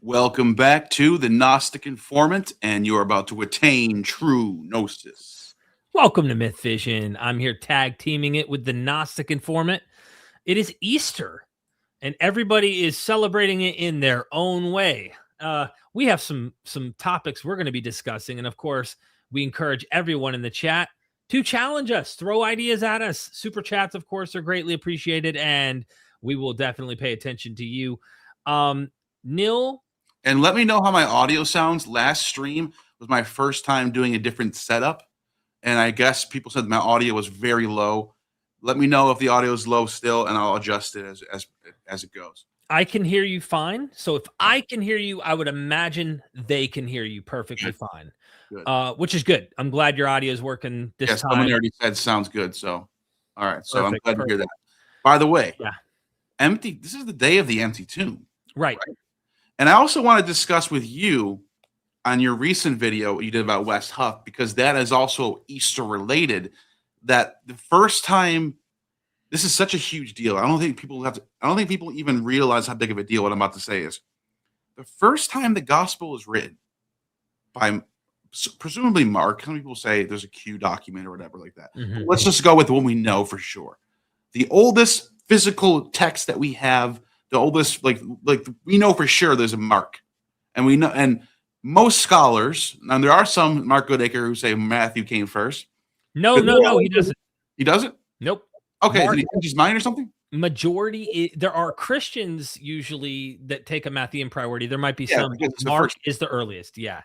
Welcome back to the Gnostic Informant, and you're about to attain true gnosis. Welcome to MythVision. I'm here tag teaming it with the Gnostic Informant. It is Easter, and everybody is celebrating it in their own way. We have some topics we're going to be discussing, and of course, we encourage everyone in the chat to challenge us, throw ideas at us. Super chats, of course, are greatly appreciated, and we will definitely pay attention to you. Neal. And let me know how my audio sounds. Last stream was my first time doing a different setup, and I guess people said my audio was very low. Let me know if the audio is low still, and I'll adjust it as it goes. I can hear you fine. So if I can hear you, I would imagine they can hear you perfectly fine, which is good. I'm glad your audio is working this time. Someone already said sounds good. So, all right. So I'm glad to hear that. By the way, this is the day of the empty tomb. Right. And I also want to discuss with you on your recent video what you did about West Huff, because that is also Easter related. That the first time, this is such a huge deal. I don't think people even realize how big of a deal what I'm about to say is. The first time the gospel is written by presumably Mark. Some people say there's a Q document or whatever like that. Mm-hmm. Let's just go with what we know for sure. The oldest physical text that we have, the oldest, like we know for sure there's a Mark, and we know, and most scholars, and there are some Mark Goodacre who say Matthew came first. No, he doesn't. He doesn't? Nope. Okay, did he change his mind or something? Majority, there are Christians usually that take a Matthean priority. There might be some. Mark is the earliest, yeah.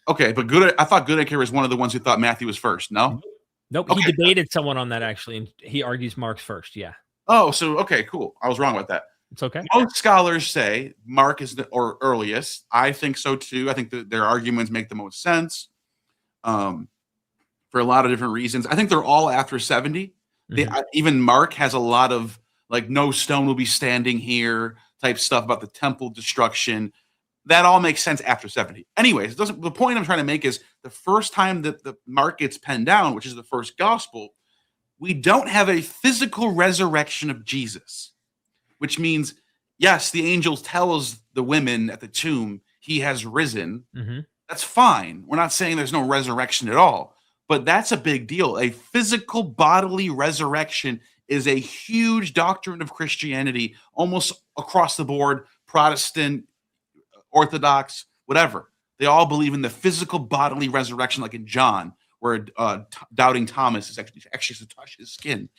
Okay, but I thought Goodacre was one of the ones who thought Matthew was first. No? Nope. Okay. He debated someone on that actually, and he argues Mark's first, yeah. Oh, so okay, cool. I was wrong about that. It's okay. Most scholars say Mark is the earliest. I think so too. I think that their arguments make the most sense for a lot of different reasons. I think they're all after 70. Even Mark has a lot of like no stone will be standing here type stuff about the temple destruction. That all makes sense after 70. Anyways, the point I'm trying to make is the first time that the Mark gets penned down, which is the first gospel, we don't have a physical resurrection of Jesus. Which means, yes, the angel tells the women at the tomb he has risen. Mm-hmm. That's fine. We're not saying there's no resurrection at all, but that's a big deal. A physical bodily resurrection is a huge doctrine of Christianity, almost across the board, Protestant, Orthodox, whatever. They all believe in the physical bodily resurrection, like in John, where doubting Thomas is actually to touch his skin.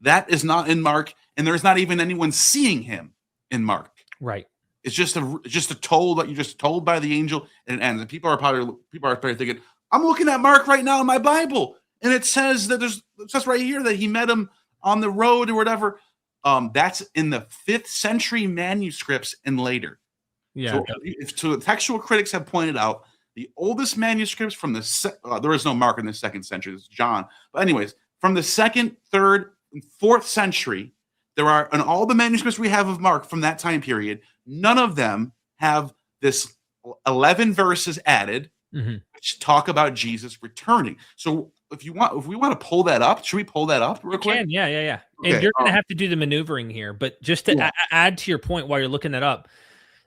That is not in Mark, and there's not even anyone seeing him in Mark. Right. It's just a told that you're just told by the angel, and it ends. And people are probably thinking, I'm looking at Mark right now in my Bible, and it says that it says right here that he met him on the road or whatever. That's in the 5th century manuscripts and later. Yeah. So textual critics have pointed out the oldest manuscripts from there is no Mark in the 2nd century. It's John. But anyways, from the 2nd, 3rd, and 4th century, there are, in all the manuscripts we have of Mark from that time period, none of them have this 11 verses added, which talk about Jesus returning. So if we want to pull that up, should we pull that up real quick? Yeah. Okay. And you're going to have to do the maneuvering here, but just to add to your point while you're looking that up,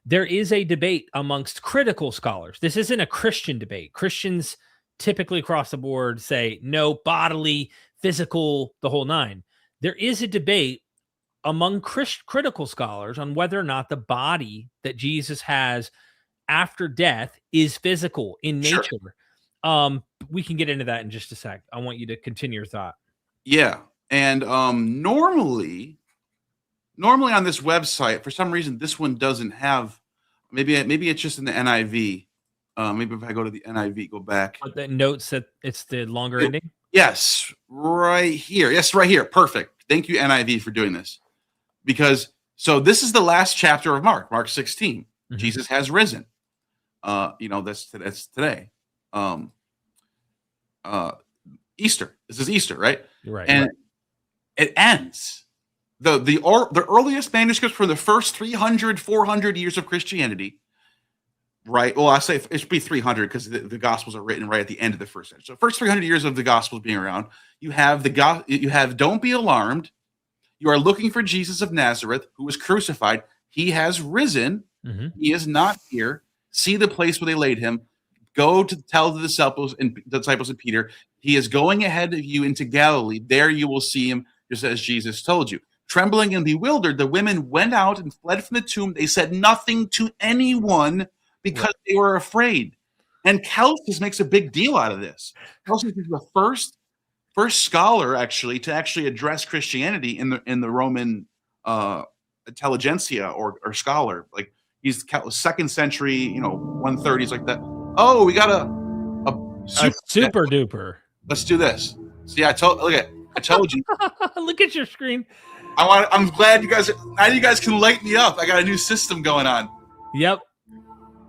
there is a debate amongst critical scholars. This isn't a Christian debate. Christians typically across the board say no, bodily, physical, the whole nine. There is a debate among critical scholars on whether or not the body that Jesus has after death is physical in nature. Sure. We can get into that in just a sec. I want you to continue your thought. Yeah. And normally on this website, for some reason, this one doesn't have, maybe it's just in the NIV. Maybe if I go to the NIV, go back. But that notes that it's the longer ending? Yes, right here. Yes, right here. Perfect. Thank you, NIV, for doing this. So this is the last chapter of Mark 16. Mm-hmm. Jesus has risen. That's today. Easter. This is Easter, right? Right. And it ends. The earliest manuscripts from the first 300, 400 years of Christianity, right? Well, I say it should be 300 because the Gospels are written right at the end of the first century. So first 300 years of the Gospels being around, you have don't be alarmed. You are looking for Jesus of Nazareth, who was crucified. He has risen. Mhm. He is not here. See the place where they laid him. Go to tell the disciples and Peter, he is going ahead of you into Galilee. There you will see him, just as Jesus told you. Trembling and bewildered, the women went out and fled from the tomb. They said nothing to anyone because they were afraid. And Celsus makes a big deal out of this. Celsus is the first scholar actually to actually address Christianity in the Roman intelligentsia or scholar. Like he's 2nd century, 130s like that. Oh, we got a super duper. Let's do this. See, I told you. Look at your screen. I'm glad you guys can light me up. I got a new system going on. Yep.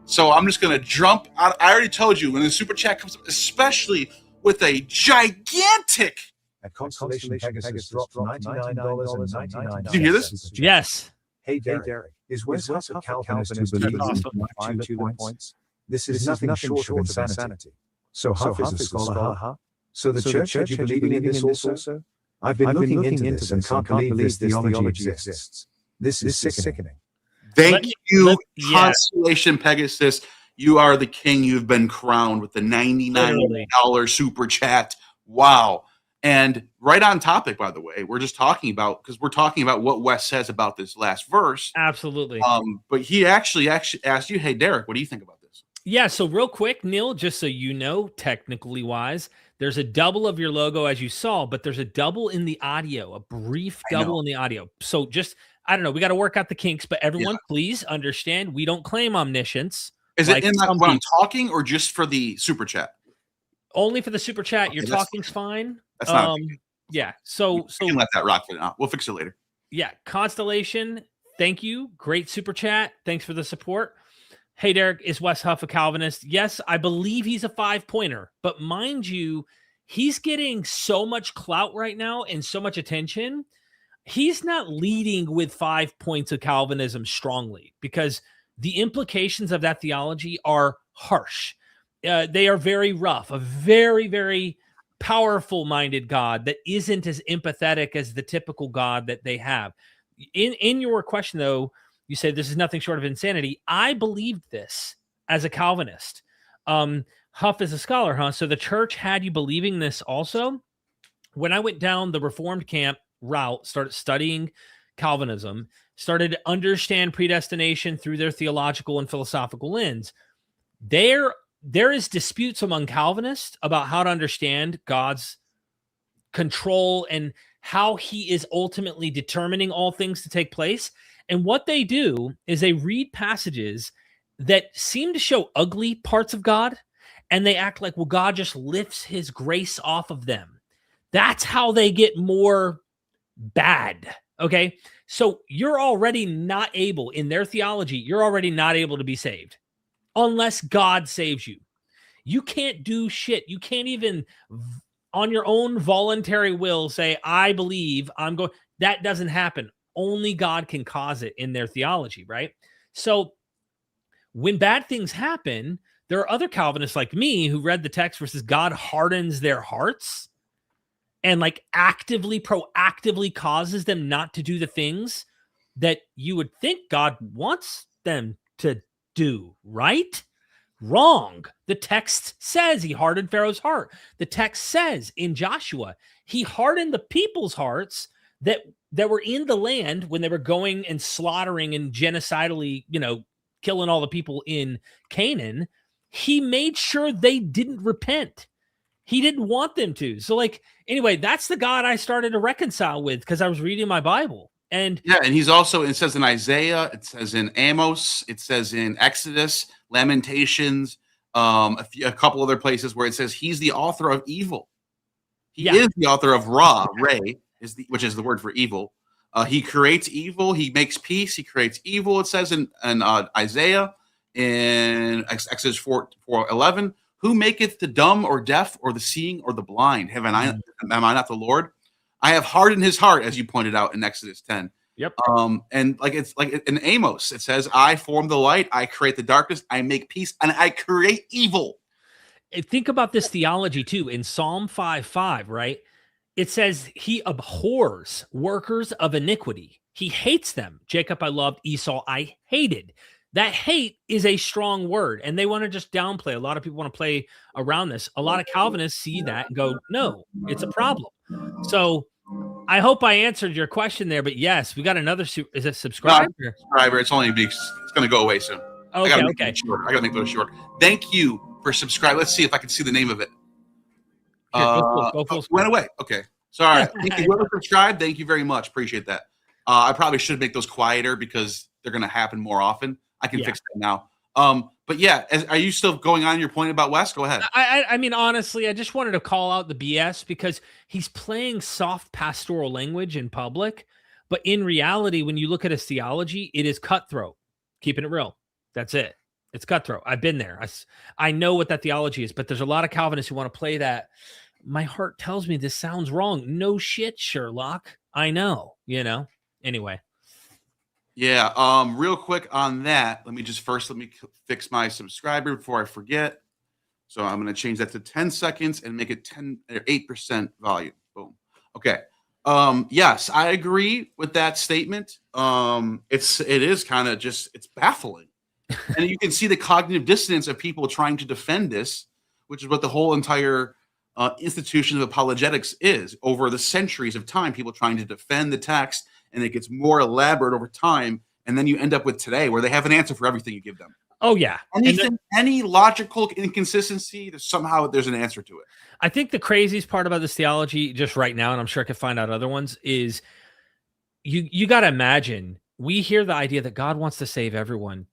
So I'm just gonna jump out. I already told you when the super chat comes up, especially with a gigantic. At Constellation Pegasus dropped $99.99. Did you hear this? Yes. Hey Derek, is Wes Huff a Calvinist who believes in 5 tulip points? This is nothing short of insanity. So Huff is a scholar, huh? So the church you believing in this also? I've been looking into this and can't believe this theology exists. This is sickening. Thank you, Constellation Pegasus. You are the king. You've been crowned with the $99 super chat. Wow. And right on topic, by the way, we're talking about what Wes says about this last verse. Absolutely. But he actually asked you, hey, Derek, what do you think about this? Yeah. So real quick, Neal, just so you know, technically wise, there's a double of your logo as you saw, but there's a double in the audio, a brief double in the audio. So just, I don't know, we got to work out the kinks, but everyone, please understand, we don't claim omniscience. Is it in when I'm talking or just for the super chat? Only for the super chat. Okay, your talking's fine. That's not yeah. So we can let that rock for now. We'll fix it later. Yeah. Constellation, thank you. Great super chat. Thanks for the support. Hey, Derek, is Wes Huff a Calvinist? Yes, I believe he's a 5-pointer. But mind you, he's getting so much clout right now and so much attention. He's not leading with 5 points of Calvinism strongly because the implications of that theology are harsh. They are very rough, a very, very powerful-minded God that isn't as empathetic as the typical God that they have. In your question, though, you say this is nothing short of insanity. I believed this as a Calvinist. Huff is a scholar, huh? So the church had you believing this also? When I went down the Reformed camp route, started studying Calvinism, started to understand predestination through their theological and philosophical lens, there is disputes among Calvinists about how to understand God's control and how he is ultimately determining all things to take place. And what they do is they read passages that seem to show ugly parts of God, and they act like, well, God just lifts his grace off of them. That's how they get more bad. Okay. So you're already not able, in their theology, you're already not able to be saved unless God saves you. You can't do shit. You can't even on your own voluntary will say, I believe I'm going. That doesn't happen. Only God can cause it in their theology, right? So when bad things happen, there are other Calvinists like me who read the text versus God hardens their hearts and like actively, proactively causes them not to do the things that you would think God wants them to do, right? Wrong. The text says he hardened Pharaoh's heart. The text says in Joshua, he hardened the people's hearts that were in the land when they were going and slaughtering and genocidally, killing all the people in Canaan. He made sure they didn't repent. He didn't want them to. So anyway, that's the God I started to reconcile with because I was reading my Bible. And he's also, it says in Isaiah, it says in Amos, it says in Exodus, Lamentations, a couple other places where it says he's the author of evil. He is the author of Ray, which is the word for evil. He creates evil. He makes peace. He creates evil. It says in Isaiah, in Exodus 4:11, who maketh the dumb or deaf or the seeing or the blind? Am I not the Lord? I have hardened his heart, as you pointed out in Exodus 10. Yep. And it's like in Amos, it says, I form the light, I create the darkness, I make peace, and I create evil. Think about this theology too. In Psalm 5:5, right? It says he abhors workers of iniquity. He hates them. Jacob I loved, Esau I hated. That hate is a strong word, and they want to just downplay. A lot of people want to play around this. A lot of Calvinists see that and go, no, it's a problem. So I hope I answered your question there, but yes, we got another. Is it subscriber? No, subscriber. It's only it's going to go away soon. Okay, I got to make those short. Thank you for subscribing. Let's see if I can see the name of it. Go full went away. Okay. Sorry. Thank you. Whoever subscribed, thank you very much. Appreciate that. I probably should make those quieter because they're going to happen more often. I can fix that now. But yeah, are you still going on your point about West? Go ahead. I mean, honestly, I just wanted to call out the BS because he's playing soft pastoral language in public. But in reality, when you look at his theology, it is cutthroat. Keeping it real. That's it. It's cutthroat. I've been there. I know what that theology is, but there's a lot of Calvinists who want to play that. My heart tells me this sounds wrong. No shit, Sherlock. I know, Anyway. Yeah. Real quick on that, let me fix my subscriber before I forget. So I'm going to change that to 10 seconds and make it 8% volume. Boom. Okay. Yes, I agree with that statement. It is kind of it's baffling. And you can see the cognitive dissonance of people trying to defend this, which is what the whole entire institution of apologetics is. Over the centuries of time, people trying to defend the text, and it gets more elaborate over time. And then you end up with today where they have an answer for everything you give them. Oh, yeah. Any logical inconsistency, there's an answer to it. I think the craziest part about this theology just right now, and I'm sure I could find out other ones, is you got to imagine, we hear the idea that God wants to save everyone.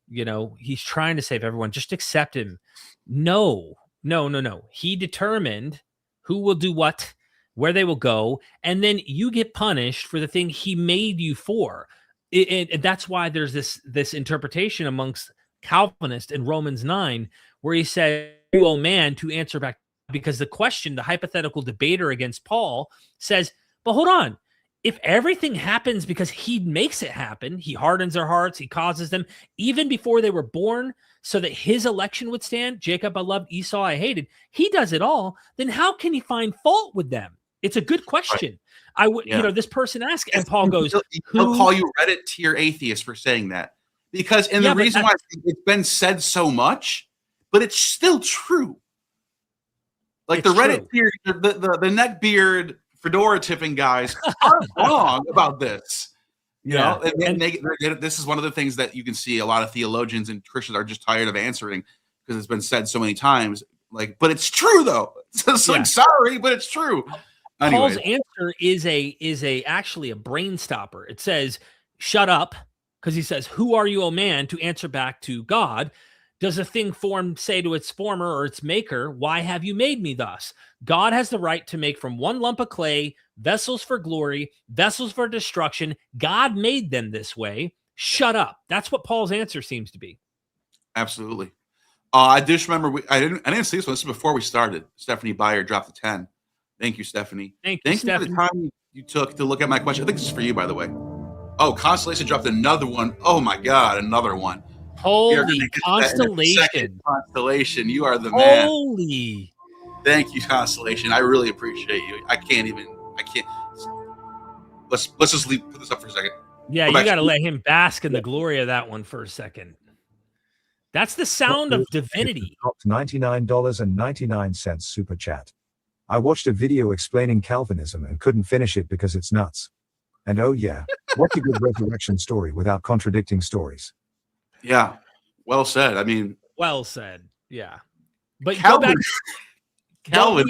He's trying to save everyone. Just accept him. No. He determined who will do what, where they will go, and then you get punished for the thing he made you for. And that's why there's this interpretation amongst Calvinists in Romans 9, where he said, you owe man to answer back, because the hypothetical debater against Paul says, but hold on. If everything happens because he makes it happen, he hardens their hearts, he causes them even before they were born so that his election would stand. Jacob I loved, Esau I hated. He does it all. Then how can he find fault with them? It's a good question. Right. This person asked, and Paul goes, he'll call you Reddit tier atheist for saying that. Because, the reason why it's been said so much, but it's still true. Like the Reddit tier, the neckbeard, fedora tipping guys are wrong about this. This is one of the things that you can see a lot of theologians and Christians are just tired of answering because it's been said so many times. But it's true though. Sorry, but it's true. Paul's answer is actually a brain stopper. It says, "Shut up," because he says, "Who are you, O man, to answer back to God? Does a thing formed say to its former or its maker, why have you made me thus? God has the right to make from one lump of clay vessels for glory, vessels for destruction. God made them this way. Shut up." That's what Paul's answer seems to be. Absolutely. I just remember I didn't see this one. This is before we started. Stephanie Byer dropped the 10. Thank you, Stephanie. Thank you, Stephanie, for the time you took to look at my question. I think this is for you, by the way. Oh, Constellation dropped another one. Oh my God, another one. Holy Constellation. Constellation, you are the man. Holy. Thank you, Constellation. I really appreciate you. I can't. Let's just put this up for a second. Yeah, you got to let him bask in the glory of that one for a second. That's the sound of divinity. $99.99 super chat. I watched a video explaining Calvinism and couldn't finish it because it's nuts. And oh yeah, what's a good resurrection story without contradicting stories? Yeah, well said. I mean, well said. Yeah, but Calvin, go back. Calvin.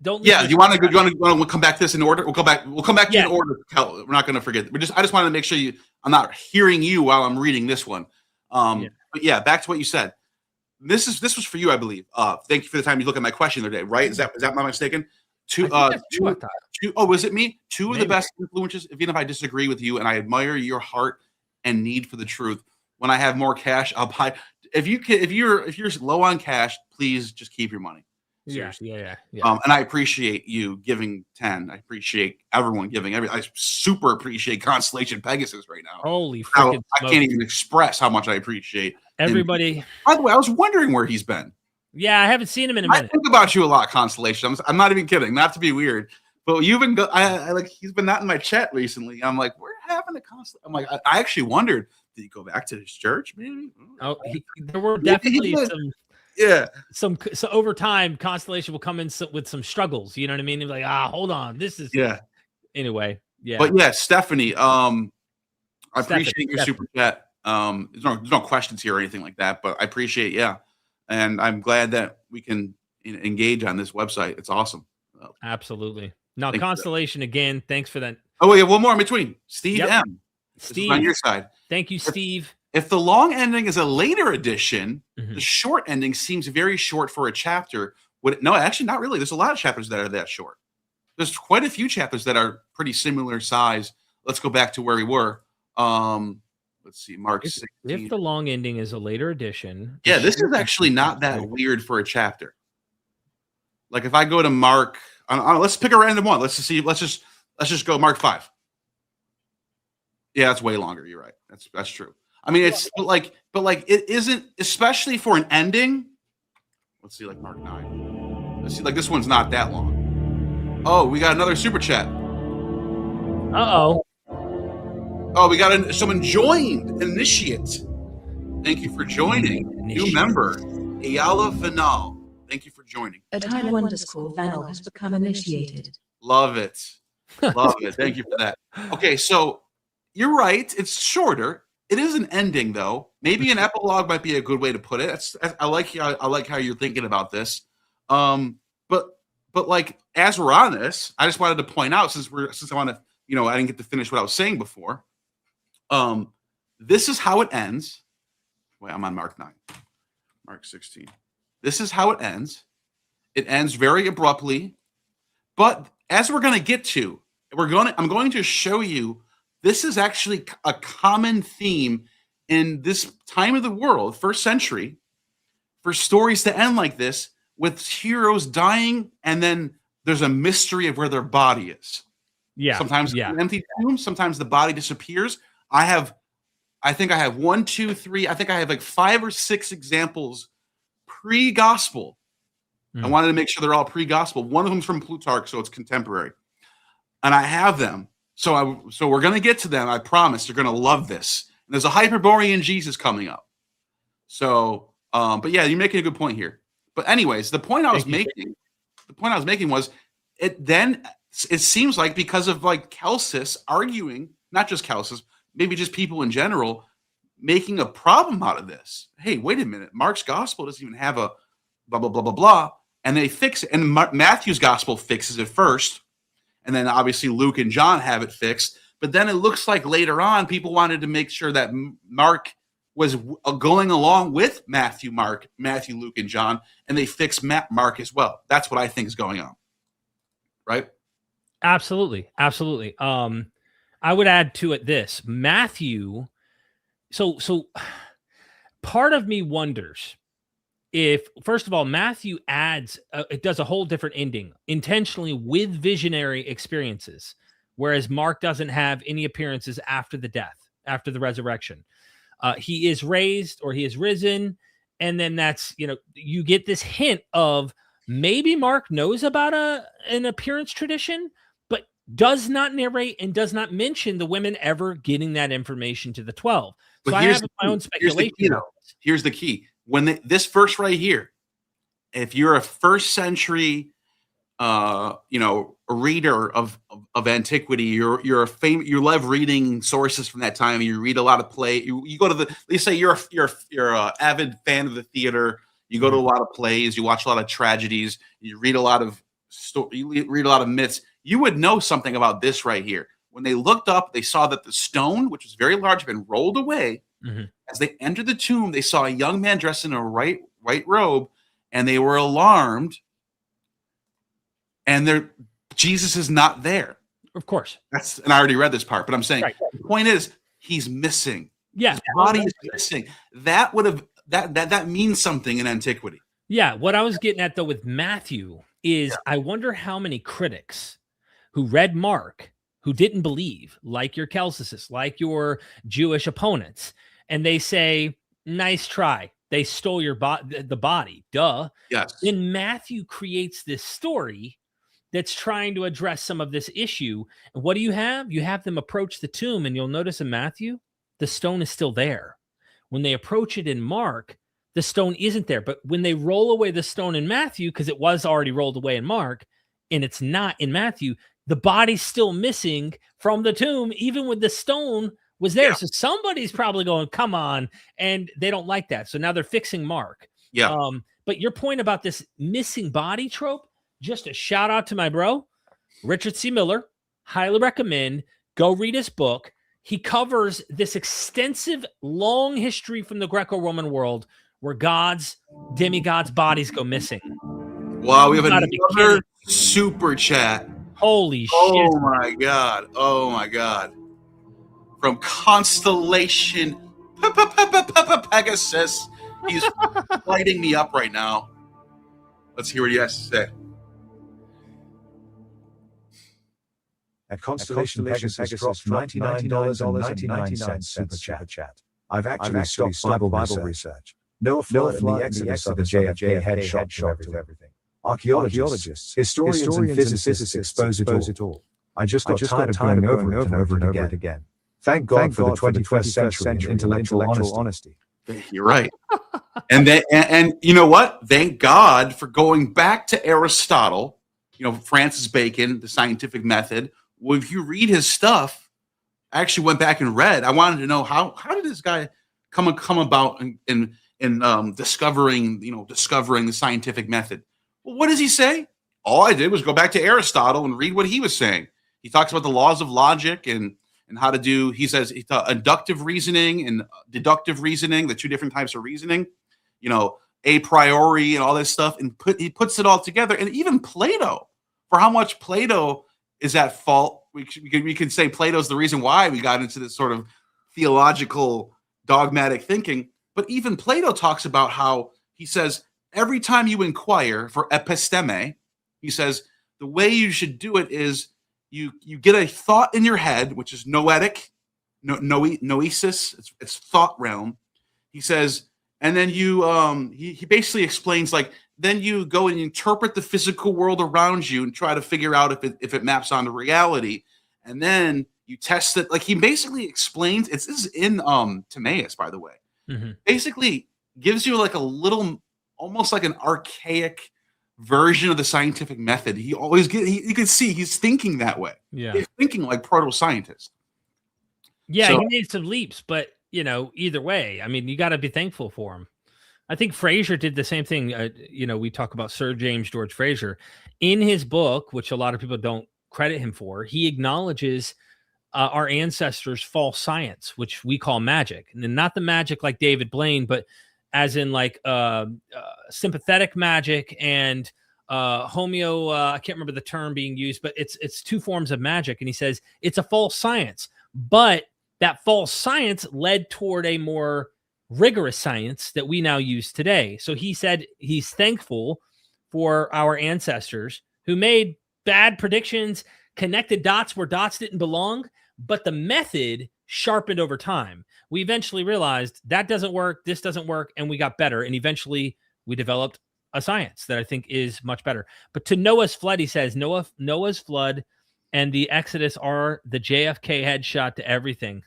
Don't. Yeah, you want to come back to this in order? We'll come back to in order. Calvin. We're not going to forget. I just wanted to make sure I'm not hearing you while I'm reading this one. But yeah, back to what you said. This was for you, I believe. Thank you for the time you look at my question the other day. Right? Is that my mistaken? Was it me? Two of the best influences. Even if I disagree with you, and I admire your heart and need for the truth. When I have more cash, I'll buy. If you're low on cash, please just keep your money. Seriously. Yeah. And I appreciate you giving 10. I appreciate everyone giving I super appreciate Constellation Pegasus right now. Holy freaking I can't even express how much I appreciate everybody. By the way, I was wondering where he's been. Yeah, I haven't seen him in a minute. I think about you a lot, Constellation. I'm not even kidding. Not to be weird, but you've been. He's been not in my chat recently. I'm like, we're having a Constellation. I'm like, I actually wondered Did he go back to his church? Maybe. Oh, there were definitely some. So over time, Constellation will come in with some struggles. You know what I mean? He's like, hold on, this is Anyway, yeah. But yeah, Stephanie, I appreciate your super chat. There's no questions here or anything like that, but I appreciate, and I'm glad that we can engage on this website. It's awesome. Absolutely. Now, Constellation again. Thanks for that. Oh, we have one more in between. Steve M. Steve, on your side. Thank you, Steve. If the long ending is a later edition, the short ending seems very short for a chapter. No, actually, not really. There's a lot of chapters that are that short. There's quite a few chapters that are pretty similar size. Let's go back to where we were. Let's see, Mark 16. If the long ending is a later edition. Yeah, this is actually not that weird for a chapter. Like if I go to Mark, let's pick a random one. Let's just go Mark 5. Yeah, that's way longer. You're right. That's true. I mean, it's but like it isn't, especially for an ending. Let's see, like Mark 9. Let's see, like this one's not that long. Oh, we got another super chat. Oh, we got someone joined. Initiate. Thank you for joining. New member, Ayala Vanal. Thank you for joining. A time _Vanal has become initiated. Love it. Love it. Thank you for that. Okay, so you're right. It's shorter. It is an ending, though. Maybe an epilogue might be a good way to put it. I like how you're thinking about this. But like as we're on this, I just wanted to point out since I want to, I didn't get to finish what I was saying before. This is how it ends. Wait, I'm on Mark 9. Mark 16. This is how it ends. It ends very abruptly, but as we're going to get to, I'm going to show you this is actually a common theme in this time of the world, first century, for stories to end like this with heroes dying and then there's a mystery of where their body is. Yeah. Sometimes an empty tomb, sometimes the body disappears. I think I have 1, 2, 3. I think I have like 5 or 6 examples pre-gospel. I wanted to make sure they're all pre-gospel. One of them's from Plutarch, so it's contemporary. And I have them. So we're going to get to them. I promise you're going to love this. And there's a Hyperborean Jesus coming up. So, but yeah, you're making a good point here. But anyways, the point I was making was it seems like because of like Celsus arguing, not just Celsus, maybe just people in general making a problem out of this. Hey, wait a minute. Mark's gospel doesn't even have a blah, blah, blah, blah, blah. And they fix it. And Matthew's gospel fixes it first. And then obviously Luke and John have it fixed. But then it looks like later on, people wanted to make sure that Mark was going along with Matthew, Luke, and John. And they fixed Mark as well. That's what I think is going on. Right? Absolutely. Absolutely. I would add to it this. Matthew. So part of me wonders if, first of all, Matthew adds, it does a whole different ending intentionally with visionary experiences, whereas Mark doesn't have any appearances after the death, after the resurrection. He is raised or he is risen. And then that's, you get this hint of maybe Mark knows about an appearance tradition, but does not narrate and does not mention the women ever getting that information to the 12. So I have my own speculation. Here's the key. When this verse right here, if you're a first century, reader of antiquity, you love reading sources from that time. You read a lot of play. You go to let's say you're a avid fan of the theater. You go to a lot of plays. You watch a lot of tragedies. You read a lot of myths. You would know something about this right here. When they looked up, they saw that the stone, which was very large, had been rolled away. As they entered the tomb, they saw a young man dressed in a white robe, and they were alarmed. And Jesus is not there. Of course. And I already read this part, but I'm saying the point is he's missing. Yeah. His body is missing. That means something in antiquity. Yeah. What I was getting at though with Matthew is I wonder how many critics who read Mark who didn't believe, like your Celsuses, like your Jewish opponents, and they say, nice try. They stole the body. Duh. Yes. Then Matthew creates this story that's trying to address some of this issue. And what do you have? You have them approach the tomb, and you'll notice in Matthew, the stone is still there. When they approach it in Mark, the stone isn't there. But when they roll away the stone in Matthew, because it was already rolled away in Mark, and it's not in Matthew, the body's still missing from the tomb, even when the stone was there. So somebody's probably going, come on. And they don't like that. So now they're fixing Mark. Yeah. But your point about this missing body trope, just a shout out to my bro, Richard C. Miller. Highly recommend. Go read his book. He covers this extensive, long history from the Greco-Roman world where demigods' bodies go missing. Wow, we have another super chat. Holy shit. Oh my God. Oh my God. From Constellation Pegasus. He's lighting me up right now. Let's hear what he has to say. At Constellation Pegasus drops $99.99 super chat. I've actually stopped Bible research. No flood in the exodus of the JFK head shot to everything. Archaeologists, historians and physicists expose it all. I just got tired of going over it again. Thank God for the 21st century and intellectual honesty. You're right. and you know what? Thank God for going back to Aristotle, Francis Bacon, the scientific method. Well, if you read his stuff, I actually went back and read. I wanted to know how did this guy come about in discovering the scientific method. Well, what does he say? All I did was go back to Aristotle and read what he was saying. He talks about the laws of logic and how to do, he says, inductive reasoning and deductive reasoning, the two different types of reasoning, a priori and all this stuff. And he puts it all together. And even Plato, for how much Plato is at fault, we can say Plato's the reason why we got into this sort of theological dogmatic thinking. But even Plato talks about how he says, every time you inquire for episteme, he says, the way you should do it is you get a thought in your head, which is noetic, noesis, it's thought realm. He says, and then he basically explains, like, then you go and interpret the physical world around you and try to figure out if it maps onto reality. And then you test it. Like, he basically explains, this is in Timaeus, by the way. Mm-hmm. Basically gives you like a little, almost like an archaic version of the scientific method. He always you can see he's thinking that way. Yeah. He's thinking like proto-scientist. Yeah, he made some leaps, but either way, I mean, you got to be thankful for him. I think Fraser did the same thing. We talk about Sir James George Fraser in his book, which a lot of people don't credit him for. He acknowledges our ancestors' false science, which we call magic, and not the magic like David Blaine, but as in like sympathetic magic and homeo. I can't remember the term being used, but it's two forms of magic. And he says it's a false science, but that false science led toward a more rigorous science that we now use today. So he said he's thankful for our ancestors who made bad predictions, connected dots where dots didn't belong, but the method sharpened over time. We eventually realized that doesn't work, this doesn't work, and we got better. And eventually we developed a science that I think is much better. But to Noah's flood, he says, Noah's flood and the Exodus are the JFK headshot to everything.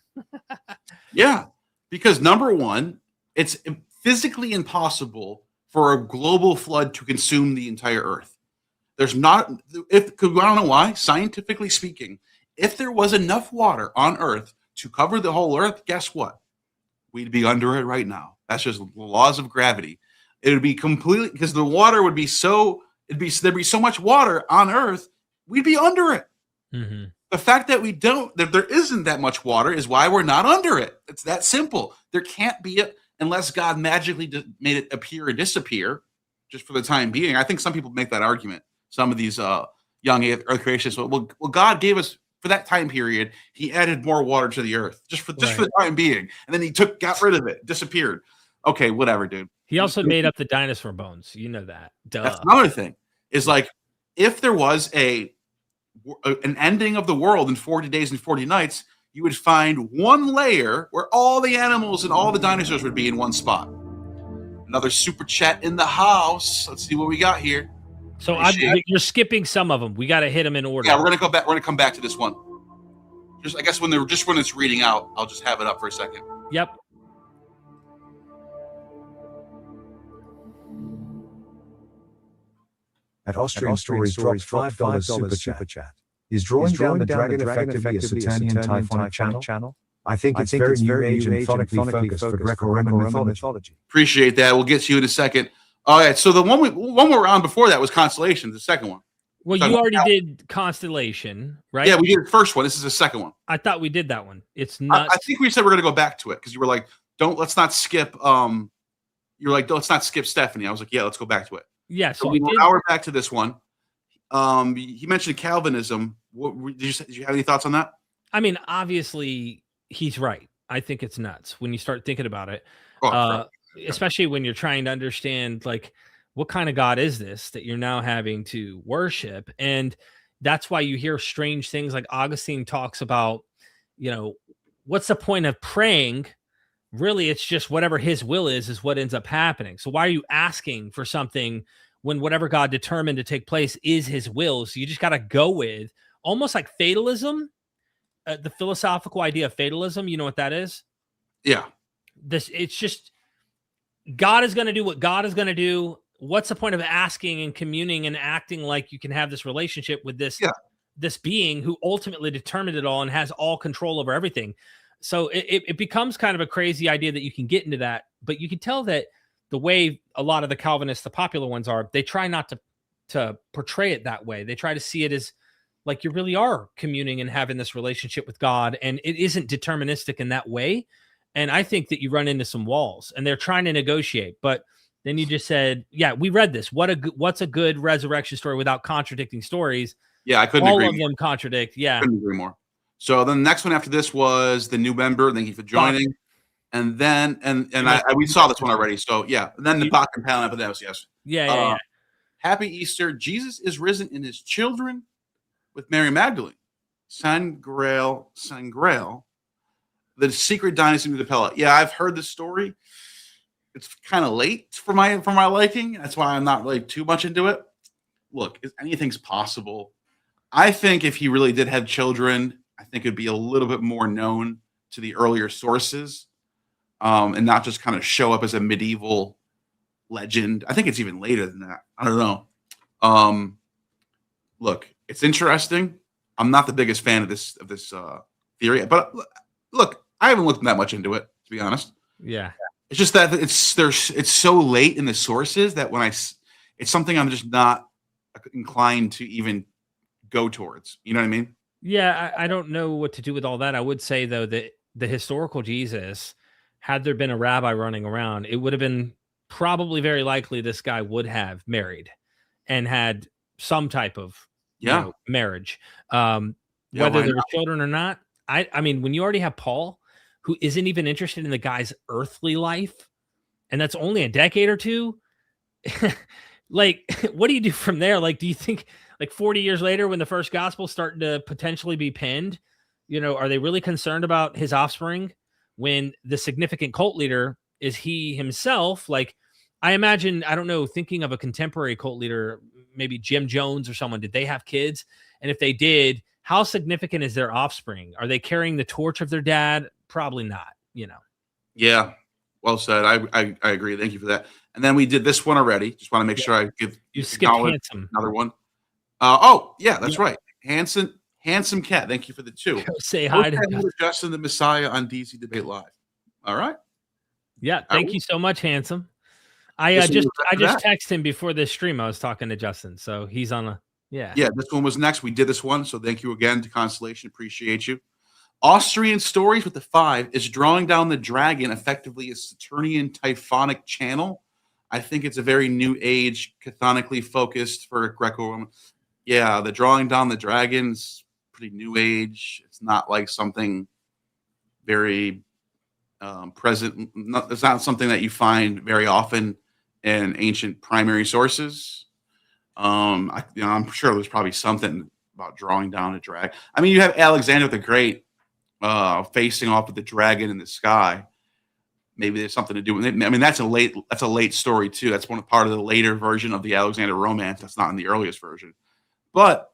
Yeah, because number one, it's physically impossible for a global flood to consume the entire earth. There's not, I don't know why, scientifically speaking, if there was enough water on earth to cover the whole earth, guess what? We'd be under it right now. That's just the laws of gravity. It would be completely, because the water would be there'd be so much water on earth, we'd be under it. Mm-hmm. The fact that that there isn't that much water is why we're not under it. It's that simple. There can't be it unless God magically made it appear and disappear just for the time being. I think some people make that argument. Some of these young earth creationists, well, God gave us, for that time period, he added more water to the earth just for the time being. And then he got rid of it, disappeared. Okay, whatever, dude. He also made up the dinosaur bones. You know that. Duh. That's another thing. Is like, if there was an ending of the world in 40 days and 40 nights, you would find one layer where all the animals and all the dinosaurs would be in one spot. Another super chat in the house. Let's see what we got here. So you're skipping some of them. We got to hit them in order. Yeah, we're gonna go back. We're gonna come back to this one. Just I guess when it's reading out, I'll just have it up for a second. Yep. At Austrian Stories drops $5 super chat. Is drawing down the dragon effectively a Saturnian typhonic channel? I think it's very new age and phonically focused for Greco-Roman mythology. Appreciate that. We'll get to you in a second. All right. So the one we were on before that was Constellation, the second one. Well, you already did Constellation, right? Yeah, we did the first one. This is the second one. I thought we did that one. It's not. I think we said we're going to go back to it because you were like, let's not skip. You're like, let's not skip Stephanie. I was like, yeah, let's go back to it. Yeah. So we did. Now we're back to this one. He mentioned Calvinism. Did you have any thoughts on that? I mean, obviously, he's right. I think it's nuts when you start thinking about it, especially when you're trying to understand, like, what kind of God is this that you're now having to worship? And that's why you hear strange things like Augustine talks about, what's the point of praying? Really, it's just whatever his will is what ends up happening. So why are you asking for something when whatever God determined to take place is his will? So you just got to go with almost like fatalism, the philosophical idea of fatalism. You know what that is? Yeah. It's just God is going to do what God is going to do. What's the point of asking and communing and acting like you can have this relationship with this being who ultimately determined it all and has all control over everything? So it becomes kind of a crazy idea that you can get into that, but you can tell that the way a lot of the Calvinists, the popular ones are, they try not to portray it that way. They try to see it as like you really are communing and having this relationship with God, and it isn't deterministic in that way. And I think that you run into some walls, and they're trying to negotiate, but then you just said, yeah, we read this. What's a good resurrection story without contradicting stories? Yeah, I couldn't agree. All of them contradict. Yeah. Couldn't agree more. So then the next one after this was the new member. Thank you for joining. And then, we saw this one already. So yeah. And then the Bach and Palin after that was yes. Yeah. Happy Easter. Jesus is risen in his children with Mary Magdalene. San Grail. The secret dynasty of the Pella. Yeah, I've heard this story. It's kind of late for my liking. That's why I'm not really too much into it. Look, anything's possible. I think if he really did have children, I think it'd be a little bit more known to the earlier sources, and not just kind of show up as a medieval legend. I think it's even later than that. I don't know. Look, it's interesting. I'm not the biggest fan of this theory, but look, I haven't looked that much into it, to be honest. Yeah. It's just that it's so late in the sources that it's something I'm just not inclined to even go towards. You know what I mean? Yeah, I don't know what to do with all that. I would say, though, that the historical Jesus, had there been a rabbi running around, it would have been probably very likely this guy would have married and had some type of marriage. Whether there were children or not. I mean, when you already have Paul, who isn't even interested in the guy's earthly life, and that's only a decade or two, like, what do you do from there? Like, do you think, like, 40 years later, when the first gospel's starting to potentially be penned, are they really concerned about his offspring when the significant cult leader is he himself? Like, I imagine, I don't know, thinking of a contemporary cult leader, maybe Jim Jones or someone, did they have kids? And if they did, how significant is their offspring? Are they carrying the torch of their dad? Probably not, Yeah, well said. I agree. Thank you for that. And then we did this one already. Just want to make sure I give you skipped Handsome. Another one. That's right. Handsome Cat. Thank you for the 2. Say hi to Justin the Messiah on DC Debate Live. All right. Yeah, thank you so much, Handsome. I just texted him before this stream. I was talking to Justin, so he's on a Yeah, this one was next. We did this one, so thank you again to Constellation. Appreciate you. Austrian Stories with the 5 is drawing down the dragon effectively a Saturnian typhonic channel. I think it's a very new age, cathonically focused for Greco-Roman. Yeah, the drawing down the dragon's pretty new age. It's not like something very present. It's not something that you find very often in ancient primary sources. I'm sure there's probably something about drawing down a dragon. I mean, you have Alexander the Great facing off with the dragon in the sky. Maybe there's something to do with it. I mean, that's a late story too. That's part of the later version of the Alexander romance. That's not in the earliest version. But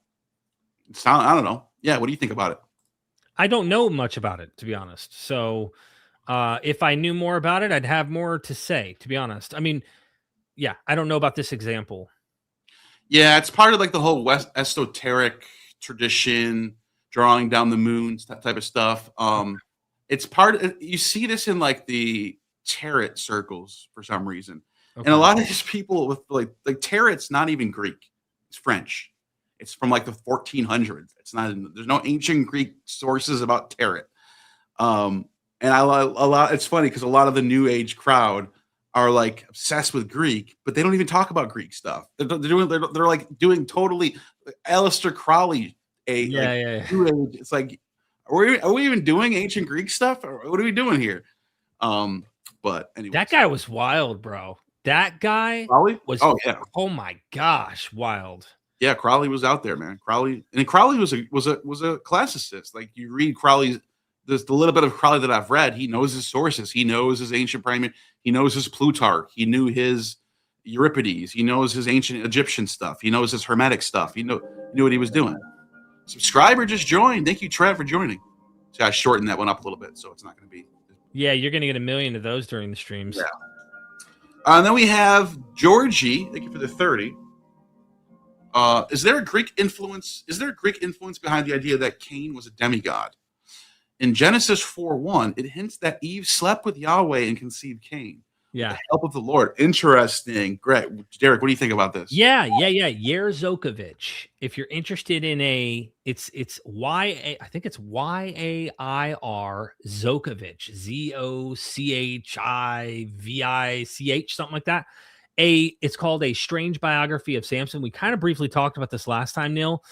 I don't know. Yeah, what do you think about it? I don't know much about it, to be honest. So if I knew more about it, I'd have more to say, to be honest. I mean, yeah, I don't know about this example. Yeah, it's part of like the whole West esoteric tradition, drawing down the moons, that type of stuff. It's you see this in like the tarot circles for some reason. Okay. And a lot of these people with like tarot's not even Greek. It's French. It's from like the 1400s. It's not, there's no ancient Greek sources about tarot. And a lot, it's funny because a lot of the new age crowd are like obsessed with Greek, but they don't even talk about Greek stuff. They're like doing totally Aleister Crowley. Yeah. It's like, are we even doing ancient Greek stuff, or what are we doing here? But anyway, that guy was wild, bro. That guy Crowley was. Oh my gosh, wild. Yeah, Crowley was out there, man. Crowley was a classicist. Like you read Crowley's, there's the little bit of Crowley that I've read. He knows his sources. He knows his ancient primate. He knows his Plutarch. He knew his Euripides. He knows his ancient Egyptian stuff. He knows his Hermetic stuff. He knew what he was doing. Subscriber just joined. Thank you, Trev, for joining. So I shortened that one up a little bit, so it's not going to be. Yeah, you're going to get 1 million of those during the streams. Yeah. And then we have Georgie. Thank you for the 30. Is there a Greek influence? Is there a Greek influence behind the idea that Cain was a demigod? In Genesis 4:1, it hints that Eve slept with Yahweh and conceived Cain. Yeah. With the help of the Lord. Interesting. Great. Derek, what do you think about this? Yeah. Yerzokovich. If you're interested in it's Y-A, I think it's Y-A-I-R Zokovich, Z-O-C-H-I-V-I-C-H, something like that. It's called A Strange Biography of Samson. We kind of briefly talked about this last time, Neal.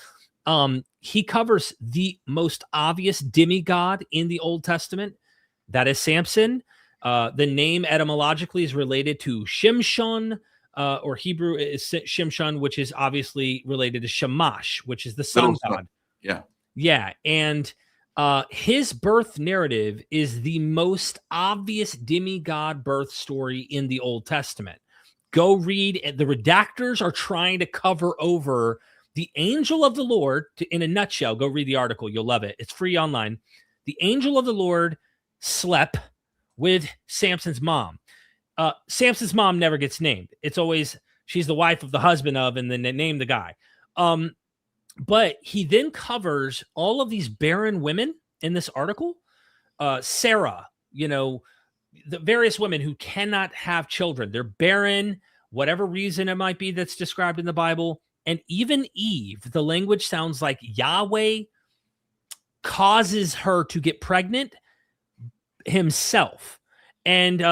He covers the most obvious demigod in the Old Testament. That is Samson. The name etymologically is related to Shimshon, or Hebrew is Shimshon, which is obviously related to Shamash, which is the sun god. Yeah. And his birth narrative is the most obvious demigod birth story in the Old Testament. Go read. The redactors are trying to cover over the angel of the Lord. In a nutshell, go read the article. You'll love it. It's free online. The angel of the Lord slept with Samson's mom. Samson's mom never gets named. It's always she's the wife of the husband of, and then they name the guy. But he then covers all of these barren women in this article. Sarah, the various women who cannot have children. They're barren, whatever reason it might be that's described in the Bible. And even Eve, the language sounds like Yahweh causes her to get pregnant himself. And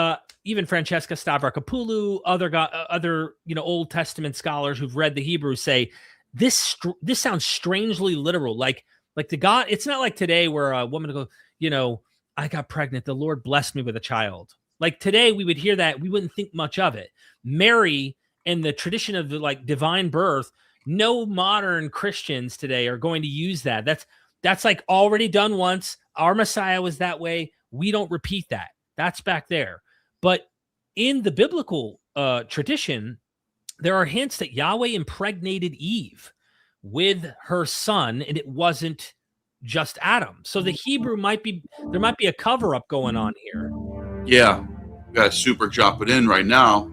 even Francesca Stavrakopoulos, other Old Testament scholars who've read the Hebrew say this sounds strangely literal. Like the God, it's not like today where a woman will go, I got pregnant. The Lord blessed me with a child. Like today we would hear that. We wouldn't think much of it. Mary and the tradition of the divine birth, no modern Christians today are going to use that. That's like already done once. Our Messiah was that way. We don't repeat that. That's back there. But in the biblical tradition, there are hints that Yahweh impregnated Eve with her son, and it wasn't just Adam. So the Hebrew there might be a cover-up going on here. Yeah. Got to super drop it in right now.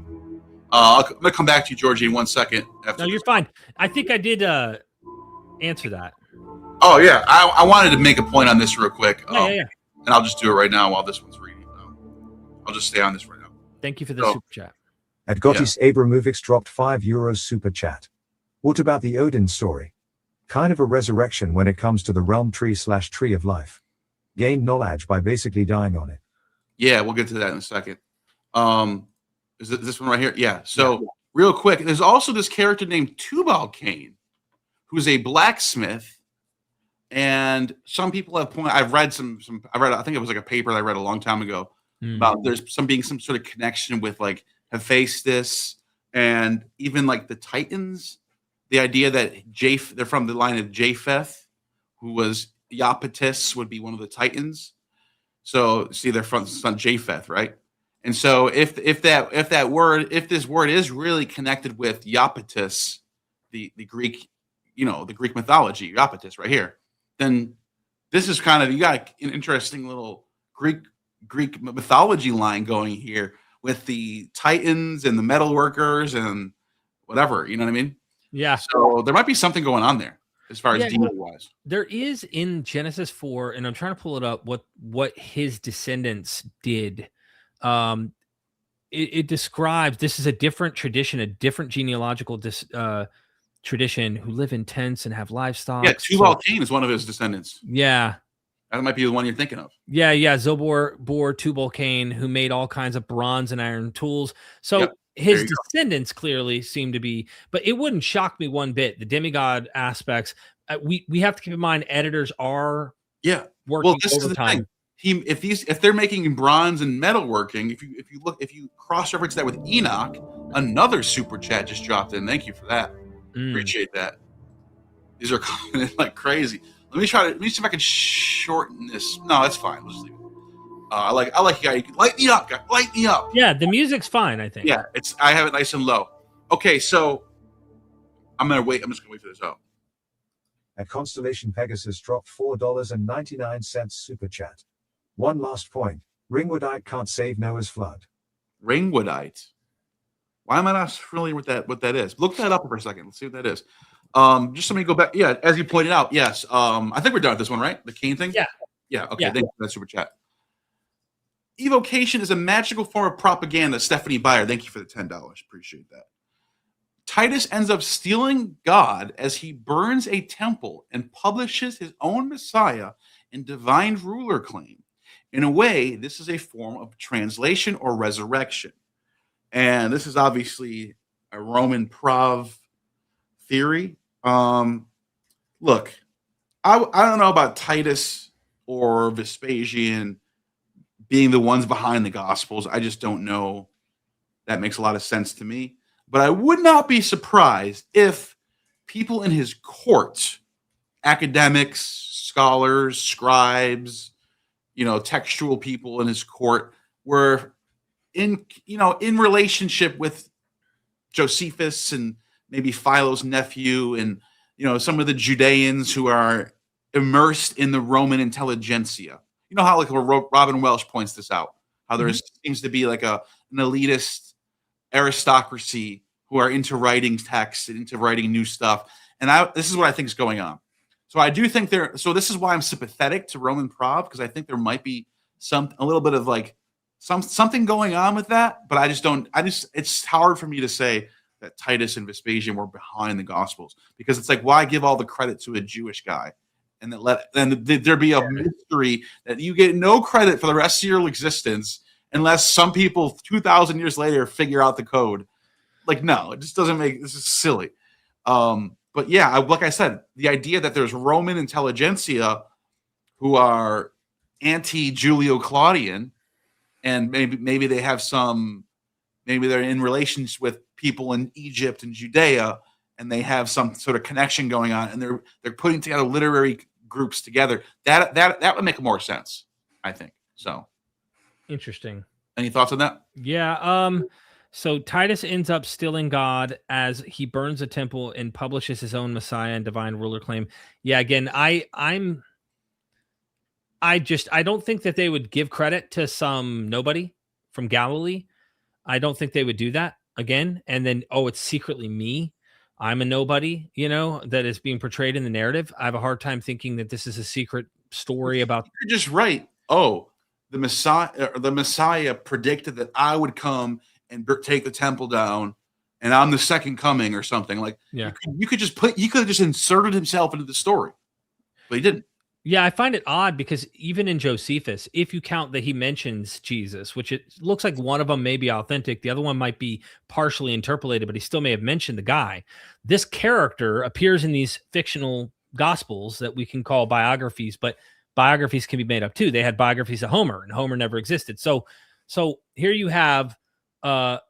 I'm going to come back to you, Georgie, in 1 second. No, you're fine. I think I did answer that. Oh, yeah. I wanted to make a point on this real quick. Yeah. And I'll just do it right now while this one's reading. I'll just stay on this right now. Thank you for the super chat. At Gotis Abramovix dropped €5 super chat. What about the Odin story? Kind of a resurrection when it comes to the realm tree/tree of life. Gain knowledge by basically dying on it. Yeah, we'll get to that in a second. Is it this one right here? Yeah. So real quick, there's also this character named Tubal-Cain, who's a blacksmith. And some people have pointed, I read, I think it was like a paper that I read a long time ago about there's being some sort of connection with like Hephaestus and even like the Titans. The idea that they're from the line of Japheth, who was Iapetus, would be one of the Titans. So see, they're from son Japheth, right? And so if this word is really connected with Iapetus, the Greek, the Greek mythology, Iapetus, right here, then this is kind of, you got an interesting little Greek mythology line going here with the Titans and the metal workers and whatever, you know what I mean? Yeah. So there might be something going on there as far as deity wise. There is in Genesis 4, and I'm trying to pull it up, what his descendants did. It describes, this is a different tradition, a different genealogical tradition, who live in tents and have livestock. Yeah, Tubal-Cain is one of his descendants. Yeah. That might be the one you're thinking of. Yeah, Zobor, Tubal-Cain, who made all kinds of bronze and iron tools. So his descendants clearly seem to be, but it wouldn't shock me one bit. The demigod aspects, we have to keep in mind, editors are working overtime. If they're making bronze and metalworking, if you cross-reference that with Enoch, another super chat just dropped in. Thank you for that. Appreciate that. These are coming in like crazy. Let me see if I can shorten this. No, that's fine. Let's leave it. I like you guys. Light me up, guys. Light me up. Yeah, the music's fine, I think. Yeah, I have it nice and low. Okay, so I'm gonna wait. I'm just gonna wait for this out. At Constellation Pegasus dropped $4.99 super chat. One last point. Ringwoodite can't save Noah's flood. Ringwoodite. Why am I not familiar with that? What that is? Look that up for a second. Let's see what that is. Just let me go back. Yeah, as you pointed out, yes. I think we're done with this one, right? The Cain thing? Yeah. Yeah, okay. Thank you for that super chat. Evocation is a magical form of propaganda. Stephanie Byer, thank you for the $10. Appreciate that. Titus ends up stealing God as he burns a temple and publishes his own Messiah and divine ruler claim. In a way, this is a form of translation or resurrection. And this is obviously a Roman prov theory. Look, I don't know about Titus or Vespasian being the ones behind the Gospels. I just don't know. That makes a lot of sense to me. But I would not be surprised if people in his court, academics, scholars, scribes, textual people in his court, were in relationship with Josephus and maybe Philo's nephew and, some of the Judeans who are immersed in the Roman intelligentsia. You know how, like, Robin Welsh points this out, how there seems to be like an elitist aristocracy who are into writing texts and into writing new stuff. And this is what I think is going on. So I do think so this is why I'm sympathetic to Roman prov, because I think there might be a little bit of like something going on with that, but it's hard for me to say that Titus and Vespasian were behind the Gospels, because it's like, why give all the credit to a Jewish guy and then there be a mystery that you get no credit for the rest of your existence unless some people 2,000 years later figure out the code. Like, no, it just doesn't this is silly. But yeah, like I said, the idea that there's Roman intelligentsia who are anti-Julio Claudian, and maybe they have maybe they're in relations with people in Egypt and Judea, and they have some sort of connection going on, and they're putting together literary groups together. That would make more sense, I think. So interesting. Any thoughts on that? Yeah. So Titus ends up stealing God as he burns a temple and publishes his own Messiah and divine ruler claim. Yeah, again, I don't think that they would give credit to some nobody from Galilee. I don't think they would do that again. And then, it's secretly me. I'm a nobody, that is being portrayed in the narrative. I have a hard time thinking that this is a secret story about. You're just right. The Messiah predicted that I would come and take the temple down, and I'm the second coming or something. Like, yeah, you could have just inserted himself into the story, but he didn't. Yeah, I find it odd because even in Josephus, if you count that he mentions Jesus, which it looks like one of them may be authentic, the other one might be partially interpolated, but he still may have mentioned the guy. This character appears in these fictional gospels that we can call biographies, but biographies can be made up too. They had biographies of Homer, and Homer never existed. So here you have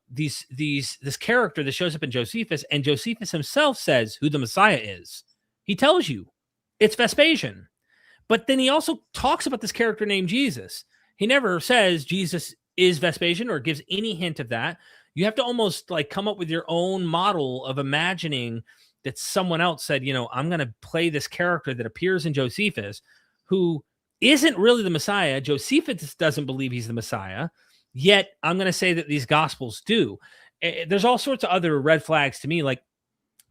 this character that shows up in Josephus, and Josephus himself says who the Messiah is. He tells you it's Vespasian. But then he also talks about this character named Jesus. He never says Jesus is Vespasian or gives any hint of that. You have to almost like come up with your own model of imagining that someone else said, I'm going to play this character that appears in Josephus, who isn't really the Messiah. Josephus doesn't believe he's the Messiah, yet I'm going to say that these Gospels do. There's all sorts of other red flags to me. Like,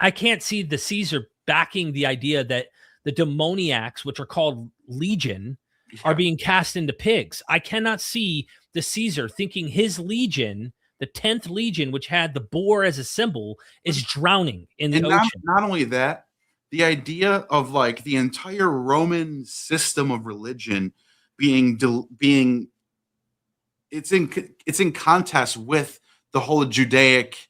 I can't see the Caesar backing the idea that the demoniacs, which are called legion, are being cast into pigs. I cannot see the Caesar thinking his legion, the 10th legion, which had the boar as a symbol, is drowning in the ocean. Not only that, the idea of like the entire Roman system of religion being it's in contest with the whole Judaic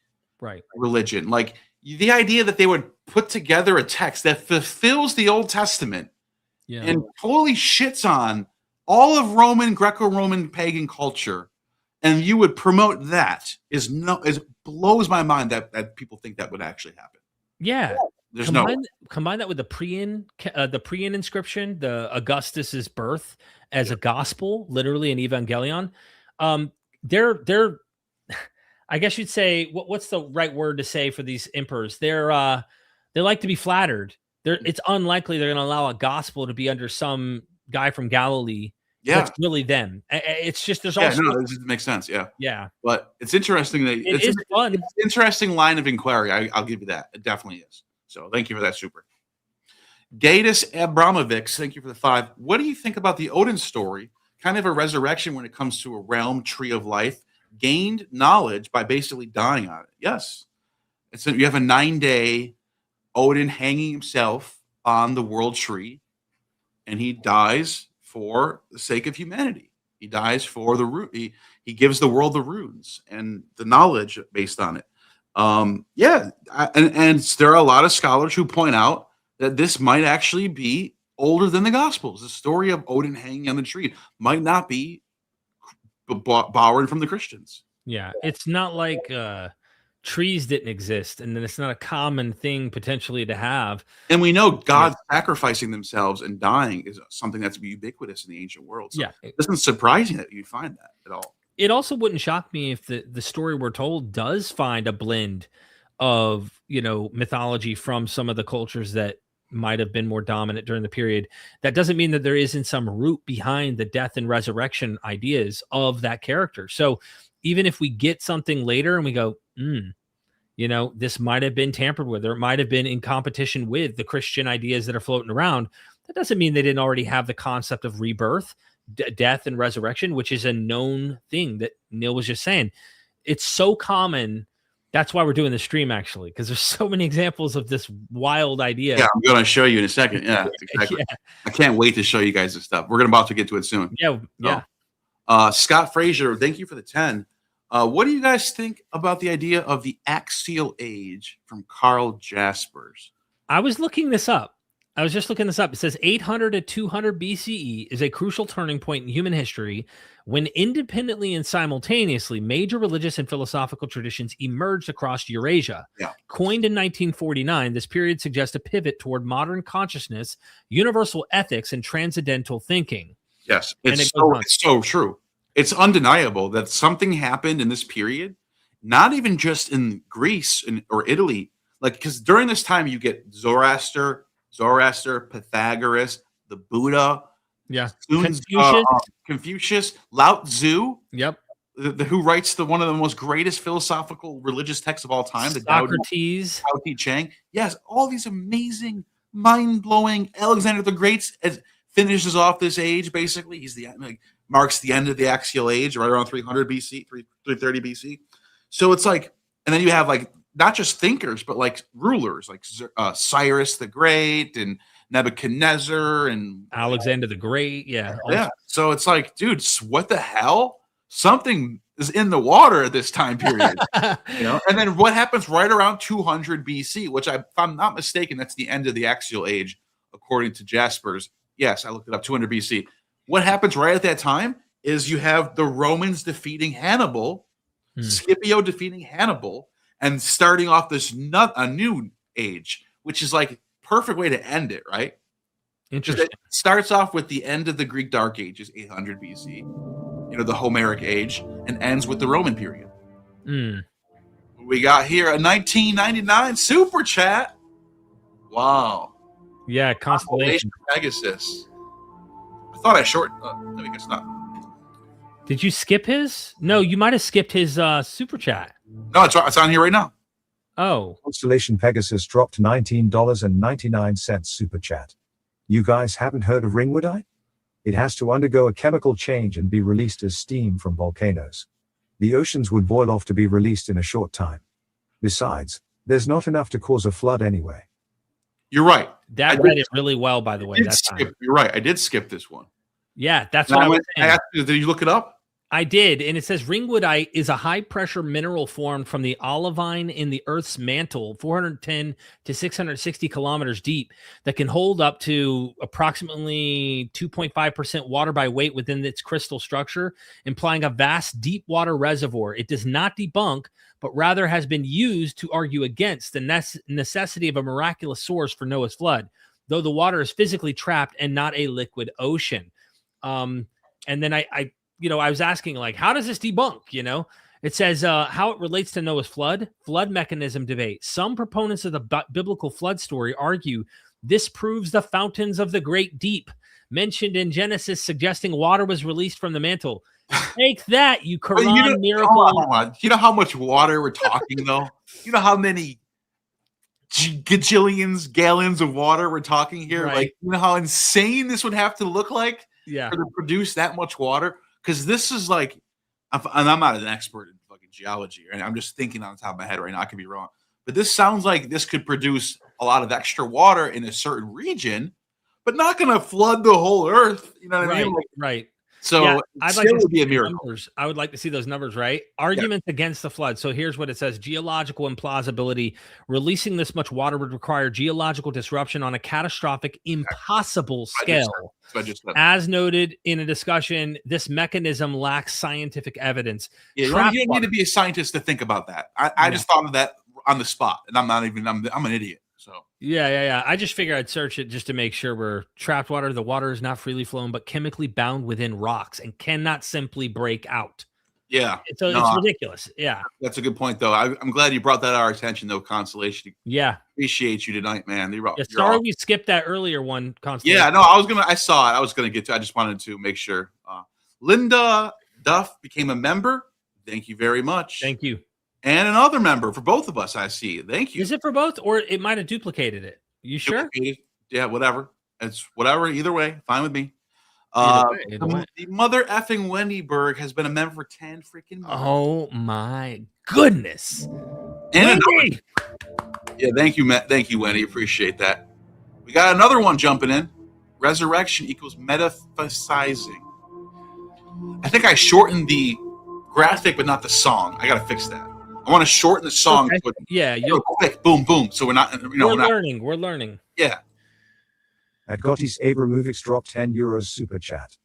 religion. Like the idea that they would put together a text that fulfills the Old Testament and totally shits on all of Roman, Greco-Roman pagan culture, and you would promote that blows my mind that people think that would actually happen. Yeah. There's combine that with the Prian inscription, the Augustus's birth as a gospel, literally an evangelion. They're I guess you'd say what's the right word to say for these emperors? They like to be flattered. It's unlikely they're going to allow a gospel to be under some guy from Galilee. Yeah, that's really them. It's just there's also this makes sense. Yeah. But it's interesting that it's fun. It's an interesting line of inquiry. I'll give you that. It definitely is. So thank you for that, Super. Gatus Abramovic, thank you for the 5. What do you think about the Odin story? Kind of a resurrection when it comes to a realm tree of life, gained knowledge by basically dying on it. Yes. You have a 9-day Odin hanging himself on the world tree, and he dies for the sake of humanity. He dies for the root. He gives the world the runes and the knowledge based on it. And there are a lot of scholars who point out that this might actually be older than the Gospels. The story of Odin hanging on the tree might not be borrowed from the Christians. Yeah, it's not like trees didn't exist, and then it's not a common thing potentially to have. And we know God sacrificing themselves and dying is something that's ubiquitous in the ancient world. So it isn't surprising that you find that at all. It also wouldn't shock me if the story we're told does find a blend of, mythology from some of the cultures that might have been more dominant during the period. That doesn't mean that there isn't some root behind the death and resurrection ideas of that character. So even if we get something later and we go, this might have been tampered with, or it might have been in competition with the Christian ideas that are floating around, that doesn't mean they didn't already have the concept of rebirth, death and resurrection, which is a known thing that Neal was just saying. It's so common. That's why we're doing the stream, actually, because there's so many examples of this wild idea. Yeah, I'm going to show you in a second. Yeah, exactly. Yeah. I can't wait to show you guys this stuff. We're about to get to it soon. Yeah. Scott Frazier, thank you for the 10. What do you guys think about the idea of the Axial Age from Carl Jaspers? I was looking this up. It says 800 to 200 BCE is a crucial turning point in human history when independently and simultaneously major religious and philosophical traditions emerged across Eurasia. Yeah. Coined in 1949, this period suggests a pivot toward modern consciousness, universal ethics, and transcendental thinking. Yes, it's so true. It's undeniable that something happened in this period, not even just in Greece or Italy, because during this time you get Zoroaster, Pythagoras, the Buddha, Confucius, Lao Tzu. Yep. Who writes one of the most greatest philosophical religious texts of all time, the Socrates, Tao Te Ching. Yes, all these amazing, mind-blowing. Alexander the Great finishes off this age. Basically, he's marks the end of the Axial Age, right around 300 BC, 330 BC. So it's and then you have not just thinkers, but rulers like Cyrus the Great and Nebuchadnezzar and Alexander the Great. Yeah. Yeah. So it's dude, what the hell? Something is in the water at this time period. And then what happens right around 200 BC, which if I'm not mistaken, that's the end of the Axial Age, according to Jaspers. Yes, I looked it up, 200 BC. What happens right at that time is you have the Romans defeating Hannibal, Scipio defeating Hannibal, and starting off a new age, which is perfect way to end it, right? Interesting. It starts off with the end of the Greek Dark Ages, 800 BC, the Homeric Age, and ends with the Roman period. We got here a 1999 super chat. Wow. Yeah, Constellation Pegasus. thought I shortened. I guess not. Did you skip his? No, you might have skipped his super chat. No, it's on here right now. Oh, Constellation Pegasus dropped $19.99 super chat. You guys haven't heard of ringwoodite? It has to undergo a chemical change and be released as steam from volcanoes. The oceans would boil off to be released in a short time. Besides, there's not enough to cause a flood anyway. You're right. that read it really well, by the way. You're right. I did skip this one. Yeah, that's what I was saying. I asked you, did you look it up? I did, and it says ringwoodite is a high-pressure mineral formed from the olivine in the Earth's mantle, 410 to 660 kilometers deep, that can hold up to approximately 2.5% water by weight within its crystal structure, implying a vast deep water reservoir. It does not debunk, but rather has been used to argue against the necessity of a miraculous source for Noah's flood, though the water is physically trapped and not a liquid ocean. And then I was asking, like, how does this debunk? It says how it relates to Noah's flood mechanism debate. Some proponents of the biblical flood story argue this proves the fountains of the great deep mentioned in Genesis, suggesting water was released from the mantle. Take that, you Quran miracle. Hold on. You know how much water we're talking, though? You know how many gajillions gallons of water we're talking here? Right. Like, you know how insane this would have to look like Yeah. to produce that much water? Because this is like, and I'm not an expert in fucking geology, right? I'm just thinking on the top of my head right now. I could be wrong, but this sounds like this could produce a lot of extra water in a certain region, but not going to flood the whole Earth. You know what I mean? Like, Right. so Yeah, it I'd like still to would be a see miracle. numbers. I would like to see those numbers, right? Arguments against the flood. So here's what it says. Geological implausibility. Releasing this much water would require geological disruption on a catastrophic, impossible scale. That's what I just said. As noted in a discussion, this mechanism lacks scientific evidence. Yeah, you Trapped don't need water. to be a scientist to think about that. I just thought of that on the spot, and I'm an idiot. So Yeah. I just figured I'd search it just to make sure we're trapped water. The water is not freely flowing, but chemically bound within rocks and cannot simply break out. yeah, So it's ridiculous. Yeah. that's a good point, though. I'm glad you brought that to our attention, though. Constellation, Yeah. appreciate you tonight, man. You're Sorry awesome. we skipped that earlier one, Constellation. Yeah, no, I saw it. I was gonna get to. I just wanted to make sure. Linda Duff became a member. Thank you very much. Thank you. And another member for both of us. I see. Thank you. Is it for both, or it might have duplicated it? You sure? Yeah, whatever. It's whatever. Either way, fine with me. Either way. The mother effing Wendy Berg has been a member for 10 freaking months. Oh my goodness. And Wendy! yeah, thank you, Matt. Thank you, Wendy. Appreciate that. We got another one jumping in. Resurrection equals metaphysizing. I think I shortened the graphic, but not the song. I got to fix that. I want to shorten the song. Okay. So Yeah, real quick, boom, boom. So we're not, we're learning. We're learning. Yeah. At Gottis Abramovich dropped €10 super chat.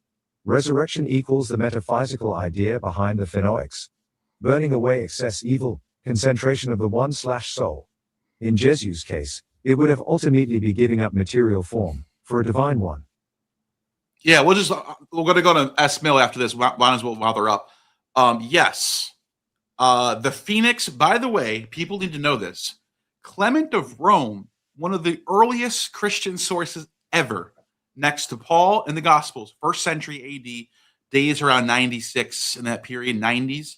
Resurrection equals the metaphysical idea behind the phenoics. Burning away excess evil, concentration of the one/soul. In Jesu's case, it would have ultimately be giving up material form for a divine one. Yeah, we're going to go to S Mill after this. Might as well while they're up. Yes. The Phoenix, by the way, people need to know this. Clement of Rome, one of the earliest Christian sources ever, next to Paul in the Gospels, 1st century AD, days around 96 in that period, 90s.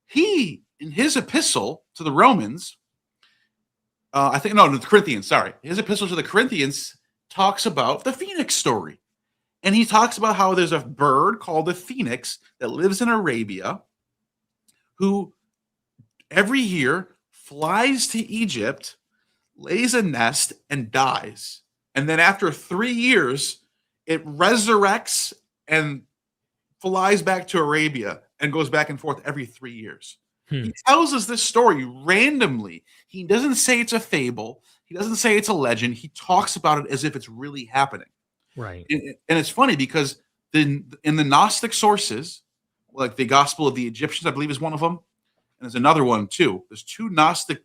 He, in his epistle to the Romans, to the Corinthians, his epistle to the Corinthians talks about the Phoenix story. And he talks about how there's a bird called the Phoenix that lives in Arabia who every year flies to Egypt, lays a nest, and dies. And then after 3 years, it resurrects and flies back to Arabia and goes back and forth every 3 years. He tells us this story randomly. He doesn't say it's a fable. He doesn't say it's a legend. He talks about it as if it's really happening. Right. And it's funny because in the Gnostic sources, like the Gospel of the Egyptians, I believe is one of them. And there's another one too. There's 2 Gnostic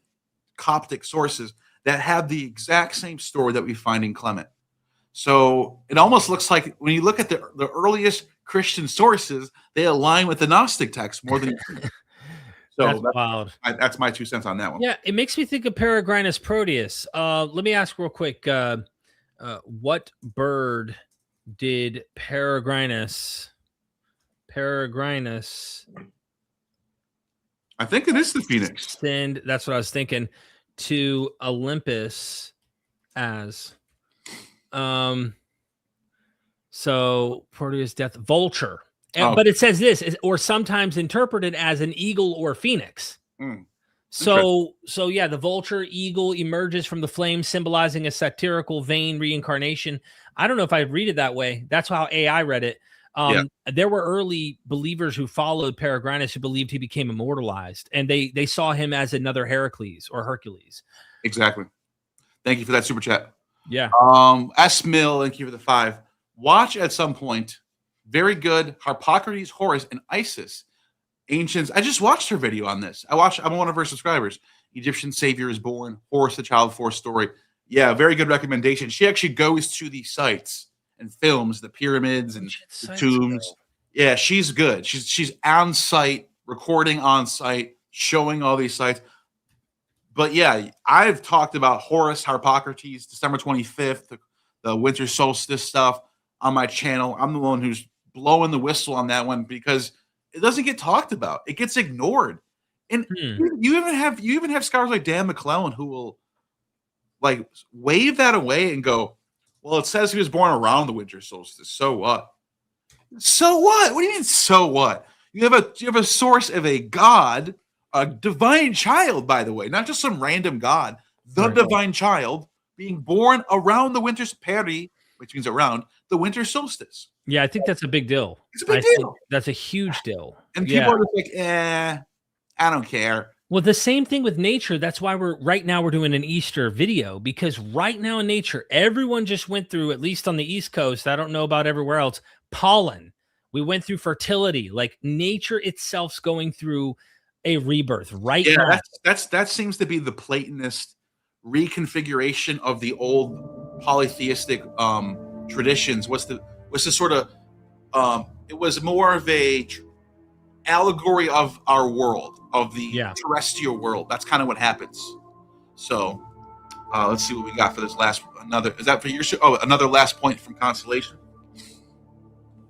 Coptic sources that have the exact same story that we find in Clement. So it almost looks like when you look at the earliest Christian sources, they align with the Gnostic text more than so That's wild. That's my 2 cents on that one. Yeah, it makes me think of Peregrinus Proteus. Let me ask real quick, what bird did Peregrinus? I think it is the Phoenix. Send, that's what I was thinking, to Olympus as so Proteus death vulture. But it says this is, or sometimes interpreted as an eagle or phoenix. So yeah, the vulture eagle emerges from the flame, symbolizing a satirical vain reincarnation. I don't know if I read it that way. That's how AI read it. There were early believers who followed Peregrinus who believed he became immortalized, and they saw him as another Heracles or Hercules. Exactly. Thank you for that super chat. Yeah. S Mill, thank you for the 5. Watch at some point. Very good. Harpocrates, Horus, and Isis. Ancients. I just watched her video on this. I'm one of her subscribers. Egyptian Savior is Born. Horus the Child Force story. Yeah, very good recommendation. She actually goes to these sites and films the pyramids and the tombs. Yeah, she's good. She's on site, recording on site, showing all these sites. But yeah, I've talked about Horus, Harpocrates, December 25th, the winter solstice stuff on my channel. I'm the one who's blowing the whistle on that one because it doesn't get talked about. It gets ignored. And you even have scholars like Dan McClellan who will like wave that away and go, well, it says he was born around the winter solstice. So what? So what? What do you mean, so what? You have a source of a god, a divine child, by the way, not just some random god, the divine child being born around the winter's peri, which means around the winter solstice. Yeah, I think that's a big deal. It's a big deal. That's a huge deal. And people are just like, I don't care. Well, the same thing with nature. That's why we're doing an Easter video, because right now in nature, everyone just went through, at least on the East Coast, I don't know about everywhere else, pollen. We went through fertility. Like nature itself's going through a rebirth right now. That seems to be the Platonist reconfiguration of the old polytheistic traditions. What's the sort of it was more of a allegory of our world, of the terrestrial world. That's kind of what happens. So let's see what we got for this last is that for your show? Oh, another last point from Constellation.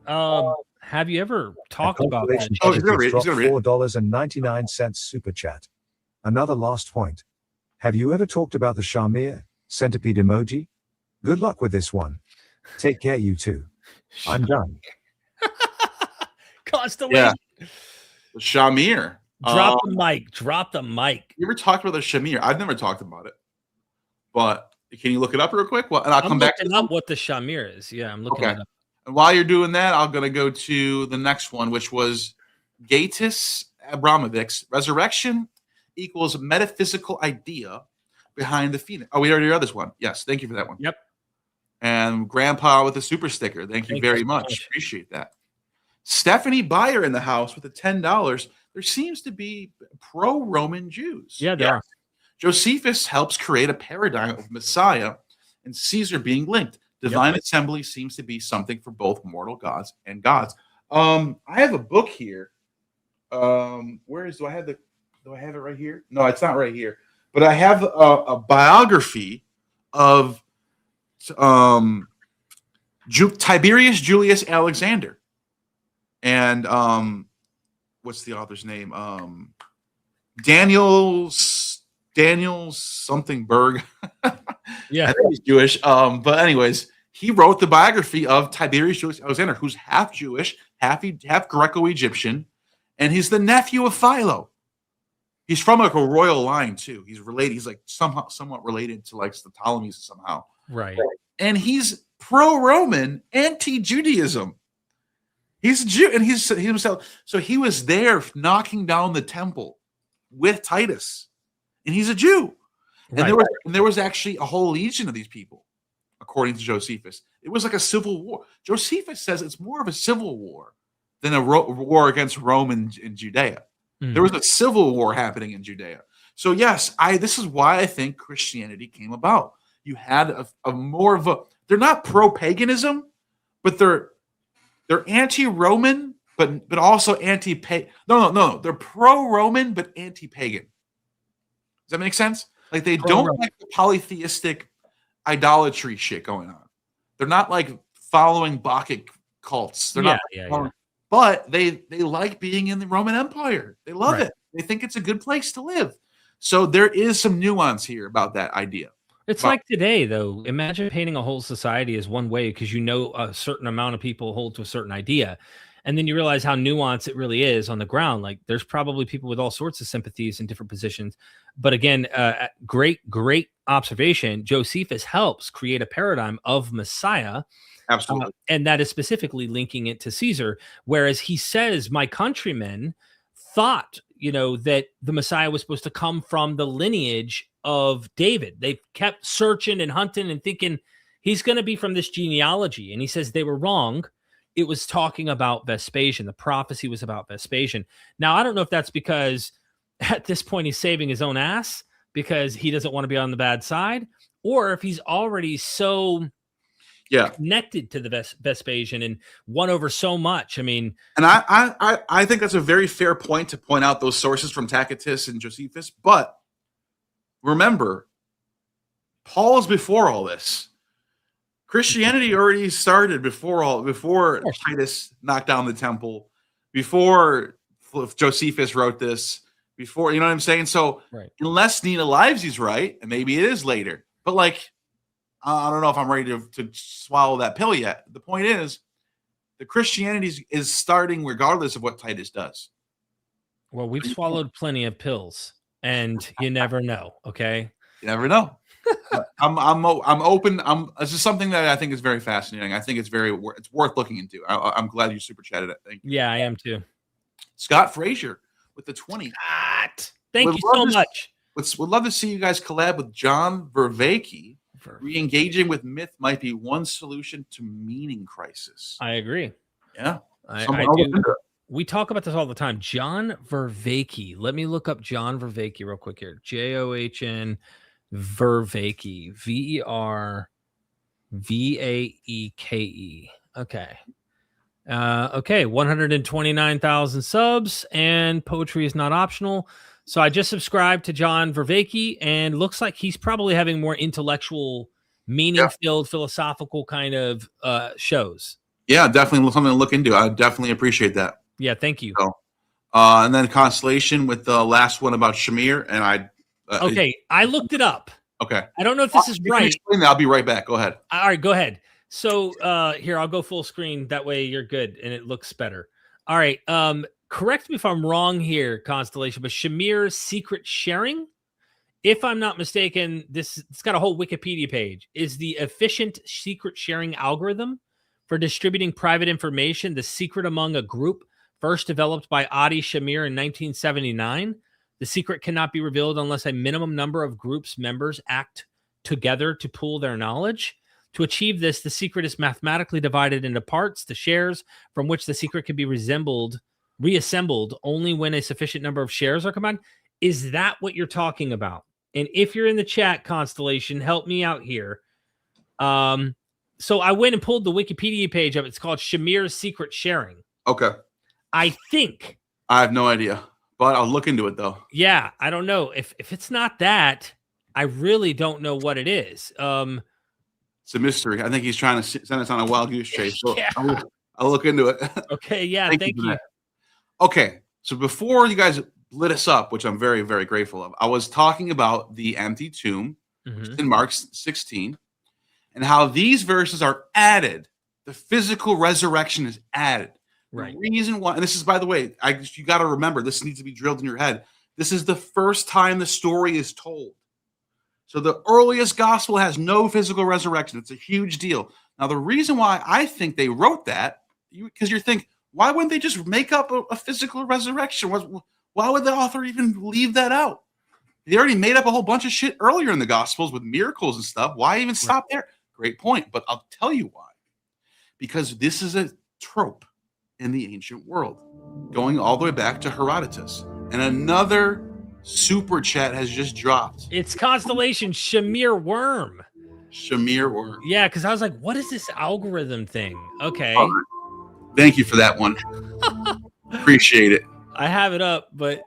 Have you ever talked about that? Oh, he's gonna read $4.99 super chat. Another last point. Have you ever talked about the Shamir centipede emoji? Good luck with this one. Take care, you two. I'm done. Constellation. Yeah. The Shamir. Drop the mic. Drop the mic. You ever talked about the Shamir? I've never talked about it. But can you look it up real quick? Well, and I'll come back to up what the Shamir is. Yeah, I'm looking it up. And while you're doing that, I'm going to go to the next one, which was Gaitis Abramovich's resurrection equals metaphysical idea behind the phoenix. Oh, we already read this one. Yes, thank you for that one. Yep. And Grandpa with the super sticker. Thank you very much. Appreciate that. Stephanie Beyer in the house with the $10. There seems to be pro-Roman Jews. Yeah, there are. Josephus helps create a paradigm of Messiah and Caesar being linked. Divine assembly seems to be something for both mortal gods and gods. I have a book here. Do I have it right here? No, it's not right here. But I have a biography of Tiberius Julius Alexander. And what's the author's name? Daniel something Berg. Yeah, I think he's Jewish. But anyways, he wrote the biography of Tiberius Julius Alexander, who's half Jewish, half Greco-Egyptian, and he's the nephew of Philo. He's from like a royal line too. He's related. He's like somewhat related to like the Ptolemies somehow. Right. And he's pro-Roman, anti-Judaism. He's a Jew, and he himself. So he was there knocking down the temple with Titus, and he's a Jew. And there was actually a whole legion of these people, according to Josephus. It was like a civil war. Josephus says it's more of a civil war than a war against Rome and Judea. Mm-hmm. There was a civil war happening in Judea. So yes, this is why I think Christianity came about. You had a more of a. They're not pro-paganism, but they're anti-Roman, but also anti-pagan. No. They're pro-Roman but anti-pagan. Does that make sense? Like they don't like the polytheistic idolatry shit going on. They're not like following Bacchic cults. They're not, but they like being in the Roman Empire. They love it. They think it's a good place to live. So there is some nuance here about that idea. It's like today, though. Imagine painting a whole society as one way because you know a certain amount of people hold to a certain idea. And then you realize how nuanced it really is on the ground. Like there's probably people with all sorts of sympathies in different positions. But again, great observation. Josephus helps create a paradigm of Messiah. Absolutely. And that is specifically linking it to Caesar. Whereas he says, my countrymen thought, that the Messiah was supposed to come from the lineage of David. They kept searching and hunting and thinking he's going to be from this genealogy. And he says they were wrong. It was talking about Vespasian. The prophecy was about Vespasian. Now, I don't know if that's because at this point he's saving his own ass because he doesn't want to be on the bad side, or if he's already so connected to the Vespasian and won over so much. I mean, and I think that's a very fair point to point out those sources from Tacitus and Josephus. But remember, Paul is before all this. Christianity already started before Titus knocked down the temple, before Josephus wrote this, before, you know what I'm saying? So unless Nina Livesey's right, and maybe it is later, but like, I don't know if I'm ready to swallow that pill yet. The point is, the Christianity is starting regardless of what Titus does. Well, we've swallowed plenty of pills, and you never know. Okay, you never know. I'm open. This is something that I think is very fascinating. I think it's worth looking into. I'm glad you super chatted it. Thank you. Yeah, I am too. Scott Frazier with the 20. Thank you so much. Would love to see you guys collab with John Vervaeke. Re-engaging with myth might be one solution to meaning crisis. I agree. Yeah, I do. We talk about this all the time. John Vervaeke. Let me look up John Vervaeke real quick here. John Vervaeke. Vervaeke. Okay. 129,000 subs, and poetry is not optional. So I just subscribed to John Vervaeke, and looks like he's probably having more intellectual, meaning-filled, philosophical kind of shows. Yeah, definitely something to look into. I definitely appreciate that. Yeah, thank you. So, and then Constellation with the last one about Shamir, and I looked it up. Okay. I don't know if this is right. Explain that. I'll be right back. Go ahead. All right, go ahead. So here, I'll go full screen. That way you're good, and it looks better. All right. Correct me if I'm wrong here, Constellation, but Shamir's secret sharing, if I'm not mistaken, it's got a whole Wikipedia page, is the efficient secret sharing algorithm for distributing private information, the secret among a group, first developed by Adi Shamir in 1979. The secret cannot be revealed unless a minimum number of groups members act together to pool their knowledge. To achieve this, the secret is mathematically divided into parts, the shares from which the secret can be reassembled only when a sufficient number of shares are combined. Is that what you're talking about? And if you're in the chat, Constellation, help me out here. So I went and pulled the Wikipedia page up. It's called Shamir's Secret Sharing. Okay. I think. I have no idea, but I'll look into it though. Yeah, I don't know. If it's not that, I really don't know what it is. It's a mystery. I think he's trying to send us on a wild goose chase. So yeah. I'll look into it. Okay, yeah, thank you. Okay, so before you guys lit us up, which I'm very, very grateful of, I was talking about the empty tomb, which is in Mark 16, and how these verses are added. The physical resurrection is added. Right. The reason why, and this is, by the way, you got to remember, this needs to be drilled in your head. This is the first time the story is told. So the earliest gospel has no physical resurrection. It's a huge deal. Now, the reason why I think they wrote that, because you're thinking, why wouldn't they just make up a physical resurrection? Why would the author even leave that out? They already made up a whole bunch of shit earlier in the Gospels with miracles and stuff. Why even stop there? Great point. But I'll tell you why. Because this is a trope in the ancient world, going all the way back to Herodotus. And another super chat has just dropped. It's Constellation Shamir Worm. Shamir Worm. Yeah, because I was like, what is this algorithm thing? Okay. Thank you for that one. Appreciate it. I have it up, but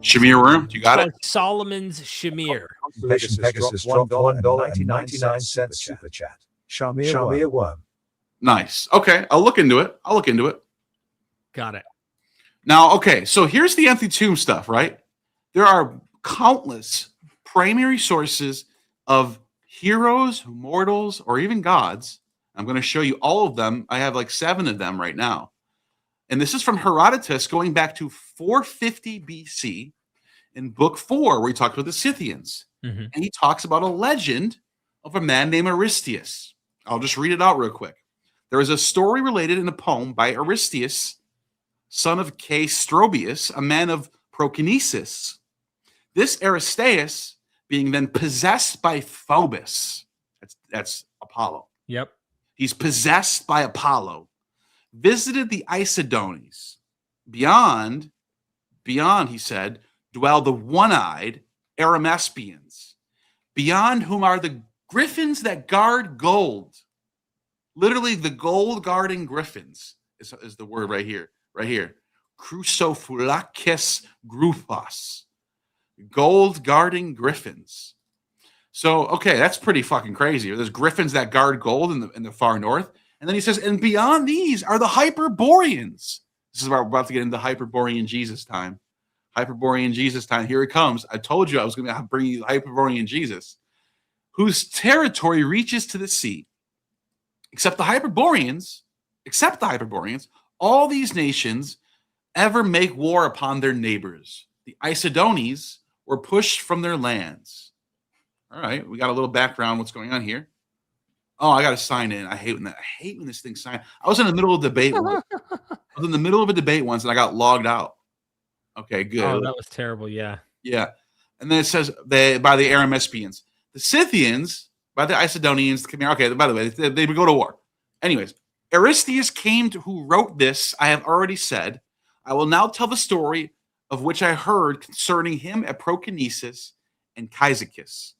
Shamir Worm, you got it? Solomon's Shamir. Pegasus dropped $1.99 super chat. Shamir worm. Nice. Okay, I'll look into it. Got it. Now, okay, so here's the empty tomb stuff, right? There are countless primary sources of heroes, mortals, or even gods. I'm going to show you all of them. I have like 7 of them right now. And this is from Herodotus going back to 450 BC in book 4, where he talks about the Scythians. Mm-hmm. And he talks about a legend of a man named Aristeas. I'll just read it out real quick. There is a story related in a poem by Aristeas, son of Strobius, a man of Prokinesis. This Aristeas, being then possessed by Phobos, that's Apollo. Yep. He's possessed by Apollo, visited the Isodones. Beyond, he said, dwell the one-eyed Arimespians, beyond whom are the griffins that guard gold. Literally, the gold guarding griffins is the word right here. Crusophulakis gruphos. Gold guarding griffins. So, okay, that's pretty fucking crazy. There's griffins that guard gold in the far north. And then he says, and beyond these are the Hyperboreans. This is where we're about to get into Hyperborean Jesus time. Hyperborean Jesus time. Here it comes. I told you I was going to bring you Hyperborean Jesus, whose territory reaches to the sea. Except the Hyperboreans, all these nations ever make war upon their neighbors. The Isodones were pushed from their lands. All right, we got a little background what's going on here. Oh, I got to sign in. I hate when this thing signs. I was in the middle of a debate once. And I got logged out. Okay, good. Oh, that was terrible. Yeah. Yeah. And then it says by the Arimespians. The Scythians by the Isidonians. Okay, by the way, they would go to war. Anyways, Aristeas who wrote this, I have already said. I will now tell the story of which I heard concerning him at Prokinesis and Cyzicus.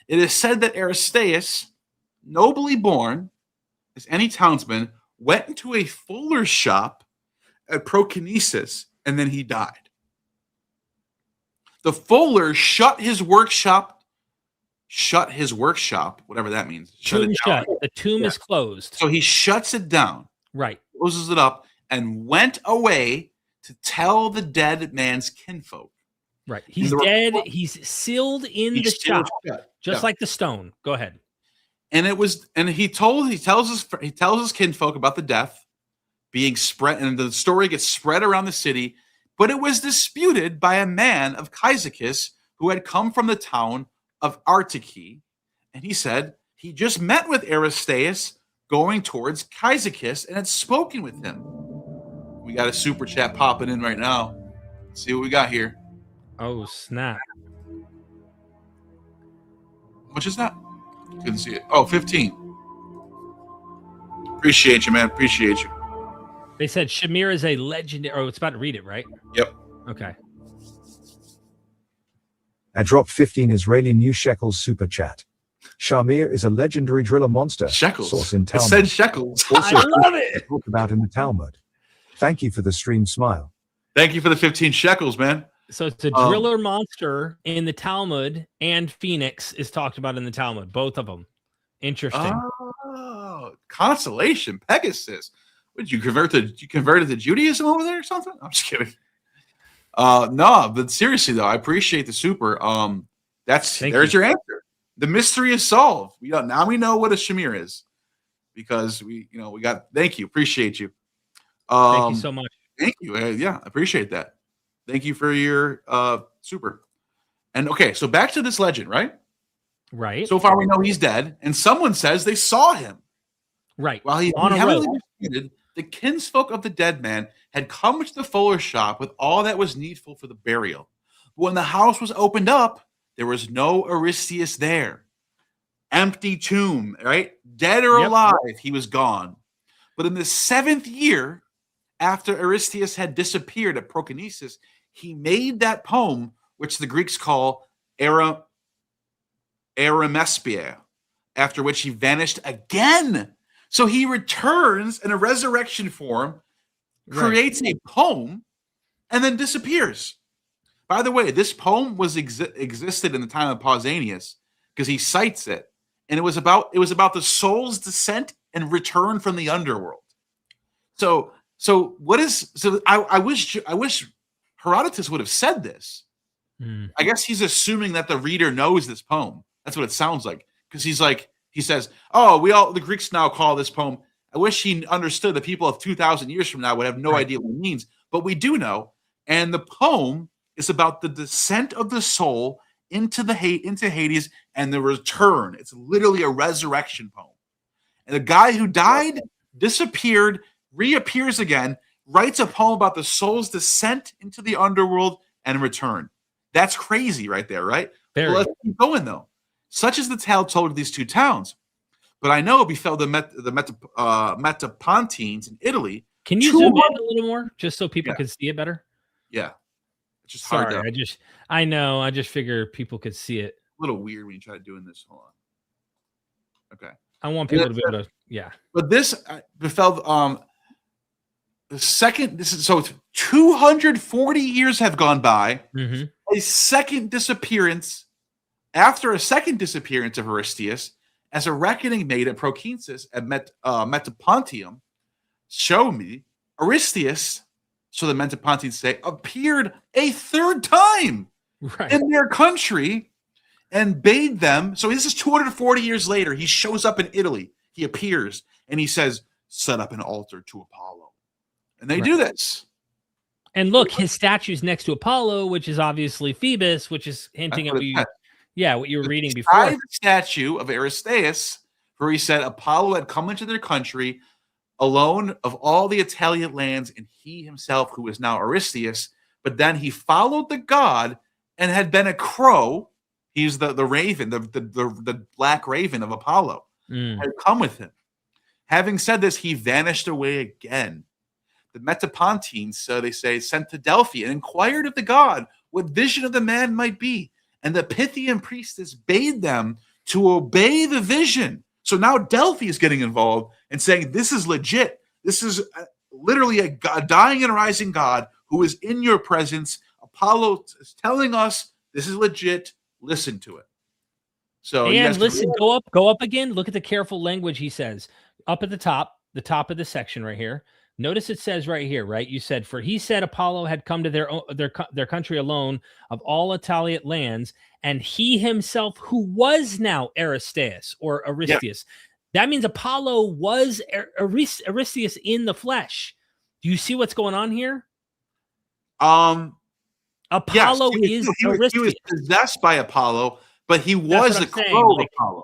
It is said that Aristeas, nobly born as any townsman, went into a fuller's shop at Prokinesis, and then he died. The fuller shut his workshop, whatever that means. Shut it down. The tomb is closed. So he shuts it down. Right. Closes it up and went away to tell the dead man's kinfolk. Right. He's dead. He's sealed in the shop, just like the stone. Go ahead. And he tells his kinfolk about the death being spread, and the story gets spread around the city. But it was disputed by a man of Cyzicus who had come from the town of Artiki, and he said he just met with Aristeas going towards Cyzicus and had spoken with him. We got a super chat popping in right now. Let's see what we got here. Oh, snap. How much is that? Couldn't see it. Oh, 15. Appreciate you, man. Appreciate you. They said Shamir is a legendary. Oh, it's about to read it, right? Yep. Okay. I dropped 15 Israeli new shekels super chat. Shamir is a legendary driller monster. Shekels. Source in It Talmud. said shekels. Also, I love it. talked about in the Talmud. Thank you for the stream smile. Thank you for the 15 shekels, man. So it's a driller monster in the Talmud, and Phoenix is talked about in the Talmud. Both of them. Interesting. Oh, consolation, Pegasus. Would you converted to Judaism over there or something? I'm just kidding. No, but seriously though, I appreciate the super. There's your answer. The mystery is solved. Now we know what a Shamir is, because we got. Thank you, appreciate you. Thank you so much. Thank you. Yeah, I appreciate that. Thank you for your super. And okay, so back to this legend, right? Right. So far we know he's dead, and someone says they saw him. Right. While he on a heavily road. disputed, the kinsfolk of the dead man had come to the fuller's shop with all that was needful for the burial. But when the house was opened up, there was no Aristeas there. Empty tomb, right? Dead or alive, he was gone. But in the 7th year, after Aristeas had disappeared at Prokinesis, he made that poem, which the Greeks call Arimespia, after which he vanished again. So he returns in a resurrection form, creates a poem, and then disappears. By the way, this poem was existed in the time of Pausanias, because he cites it, and it was about the soul's descent and return from the underworld. So I wish Herodotus would have said this. I guess he's assuming that the reader knows this poem. That's what it sounds like, because he says, "Oh, the Greeks now call this poem." I wish he understood that people of 2,000 years from now would have no idea what it means, but we do know. And the poem is about the descent of the soul into Hades and the return. It's literally a resurrection poem. And the guy who died, disappeared, reappears again, writes a poem about the soul's descent into the underworld and return. That's crazy right there, right? Well, let's keep going, though. Such is the tale told of these two towns. But I know it befell the Metapontines in Italy. Can you zoom in a little more, just so people can see it better? Yeah. It's just Sorry, hard. I know. I just figure people could see it. A little weird when you try doing this. Hold on. Okay. I want people to be able to, yeah. But this befell the second. This is so 240 years have gone by. A second disappearance. After a second disappearance of Aristeas, as a reckoning made at Prokinsis at Metapontium, show me Aristeas. So the Metapontines say, appeared a third time in their country and bade them. So this is 240 years later. He shows up in Italy. He appears and he says, set up an altar to Apollo. And they do this. And look, his statue's next to Apollo, which is obviously Phoebus, which is hinting at what you were reading before. The statue of Aristeas, where he said Apollo had come into their country alone of all the Italian lands, and he himself, who is now Aristeas, but then he followed the god and had been a crow. He's the raven, the black raven of Apollo, had come with him. Having said this, he vanished away again. The Metapontines, they say, sent to Delphi and inquired of the god what vision of the man might be. And the Pythian priestess bade them to obey the vision. So now Delphi is getting involved and saying, this is legit. This is literally a dying and rising god who is in your presence. Apollo is telling us this is legit. Listen to it. So and listen, go up again. Look at the careful language he says. Up at the top of the section right here. Notice it says right here, right? You said, for he said Apollo had come to their country alone of all Italian lands, and he himself, who was now Aristeas or Aristeas. That means Apollo was Aristeas in the flesh. Do you see what's going on here? Apollo is Aristeas. He was possessed by Apollo, but he was a crow of Apollo.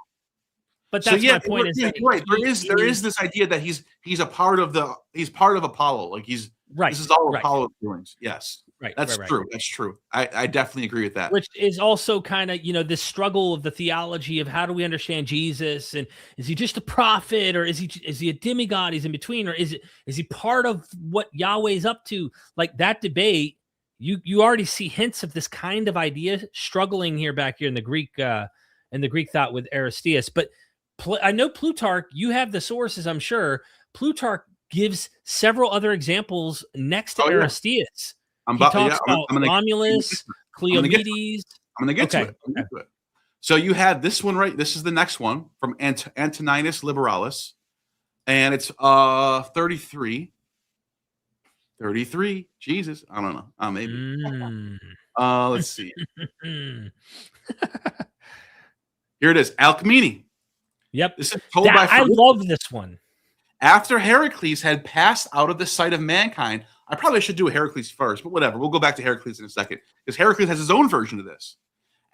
But that's my point. Right. There is this idea that he's part of Apollo. Like he's right. This is all Apollo's doings. Yes. Right. That's true. That's true. I definitely agree with that. Which is also kind of, this struggle of the theology of how do we understand Jesus, and is he just a prophet, or is he a demigod? He's in between, or is he part of what Yahweh's up to? Like that debate, you already see hints of this kind of idea struggling back here in the Greek thought with Aristeas. But I know Plutarch, you have the sources, I'm sure. Plutarch gives several other examples next to Aristeas. He talks about Romulus, Cleomedes. I'm going to get to it. So you have this one, right? This is the next one from Antoninus Liberalis. And it's 33. 33. Jesus. I don't know. Maybe. Let's see. Here it is. Alcmene. Yep. This is told by I love this one. After Heracles had passed out of the sight of mankind, I probably should do Heracles first, but whatever. We'll go back to Heracles in a second, because Heracles has his own version of this.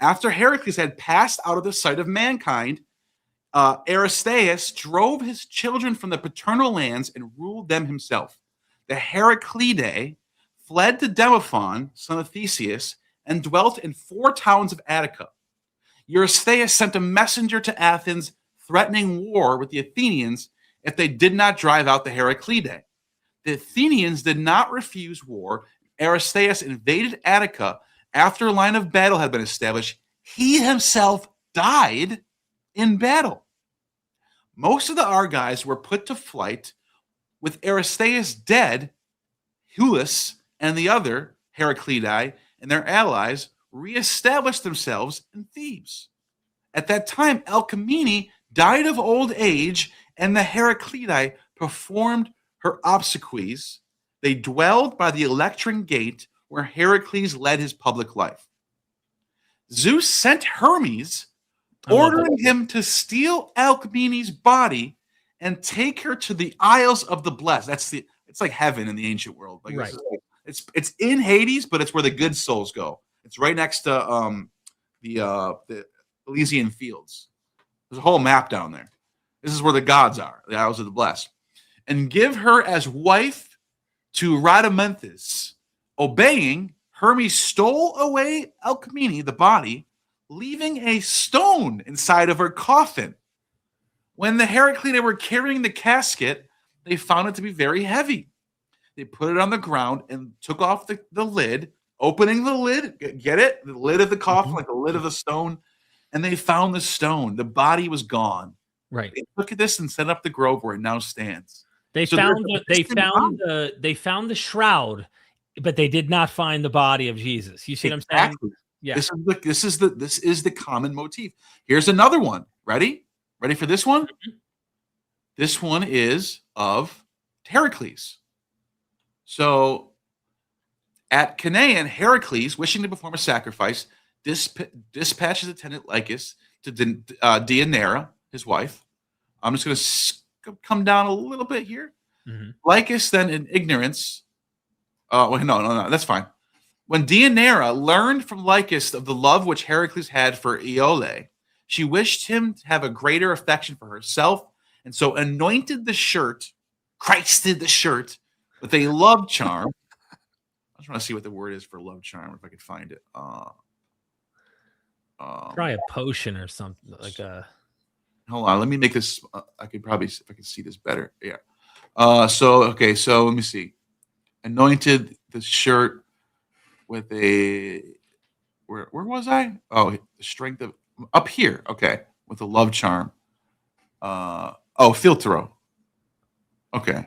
After Heracles had passed out of the sight of mankind, Aristeas drove his children from the paternal lands and ruled them himself. The Heraclidae fled to Demophon, son of Theseus, and dwelt in 4 towns of Attica. Aristeas sent a messenger to Athens, threatening war with the Athenians if they did not drive out the Heraclidae. The Athenians did not refuse war. Aristeas invaded Attica. After a line of battle had been established, he himself died in battle. Most of the Argives were put to flight. With Aristeas dead, Hulus and the other Heraclidae and their allies reestablished themselves in Thebes. At that time, Alcmene died of old age, and the Heraclidae performed her obsequies. They dwelled by the Electron Gate, where Heracles led his public life. Zeus sent Hermes, ordering him to steal Alcmene's body and take her to the Isles of the Blessed. It's like heaven in the ancient world. Like, Right. It's in Hades, but it's where the good souls go. It's right next to the Elysian Fields. There's a whole map down there. This is where the gods are, the Isles of the Blessed. And give her as wife to Rhadamanthus. Obeying, Hermes stole away Alcmene, the body, leaving a stone inside of her coffin. When the Heraclidae were carrying the casket, they found it to be very heavy. They put it on the ground and took off the lid, opening the lid, get it? The lid of the coffin, like the lid of the stone. And they found the stone. The body was gone. Right. They look at this and set up the grove where it now stands. They found the shroud, but they did not find the body of Jesus. You see what I'm saying? Yeah. This is the common motif. Here's another one. Ready for this one? This one is of Heracles. So at Canaan, Heracles, wishing to perform a sacrifice, dispatches attendant Lycus to Deianira, his wife. I'm just going to come down a little bit here. Lycus then, in ignorance, no, that's fine. When Deianira learned from Lycus of the love which Heracles had for Iole, she wished him to have a greater affection for herself, and so anointed the shirt, Christed the shirt, with a love charm. I just want to see what the word is for love charm, if I could find it. Try a potion or something like a. Hold on, let me make this. I could probably, if I could see this better. Yeah. So let me see. Anointed the shirt with a. Where was I? Oh, the strength of up here. Okay, with a love charm. Philtro. Okay.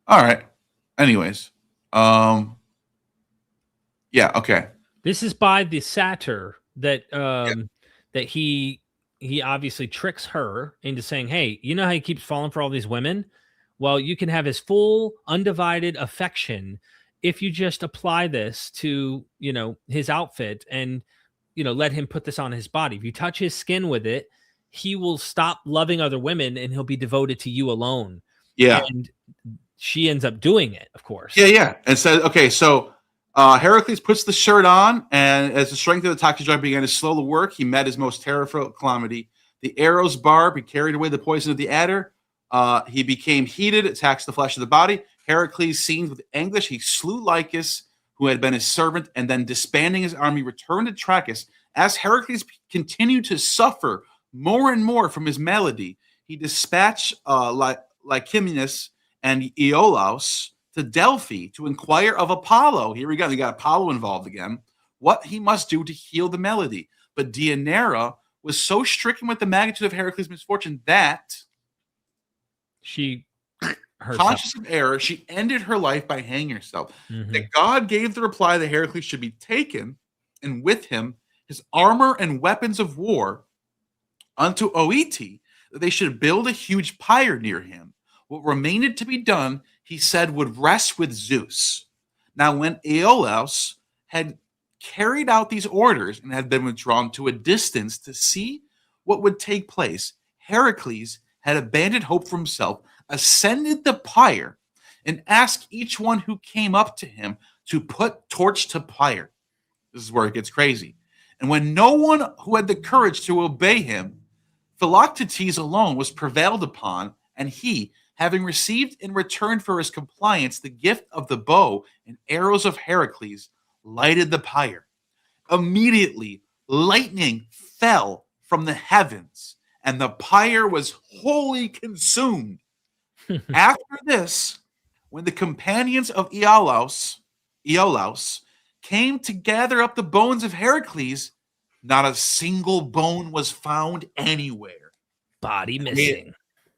All right. Anyways, yeah. Okay. This is by the satyr that that he obviously tricks her into saying, "Hey, you know how he keeps falling for all these women? Well, you can have his full undivided affection if you just apply this to, his outfit and, let him put this on his body. If you touch his skin with it, he will stop loving other women and he'll be devoted to you alone." Yeah. And she ends up doing it, of course. Yeah. And says, so Heracles puts the shirt on, and as the strength of the toxic drug began to slowly work, he met his most terrible calamity. The arrow's barb, he carried away the poison of the adder. He became heated, attacks the flesh of the body. Heracles, seized with anguish, he slew Lycus, who had been his servant, and then disbanding his army, returned to Trachis. As Heracles continued to suffer more and more from his malady, he dispatched Lycimenes and Iolaus to Delphi to inquire of Apollo. Here we go. We got Apollo involved again. What he must do to heal the malady. But Deianira was so stricken with the magnitude of Heracles' misfortune that she, conscious of error, she ended her life by hanging herself. That God gave the reply that Heracles should be taken, and with him his armor and weapons of war, unto Oete, that they should build a huge pyre near him. What remained to be done, he said, would rest with Zeus. Now, when Iolaus had carried out these orders and had been withdrawn to a distance to see what would take place, Heracles had abandoned hope for himself, ascended the pyre, and asked each one who came up to him to put torch to pyre. This is where it gets crazy. And when no one who had the courage to obey him, Philoctetes alone was prevailed upon, and he, having received in return for his compliance the gift of the bow and arrows of Heracles, lighted the pyre. Immediately, lightning fell from the heavens, and the pyre was wholly consumed. After this, when the companions of Iolaus came to gather up the bones of Heracles, not a single bone was found anywhere. Body missing.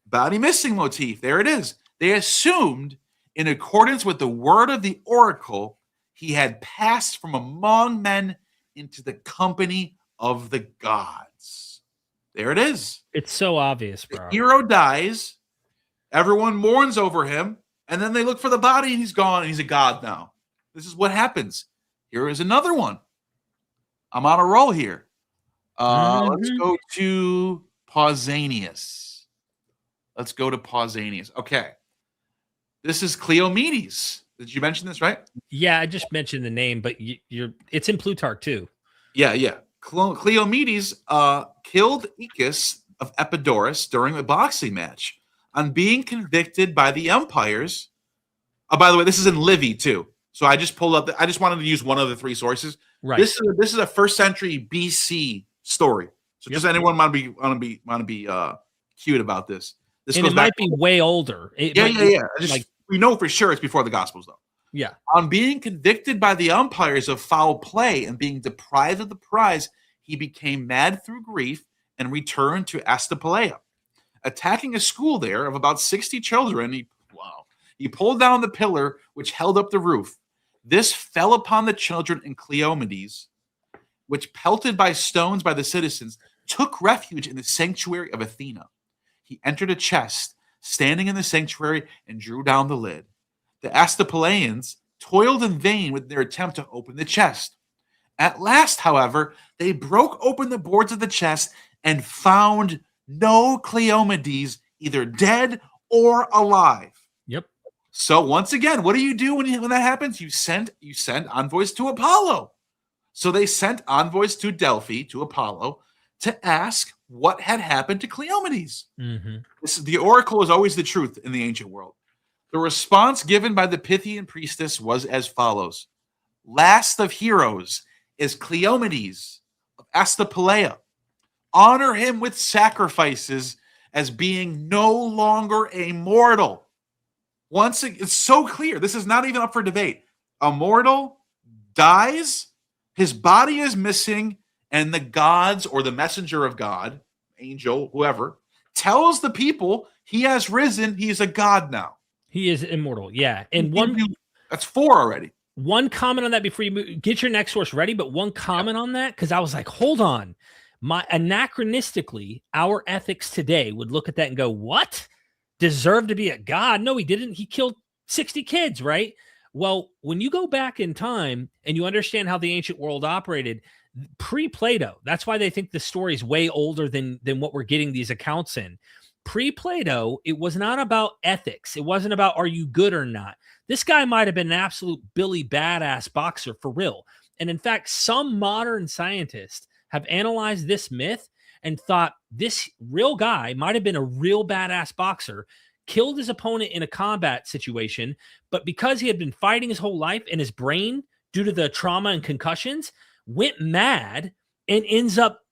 Body missing motif. There it is. They assumed, in accordance with the word of the oracle, he had passed from among men into the company of the gods. There it is. It's so obvious, The bro. hero dies. Everyone mourns over him. And then they look for the body and he's gone. And he's a god now. This is what happens. Here is another one. I'm on a roll here. Let's go to Pausanias. Okay. This is Cleomenes. Did you mention this, right? Yeah, I just mentioned the name, but it's in Plutarch too. Yeah. Cleomenes killed Aeacus of Epidaurus during a boxing match on being convicted by the empires. By the way, this is in Livy too. So I just pulled up. I just wanted to use one of the three sources. Right. This is a first century BC story. So just anyone want to be cute about this. This and goes it back might be way older. Yeah. We know for sure it's before the Gospels, though. Yeah. On being convicted by the empires of foul play and being deprived of the prize, he became mad through grief and returned to Astapaleia. Attacking a school there of about 60 children, he pulled down the pillar which held up the roof. This fell upon the children in Cleomenes, which, pelted by stones by the citizens, took refuge in the sanctuary of Athena. He entered a chest standing in the sanctuary and drew down the lid. The Astapaleans toiled in vain with their attempt to open the chest. At last, however, they broke open the boards of the chest and found no Cleomenes, either dead or alive. Yep. So once again, what do you do when that happens? You send envoys to Apollo. So they sent envoys to Delphi, to Apollo, to ask what had happened to Cleomenes. The oracle is always the truth in the ancient world. The response given by the Pythian priestess was as follows. Last of heroes is Cleomenes of Astapaleia. Honor him with sacrifices as being no longer a mortal. Once again, it's so clear. This is not even up for debate. A mortal dies, his body is missing, and the gods or the messenger of God, angel, whoever, tells the people he has risen. He's a god now. He is immortal. Yeah. And that's 4 already. One comment on that before you get your next source ready, but one comment on that, because I was like, hold on. Anachronistically, our ethics today would look at that and go, what? Deserved to be a god? No, he didn't. He killed 60 kids, right? Well, when you go back in time and you understand how the ancient world operated, pre-Plato, that's why they think the story is way older than what we're getting these accounts in. Pre-Plato, it was not about ethics. It wasn't about are you good or not. This guy might have been an absolute Billy badass boxer for real. And in fact, some modern scientists have analyzed this myth and thought this real guy might have been a real badass boxer, killed his opponent in a combat situation, but because he had been fighting his whole life and his brain, due to the trauma and concussions, went mad and ends up,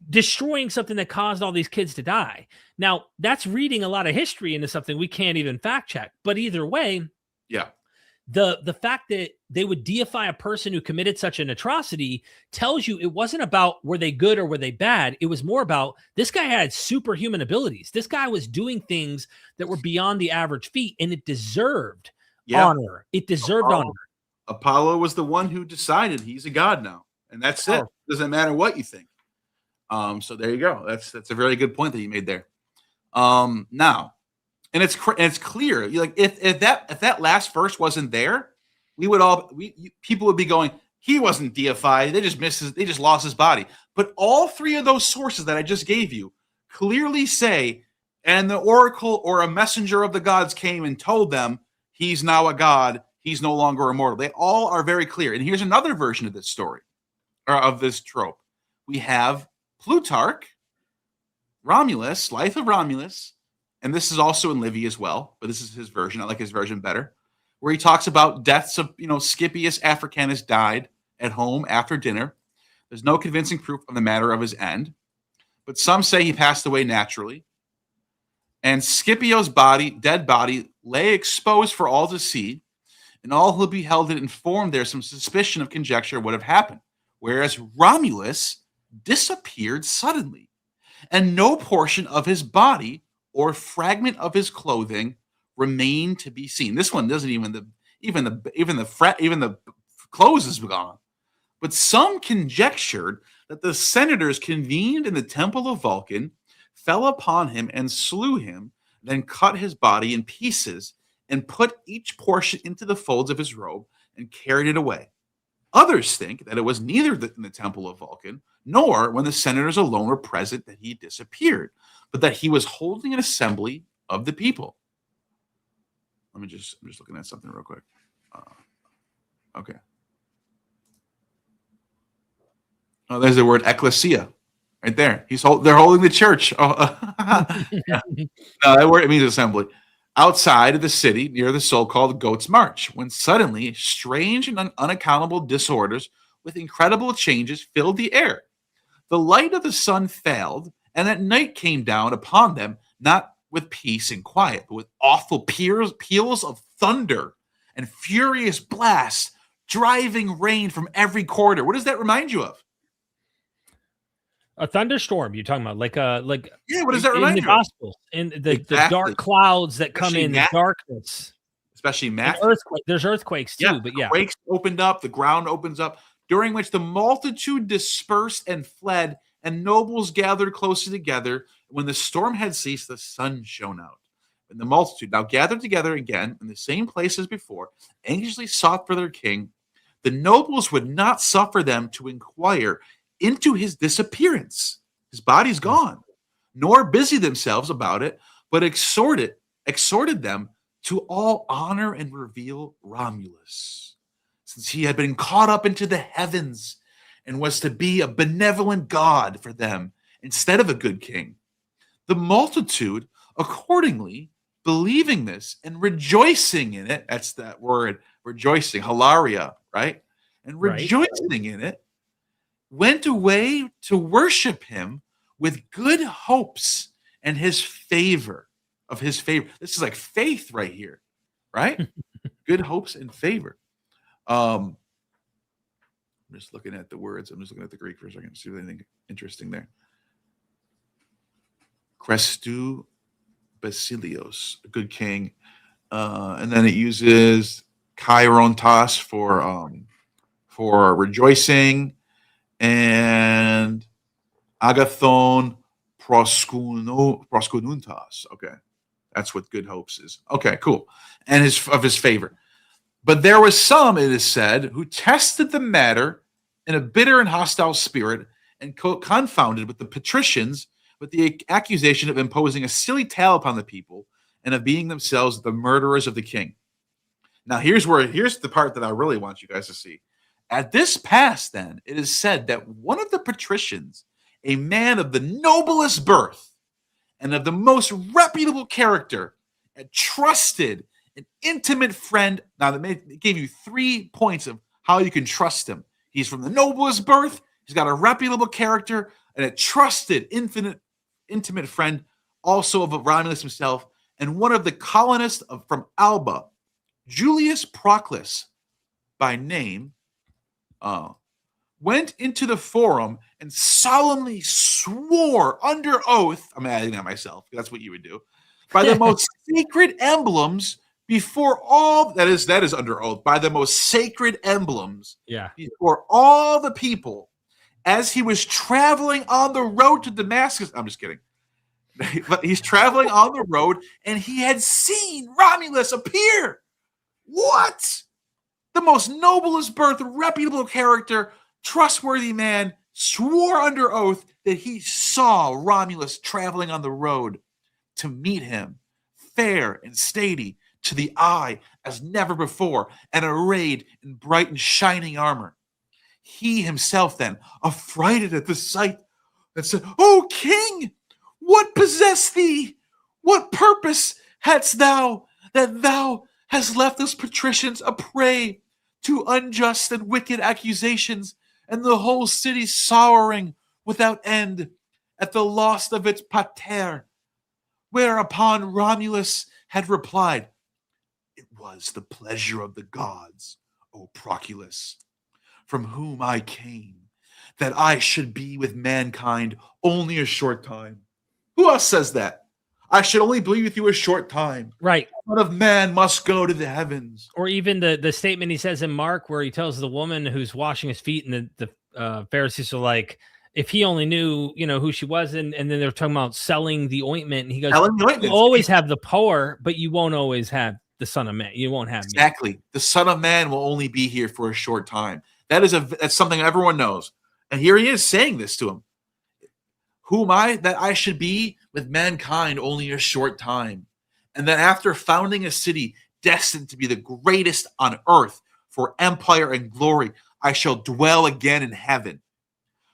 destroying something that caused all these kids to die. Now, that's reading a lot of history into something we can't even fact check. But either way, yeah, the fact that they would deify a person who committed such an atrocity tells you it wasn't about were they good or were they bad. It was more about this guy had superhuman abilities. This guy was doing things that were beyond the average feat, and it deserved honor. It deserved honor. Apollo was the one who decided he's a god now, and that's it. Doesn't matter what you think. So there you go. That's a very good point that you made there. Now, and it's clear. Like if that last verse wasn't there, people would be going, he wasn't deified. They just lost his body. But all three of those sources that I just gave you clearly say, and the oracle or a messenger of the gods came and told them he's now a god. He's no longer immortal. They all are very clear. And here's another version of this story, or of this trope. We have Plutarch, Romulus, Life of Romulus, and this is also in Livy as well, but this is his version. I like his version better, where he talks about deaths of, Scipius Africanus died at home after dinner. There's no convincing proof of the matter of his end, but some say he passed away naturally. And Scipio's dead body, lay exposed for all to see, and all who beheld it informed there some suspicion of conjecture would have happened, whereas Romulus disappeared suddenly, and no portion of his body or fragment of his clothing remained to be seen. This one doesn't even the clothes is gone. But some conjectured that the senators convened in the temple of Vulcan, fell upon him and slew him, then cut his body in pieces and put each portion into the folds of his robe and carried it away. Others think that it was neither in the temple of Vulcan, nor when the senators alone were present that he disappeared, but that he was holding an assembly of the people. I'm just looking at something real quick. Okay. Oh, there's the word ecclesia right there. They're holding the church. Oh, yeah. No, that word, it means assembly. Outside of the city near the so-called Goat's March, when suddenly strange and unaccountable disorders with incredible changes filled the air. The light of the sun failed, and at night came down upon them, not with peace and quiet, but with awful peals of thunder and furious blasts, driving rain from every quarter. What does that remind you of? A thunderstorm you're talking about, like yeah, what does that remind you of? In the Gospels, in the dark clouds that come in, the darkness. Especially Matthew. There's earthquakes too, but yeah. Quakes opened up, the ground opens up, during which the multitude dispersed and fled, and nobles gathered closer together. When the storm had ceased, the sun shone out. And the multitude now gathered together again in the same place as before, anxiously sought for their king. The nobles would not suffer them to inquire into his disappearance. His body's gone, nor busy themselves about it, but exhorted them to all honor and reveal Romulus, since he had been caught up into the heavens and was to be a benevolent God for them instead of a good king. The multitude, accordingly, believing this and rejoicing in it, that's that word, rejoicing, hilaria, right? And rejoicing in it, went away to worship him with good hopes and his favor. This is like faith right here, right? Good hopes and favor. I'm just looking at the words. I'm just looking at the Greek for a second to see if there's anything interesting there. Christou Basilios, a good king. And then it uses kairontos for rejoicing, and agathon proskununtas. Okay, that's what good hopes is. Okay, cool. And his favor. But there was some, it is said, who tested the matter in a bitter and hostile spirit and confounded with the patricians with the accusation of imposing a silly tale upon the people and of being themselves the murderers of the king. Now, here's the part that I really want you guys to see. At this pass, then, it is said that one of the patricians, a man of the noblest birth and of the most reputable character, a trusted and intimate friend. Now, they gave you 3 points of how you can trust him. He's from the noblest birth, he's got a reputable character, and a trusted, intimate friend, also of Romulus himself, and one of the colonists from Alba, Julius Proclus by name, went into the forum and solemnly swore under oath, I'm adding that myself, that's what you would do, by the most sacred emblems before all, that is under oath, by the most sacred emblems before all the people, as he was traveling on the road to Damascus. I'm just kidding. But he's traveling on the road and he had seen Romulus appear. What? The most noblest birth, reputable character, trustworthy man, swore under oath that he saw Romulus traveling on the road to meet him, fair and stately to the eye as never before, and arrayed in bright and shining armor. He himself then, affrighted at the sight, and said, "O king, what possessed thee? What purpose hadst thou that thou hast left us patricians a prey to unjust and wicked accusations, and the whole city sorrowing without end at the loss of its pater?" Whereupon Romulus had replied, "It was the pleasure of the gods, O Proculus, from whom I came, that I should be with mankind only a short time." Who else says that? I should only be with you a short time. Right. Son of man must go to the heavens. Or even the statement he says in Mark where he tells the woman who's washing his feet, and the Pharisees are like, if he only knew, who she was, and then they're talking about selling the ointment, and he goes, Selling the ointment. you always have the power, but you won't always have the Son of Man. You won't have me. Exactly. The Son of Man will only be here for a short time. That's something everyone knows. And here he is saying this to him. Who am I that I should be with mankind only a short time? And that after founding a city destined to be the greatest on earth for empire and glory, I shall dwell again in heaven.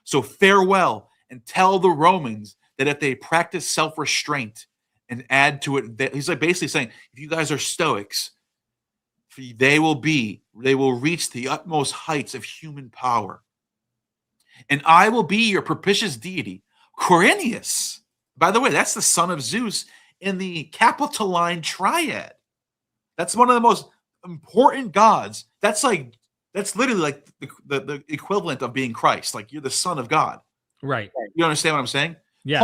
So farewell, and tell the Romans that if they practice self-restraint and add to it, he's like basically saying, if you guys are Stoics, they will reach the utmost heights of human power. And I will be your propitious deity, Quirinius. By the way, that's the son of Zeus in the Capitoline triad. That's one of the most important gods. That's literally like the equivalent of being Christ. Like, you're the son of God. Right. You understand what I'm saying? Yeah.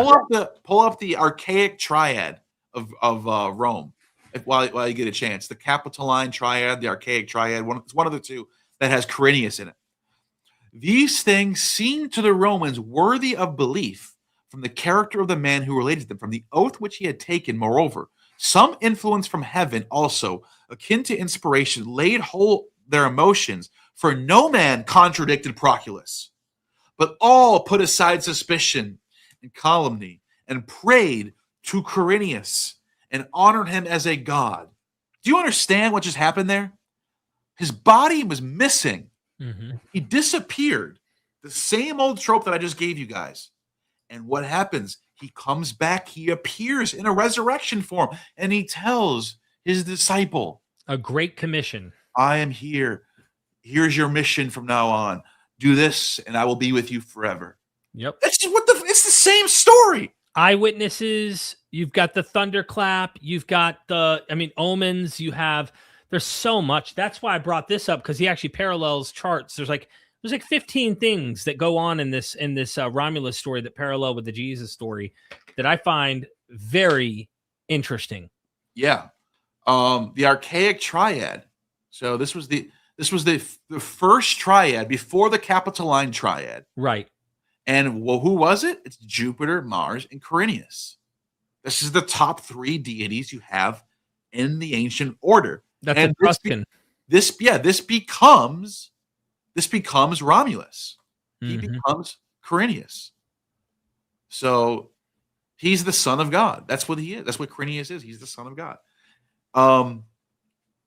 Pull up the archaic triad of Rome while you get a chance. The Capitoline triad, the archaic triad. It's one of the two that has Quirinius in it. These things seem to the Romans worthy of belief from the character of the man who related them, from the oath which he had taken. Moreover, some influence from heaven also, akin to inspiration, laid hold their emotions, for no man contradicted Proculus, but all put aside suspicion and calumny and prayed to Quirinius and honored him as a god. Do you understand what just happened there? His body was missing. Mm-hmm. He disappeared. The same old trope that I just gave you guys. And what happens? He comes back. He appears in a resurrection form, and he tells his disciple, a great commission. I am here. Here's your mission from now on. Do this, and I will be with you forever. Yep. That's just it's the same story. Eyewitnesses. You've got the thunderclap. You've got omens. There's so much. That's why I brought this up, because he actually parallels charts. There's like 15 things that go on in this Romulus story that parallel with the Jesus story that I find very interesting. Yeah. The archaic triad. So this was the first triad before the Capitoline triad. Right. And who was it? It's Jupiter, Mars, and Quirinius. This is the top three deities you have in the ancient order. That's and Etruscan. This becomes Romulus. He Mm-hmm. becomes Quirinius. So he's the son of God. That's what he is. That's what Quirinius is. He's the son of God.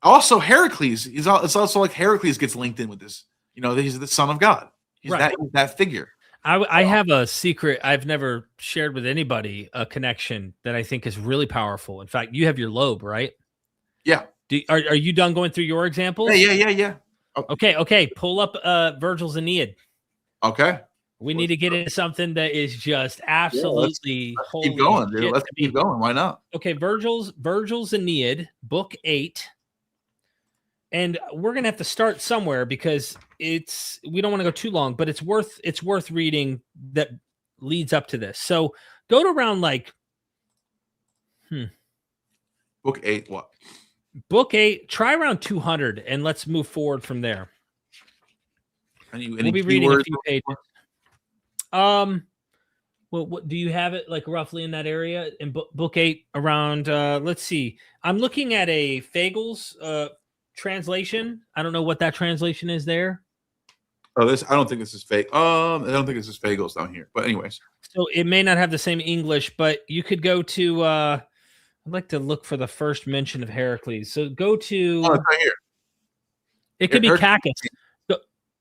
Also Heracles. It's also like Heracles gets linked in with this. He's the son of God. He's right. that figure. I have a secret I've never shared with anybody, a connection that I think is really powerful. In fact, you have your lobe, right? Yeah. Are you done going through your examples? Yeah. Okay. Pull up Virgil's Aeneid. Okay. We need to get into something that is just absolutely let's keep going, dude. Let's keep going. Why not? Okay, Virgil's Aeneid, book 8. And we're gonna have to start somewhere, because we don't want to go too long, but it's worth reading that leads up to this. So go to around Book 8. What? Book 8. Try around 200, and let's move forward from there. We'll be reading a few pages. Well, what do you have it like roughly in that area in book 8 around? Let's see. I'm looking at a Fagles translation. I don't know what that translation is there. Oh, I don't think this is fake. I don't think this is Fagles down here. But anyways, so it may not have the same English, but you could go to. I'd like to look for the first mention of Heracles. So go to. Oh, it's right here. It could be Cacus.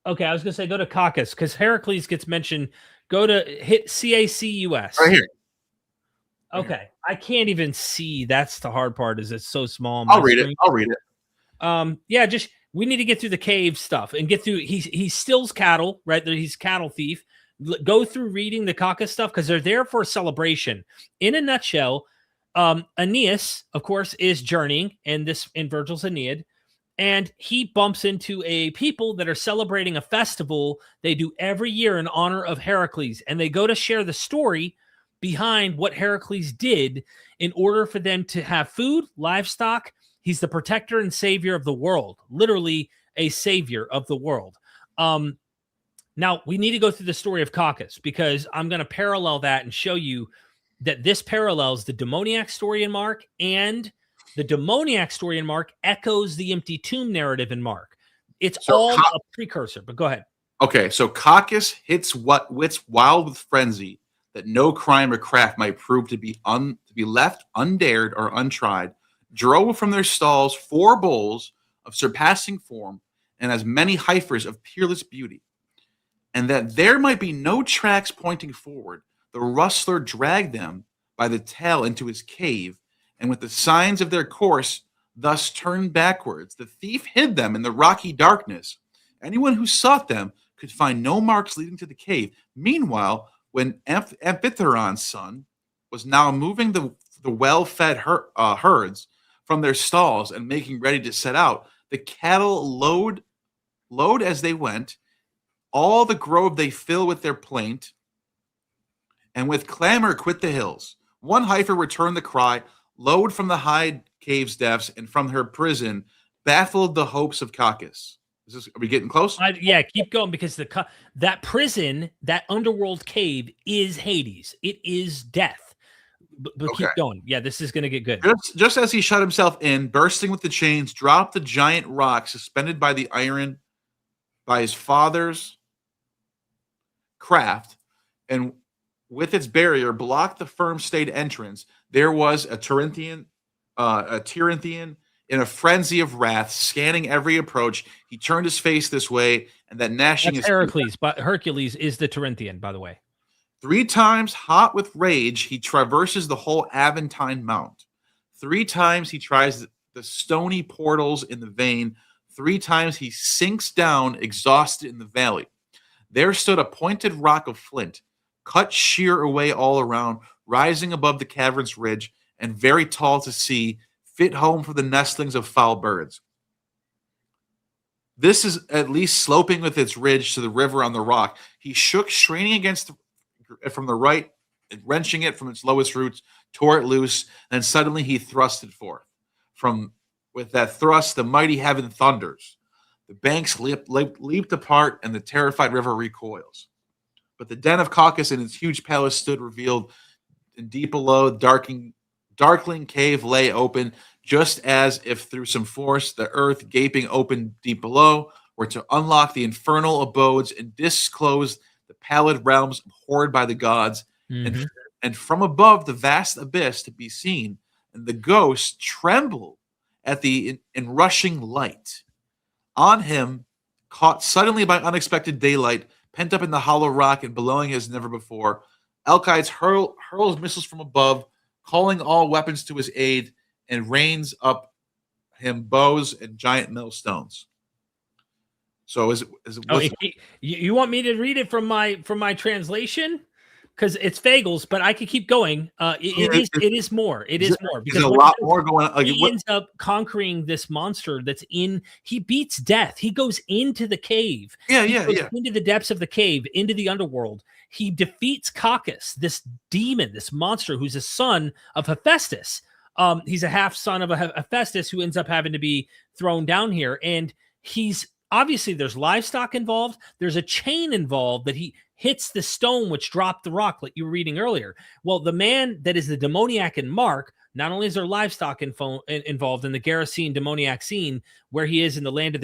Okay, I was gonna say go to Caucasus, because Heracles gets mentioned. Go to hit CACUS. Right here. Okay, I can't even see. That's the hard part. Is it's so small. I'll read it. Yeah, just we need to get through the cave stuff and get through. He steals cattle, right? He's cattle thief. Go through reading the Caucasus stuff, because they're there for a celebration. In a nutshell, Aeneas, of course, is journeying in Virgil's Aeneid. And he bumps into a people that are celebrating a festival they do every year in honor of Heracles. And they go to share the story behind what Heracles did in order for them to have food, livestock. He's the protector and savior of the world, literally a savior of the world. Now, we need to go through the story of Caucus, because I'm going to parallel that and show you that this parallels the demoniac story in Mark, and the demoniac story in Mark echoes the empty tomb narrative in Mark. It's all a precursor, but go ahead. Okay, so Caucus hits wits wild with frenzy that no crime or craft might prove to be left undared or untried, drove from their stalls 4 bulls of surpassing form and as many heifers of peerless beauty. And that there might be no tracks pointing forward, the rustler dragged them by the tail into his cave, and with the signs of their course thus turned backwards, the thief hid them in the rocky darkness. Anyone who sought them could find no marks leading to the cave. Meanwhile, when Amphitheron's son was now moving the well-fed herds from their stalls and making ready to set out, the cattle load as they went. All the grove they fill with their plaint, and with clamor quit the hills. One heifer returned the cry, load from the high cave's depths, and from her prison baffled the hopes of Caucus. Are we getting close? Yeah, keep going, because that prison, that underworld cave, is Hades. It is death. But okay. Keep going. Yeah, this is going to get good. Just as he shut himself in, bursting with the chains, dropped the giant rock suspended by the iron by his father's craft, and with its barrier blocked the firm stayed entrance. There was a Tyrinthian in a frenzy of wrath, scanning every approach. He turned his face this way, and that gnashing That's Heracles, but Hercules is the Tyrinthian, by the way. 3 times, hot with rage, he traverses the whole Aventine Mount. 3 times he tries the stony portals in the vein. 3 times he sinks down, exhausted in the valley. There stood a pointed rock of flint, cut sheer away all around, rising above the cavern's ridge, and very tall to see, fit home for the nestlings of foul birds. This is at least sloping with its ridge to the river on the rock. He shook, straining against from the right, wrenching it from its lowest roots, tore it loose, and suddenly he thrust it forth. With that thrust, the mighty heaven thunders. The banks leaped apart, and the terrified river recoils. But the den of Caucus in its huge palace stood revealed, and deep below, darkling cave lay open, just as if through some force the earth gaping open deep below were to unlock the infernal abodes and disclose the pallid realms abhorred by the gods, and from above the vast abyss to be seen, and the ghosts trembled at the inrushing light. On him, caught suddenly by unexpected daylight, pent up in the hollow rock and bellowing as never before, Alcides hurls missiles from above, calling all weapons to his aid, and rains up him bows and giant millstones. So you want me to read it from my translation? Because it's Fagles, but I could keep going. It is more. It is more. Because there's a lot more going on. He ends up conquering this monster that's in. He beats death. He goes into the cave. Into the depths of the cave, into the underworld. He defeats Caucus, this demon, this monster, who's a son of Hephaestus. He's a half son of Hephaestus who ends up having to be thrown down here. And he's obviously, there's livestock involved. There's a chain involved that he hits the stone which dropped the rock, like you were reading earlier. Well, the man that is the demoniac in Mark, not only is there livestock involved in the Gerasene demoniac scene, where he is in the land of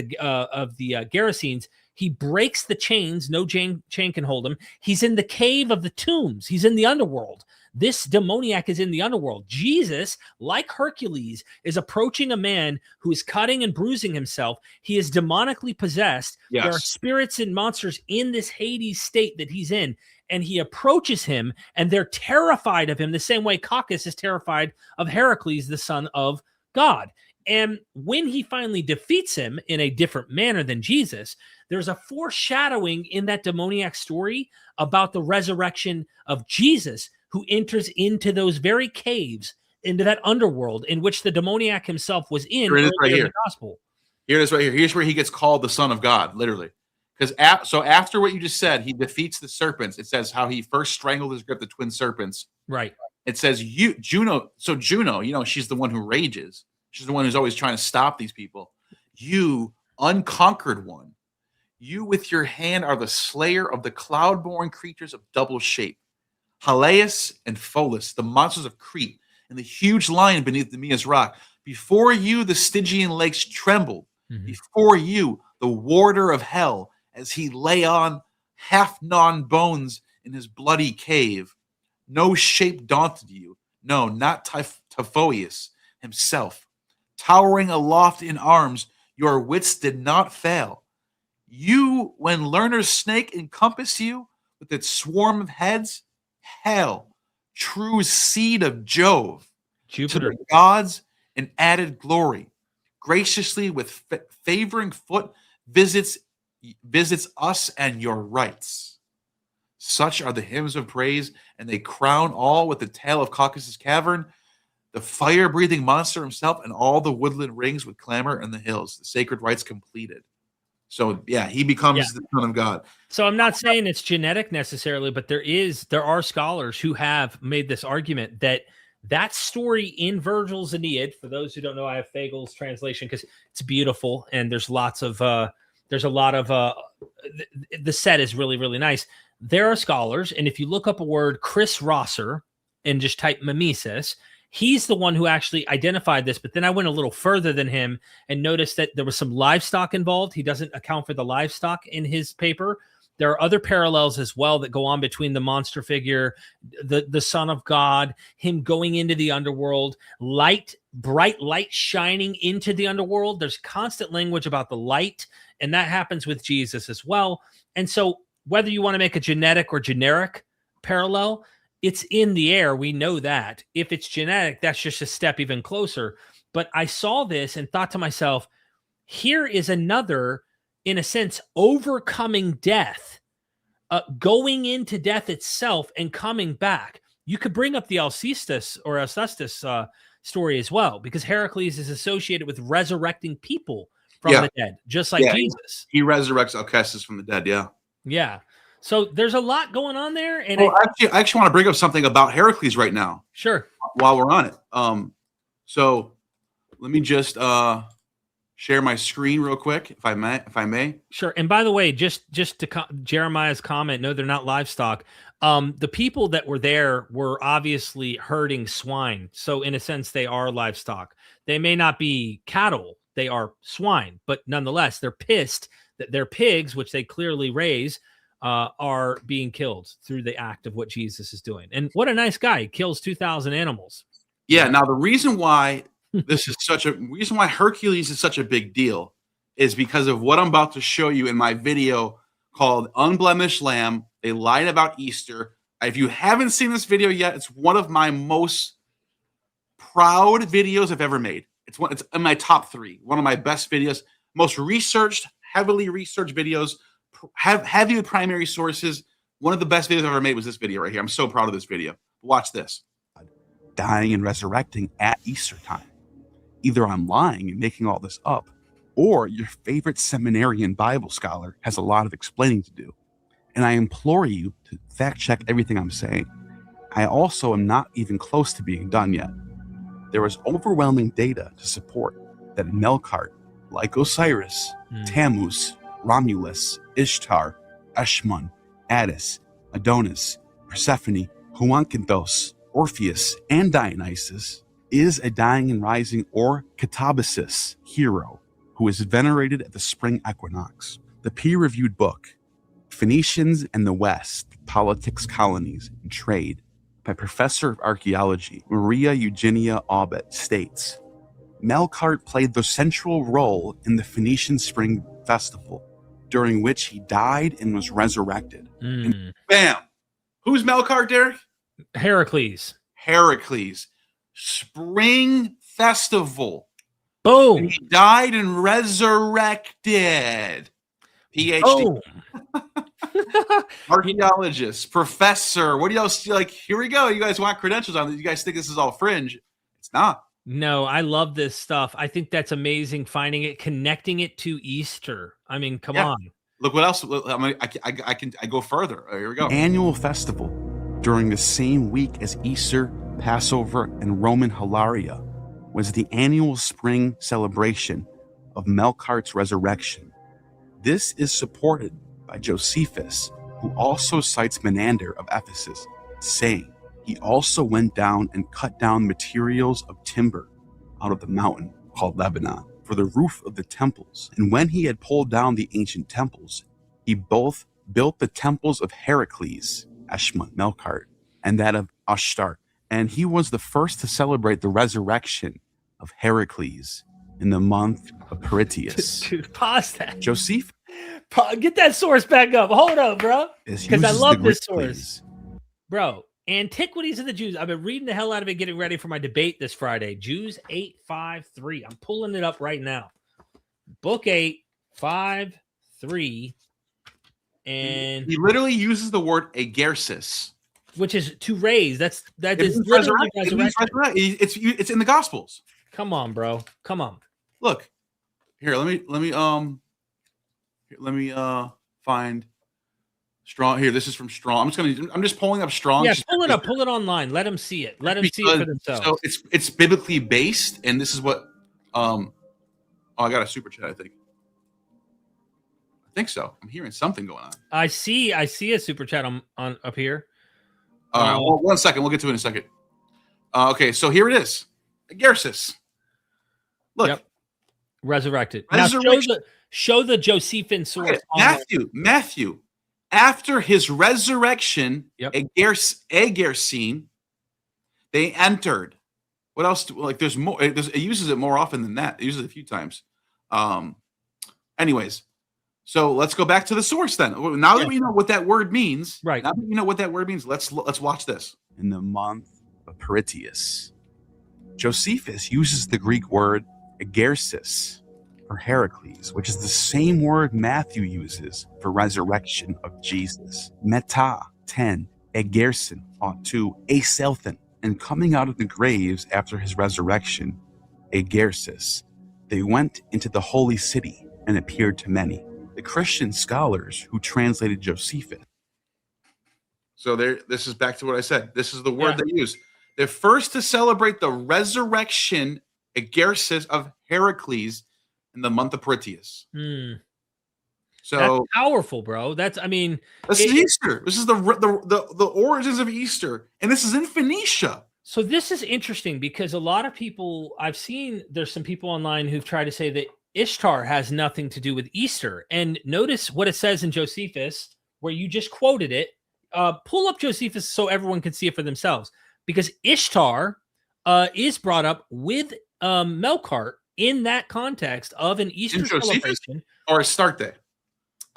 the Gerasenes, he breaks the chains. No chain can hold him. He's in the cave of the tombs. He's in the underworld. This demoniac is in the underworld. Jesus, like Hercules, is approaching a man who is cutting and bruising himself. He is demonically possessed. Yes. There are spirits and monsters in this Hades state that he's in. And he approaches him, and they're terrified of him the same way Caucus is terrified of Heracles, the son of God. And when he finally defeats him in a different manner than Jesus, there's a foreshadowing in that demoniac story about the resurrection of Jesus, who enters into those very caves, into that underworld in which the demoniac himself was in. Here it is right here. The gospel. Here it is right here. Here's where he gets called the Son of God, literally. Because so after what you just said, he defeats the serpents. It says how he first strangled his grip, the twin serpents. Right. It says Juno. So Juno, she's the one who rages. She's the one who's always trying to stop these people. You unconquered one. You with your hand are the slayer of the cloud-born creatures of double shape. Haleus and Pholus, the monsters of Crete, and the huge lion beneath the Mia's rock. Before you, the Stygian lakes trembled. Before you, the warder of hell, as he lay on half-gnawed bones in his bloody cave. No shape daunted you. No, not Typhoeus himself. Towering aloft in arms, your wits did not fail. You, when Lerner's snake encompassed you with its swarm of heads, hell, true seed of Jove, Jupiter, to the gods and added glory, graciously with favoring foot visits us and your rights. Such are the hymns of praise, and they crown all with the tale of Caucasus Cavern, the fire-breathing monster himself, and all the woodland rings with clamor and the hills, the sacred rites completed. So, yeah, he becomes the son of God. So I'm not saying it's genetic necessarily, but there are scholars who have made this argument that story in Virgil's Aeneid, for those who don't know, I have Fagel's translation because it's beautiful, and there's a lot of the set is really, really nice. There are scholars, and if you look up a word, Chris Rosser, and just type mimesis, he's the one who actually identified this, but then I went a little further than him and noticed that there was some livestock involved. He doesn't account for the livestock in his paper. There are other parallels as well that go on between the monster figure, the son of God, him going into the underworld, bright light shining into the underworld. There's constant language about the light, and that happens with Jesus as well. And so whether you want to make a genetic or generic parallel, it's in the air. We know that. If it's genetic, that's just a step even closer. But I saw this and thought to myself, here is another, in a sense, overcoming death, going into death itself and coming back. You could bring up the Alcestis story as well, because Heracles is associated with resurrecting people from the dead, just like Jesus. He resurrects Alcestis from the dead, Yeah. So there's a lot going on there. And I actually want to bring up something about Heracles right now. Sure. While we're on it. So let me just share my screen real quick, if I may. Sure. And by the way, just to Jeremiah's comment, no, they're not livestock. The people that were there were obviously herding swine. So in a sense, they are livestock. They may not be cattle. They are swine, but nonetheless, they're pissed that their pigs, which they clearly raise, are being killed through the act of what Jesus is doing. And what a nice guy. He kills 2,000 animals. Yeah. Now, the reason why why Hercules is such a big deal is because of what I'm about to show you in my video called Unblemished Lamb. They lied about Easter. If you haven't seen this video yet, it's one of my most proud videos I've ever made. It's in my top 3, one of my best videos, most researched, heavily researched videos, heavy with primary sources. One of the best videos I've ever made was this video right here. I'm so proud of this video. Watch this. Dying and resurrecting at Easter time. Either I'm lying and making all this up, or your favorite seminarian Bible scholar has a lot of explaining to do. And I implore you to fact check everything I'm saying. I also am not even close to being done yet. There is overwhelming data to support that Melkart, like Osiris, Tammuz, Romulus, Ishtar, Eshmun, Attis, Adonis, Persephone, Huankinthos, Orpheus, and Dionysus is a dying and rising or katabasis hero who is venerated at the spring equinox. The peer-reviewed book, Phoenicians and the West, Politics, Colonies, and Trade, by Professor of Archaeology Maria Eugenia Aubet, states, Melkart played the central role in the Phoenician Spring Festival, during which he died and was resurrected. And bam! Who's Melkart, Derek? Heracles. Spring Festival. Boom. And he died and resurrected. PhD. Archaeologist, professor. What do y'all like? Here we go. You guys want credentials on this? You guys think this is all fringe? It's not. No, I love this stuff. I think that's amazing. Finding it, connecting it to Easter. I mean, come on. Look what else. I go further. Here we go. Annual festival during the same week as Easter, Passover, and Roman Hilaria was the annual spring celebration of Melkart's resurrection. This is supported by Josephus, who also cites Menander of Ephesus, saying he also went down and cut down materials of timber out of the mountain called Lebanon for the roof of the temples. And when he had pulled down the ancient temples, he both built the temples of Heracles, Eshmun, Melkart, and that of Ashtar. And he was the first to celebrate the resurrection of Heracles in the month of Peritius. Dude, pause that. Joseph Get that source back up. Hold up, bro. Because I uses love the this Greek source. Bro, Antiquities of the Jews. I've been reading the hell out of it, getting ready for my debate this Friday. Jews 853. I'm pulling it up right now. Book 853. And he literally uses the word agersis, which is to raise. That It is means literally resurrect. It means resurrection. resurrect. It's in the Gospels. Come on, bro. Come on. Look here. Let me find Strong. Here, this is from Strong. I'm just pulling up Strong. Yeah, pull it up. Pull it online. Let them see it. Let them see it for themselves. So it's biblically based, and this is what. Oh, I got a super chat. I think so. I'm hearing something going on. I see a super chat on up here. Well, 1 second. We'll get to it in a second. Okay, so here it is. Agersis. Look. Yep. Resurrected. Resurrection. Now show the Josephine source. Okay, Matthew. After his resurrection, Yep. Agersine, they entered. What else? There's more. It uses it more often than that. It uses it a few times. Anyways, so let's go back to the source then. Now that we know what that word means, right? Now that we know what that word means, let's watch this. In the month of Peritius, Josephus uses the Greek word agersis for Heracles, which is the same word Matthew uses for resurrection of Jesus. Meta 10 agersin to aselthin, and coming out of the graves after his resurrection, agersis, they went into the holy city and appeared to many. The Christian scholars who translated Josephus. So this is back to what I said. This is the word they use. They're first to celebrate the resurrection, agersis, of Heracles in the month of Peritius. So that's powerful, bro. This is Easter. This is the origins of Easter, and this is in Phoenicia. So this is interesting because a lot of people I've seen, there's some people online who've tried to say that Ishtar has nothing to do with Easter. And notice what it says in Josephus, where you just quoted it. Pull up Josephus so everyone can see it for themselves, because Ishtar is brought up with Melkart in that context of an Easter celebration. Or Astarte.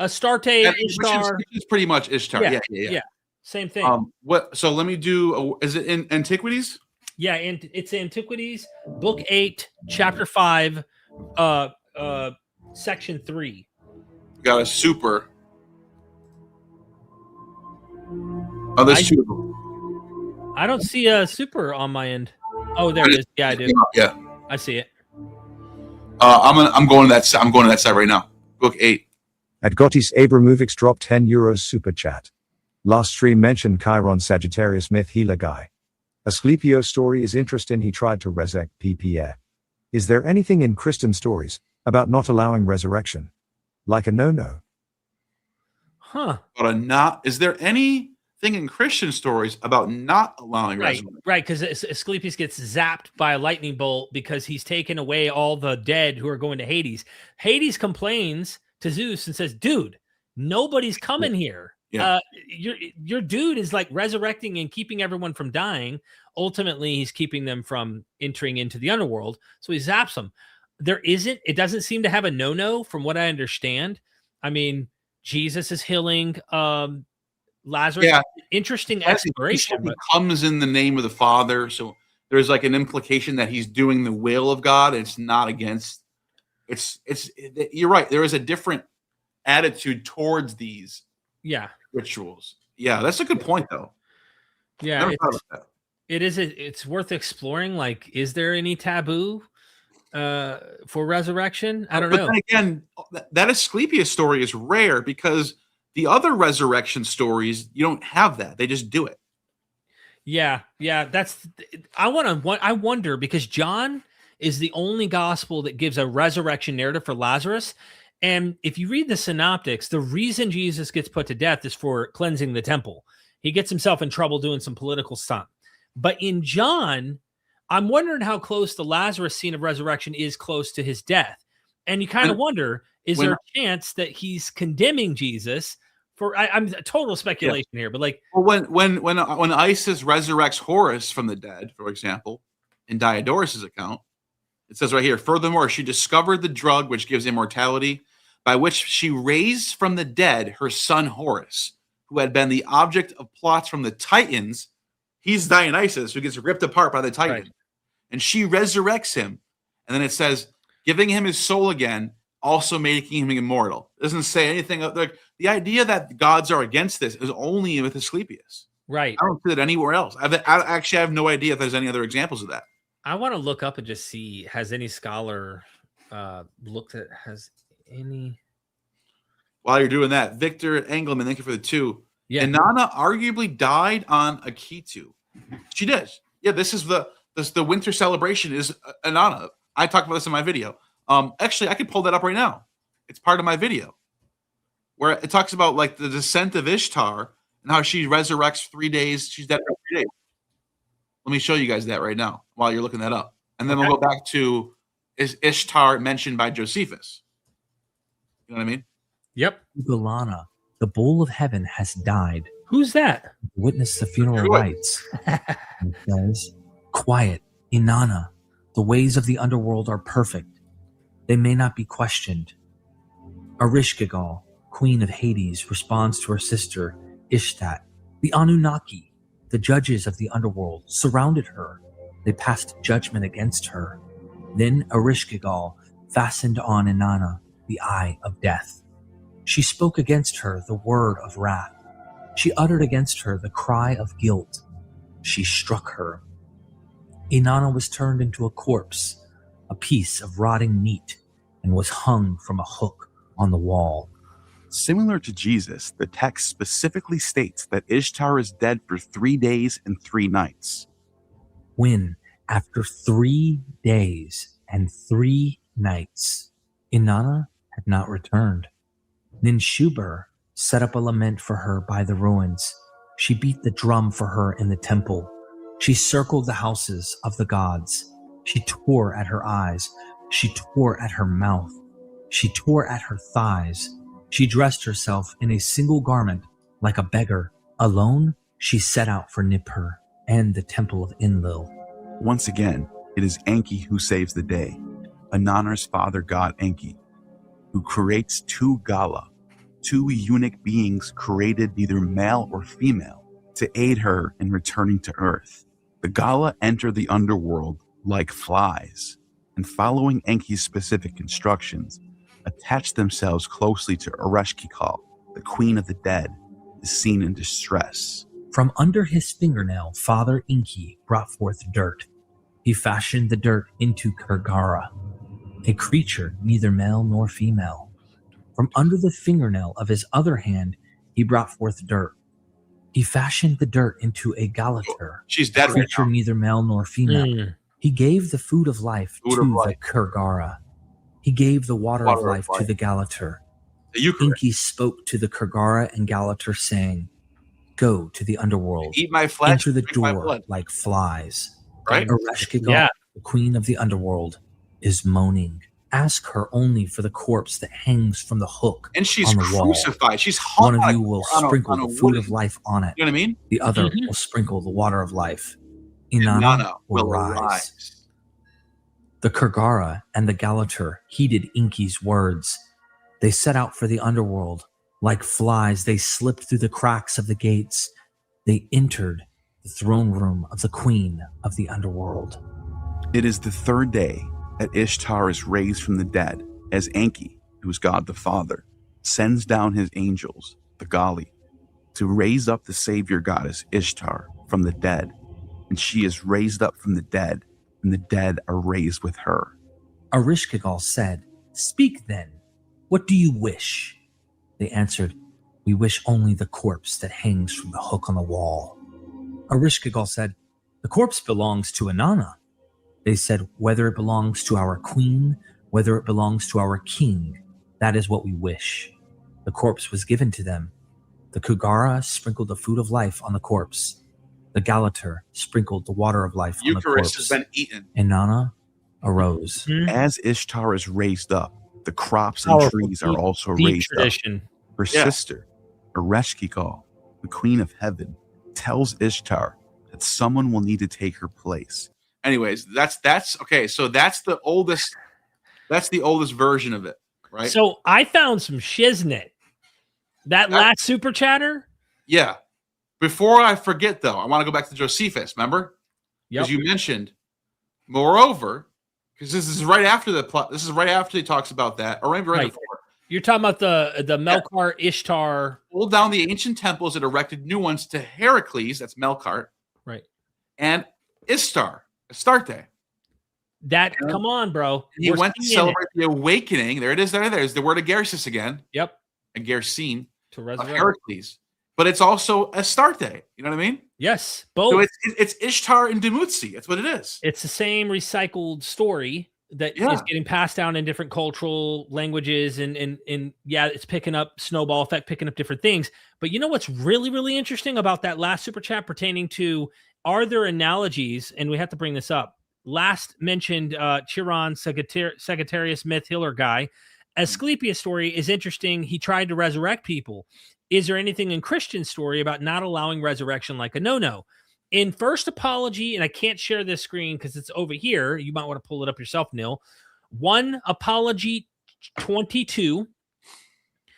Astarte, Ishtar. Which is pretty much Ishtar. Yeah. Same thing. So let me do, is it in Antiquities? Yeah, and it's Antiquities, Book 8, Chapter 5, Section 3. Got a super. Oh, there's two of them. I don't see a super on my end. Oh, there it is. Yeah, I do. Yeah, I see it. I'm going to that side. I'm going to that side right now. Book 8. At Gotis Abramovix dropped 10 euros super chat. Last stream mentioned Chiron Sagittarius myth healer guy. Asclepios story is interesting. He tried to resurrect PPA. Is there anything in Christian stories about not allowing resurrection? Like a no-no? Huh. Is there anything in Christian stories about not allowing resurrection? Right, because Asclepius gets zapped by a lightning bolt because he's taken away all the dead who are going to Hades. Hades complains to Zeus and says, dude, nobody's coming here. Yeah. Your dude is like resurrecting and keeping everyone from dying. Ultimately, he's keeping them from entering into the underworld. So he zaps them. It doesn't seem to have a no-no from what I understand. I mean, Jesus is healing Lazarus. Yeah. Interesting exploration. He comes in the name of the Father. So there's like an implication that he's doing the will of God. It's not against. You're right. There is a different attitude towards these rituals. Yeah, that's a good point, though. Yeah, it's worth exploring. Like, is there any taboo for resurrection? I don't know. Then again, that Asclepius story is rare because the other resurrection stories, you don't have that. They just do it. Yeah. I wonder because John is the only gospel that gives a resurrection narrative for Lazarus. And if you read the synoptics, the reason Jesus gets put to death is for cleansing the temple. He gets himself in trouble doing some political stunt. But in John, I'm wondering how close the Lazarus scene of resurrection is close to his death. And you kind of wonder, is there a chance that he's condemning Jesus for, I'm total speculation here, but like, well, when Isis resurrects Horus from the dead, for example, in Diodorus's account, it says right here, furthermore, she discovered the drug which gives immortality, by which she raised from the dead her son Horus, who had been the object of plots from the Titans. He's Dionysus, who gets ripped apart by the Titan. Right. And she resurrects him. And then it says, giving him his soul again, also making him immortal. It doesn't say anything. Like, the idea that gods are against this is only with Asclepius. Right. I don't see it anywhere else. I actually have no idea if there's any other examples of that. I want to look up and just see, has any scholar looked at, has any... While you're doing that, Victor Engelman, thank you for the 2. Yeah. Inanna arguably died on Akitu. She did. Yeah, this is the winter celebration is Inanna. I talked about this in my video. Actually, I could pull that up right now. It's part of my video where it talks about like the descent of Ishtar and how she resurrects 3 days. She's dead for 3 days. Let me show you guys that right now while you're looking that up. And then we'll go back to, is Ishtar mentioned by Josephus? You know what I mean? Yep. Ugalana, the bowl of heaven, has died. Who's that? Witness the funeral rites. And says, quiet, Inanna, the ways of the underworld are perfect. They may not be questioned. Ereshkigal, queen of Hades, responds to her sister, Ishtat. The Anunnaki, the judges of the underworld, surrounded her. They passed judgment against her. Then Ereshkigal fastened on Inanna the eye of death. She spoke against her the word of wrath. She uttered against her the cry of guilt. She struck her. Inanna was turned into a corpse, a piece of rotting meat, and was hung from a hook on the wall. Similar to Jesus, the text specifically states that Ishtar is dead for 3 days and 3 nights. When, after 3 days and 3 nights, Inanna had not returned, Ninshubur set up a lament for her by the ruins. She beat the drum for her in the temple. She circled the houses of the gods. She tore at her eyes. She tore at her mouth. She tore at her thighs. She dressed herself in a single garment like a beggar. Alone, she set out for Nippur and the temple of Enlil. Once again, it is Enki who saves the day, Inanna's father god Enki, who creates 2 Gala, 2 eunuch beings created neither male or female, to aid her in returning to Earth. The Gala enter the underworld like flies, and following Enki's specific instructions, attach themselves closely to Ereshkigal, the queen of the dead, is seen in distress. From under his fingernail, Father Enki brought forth dirt. He fashioned the dirt into Kurgara, a creature neither male nor female. From under the fingernail of his other hand, he brought forth dirt. He fashioned the dirt into a Galater, She's dead a creature right now. neither male nor female. He gave the food of life to the Kurgara. He gave the water of life to the Galater. Enki spoke to the Kurgara and Galater, saying, go to the underworld. Eat my flesh. Enter the drink my door blood. like flies. Right? Ereshkigal, the queen of the underworld, is moaning. Ask her only for the corpse that hangs from the hook And she's on the wall. crucified. She's hung One of on you a- will on a- sprinkle on a the food wood. of life on it. You know what I mean? The other Mhm. will sprinkle the water of life. Inanna Inanna will will rise. arise. The Kurgara and the Galater heeded Enki's words. They set out for the underworld. Like flies, they slipped through the cracks of the gates. They entered the throne room of the queen of the underworld. It is the 3rd day that Ishtar is raised from the dead, as Enki, who is God the Father, sends down his angels, the Gali, to raise up the savior goddess Ishtar from the dead. And she is raised up from the dead, and the dead are raised with her. Ereshkigal said, speak then. What do you wish? They answered, we wish only the corpse that hangs from the hook on the wall. Ereshkigal said, the corpse belongs to Inanna. They said, whether it belongs to our queen, whether it belongs to our king, That is what we wish. The corpse was given to them. The Kugara sprinkled the food of life on the corpse. The Galater sprinkled the water of life on the Eucharist corpse. has been eaten. Inanna arose. As Ishtar is raised up, the crops and Powerful, trees are also deep raised tradition. up. Her sister, Ereshkigal, the queen of heaven, tells Ishtar that someone will need to take her place. Anyways, that's okay. So that's the oldest version of it, right? So I found some shiznit. That last super chatter. Yeah. Before I forget, though, I want to go back to Josephus. Remember, because you mentioned, moreover, because this is right after the plot. This is right after he talks about that, or maybe right before. You're talking about the Melkart Ishtar. Pulled down the ancient temples and erected new ones to Heracles. That's Melkart, right? And Astarte. Come on, bro. He went to celebrate the awakening. There it is. There's the word of Garces again. Yep. And Gersin To resurrect. Heracles. But it's also Astarte. You know what I mean? Yes, both. So it's Ishtar and Dumuzi. That's what it is. It's the same recycled story that is getting passed down in different cultural languages, and it's picking up snowball effect, picking up different things. But you know what's really, really interesting about that last super chat pertaining to, are there analogies? And we have to bring this up. Last mentioned Chiron, Sagittarius myth healer guy. Asclepius' story is interesting. He tried to resurrect people. Is there anything in Christian story about not allowing resurrection like a no-no? In First Apology, and I can't share this screen because it's over here. You might want to pull it up yourself, Neal. 1 Apology 22.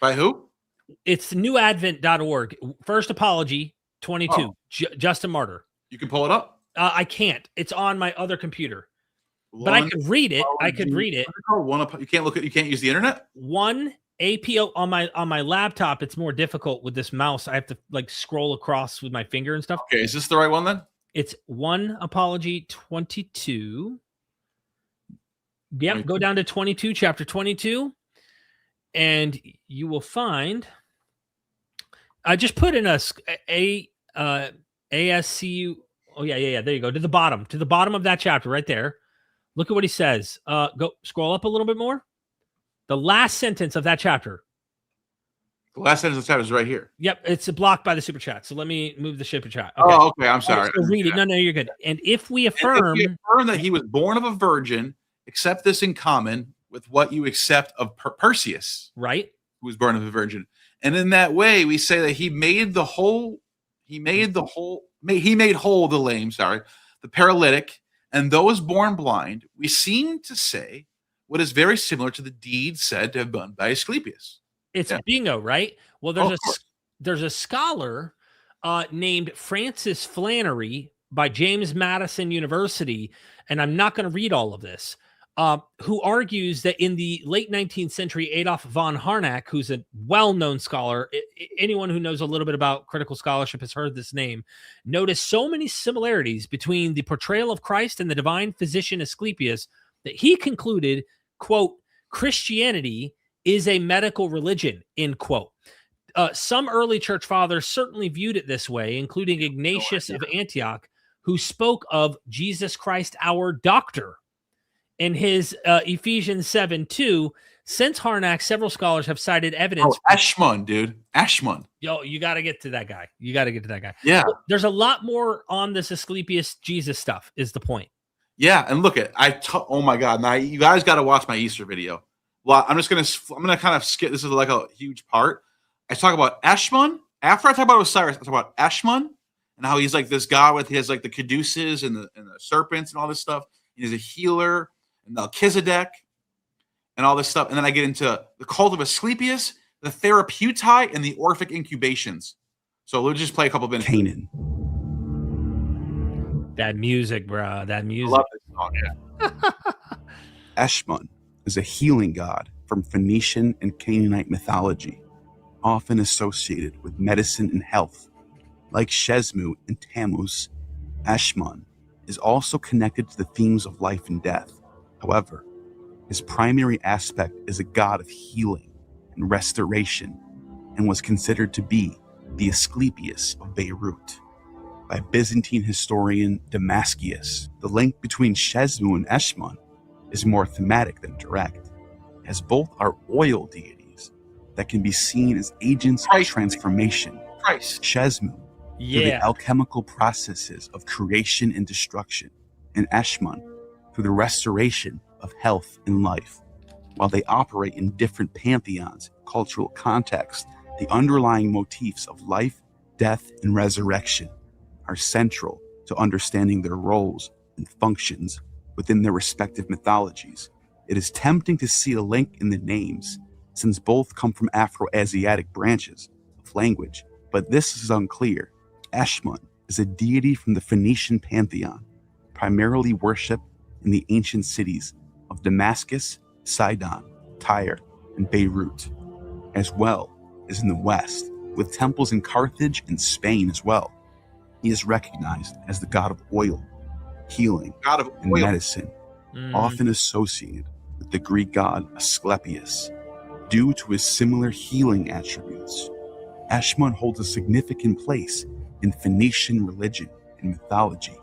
By who? It's newadvent.org. First Apology 22. Oh. Justin Martyr. You can pull it up? I can't. It's on my other computer. But I could read it. You can't look at. You can't use the internet. 1 APO on my laptop. It's more difficult with this mouse. I have to like scroll across with my finger and stuff. Okay, is this the right one then? It's 1 Apology 22. Yep, go down to 22, chapter 22, and you will find. I just put in ASCU. Oh yeah. There you go to the bottom of that chapter right there. Look at what he says. Go scroll up a little bit more. The last sentence of that chapter. The last sentence of the chapter is right here. Yep, it's blocked by the super chat. So let me move the super chat. Okay. Oh, okay. I'm sorry. So read it. No, you're good. And if we affirm that he was born of a virgin, accept this in common with what you accept of Perseus, right? Who was born of a virgin, and in that way we say that he made whole the lame, the paralytic, and those born blind. We seem to say what is very similar to the deed said to have been done by Asclepius. It's bingo, right? Well, there's a scholar named Francis Flannery by James Madison University, and I'm not going to read all of this, who argues that in the late 19th century, Adolf von Harnack, who's a well-known scholar, anyone who knows a little bit about critical scholarship has heard this name, noticed so many similarities between the portrayal of Christ and the divine physician Asclepius that he concluded, quote, Christianity is a medical religion, end quote. Some early church fathers certainly viewed it this way, including Ignatius of Antioch, who spoke of Jesus Christ, our doctor. In his Ephesians 7:2, since Harnack, several scholars have cited evidence. Oh, Ashmun, dude. Ashmun. Yo, you got to get to that guy. Yeah. There's a lot more on this Asclepius Jesus stuff, is the point. Yeah, and look at oh my God! Now you guys got to watch my Easter video. Well, I'm gonna kind of skip. This is like a huge part. I talk about Ashmun. After I talk about Osiris, I talk about Ashmun and how he's like this god he has like the caduceus and the serpents and all this stuff. He's a healer and Melchizedek and all this stuff. And then I get into the cult of Asclepius, the therapeutai, and the Orphic incubations. So we'll just play a couple of minutes. Canaan. That music, bro. That music. I love this song, yeah. Ashmun is a healing god from Phoenician and Canaanite mythology, often associated with medicine and health. Like Shesmu and Tammuz, Ashmun is also connected to the themes of life and death. However, his primary aspect is a god of healing and restoration, and was considered to be the Asclepius of Beirut. By Byzantine historian Damascius, the link between Shesmu and Ashmun is more thematic than direct. as both are oil deities that can be seen as agents of transformation, Shesmu, through the alchemical processes of creation and destruction, and Eshmun through the restoration of health and life. While they operate in different pantheons, cultural contexts, the underlying motifs of life, death, and resurrection are central to understanding their roles and functions within their respective mythologies. It is tempting to see a link in the names, since both come from Afro-Asiatic branches of language, but this is unclear. Eshmun is a deity from the Phoenician pantheon, primarily worshipped in the ancient cities of Damascus, Sidon, Tyre, and Beirut, as well as in the West, with temples in Carthage and Spain as well. He is recognized as the god of oil, healing, and medicine, often associated with the Greek god Asclepius, due to his similar healing attributes. Eshmun holds a significant place in Phoenician religion and mythology,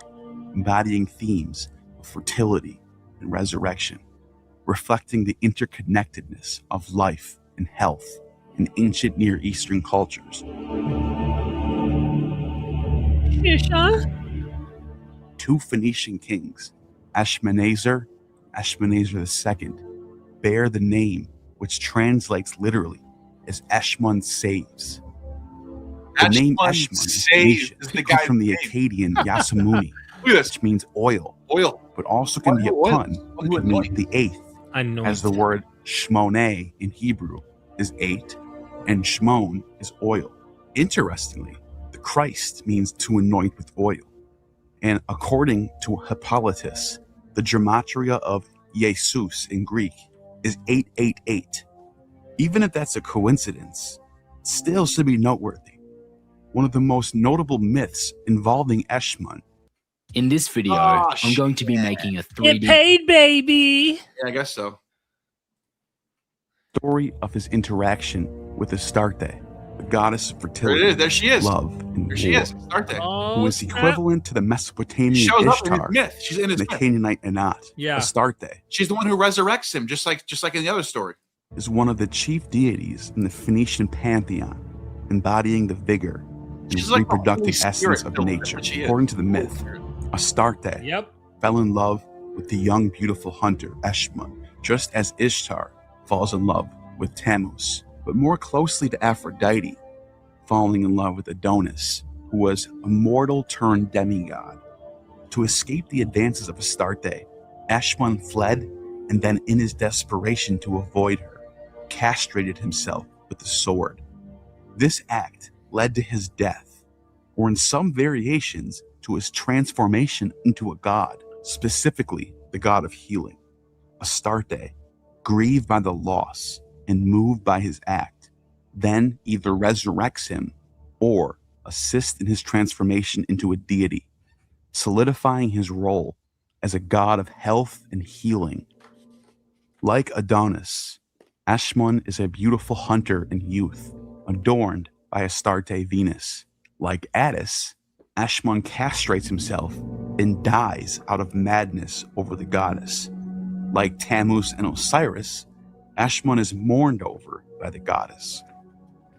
embodying themes of fertility and resurrection, reflecting the interconnectedness of life and health in ancient Near Eastern cultures. Two Phoenician kings, Ashmanazar II, bear the name which translates literally as Eshmun saves. The name Eshmun comes from the Akkadian Yasamuni, which means oil, but also can be a pun that can mean the eighth, as the word shmoneh in Hebrew is 8, and shmon is oil. Interestingly, the Christ means to anoint with oil. And according to Hippolytus, the gematria of Jesus in Greek is 888. Even if that's a coincidence, it still should be noteworthy. One of the most notable myths involving Eshmun. In this video, I'm going to be making a 3D... Get paid, baby! Yeah, I guess so. Story of his interaction with Astarte, the goddess of fertility, there she is. Love, and there she war, is, Astarte. who is equivalent to the Mesopotamian Shows up Ishtar in his myth. She's in his and the myth. Canaanite Anat. Yeah. Astarte She's the one who resurrects him, just like in the other story. is one of the chief deities in the Phoenician pantheon, embodying the vigor and She's like the reproductive Holy essence Spirit, of no, nature. she is. According to the myth, Astarte fell in love with the young, beautiful hunter Eshmun, just as Ishtar falls in love with Tammuz, but more closely to Aphrodite, falling in love with Adonis, who was a mortal turned demigod. To escape the advances of Astarte, Eshmun fled, and then in his desperation to avoid her, castrated himself with a sword. This act led to his death, or in some variations, to his transformation into a god, specifically the god of healing. Astarte, grieved by the loss and moved by his act, then either resurrects him or assists in his transformation into a deity, solidifying his role as a god of health and healing. Like Adonis, Eshmun is a beautiful hunter in youth, adorned by Astarte Venus. Like Attis, Eshmun castrates himself and dies out of madness over the goddess. Like Tammuz and Osiris, Eshmun is mourned over by the goddess.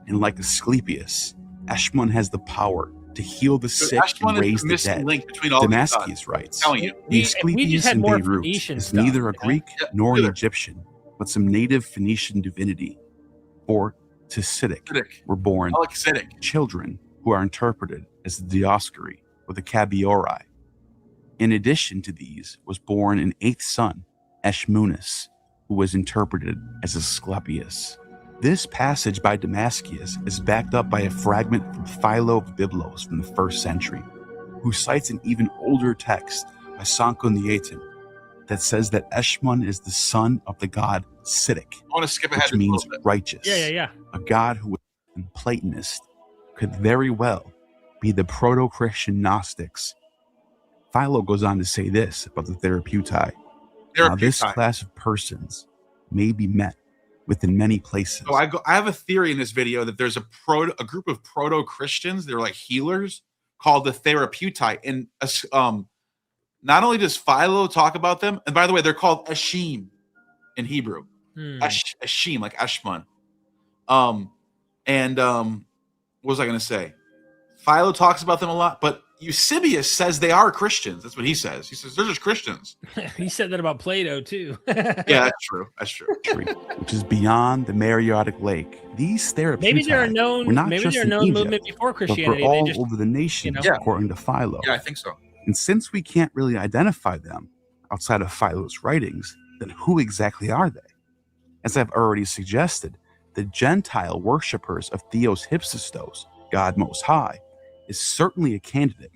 And like Asclepius, Eshmun has the power to heal the sick and raise the dead. Link between all Damascus writes, telling you. the If we just Asclepius had in more Beirut Phoenician is stuff, neither a you know? Greek nor an Egyptian, but some native Phoenician divinity, or Tusidic, were born children who are interpreted as the Dioscuri or the Cabiori. In addition to these was born an eighth son, Eshmunus, who was interpreted as Asclepius. This passage by Damascus is backed up by a fragment from Philo of Byblos from the 1st century, who cites an even older text by Sanchoniatin that says that Eshmun is the son of the god Sidic, I want to skip ahead which means righteous. Yeah. A god who was a Platonist could very well be the proto-Christian Gnostics. Philo goes on to say this about the Therapeutai. Now, this class of persons may be met within many places. So I have a theory in this video that there's a group of proto-Christians, they're like healers, called the Therapeutai. And not only does Philo talk about them, and by the way, they're called Eshim in Hebrew. Ashim, like Ashman. What was I going to say? Philo talks about them a lot, but Eusebius says they are Christians. That's what he says. He says they're just Christians. He said that about Plato too. Yeah, that's true. That's true. Which is beyond the Mariotic Lake. These therapeutae Maybe they're a known, were not maybe just they're a in known Egypt, movement before but Christianity. for all They just, over the nation, you know. according to Philo. Yeah, I think so. And since we can't really identify them outside of Philo's writings, then who exactly are they? As I've already suggested, the Gentile worshippers of Theos Hypsistos, God Most High, is certainly a candidate.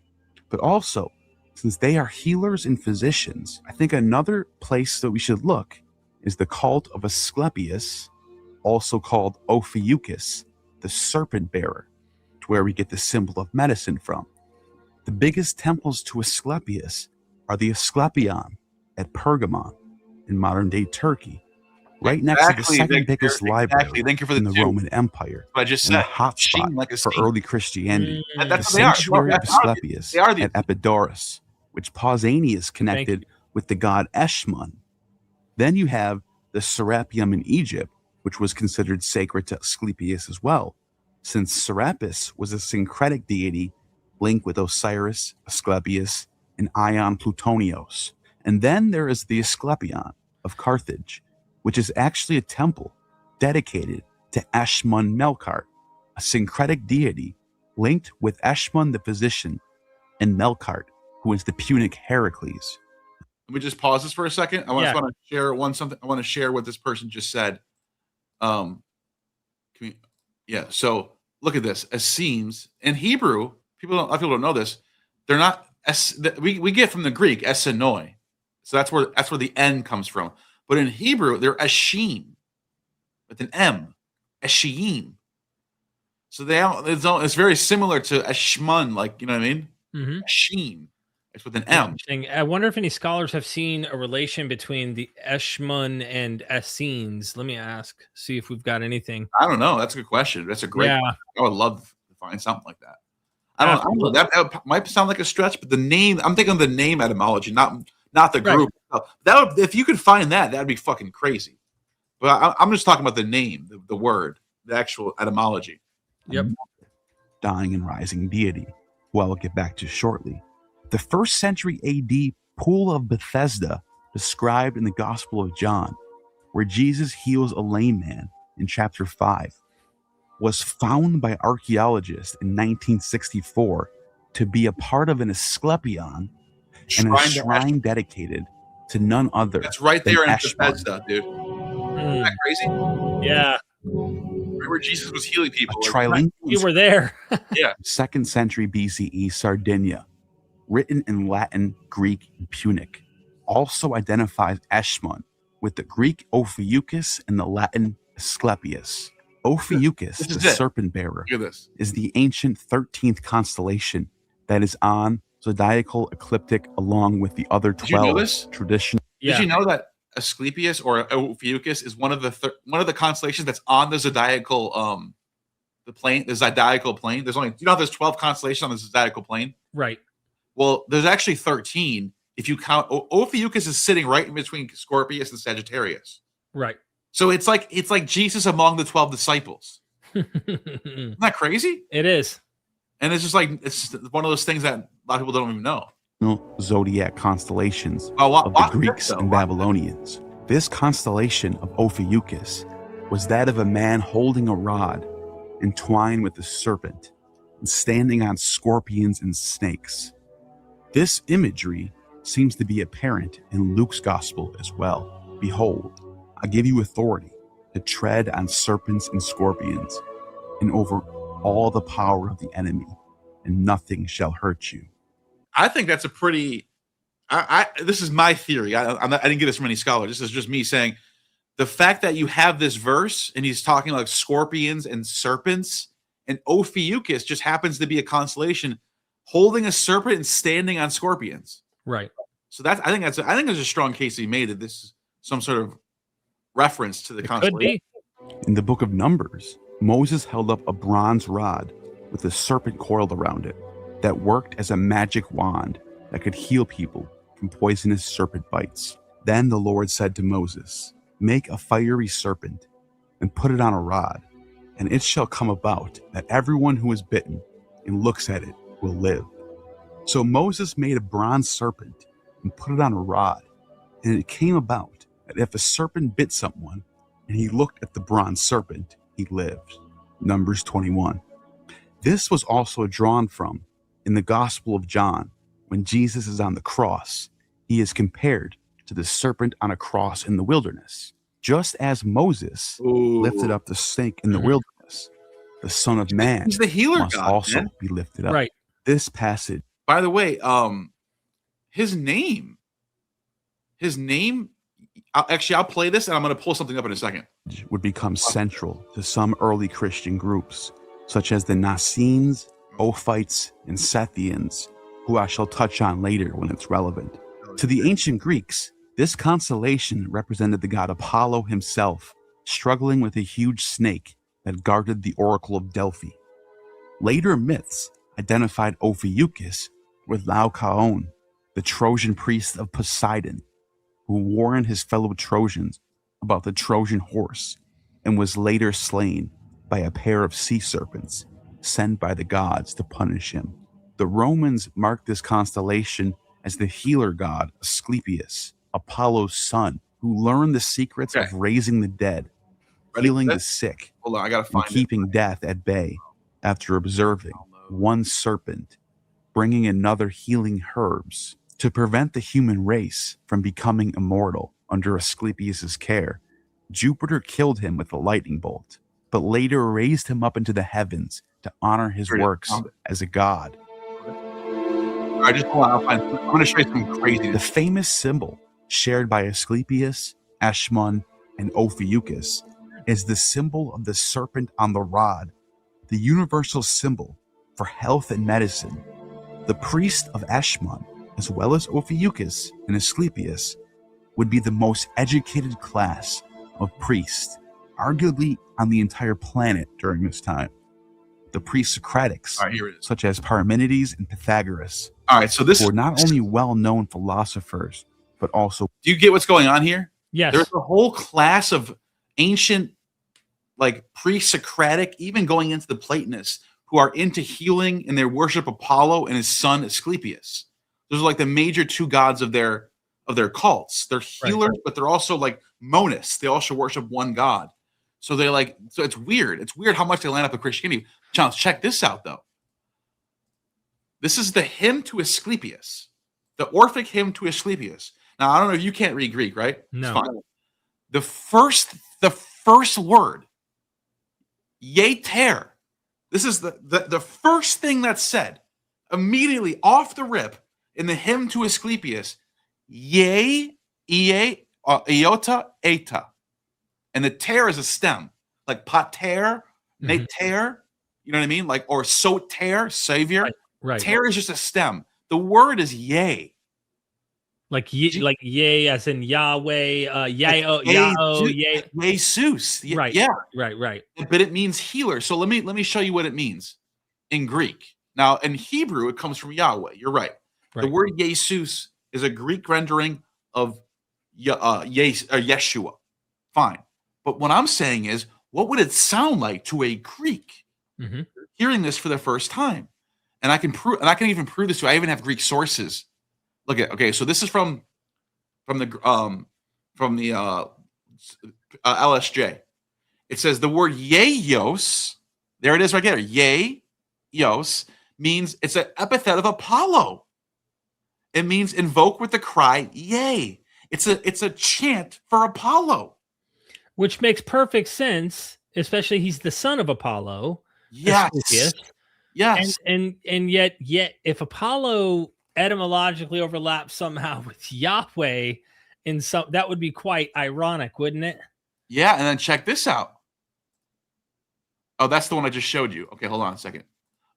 But also, since they are healers and physicians, I think another place that we should look is the cult of Asclepius, also called Ophiuchus, the serpent bearer, to where we get the symbol of medicine from. The biggest temples to Asclepius are the Asclepion at Pergamon in modern-day Turkey, right next to the second biggest library in the Roman Empire, I just and said a hotspot like a for scene. early Christianity. And The that's what they are. sanctuary of Asclepius They are the at Epidaurus, which Pausanias connected with the god Eshmun. Then you have the Serapeum in Egypt, which was considered sacred to Asclepius as well, since Serapis was a syncretic deity linked with Osiris, Asclepius, and Ion Plutonios. And then there is the Asclepion of Carthage, which is actually a temple dedicated to Eshmun Melkart, a syncretic deity linked with Eshmun the physician and Melkart, who is the Punic Heracles. Let me just pause this for a second. I want to share something. I want to share what this person just said. So look at this. Essenes in Hebrew, a lot of people don't know this. They're not. We get from the Greek essenoi, so that's where the N comes from. But in Hebrew, they're Ashim with an M, Ashim. So it's very similar to Ashmun, like, you know what I mean? Mm-hmm. Ashim. It's with an M. I wonder if any scholars have seen a relation between the Eshmun and Essenes. Let me ask, see if we've got anything. I don't know. That's a good question. That's a great question. I would love to find something like that. I don't know. That might sound like a stretch, but the name, I'm thinking of the name etymology, not the group. Right. That would, if you could find that'd be fucking crazy. But I'm just talking about the name, the word, the actual etymology. Yep. Dying and rising deity, who I will get back to shortly. The 1st century AD pool of Bethesda, described in the Gospel of John, where Jesus heals a lame man in chapter 5, was found by archaeologists in 1964 to be a part of an Asclepion and a shrine dedicated to none other. That's right there in Eshmun. Bethesda, dude. Isn't that crazy? Yeah. Remember Jesus was healing people. You were there. Yeah. 2nd century BCE Sardinia, written in Latin, Greek, and Punic, also identifies Eshmun with the Greek Ophiuchus and the Latin Asclepius. Ophiuchus, the serpent bearer, is the ancient 13th constellation that is on zodiacal ecliptic along with the other 12 traditional. Did you know that Asclepius or Ophiuchus is one of the constellations that's on the zodiacal the zodiacal plane? There's only, there's 12 constellations on the zodiacal plane? Right. Well, there's actually 13 if you count. Ophiuchus is sitting right in between Scorpius and Sagittarius. Right. So it's like Jesus among the 12 disciples. Isn't that crazy? It is. And it's just it's one of those things that a lot of people don't even know. Zodiac constellations of the Greeks and Babylonians. This constellation of Ophiuchus was that of a man holding a rod entwined with a serpent and standing on scorpions and snakes. This imagery seems to be apparent in Luke's gospel as well. Behold, I give you authority to tread on serpents and scorpions and over all the power of the enemy, and nothing shall hurt you. I think that's a pretty. This is my theory. I didn't get this from any scholars. This is just me saying the fact that you have this verse and he's talking like scorpions and serpents, and Ophiuchus just happens to be a constellation holding a serpent and standing on scorpions. Right. So I think there's a strong case to be made that this is some sort of reference to the constellation. Could be. In the book of Numbers, Moses held up a bronze rod with a serpent coiled around it that worked as a magic wand that could heal people from poisonous serpent bites. Then the Lord said to Moses, Make a fiery serpent, and put it on a rod, and it shall come about that everyone who is bitten and looks at it will live. So Moses made a bronze serpent and put it on a rod, and it came about that if a serpent bit someone, and he looked at the bronze serpent, he lived. Numbers 21. This was also drawn from in the Gospel of John. When Jesus is on the cross, he is compared to the serpent on a cross in the wilderness. Just as Moses lifted up the snake in the wilderness, the Son of Man He's the healer must God, also man. be lifted up. Right. This passage. By the way, his name, actually, I'll play this and I'm going to pull something up in a second. Would become central to some early Christian groups, such as the Nassenes, Ophites, and Sethians, who I shall touch on later when it's relevant. To the ancient Greeks, this constellation represented the god Apollo himself, struggling with a huge snake that guarded the Oracle of Delphi. Later myths identified Ophiuchus with Laocoon, the Trojan priest of Poseidon, who warned his fellow Trojans about the Trojan horse and was later slain by a pair of sea serpents sent by the gods to punish him. The Romans marked this constellation as the healer god Asclepius, Apollo's son, who learned the secrets of raising the dead, healing the sick, Hold on, I gotta and find keeping death at bay after observing one serpent bringing another healing herbs. To prevent the human race from becoming immortal under Asclepius's care, Jupiter killed him with a lightning bolt, but later raised him up into the heavens to honor his works as a god. I just want to I'm going to show you some crazy. The famous symbol shared by Asclepius, Eshmun, and Ophiuchus is the symbol of the serpent on the rod, the universal symbol for health and medicine. The priest of Eshmun, as well as Ophiuchus and Asclepius, would be the most educated class of priests, arguably on the entire planet during this time. The pre-Socratics, such as Parmenides and Pythagoras, were not only well-known philosophers, but also... Do you get what's going on here? Yes. There's a whole class of ancient, like pre-Socratic, even going into the Platonists, who are into healing and they worship Apollo and his son Asclepius. Those are like the major two gods of their cults. They're healers, but they're also like monists. They also worship one god. So they're like, so it's weird. It's weird how much they line up with Christianity. Chance, check this out though. This is the hymn to Asclepius, the Orphic hymn to Asclepius. Now I don't know if you can't read Greek, right? No. It's fine. The first word, yeter. This is the first thing that's said immediately off the rip in the hymn to Asclepius. Iota, eta. And the ter is a stem, like pater, neter, you know what I mean? Like, or soter, savior. Right. Ter is just a stem. The word is yea. Like yea as in Yahweh, yea. Jesus. Right. Yeah. Right. But it means healer. So let me show you what it means in Greek. Now, in Hebrew, it comes from Yahweh. You're right. The word Jesus is a Greek rendering of Yeshua. Fine. But what I'm saying is, what would it sound like to a Greek hearing this for the first time? And I can even prove this to you. I even have Greek sources. Look at, okay, so this is from the LSJ. It says the word Yeos, there it is right there. Yeos means it's an epithet of Apollo. It means invoke with the cry, yay. It's a chant for Apollo. Which makes perfect sense, especially he's the son of Apollo. Yes. Yes. And yet if Apollo etymologically overlaps somehow with Yahweh in some, that would be quite ironic, wouldn't it? Yeah, and then check this out. Oh, that's the one I just showed you. Okay, hold on a second.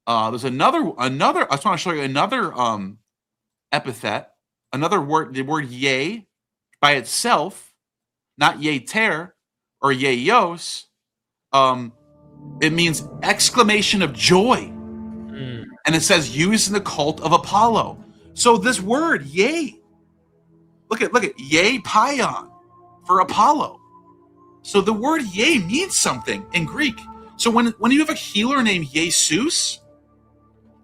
There's another. I just want to show you another epithet, another word. The word "yea" by itself, not "yeter" or "yeos." It means exclamation of joy, and it says used in the cult of Apollo. So this word "yea," look at "yea pion" for Apollo. So the word yea means something in Greek. So when you have a healer named Jesus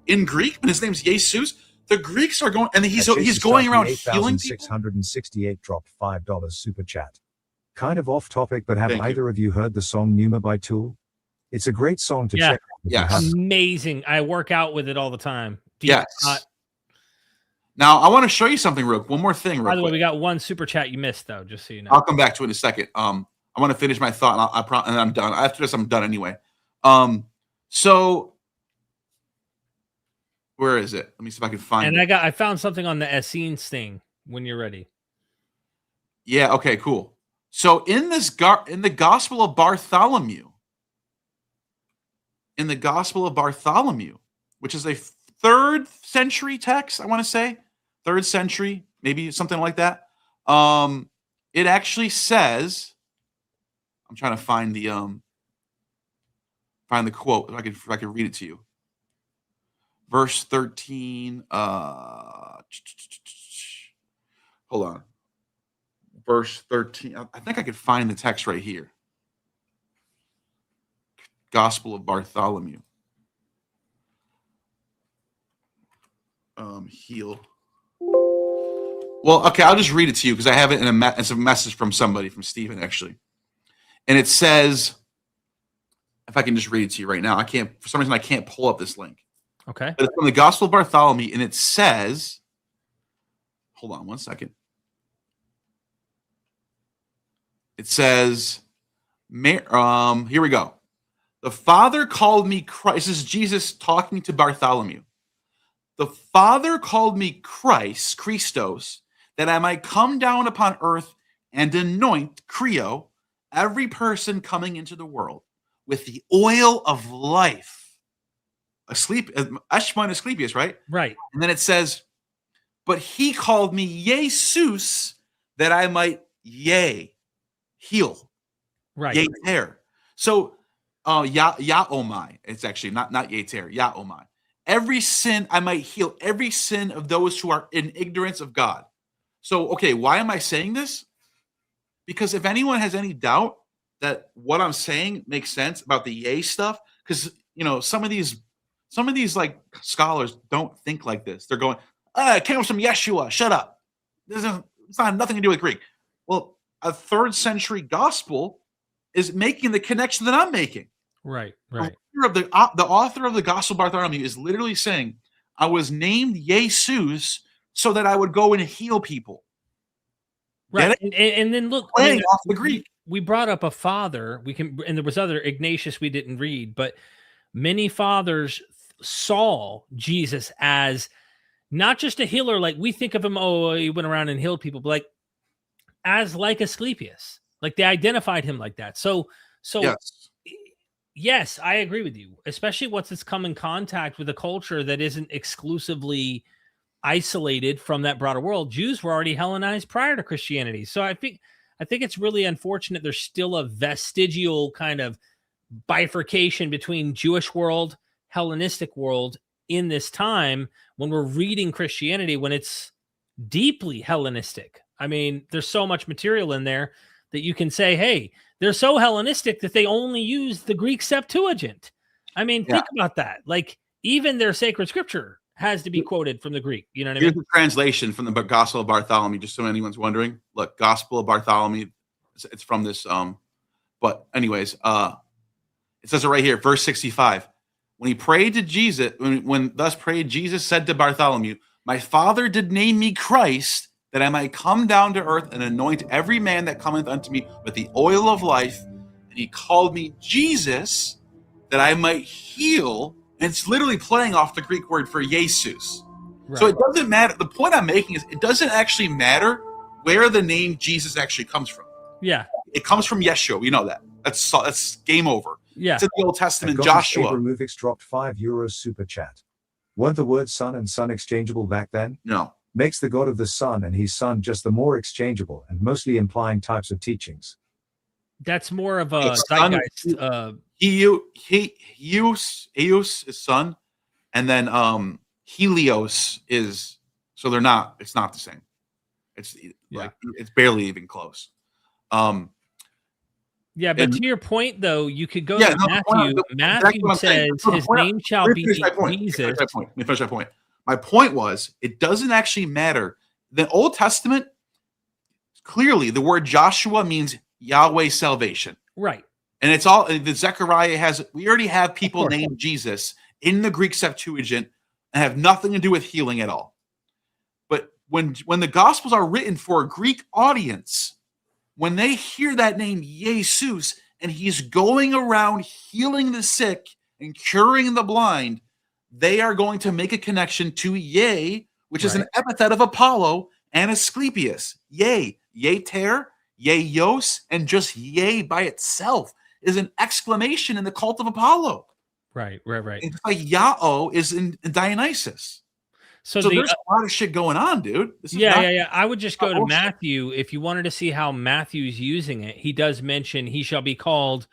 in Greek, when his name's Jesus, the Greeks are going, and he's going around healing people. 668 dropped $5 super chat. Kind of off topic, but have Thank you. either of you heard the song Pneuma by Tool? It's a great song to check out. if you Yes. haven't. Amazing. I work out with it all the time. Do you Yes. not- Now I want to show you something one more thing. By the way, quick. we got one super chat you missed though, just so you know. I'll come back to it in a second. I want to finish my thought, and I'm done. After this, I'm done anyway. So where is it? Let me see if I can find And it. I found something on the Essenes thing when you're ready. Yeah. Okay. Cool. So in the Gospel of Bartholomew, which is a 3rd century text, I want to say 3rd century, maybe something like that. It actually says, I'm trying to find the quote. If I could read it to you. Verse 13. Hold on. Verse 13. I think I could find the text right here. Gospel of Bartholomew. Heal. Well, okay, I'll just read it to you because I have it in it's a message from somebody, from Stephen, actually. And it says, if I can just read it to you right now, for some reason, I can't pull up this link. Okay. But it's from the Gospel of Bartholomew, and it says, hold on one second. It says, here we go. The Father called me Christ. This is Jesus talking to Bartholomew. The Father called me Christos, that I might come down upon earth and anoint, every person coming into the world with the oil of life. Ashman Asclepius, right? Right. And then it says, but he called me Jesus, that I might, heal. Right. Yeter. So, Yaomai. It's actually not Yeter, Yaomai. Every sin, I might heal every sin of those who are in ignorance of God. So, okay, why am I saying this? Because if anyone has any doubt that what I'm saying makes sense about the yay stuff, because some of these like scholars don't think like this. They're going, it came from Yeshua. Shut up. It's not nothing to do with Greek. Well, a 3rd century gospel is making the connection that I'm making. Right. The author of the Gospel of Bartholomew is literally saying, I was named Jesus so that I would go and heal people. Right. And then look, playing off the Greek. We brought up a father. And there was other Ignatius we didn't read, but many fathers saw Jesus as not just a healer, like we think of him, he went around and healed people, but as Asclepius. Like they identified him like that. So yes, I agree with you, especially once it's come in contact with a culture that isn't exclusively isolated from that broader world. Jews were already Hellenized prior to Christianity. So I think it's really unfortunate there's still a vestigial kind of bifurcation between Jewish world, Hellenistic world in this time when we're reading Christianity, when it's deeply Hellenistic. I mean, there's so much material in there that you can say, hey, they're so Hellenistic that they only use the Greek Septuagint. I mean, think about that. Like, even their sacred scripture has to be quoted from the Greek. You know what I mean? Here's the translation from the Gospel of Bartholomew, just so anyone's wondering. Look, Gospel of Bartholomew, it's from this. But anyways, it says it right here, verse 65. When he prayed to Jesus, when thus prayed, Jesus said to Bartholomew, my Father did name me Christ, that I might come down to earth and anoint every man that cometh unto me with the oil of life. And he called me Jesus, that I might heal. And it's literally playing off the Greek word for Jesus. Right. So it doesn't matter. The point I'm making is it doesn't actually matter where the name Jesus actually comes from. Yeah. It comes from Yeshua. You know that. That's game over. Yeah. It's in the Old Testament, Joshua. Abramuvix dropped €5 super chat. Weren't the words son and son exchangeable back then? No. Makes the God of the Son and his Son just the more exchangeable and mostly implying types of teachings. That's more of a zeitgeist. Eus is son, and then Helios is, so they're not. It's not the same. It's like it's barely even close. Yeah, but And- to your point, though, you could go Yeah, to no, Matthew. exactly what I'm saying. Says his name shall be Jesus. Let me finish that point. My point was, it doesn't actually matter. The Old Testament, clearly, the word Joshua means Yahweh's salvation. Right. And it's all, the Zechariah has, we already have people named Jesus in the Greek Septuagint and have nothing to do with healing at all. But when the Gospels are written for a Greek audience, when they hear that name Jesus and he's going around healing the sick and curing the blind, they are going to make a connection to Ye, which is an epithet of Apollo, and Asclepius. Ye, Yeter, Yeyos, and just Ye by itself is an exclamation in the cult of Apollo. Right. It's like Yao is in Dionysus. So there's a lot of shit going on, dude. Yeah. I would just go to Matthew. If you wanted to see how Matthew's using it, he does mention he shall be called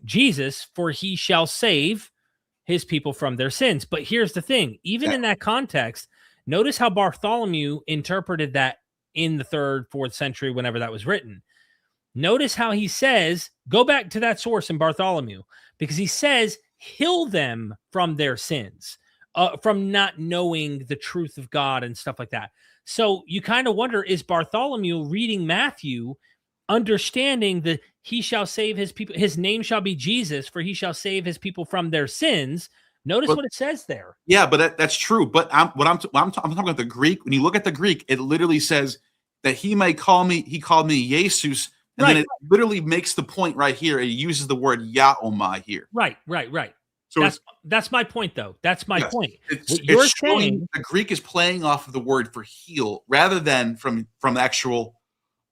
Jesus, for he shall save his people from their sins. But here's the thing, even in that context, notice how Bartholomew interpreted that in the 3rd, 4th century, whenever that was written. Notice how he says, go back to that source in Bartholomew, because he says, heal them from their sins. From not knowing the truth of God and stuff like that. So you kind of wonder, is Bartholomew reading Matthew, understanding that he shall save his people, his name shall be Jesus, for he shall save his people from their sins. Notice what it says there. Yeah, but that's true. But I'm talking about the Greek. When you look at the Greek, it literally says that he called me Jesus, and then it literally makes the point right here. It uses the word Yaomai here. Right. So that's my point, though. That's my point. You're saying the Greek is playing off of the word for heal rather than from actual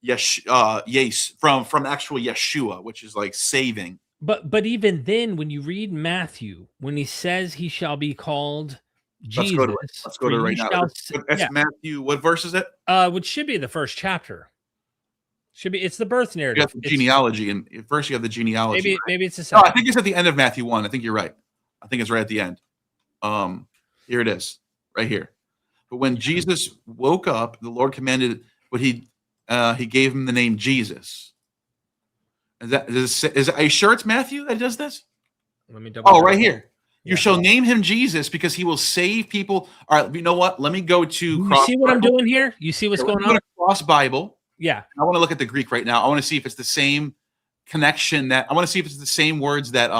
from actual Yeshua, which is like saving. But even then, when you read Matthew, when he says he shall be called Jesus, let's go to it right now. That's Matthew. What verse is it? Which should be the first chapter. It's the birth narrative. You got the genealogy, and first you have the genealogy. Maybe it's the second. No, I think it's at the end of Matthew 1. I think you're right. I think it's right at the end. Here it is, right here. But when Jesus woke up, the Lord commanded what he gave him the name Jesus. Are you sure it's Matthew that does this? Let me double. Oh, right here. You shall name him Jesus because he will save people. All right, you know what? Let me go to. You see what I'm doing here? You see what's going on? Cross Bible. Yeah. I want to look at the Greek right now. I want to see if it's the same connection I want to see if it's the same words that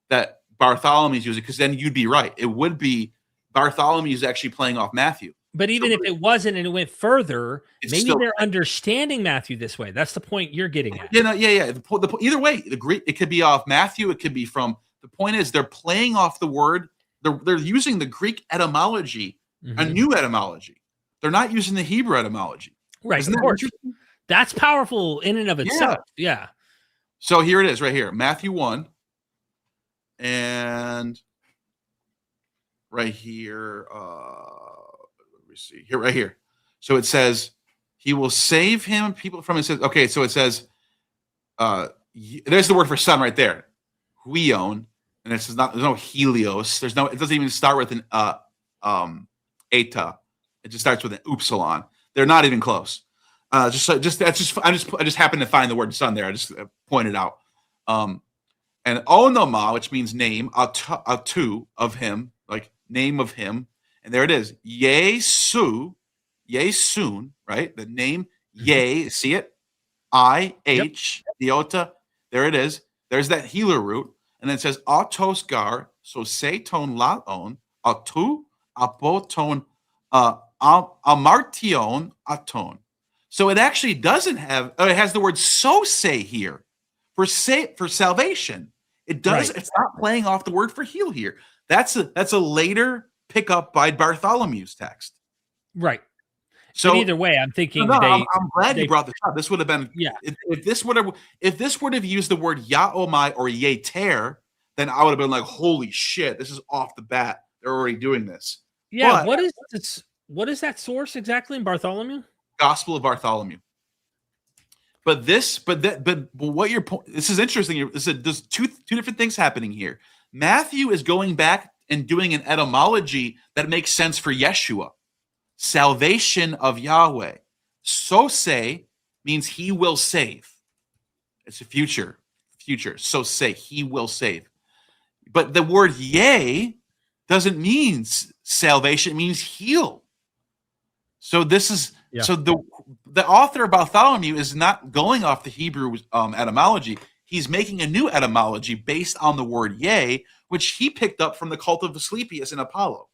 that Bartholomew's using, because then you'd be right. It would be Bartholomew's actually playing off Matthew. But even if it wasn't and it went further, maybe they're understanding Matthew this way. That's the point you're getting at. Yeah. Either way, the Greek, it could be off Matthew. It could be from. The point is, they're playing off the word. They're using the Greek etymology, a new etymology. They're not using the Hebrew etymology. Right. Isn't of that course. interesting? That's powerful in and of itself. Yeah. So here it is, right here, Matthew 1, and right here. Let me see here, right here. So it says, "He will save him people from his sins." Okay, so it says, there's the word for son right there, huion, and it's not. There's no helios. There's no. It doesn't even start with an eta. It just starts with an upsilon. They're not even close. I just happened to find the word son there. I just pointed out. And onoma, which means name, atu of him, like name of him. And there it is. Yesu, Yesun, right? The name Ye, see it? I-H, iota. There it is. There's that healer root. And then it says autos gar, so seton laon, atu, apoton, amartion aton. So it actually doesn't have. It has the word "sose" here for salvation. It does. Right. It's not playing off the word for heal here. That's a later pickup by Bartholomew's text. Right. So but either way, I'm thinking. I'm glad you brought this up. This would have been. Yeah. If this would have used the word Yaomai or Yeter, then I would have been like, "Holy shit! This is off the bat. They're already doing this." Yeah. But, what is that source exactly in Bartholomew? Gospel of Bartholomew. But what your point? This is interesting. There's two different things happening here. Matthew is going back and doing an etymology that makes sense for Yeshua, salvation of Yahweh. Sose means he will save. It's a future. future. So say he will save. But the word yea doesn't mean salvation, it means heal. So this is so the author of Bartholomew is not going off the Hebrew etymology. He's making a new etymology based on the word yea, which he picked up from the cult of Asclepius and Apollo.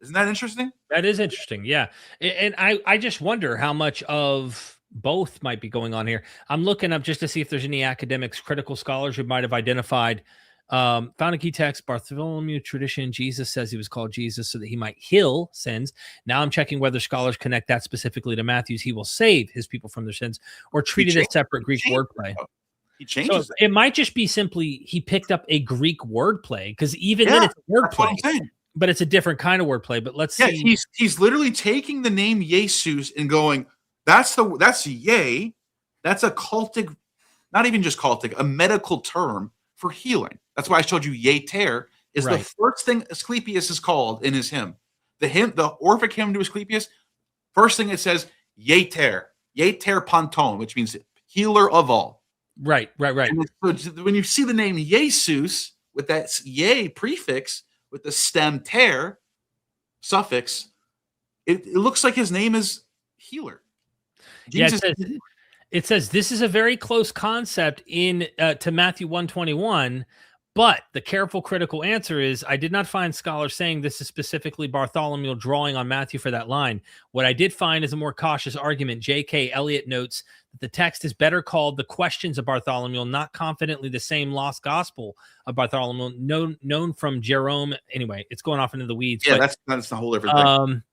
Isn't that interesting? That is interesting. Yeah. And I just wonder how much of both might be going on here. I'm looking up just to see if there's any academics, critical scholars who might have identified found a key text, Bartholomew tradition. Jesus says he was called Jesus so that he might heal sins. Now I'm checking whether scholars connect that specifically to Matthew's he will save his people from their sins or treat it as separate Greek wordplay. He changes it might just be simply he picked up a Greek wordplay because even then it's a wordplay, but it's a different kind of wordplay. But let's see. He's literally taking the name Jesus and going, that's yea. That's a cultic, not even just cultic, a medical term for healing. That's why I showed you Yeter is the first thing Asclepius is called in his hymn. The Orphic hymn to Asclepius, first thing it says, Yeter Panton, which means healer of all. Right. And so when you see the name Jesus with that ye prefix with the stem ter suffix, it looks like his name is healer. Jesus it says this is a very close concept in to Matthew 121, but the careful critical answer is I did not find scholars saying this is specifically Bartholomew drawing on Matthew for that line. What I did find is a more cautious argument. J.K. Elliott notes that the text is better called the questions of Bartholomew, not confidently the same lost gospel of Bartholomew, known from Jerome. Anyway, it's going off into the weeds. Yeah, but, that's the whole different thing.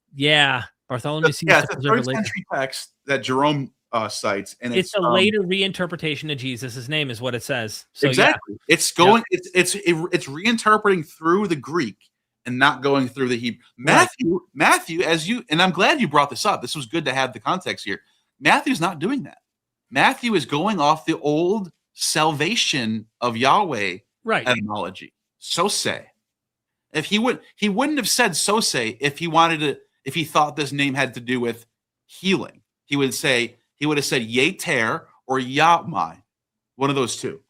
Bartholomew seems it's a 3rd century text that Jerome cites, and it's a later reinterpretation of Jesus' name, is what it says. So, exactly, it's going, it's reinterpreting through the Greek and not going through the Hebrew. Matthew, as you and I'm glad you brought this up. This was good to have the context here. Matthew's not doing that. Matthew is going off the old salvation of Yahweh etymology. So say, if he wouldn't have said so say if he thought this name had to do with healing. He would have said Yeter or Yahmai, one of those two.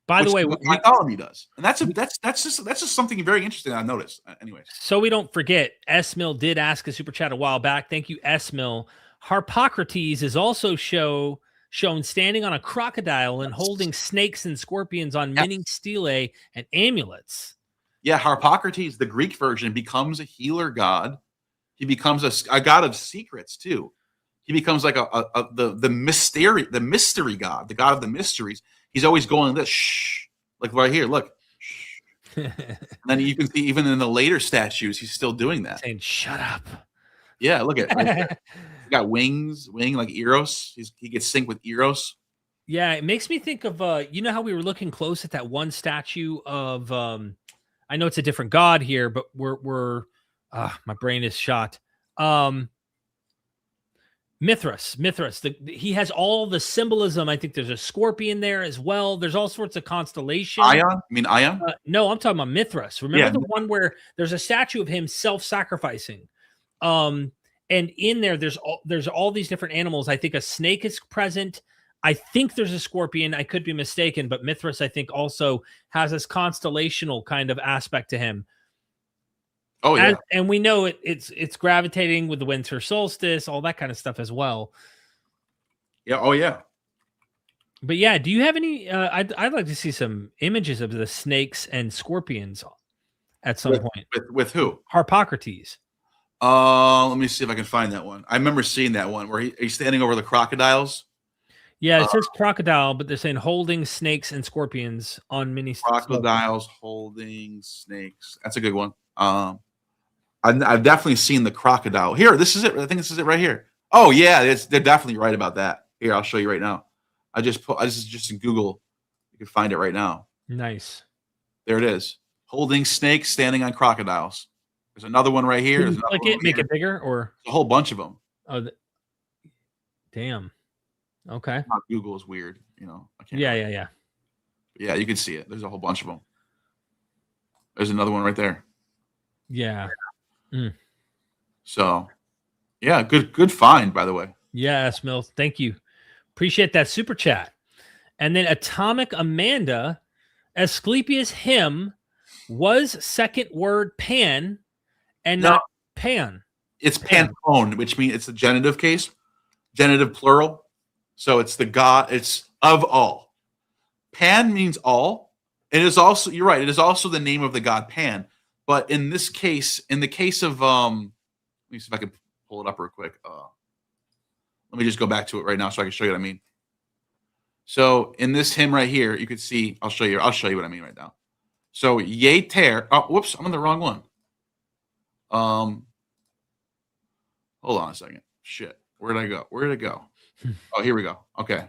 By the way, Bartholomew does, and that's just something very interesting I noticed. Anyway, so we don't forget, S. Mill did ask a super chat a while back. Thank you, S. Mill. Harpocrates is also shown standing on a crocodile and holding snakes and scorpions on many stelae and amulets. Yeah, Harpocrates, the Greek version, becomes a healer god. He becomes a god of secrets too. He becomes like the mystery god, the god of the mysteries. He's always going this shh, like right here. Look, and then you can see even in the later statues, he's still doing that, saying "Shut up." Yeah, look at it. He's got wing like Eros. He gets synced with Eros. Yeah, it makes me think of you know how we were looking close at that one statue of I know it's a different god here, but we're my brain is shot. Mithras. He has all the symbolism. I think there's a scorpion there as well. There's all sorts of constellations. Ion? You mean Ion? No, I'm talking about Mithras. Remember the one where there's a statue of him self-sacrificing. And in there, there's all these different animals. I think a snake is present. I think there's a scorpion. I could be mistaken, but Mithras, I think, also has this constellational kind of aspect to him. Oh yeah, and we know it's gravitating with the winter solstice, all that kind of stuff as well. Yeah. Oh yeah. But yeah, do you have any? I'd like to see some images of the snakes and scorpions at some point. With who? Harpocrates. Let me see if I can find that one. I remember seeing that one where he's standing over the crocodiles. Yeah, it says crocodile, but they're saying holding snakes and scorpions on mini crocodiles holding snakes. That's a good one. I've definitely seen the crocodile. Here, this is it. I think this is it right here. Oh yeah, they're definitely right about that. Here, I'll show you right now. I just in Google. You can find it right now. Nice. There it is. Holding snakes, standing on crocodiles. There's another one right here. Click it, make it bigger, or a whole bunch of them. Oh, damn. Okay. Google is weird, you know. Yeah. Yeah, you can see it. There's a whole bunch of them. There's another one right there. Yeah. Mm. So, yeah, good find, by the way. Yes, Mills. Thank you. Appreciate that super chat. And then Atomic Amanda, Asclepius him was second word pan and not pan. It's pantone, which means it's the genitive case, genitive plural. So it's the God, it's of all. Pan means all. It is also, you're right, it is also the name of the god Pan. But in this case, in the case of, let me see if I can pull it up real quick. Let me just go back to it right now so I can show you what I mean. So in this hymn right here, you could see, I'll show you what I mean right now. So Yeter, oh, whoops, I'm on the wrong one. Hold on a second. Shit. Where did I go? Where did it go? Oh, here we go. Okay.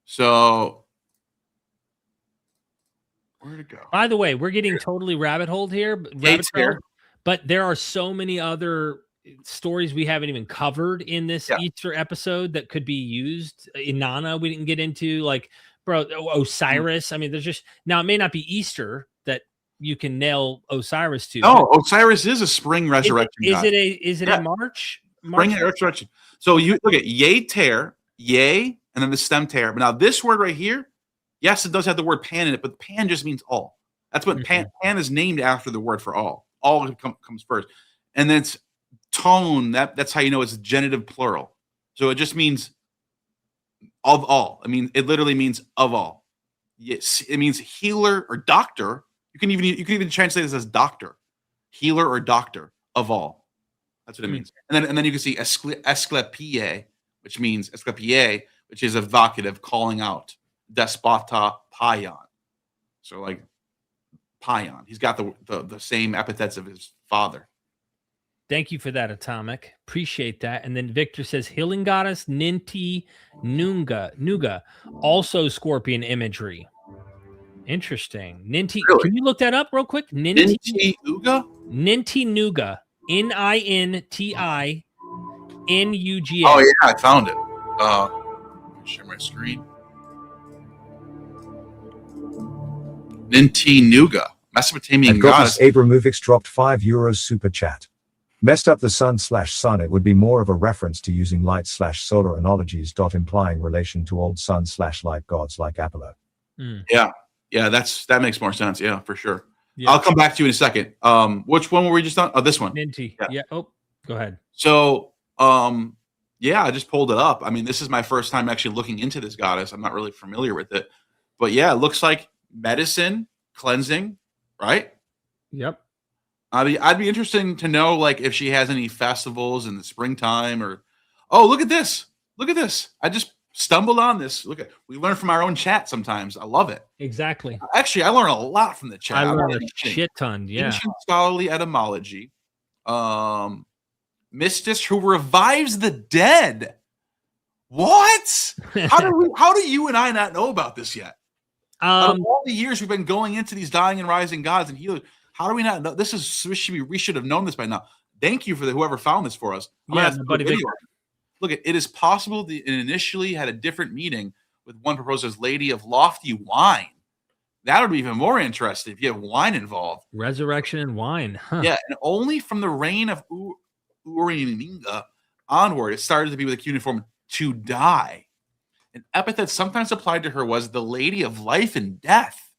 So where'd it go? By the way, we're getting totally rabbit holed here, but there are so many other stories we haven't even covered in this Easter episode that could be used. Inanna, we didn't get into, like, bro, Osiris. I mean, there's just, now it may not be Easter that you can nail Osiris to. No, Osiris is a spring resurrection. Is it a March? Spring resurrection. So you look at Yeter, yea, and then the stem ter. But now this word right here, yes, it does have the word pan in it, but pan just means all. That's what pan is named after, the word for all. All comes first. And then it's tone, that's how you know it's genitive plural. So it just means of all. I mean, it literally means of all. Yes, it means healer or doctor. You can even translate this as doctor, healer or doctor of all. That's what it means. And then you can see Asclepie, which means Asclepie, which is a vocative calling out. Despota Pion. So like Pion. He's got the same epithets of his father. Thank you for that, Atomic. Appreciate that. And then Victor says, healing goddess Ninti Nuga, also scorpion imagery. Interesting. Ninti, really? Can you look that up real quick? Ninti Nuga? Ninti Nuga. Ninti Nuga. Oh, yeah, I found it. Share my screen. Ninti Nuga, Mesopotamian goddess. Abramovix dropped €5 super chat. Messed up the sun/sun. It would be more of a reference to using light/solar analogies. Implying relation to old sun/light gods like Apollo. Yeah, that makes more sense. Yeah, for sure. Yeah. I'll come back to you in a second. Which one were we just on? Oh, this one. Ninti. Yeah. Oh, go ahead. So, yeah, I just pulled it up. I mean, this is my first time actually looking into this goddess. I'm not really familiar with it, but yeah, it looks like medicine, cleansing, right? Yep. I'd be interested to know, like, if she has any festivals in the springtime or, oh, look at this. Look at this. I just stumbled on this. We learn from our own chat sometimes. I love it. Exactly. Actually, I learn a lot from the chat. I learned a shit ton. Yeah. Ancient scholarly etymology. Mistis who revives the dead. What? How do you and I not know about this yet? Out of all the years we've been going into these dying and rising gods and healers, how do we not know? We should have known this by now. Thank you for whoever found this for us. Look, it is possible that it initially had a different meaning, with one proposed as Lady of Lofty Wine. That would be even more interesting if you have wine involved. Resurrection and wine. Huh. Yeah, and only from the reign of Urininga onward, it started to be with a cuneiform to die. An epithet sometimes applied to her was the Lady of Life and Death,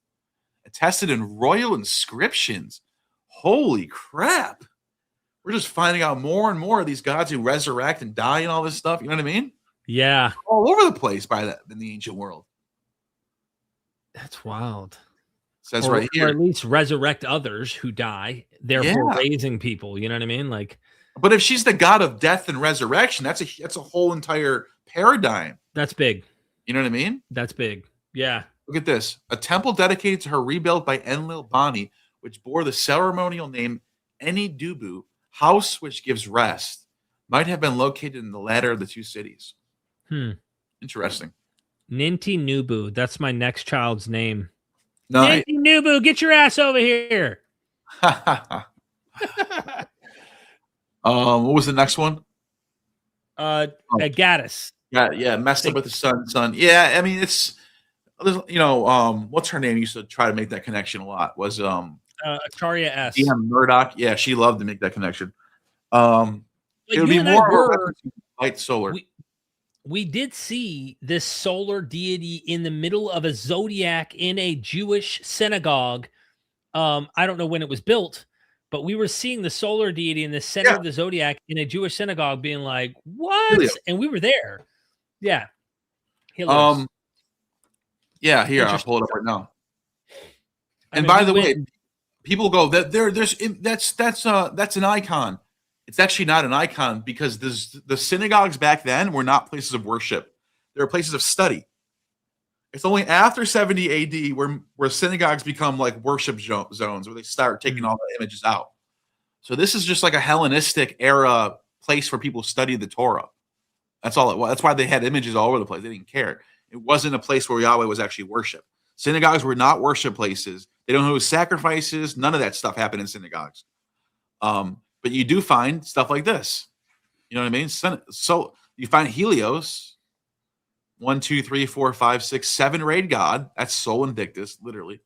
attested in royal inscriptions. Holy crap. We're just finding out more and more of these gods who resurrect and die and all this stuff. You know what I mean? Yeah. All over the place in the ancient world. That's wild. It says right here. Or at least resurrect others who die, therefore raising people. You know what I mean? Like, but if she's the god of death and resurrection, that's a whole entire paradigm. That's big. You know what I mean? That's big. Yeah. Look at this. A temple dedicated to her rebuilt by Enlil Bani, which bore the ceremonial name Enidubu, house which gives rest, might have been located in the latter of the two cities. Interesting. Ninti Nubu. That's my next child's name. No, Ninti Nubu, get your ass over here. What was the next one? Agatis. Yeah, messed up with the sun. Yeah, I mean, it's, you know, what's her name used to try to make that connection a lot was Acharia S. DM Murdoch. Yeah, she loved to make that connection. It would be more light solar. we did see this solar deity in the middle of a zodiac in a Jewish synagogue. I don't know when it was built, but we were seeing the solar deity in the center of the zodiac in a Jewish synagogue being like, what? Helios. And we were there. Yeah. Helios. Yeah, here, I'll pull it up right now. And by the way, people go that that's an icon. It's actually not an icon because the synagogues back then were not places of worship. They were places of study. It's only after 70 AD where synagogues become like worship zones where they start taking all the images out. So this is just like a Hellenistic era place where people studied the Torah. That's all it was. That's why they had images all over the place. They didn't care. It wasn't a place where Yahweh was actually worshiped. Synagogues were not worship places. They don't do sacrifices. None of that stuff happened in synagogues. But you do find stuff like this. You know what I mean? So you find Helios, 1, 2, 3, 4, 5, 6, 7-rayed god. That's Sol Invictus, literally.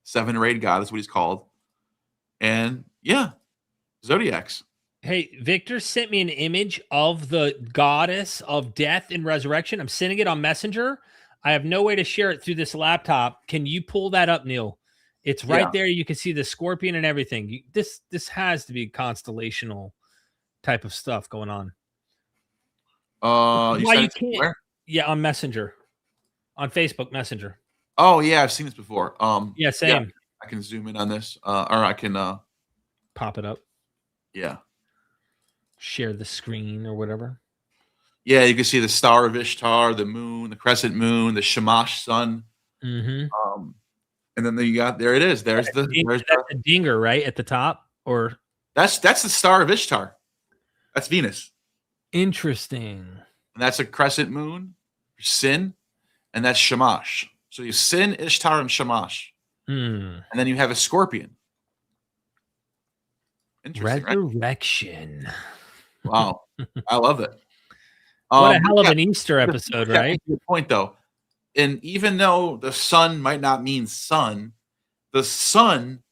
7-rayed god is what he's called. And yeah, zodiacs. Hey, Victor sent me an image of the goddess of death and resurrection. I'm sending it on Messenger. I have no way to share it through this laptop. Can you pull that up, Neal? It's right there. You can see the scorpion and everything. This has to be constellational type of stuff going on. You can't? Where? Yeah, on Messenger, on Facebook Messenger. Oh yeah, I've seen this before. Yeah, same. Yeah, I can zoom in on this, or I can pop it up. Yeah, share the screen or whatever. Yeah, you can see the star of Ishtar, the moon, the crescent moon, the Shamash sun. Mm-hmm. And then there it is. There's the dinger right at the top, or that's the star of Ishtar. That's Venus. Interesting. And that's a crescent moon, Sin, and that's Shamash. So you Sin, Ishtar, and Shamash. And then you have a scorpion. Interesting. Resurrection. Right? Wow. I love it. What a hell of an Easter episode, right? Good point, though. And even though the sun might not mean sun, the sun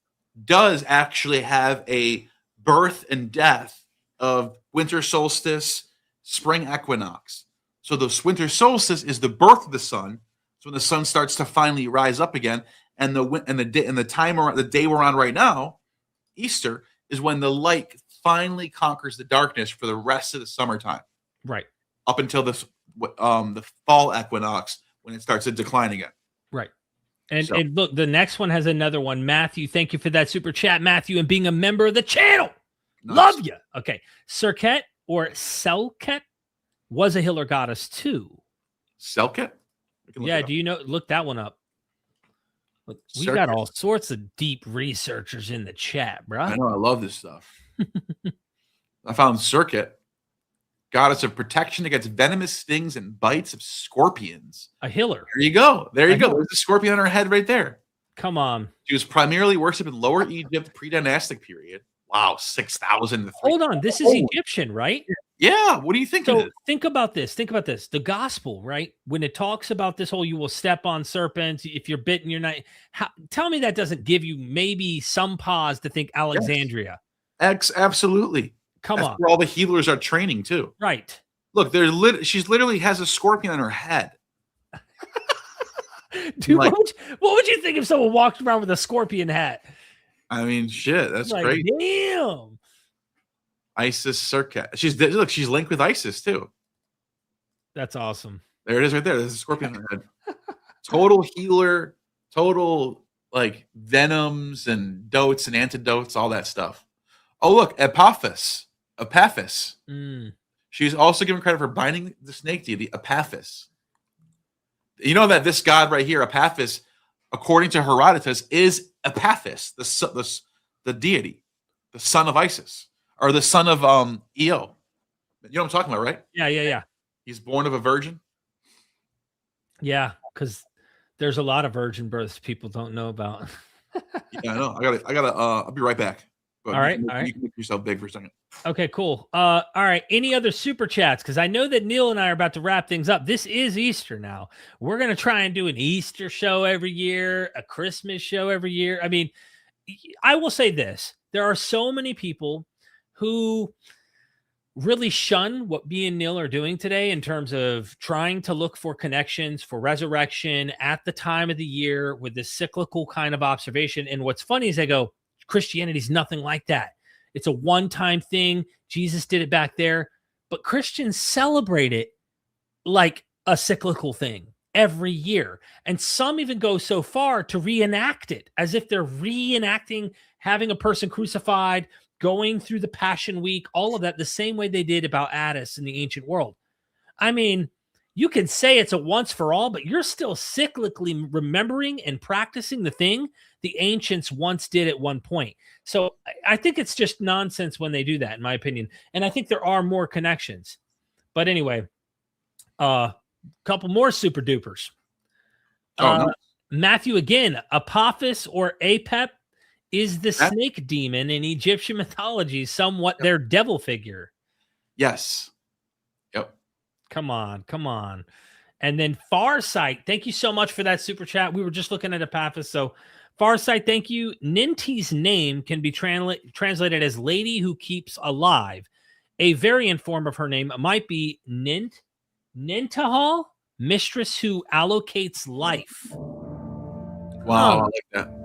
does actually have a birth and death of winter solstice, spring equinox. So the winter solstice is the birth of the sun. So when the sun starts to finally rise up again, and the day we're on right now, Easter, is when the light finally conquers the darkness for the rest of the summertime. Right. Up until the fall equinox, when it starts to decline again. Right. And look, the next one has another one. Matthew, thank you for that super chat, Matthew, and being a member of the channel. Nice. Love you. Okay. Serket or Selket was a healer goddess too. Selket? Yeah, do you know? Look that one up. Look, we got all sorts of deep researchers in the chat, bro. I know. I love this stuff. I found Serket. Goddess of protection against venomous stings and bites of scorpions. A healer. There you go. There you go. There's a scorpion on her head right there. Come on. She was primarily worshipped in Lower Egypt pre-dynastic period. Wow, 6,000. Hold on. This is Egyptian, right? Yeah. What do you think? So think about this. Think about this. The gospel, right? When it talks about this whole, you will step on serpents. If you're bitten, you're not. Tell me that doesn't give you maybe some pause to think Alexandria. Yes. Absolutely. Come on. Where all the healers are training too. Right. Look, she's literally has a scorpion on her head. Dude, what would you think if someone walked around with a scorpion hat? I mean, shit, that's like, great. Damn. Isis Serket. She's linked with Isis too. That's awesome. There it is right there. There's a scorpion on her head. Total healer, total like venoms and dotes and antidotes, all that stuff. Oh, look, Epaphras. She's also given credit for binding the snake deity, Epaphras. You know that this god right here, Epaphras, according to Herodotus, is Epaphras, the deity, the son of Isis, or the son of Io. You know what I'm talking about, right? Yeah. He's born of a virgin. Yeah, because there's a lot of virgin births people don't know about. Yeah, I know. I gotta. I'll be right back. All right. You can make yourself big for a second. Okay, cool. All right. Any other super chats? Because I know that Neal and I are about to wrap things up. This is Easter now. We're going to try and do an Easter show every year, a Christmas show every year. I mean, I will say this. There are so many people who really shun what me and Neal are doing today in terms of trying to look for connections for resurrection at the time of the year with this cyclical kind of observation. And what's funny is I go, Christianity's nothing like that. It's a one-time thing. Jesus did it back there. But Christians celebrate it like a cyclical thing every year. And some even go so far to reenact it as if they're reenacting having a person crucified, going through the Passion Week, all of that, the same way they did about Attis in the ancient world. I mean, you can say it's a once for all, but you're still cyclically remembering and practicing the thing the ancients once did at one point. So I think it's just nonsense when they do that, in my opinion. And I think there are more connections. But anyway, couple more super dupers. Matthew again, Apophis or Apep is the snake demon in Egyptian mythology, somewhat their devil figure. Yes. Yep. Come on. And then Farsight, thank you so much for that super chat. We were just looking at Apophis. So Farsight, thank you. Ninti's name can be translated as lady who keeps alive. A variant form of her name might be Nintahal, mistress who allocates life. Wow, I like that.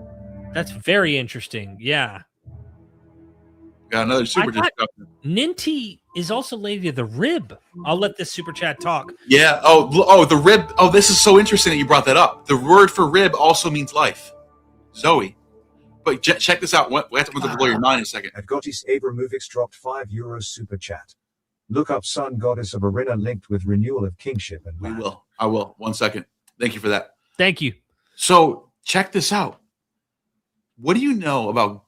That's very interesting. Yeah. Got another super chat. Ninti is also Lady of the Rib. I'll let this super chat talk. Yeah. Oh, the rib. Oh, this is so interesting that you brought that up. The word for rib also means life. Zoe. But check this out. We have to blow your mind in a second. Adgotis Abramovix dropped €5 super chat. Look up Sun Goddess of Arena linked with renewal of kingship and land. I will. 1 second. Thank you for that. Thank you. So check this out. What do you know about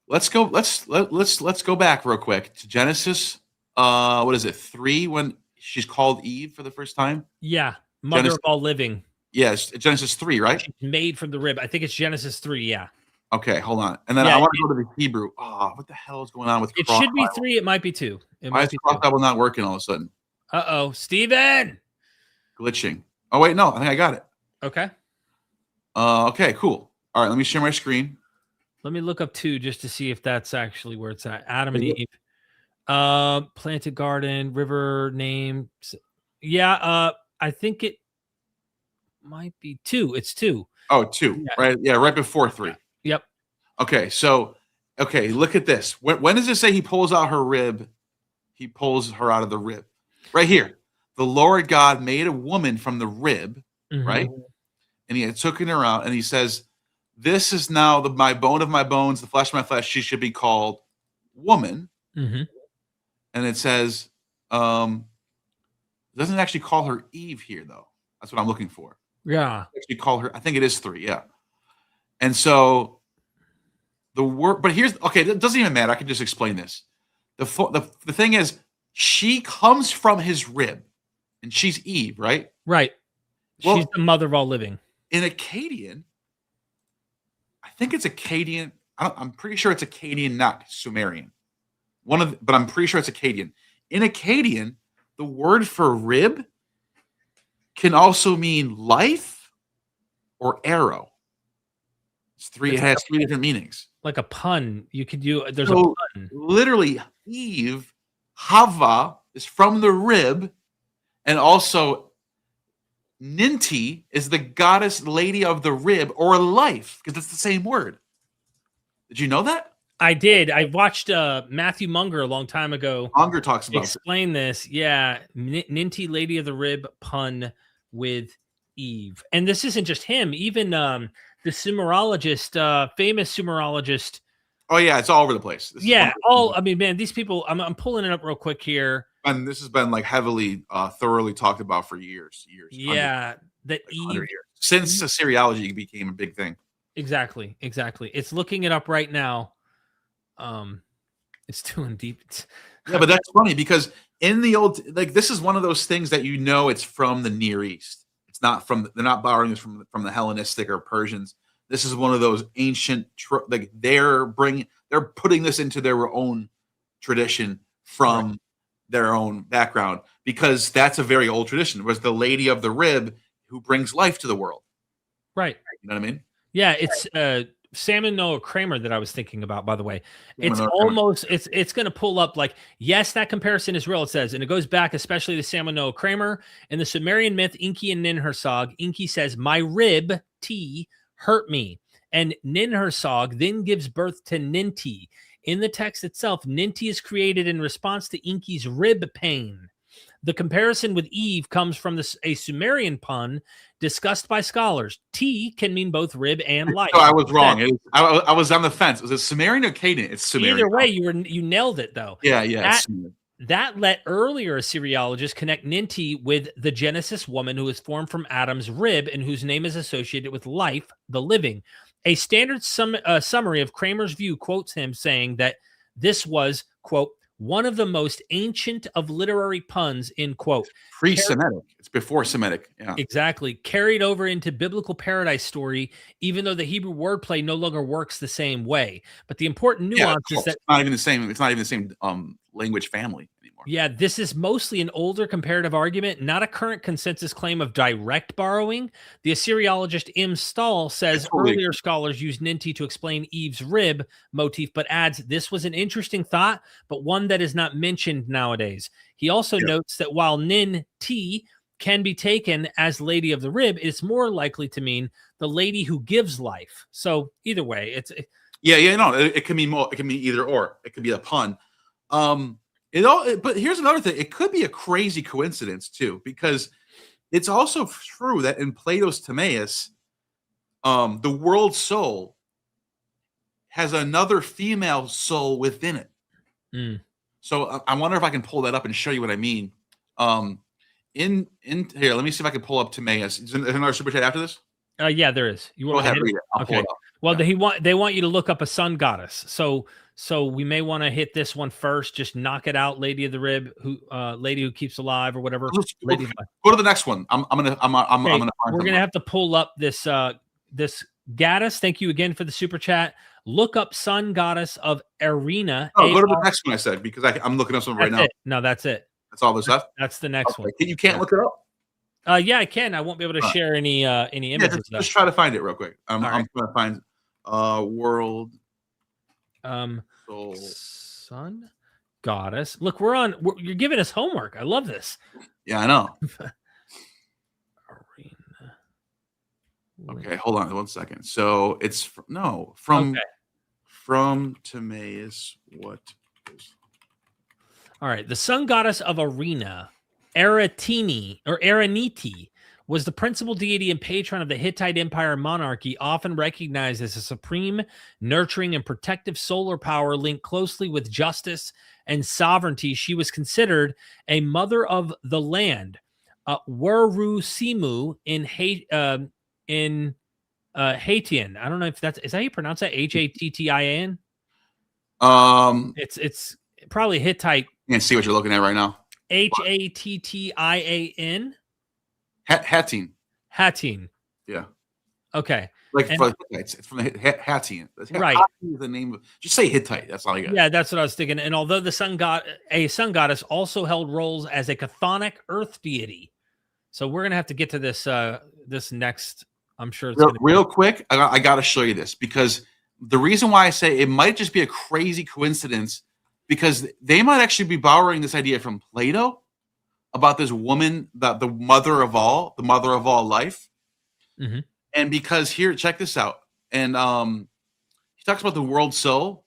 let's go back real quick to Genesis. What is it? 3 when she's called Eve for the first time? Yeah. Mother of all living. Yes, Genesis 3, right? She's made from the rib. I think it's Genesis 3, yeah. Okay, hold on. And then I want to go to the Hebrew. Oh, what the hell is going on with it? Should be 3. It might be 2. Why is cross Bible not working all of a sudden? Uh-oh. Steven! Glitching. Oh, wait, no. I think I got it. Okay. Okay, cool. All right, let me share my screen. Let me look up 2 just to see if that's actually where it's at. Adam and Eve. Planted garden, river name. Yeah, I think it might be 2. It's 2. Oh, 2. Yeah. Right. Yeah, right before 3. Yep. Okay, so look at this. When does it say he pulls out her rib? He pulls her out of the rib. Right here. The Lord God made a woman from the rib, right? And he had taken her out, and he says, "This is now my bone of my bones, the flesh of my flesh. She should be called woman." And it says, it doesn't actually call her Eve here, though. That's what I'm looking for. Yeah. Actually call her, I think it is 3, yeah. And so the word, but here's, okay, it doesn't even matter. I can just explain this. The thing is, she comes from his rib, and she's Eve, right? Right. Well, she's the mother of all living. In Akkadian, I think it's Akkadian. I'm pretty sure it's Akkadian, not Sumerian. But I'm pretty sure it's Akkadian. In Akkadian, the word for rib can also mean life or arrow. It has 3 different meanings. Like a pun. You could do. There's a pun. Literally, Eve, Hava is from the rib, and also Ninti is the goddess lady of the rib or life, because it's the same word. Did you know that? I did. I watched Matthew Munger a long time ago. Munger talks about explain this. Yeah, Ninti, lady of the rib, pun with Eve, and this isn't just him. Even the Sumerologist, famous Sumerologist. Oh yeah, it's all over the place. I mean, man, these people. I'm pulling it up real quick here. And this has been like heavily, thoroughly talked about for years. Yeah, that Eve years. Since Assyriology became a big thing. Exactly. It's looking it up right now. It's doing deep. Yeah, but that's funny because in the old, like, this is one of those things that it's from the Near East. It's not they're not borrowing this from the Hellenistic or Persians. This is one of those ancient, they're putting this into their own tradition from their own background, because that's a very old tradition. It was the lady of the rib who brings life to the world. Right. You know what I mean? Yeah, it's Salmon Noah Kramer that I was thinking about, by the way. It's Noah almost it's going to pull up like, yes, that comparison is real, it says, and it goes back especially to Salmon Noah Kramer in the Sumerian myth Enki and Ninhursag. Enki says, "My rib T hurt me," and Ninhursag then gives birth to Ninti. In the text itself, Ninti is created in response to Enki's rib pain. The comparison with Eve comes from a Sumerian pun discussed by scholars. T can mean both rib and life. So I was wrong. I was on the fence. Was it Sumerian or Canaan? It's Sumerian. Either way, you nailed it though. Yeah. That let earlier Assyriologists connect Ninti with the Genesis woman who was formed from Adam's rib and whose name is associated with life, the living. A standard summary of Kramer's view quotes him saying that this was, quote, one of the most ancient of literary puns, in quote. Pre-Semitic. It's before Semitic. Yeah. Exactly. Carried over into biblical paradise story, even though the Hebrew wordplay no longer works the same way. But the important nuance is that it's not even the same. It's not even the same language family anymore. Yeah, this is mostly an older comparative argument, not a current consensus claim of direct borrowing. The Assyriologist M. Stahl says earlier scholars used Ninti to explain Eve's rib motif, but adds this was an interesting thought, but one that is not mentioned nowadays. He also notes that while Ninti can be taken as Lady of the Rib, it's more likely to mean the lady who gives life. So either way, it can mean more. It can mean either or. It could be a pun. But here's another thing. It could be a crazy coincidence too, because it's also true that in Plato's Timaeus, the world soul has another female soul within it. So I wonder if I can pull that up and show you what I mean. In here, let me see if I can pull up Timaeus. Is there another super chat after this? Yeah, there is. You Go ahead, read it. I'll pull it up. Well, they want you to look up a sun goddess. So we may want to hit this one first. Just knock it out, Lady of the Rib, lady who keeps alive or whatever. Go to the next one. I'm gonna. We're gonna have to pull up this this goddess. Thank you again for the super chat. Look up sun goddess of Arena. Oh, go to the next one I said because I'm looking up something right now. No, that's it. That's all there's left. That's the next one. You can't look it up. Yeah, I can. I won't be able to share any images. Just try to find it real quick. I'm trying to find world. Sun goddess. Look, you're giving us homework. I love this. Yeah, I know. Arena. Okay, hold on 1 second. So it's from Timaeus. What is? All right, the sun goddess of Arena, Araniti, was the principal deity and patron of the Hittite Empire monarchy, often recognized as a supreme, nurturing, and protective solar power linked closely with justice and sovereignty. She was considered a mother of the land. Werusimu in Haitian. I don't know if is that how you pronounce that? Hattian. It's probably Hittite. You can see what you're looking at right now. Hattian. Hattin. Yeah. Okay. It's from the Hattin. Right. Is the name of, just say Hittite. That's all I got. Yeah, that's what I was thinking. And although the sun goddess also held roles as a chthonic earth deity. So we're gonna have to get to this this next. I'm sure it's real quick. I got to show you this because the reason why I say it might just be a crazy coincidence because they might actually be borrowing this idea from Plato about this woman, the mother of all life. Mm-hmm. And because here, check this out. And he talks about the world soul.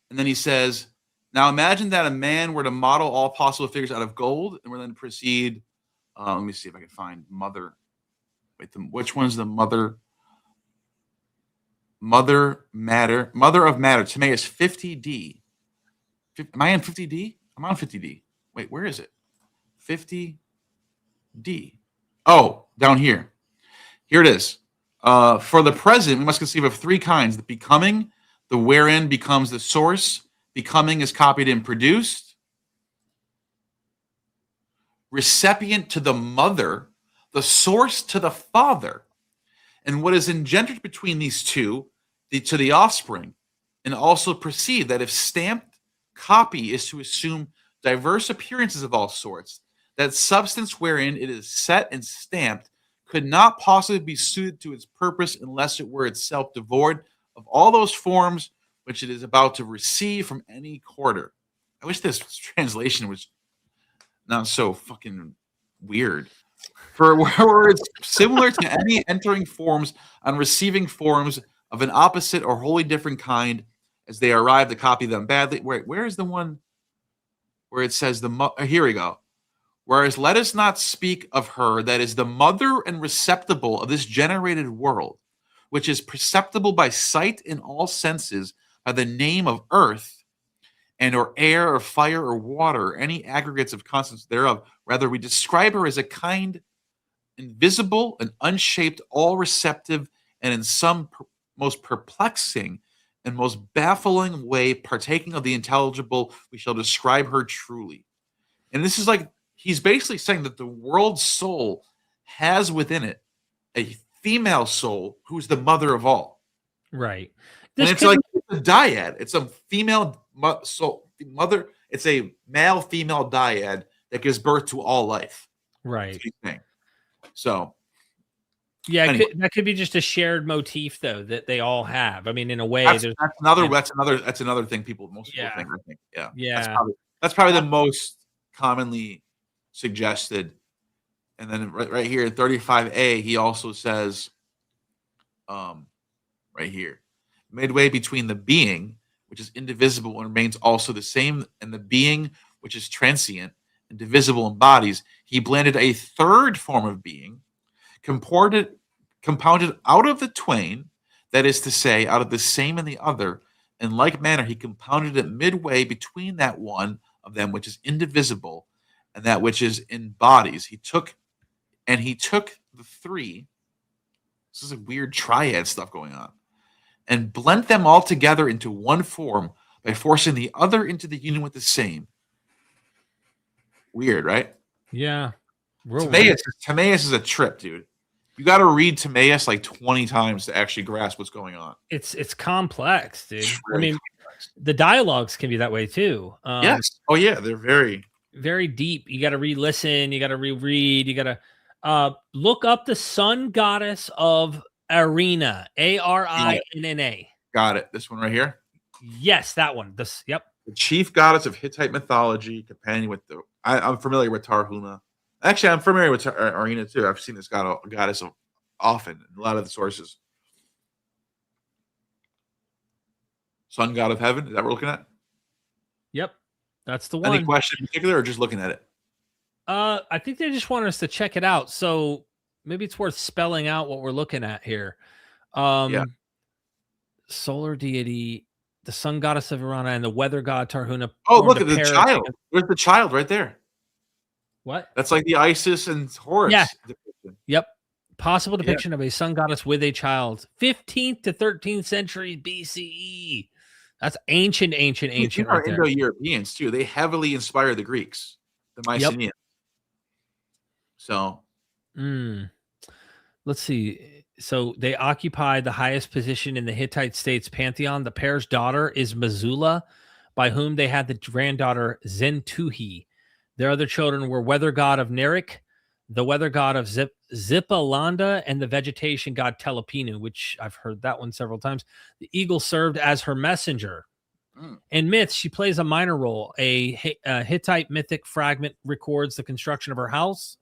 And then he says, now imagine that a man were to model all possible figures out of gold and we're then to proceed. Let me see if I can find mother. Wait, which one's the mother? Mother of matter. Timaeus 50D. Am I in 50D? I'm on 50D. Wait, where is it? 50D. Oh, down here. Here it is. For the present, we must conceive of three kinds: the becoming, the wherein becomes the source. Becoming is copied and produced. Recipient to the mother, the source to the father, and what is engendered between these two, to the offspring, and also perceive that if stamped, copy is to assume diverse appearances of all sorts, that substance wherein it is set and stamped could not possibly be suited to its purpose unless it were itself devoid of all those forms which it is about to receive from any quarter. I wish this translation was not so fucking weird. For words similar to any entering forms on receiving forms of an opposite or wholly different kind as they arrive to copy them badly. Where is the one where it says here we go. Whereas let us not speak of her that is the mother and receptacle of this generated world, which is perceptible by sight in all senses by the name of earth, and or air or fire or water, or any aggregates of constants thereof. Rather, we describe her as a kind, invisible and unshaped, all receptive, and in some most perplexing and most baffling way, partaking of the intelligible, we shall describe her truly. And this is like, he's basically saying that the world's soul has within it a female soul who's the mother of all. Right. And it's like a dyad. It's a female soul, mother. It's a male female dyad that gives birth to all life. Right. So, yeah, anyway. that could be just a shared motif, though, that they all have. I mean, in a way, that's another thing most people think. I think, yeah. That's probably the most commonly suggested. And then right here in 35a, he also says, right here, midway between the being, which is indivisible and remains also the same, and the being, which is transient and divisible in bodies, he blended a third form of being, compounded out of the twain, that is to say, out of the same and the other. In like manner, he compounded it midway between that one of them which is indivisible and that which is in bodies. He took the three. This is a weird triad stuff going on, and blent them all together into one form by forcing the other into the union with the same. Weird, right? Yeah. Timaeus is a trip, dude. You got to read Timaeus like 20 times to actually grasp what's going on. It's complex, dude. Really complex. The dialogues can be that way too. Yes. Oh yeah, they're very, very deep. You got to re-listen. You got to reread. You got to look up the sun goddess of Arina, Arinna. Got it. This one right here. Yes, that one. Yep. The chief goddess of Hittite mythology, companion with I'm familiar with Tarhuna. Actually, I'm familiar with Arina too. I've seen this goddess often in a lot of the sources. Sun god of heaven. Is that what we're looking at? Yep, that's the one. Any question in particular, or just looking at it? I think they just want us to check it out. So maybe it's worth spelling out what we're looking at here. Solar deity, the sun goddess of Arana, and the weather god Tarhuna. Oh, look at the child. There's the child right there. What? That's like the Isis and Horus. Yeah. Depiction. Yep. Possible depiction of a sun goddess with a child. 15th to 13th century BCE. That's ancient These right are there. Indo-Europeans too. They heavily inspire the Greeks, the Mycenaeans. So, let's see. So they occupy the highest position in the Hittite state's pantheon. The pair's daughter is Missoula, by whom they had the granddaughter Zentuhi. Their other children were weather god of Nerik, the weather god of Zippalanda, and the vegetation god Telepinu, which I've heard that one several times. The eagle served as her messenger. In myths, she plays a minor role. A Hittite mythic fragment records the construction of her house.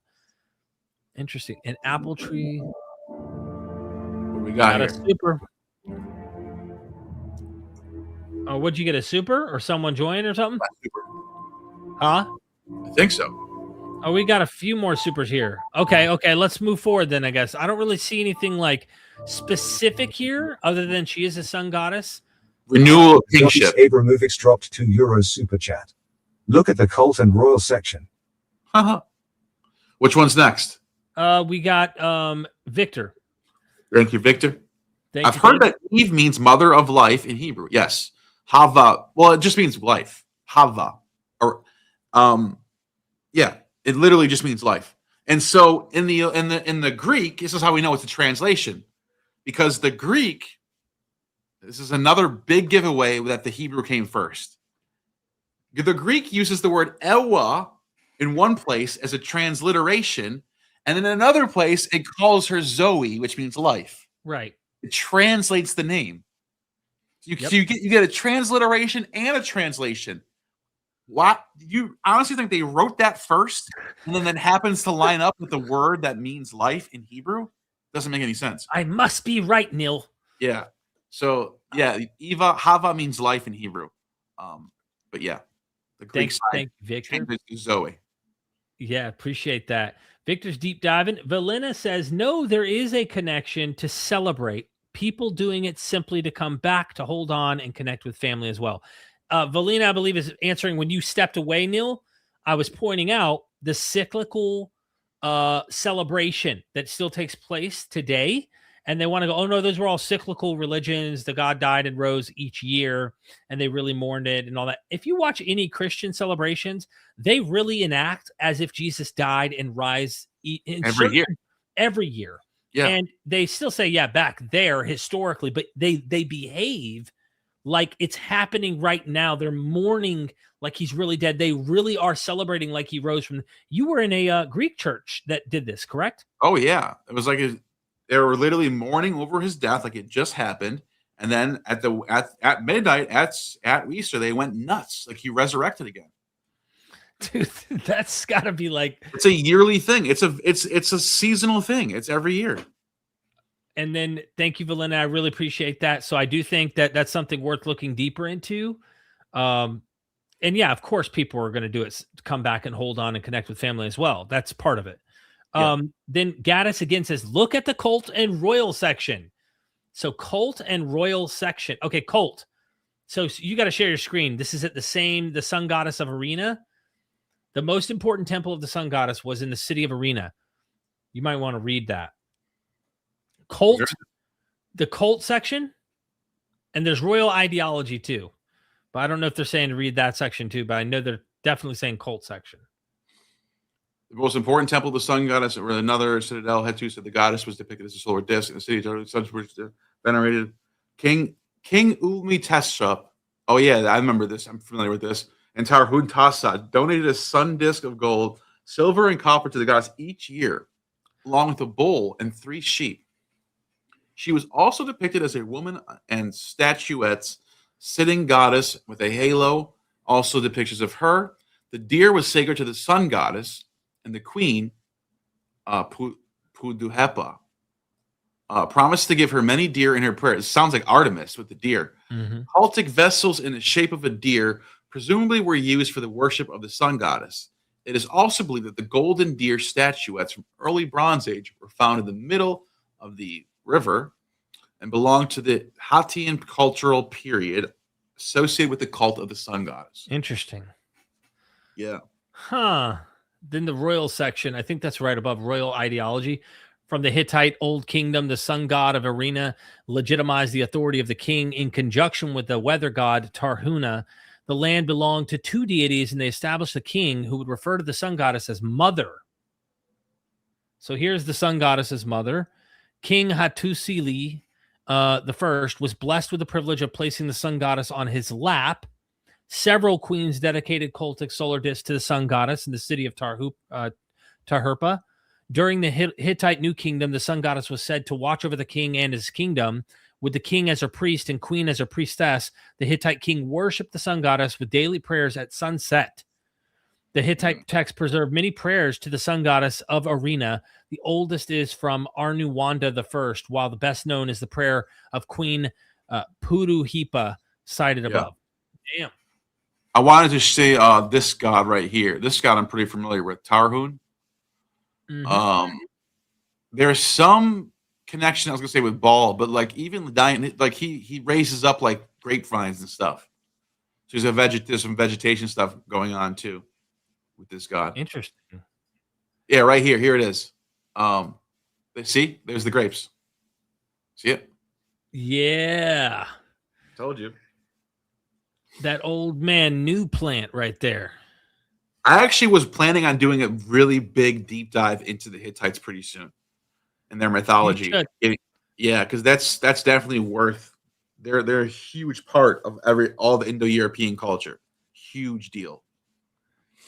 Interesting. An apple tree. What we got here? A super. Oh, would you get a super or someone join or something? Huh? I think so. Oh, we got a few more supers here. Okay, let's move forward then, I guess. I don't really see anything like specific here other than she is a sun goddess. Renewal of kingship. Abramovix dropped €2 super chat. Look at the cult and royal section. Which one's next? We got Victor. Thank you, Victor. I've heard that Eve means mother of life in Hebrew. Yes. Hava. Well, it just means life. Hava. Or it literally just means life. And so in the Greek, this is how we know it's a translation, because the Greek, this is another big giveaway that the Hebrew came first. The Greek uses the word Ewa in one place as a transliteration, and in another place it calls her Zoe, which means life. Right. It translates the name. So you get a transliteration and a translation. What, you honestly think they wrote that first, and then that happens to line up with the word that means life in Hebrew? Doesn't make any sense. I must be right, Neal. Yeah. So yeah, Hava means life in Hebrew. But yeah, the Greek side Thank you, Victor. changes to Zoe. Yeah, appreciate that. Victor's deep diving. Valena says, no, there is a connection to celebrate. People doing it simply to come back, to hold on and connect with family as well. Valena, I believe, is answering when you stepped away, Neal. I was pointing out the cyclical celebration that still takes place today. And they want to go, oh, no, those were all cyclical religions. The God died and rose each year, and they really mourned it and all that. If you watch any Christian celebrations, they really enact as if Jesus died and rise every year. Yeah. And they still say, yeah, back there historically, but they behave like it's happening right now. They're mourning like he's really dead. They really are celebrating like he rose from. You were in a Greek church that did this, correct? Oh yeah, it was like they were literally mourning over his death, like it just happened. And then at midnight at Easter, they went nuts, like he resurrected again. Dude, that's got to be like, it's a yearly thing. It's a seasonal thing. It's every year. And then thank you, Valena. I really appreciate that. So I do think that that's something worth looking deeper into. And yeah, of course, people are going to do it, come back and hold on and connect with family as well. That's part of it. Yeah. Then Gaddis again says, look at the cult and royal section. So cult and royal section. Okay, cult. So you got to share your screen. This is at the sun goddess of Arena. The most important temple of the sun goddess was in the city of Arena. You might want to read that. Cult, sure. The cult section, and there's royal ideology too. But I don't know if they're saying to read that section too, but I know they're definitely saying cult section. The most important temple of the sun goddess, or another citadel, had two said the goddess was depicted as a solar disk, and the city of the sun was venerated. King Ulmi-Teshup. Oh yeah, I remember this. I'm familiar with this. And Tarhuntasa donated a sun disk of gold, silver, and copper to the goddess each year, along with a bull and 3 sheep. She was also depicted as a woman and statuettes, sitting goddess with a halo, also depictions of her. The deer was sacred to the sun goddess, and the queen, Puduhepa, promised to give her many deer in her prayers. It sounds like Artemis with the deer. Mm-hmm. Cultic vessels in the shape of a deer presumably were used for the worship of the sun goddess. It is also believed that the golden deer statuettes from early Bronze Age were found in the middle of the river and belonged to the Hattian cultural period associated with the cult of the sun goddess. Interesting. Yeah. Huh. Then the royal section, I think that's right above royal ideology. From the Hittite Old Kingdom, the sun god of Arena legitimized the authority of the king in conjunction with the weather god Tarhuna. The land belonged to 2 deities, and they established a king who would refer to the sun goddess as mother. So here's the sun goddess's mother. King Hattusili the first was blessed with the privilege of placing the sun goddess on his lap. Several queens dedicated cultic solar discs to the sun goddess in the city of Tarhurpa. During the Hittite New Kingdom, the sun goddess was said to watch over the king and his kingdom. With the king as a priest and queen as a priestess, the Hittite king worshipped the sun goddess with daily prayers at sunset. The Hittite text preserved many prayers to the sun goddess of Arena. The oldest is from Arnuwanda I, while the best known is the prayer of Queen Puduhepa, cited above. Damn. I wanted to say this god right here. This god I'm pretty familiar with, Tarhun. Mm-hmm. There's some connection I was gonna say with Baal, but like even like he raises up like grapevines and stuff. So there's some vegetation stuff going on too with this god. Interesting. Yeah, right here. Here it is. See, there's the grapes. See it? Yeah. Told you. That old man new plant right there. I actually was planning on doing a really big deep dive into the Hittites pretty soon and their mythology. Yeah, because that's definitely worth. They're a huge part of all the Indo-European culture. Huge deal.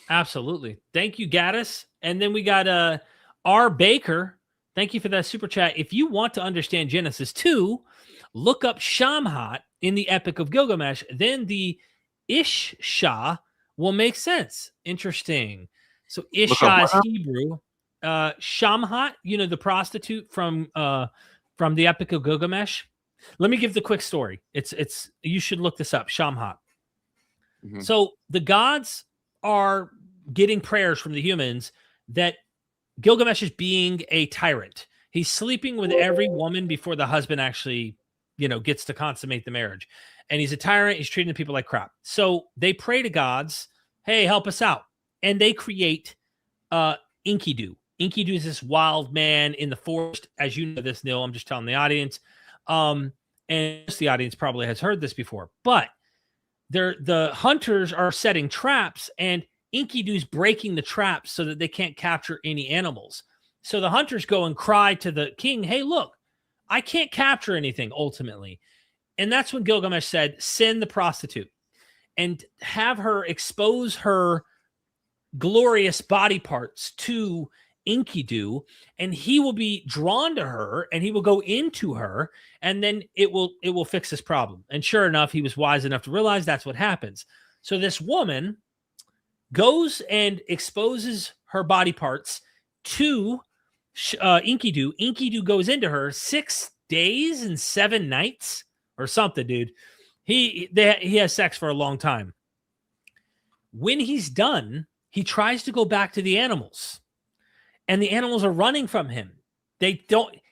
Absolutely. Thank you, Gaddis. And then we got R. Baker. Thank you for that super chat. If you want to understand Genesis 2, Look up Shamhat in the Epic of Gilgamesh. Then the Ish-Shah will make sense. Interesting. So Ish-Shah is Hebrew. Shamhat, the prostitute from the Epic of Gilgamesh. Let me give the quick story. It's you should look this up. Shamhat. Mm-hmm. So the gods are getting prayers from the humans that Gilgamesh is being a tyrant. He's sleeping with every woman before the husband actually, gets to consummate the marriage. And he's a tyrant. He's treating the people like crap. So they pray to gods, hey, help us out. And they create Enkidu. Enkidu is this wild man in the forest. As you know this, Neal, I'm just telling the audience. And the audience probably has heard this before. But the hunters are setting traps, and Enkidu's breaking the traps so that they can't capture any animals. So the hunters go and cry to the king, hey, look, I can't capture anything ultimately. And that's when Gilgamesh said, send the prostitute and have her expose her glorious body parts to Enkidu, and he will be drawn to her and he will go into her, and then it will fix this problem. And sure enough, he was wise enough to realize that's what happens. So this woman goes and exposes her body parts to Enkidu. Enkidu goes into her 6 days and 7 nights or something, dude. He has sex for a long time. When he's done, he tries to go back to the animals, and the animals are running from him.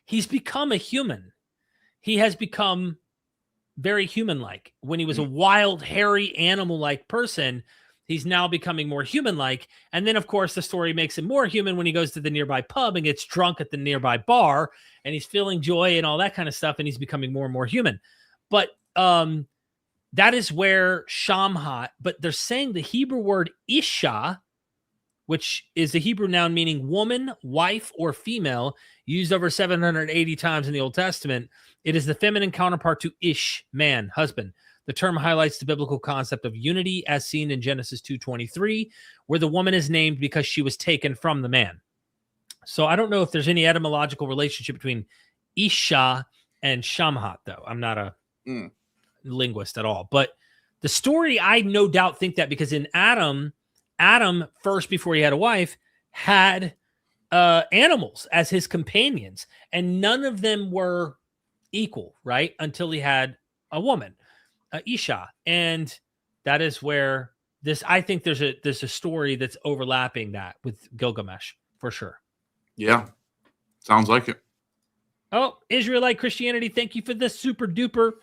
He's become a human. He has become very human-like. When he was a wild, hairy, animal-like person, he's now becoming more human-like. And then, of course, the story makes him more human when he goes to the nearby pub and gets drunk at the nearby bar, and he's feeling joy and all that kind of stuff, and he's becoming more and more human. But that is where Shamhat, but they're saying the Hebrew word Isha, which is the Hebrew noun meaning woman, wife, or female, used over 780 times in the Old Testament. It is the feminine counterpart to Ish, man, husband. The term highlights the biblical concept of unity as seen in Genesis 2:23, where the woman is named because she was taken from the man. So I don't know if there's any etymological relationship between Isha and Shamhat, though. I'm not a linguist at all. But the story, I no doubt think that because in Adam first, before he had a wife, had animals as his companions, and none of them were equal, right? Until he had a woman, Isha. And that is where I think there's a story that's overlapping that with Gilgamesh for sure. Yeah. Sounds like it. Oh, Israelite Christianity, thank you for this super duper.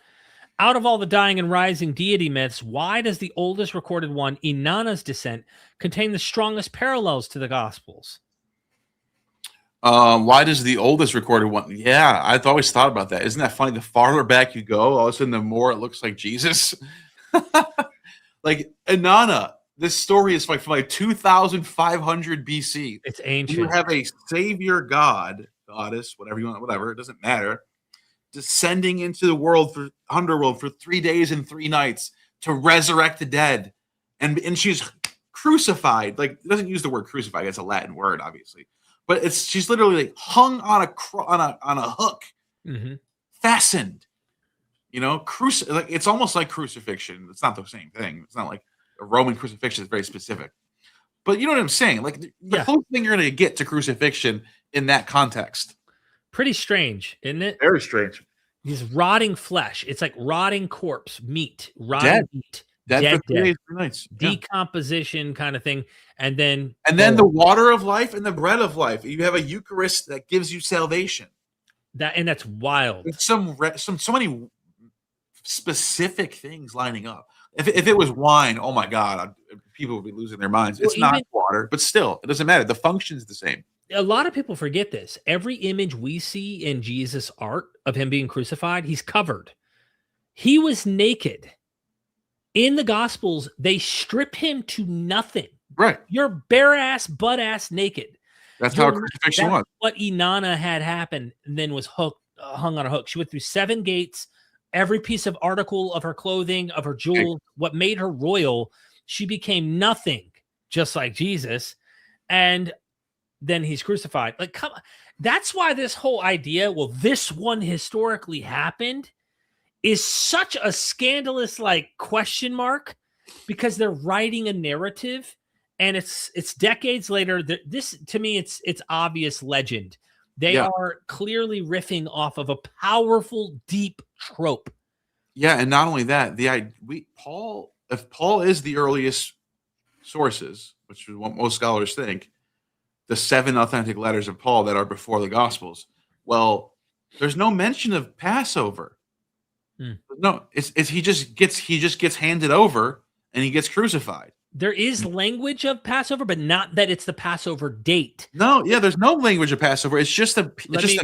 Out of all the dying and rising deity myths, why does the oldest recorded one, Inanna's descent, contain the strongest parallels to the Gospels? Why does the oldest recorded one? Yeah, I've always thought about that. Isn't that funny? The farther back you go, all of a sudden, the more it looks like Jesus. Like Inanna, this story is like from like 2,500 BC. It's ancient. You have a savior god, goddess, whatever you want, whatever, it doesn't matter, descending into the underworld for 3 days and 3 nights to resurrect the dead, and she's crucified. Like, it doesn't use the word crucified; it's a Latin word, obviously, but she's literally like hung on a hook, fastened. Like it's almost like crucifixion. It's not the same thing. It's not like a Roman crucifixion. It's very specific, but you know what I'm saying. Like the closest thing you're going to get to crucifixion in that context. Pretty strange, isn't it? Very strange. He's rotting flesh. It's like rotting corpse, meat, rotting meat. Dead for 3 days, 3 nights. Decomposition kind of thing. And then the water of life and the bread of life. You have a Eucharist that gives you salvation. That's wild. It's so many specific things lining up. If it was wine, oh my God, people would be losing their minds. It's not water, but still, it doesn't matter. The function's the same. A lot of people forget this. Every image we see in Jesus' art of him being crucified, he's covered. He was naked. In the Gospels, they strip him to nothing. Right. You're bare ass, butt ass naked. That's how crucifixion was. What Inanna had happened, and then was hung on a hook. She went through 7 gates. Every piece of article of her clothing, of her jewels, what made her royal, she became nothing, just like Jesus. And then he's crucified. Like, come on. That's why this whole idea, well, this one historically happened. is such a scandalous like question mark, because they're writing a narrative and it's decades later. This to me, it's obvious legend. They are clearly riffing off of a powerful, deep trope. Yeah, and not only that, if Paul is the earliest sources, which is what most scholars think, the 7 authentic letters of Paul that are before the Gospels. Well, there's no mention of Passover. No, he just gets handed over and he gets crucified. There is language of Passover, but not that it's the Passover date. No, yeah, there's no language of Passover. It's just a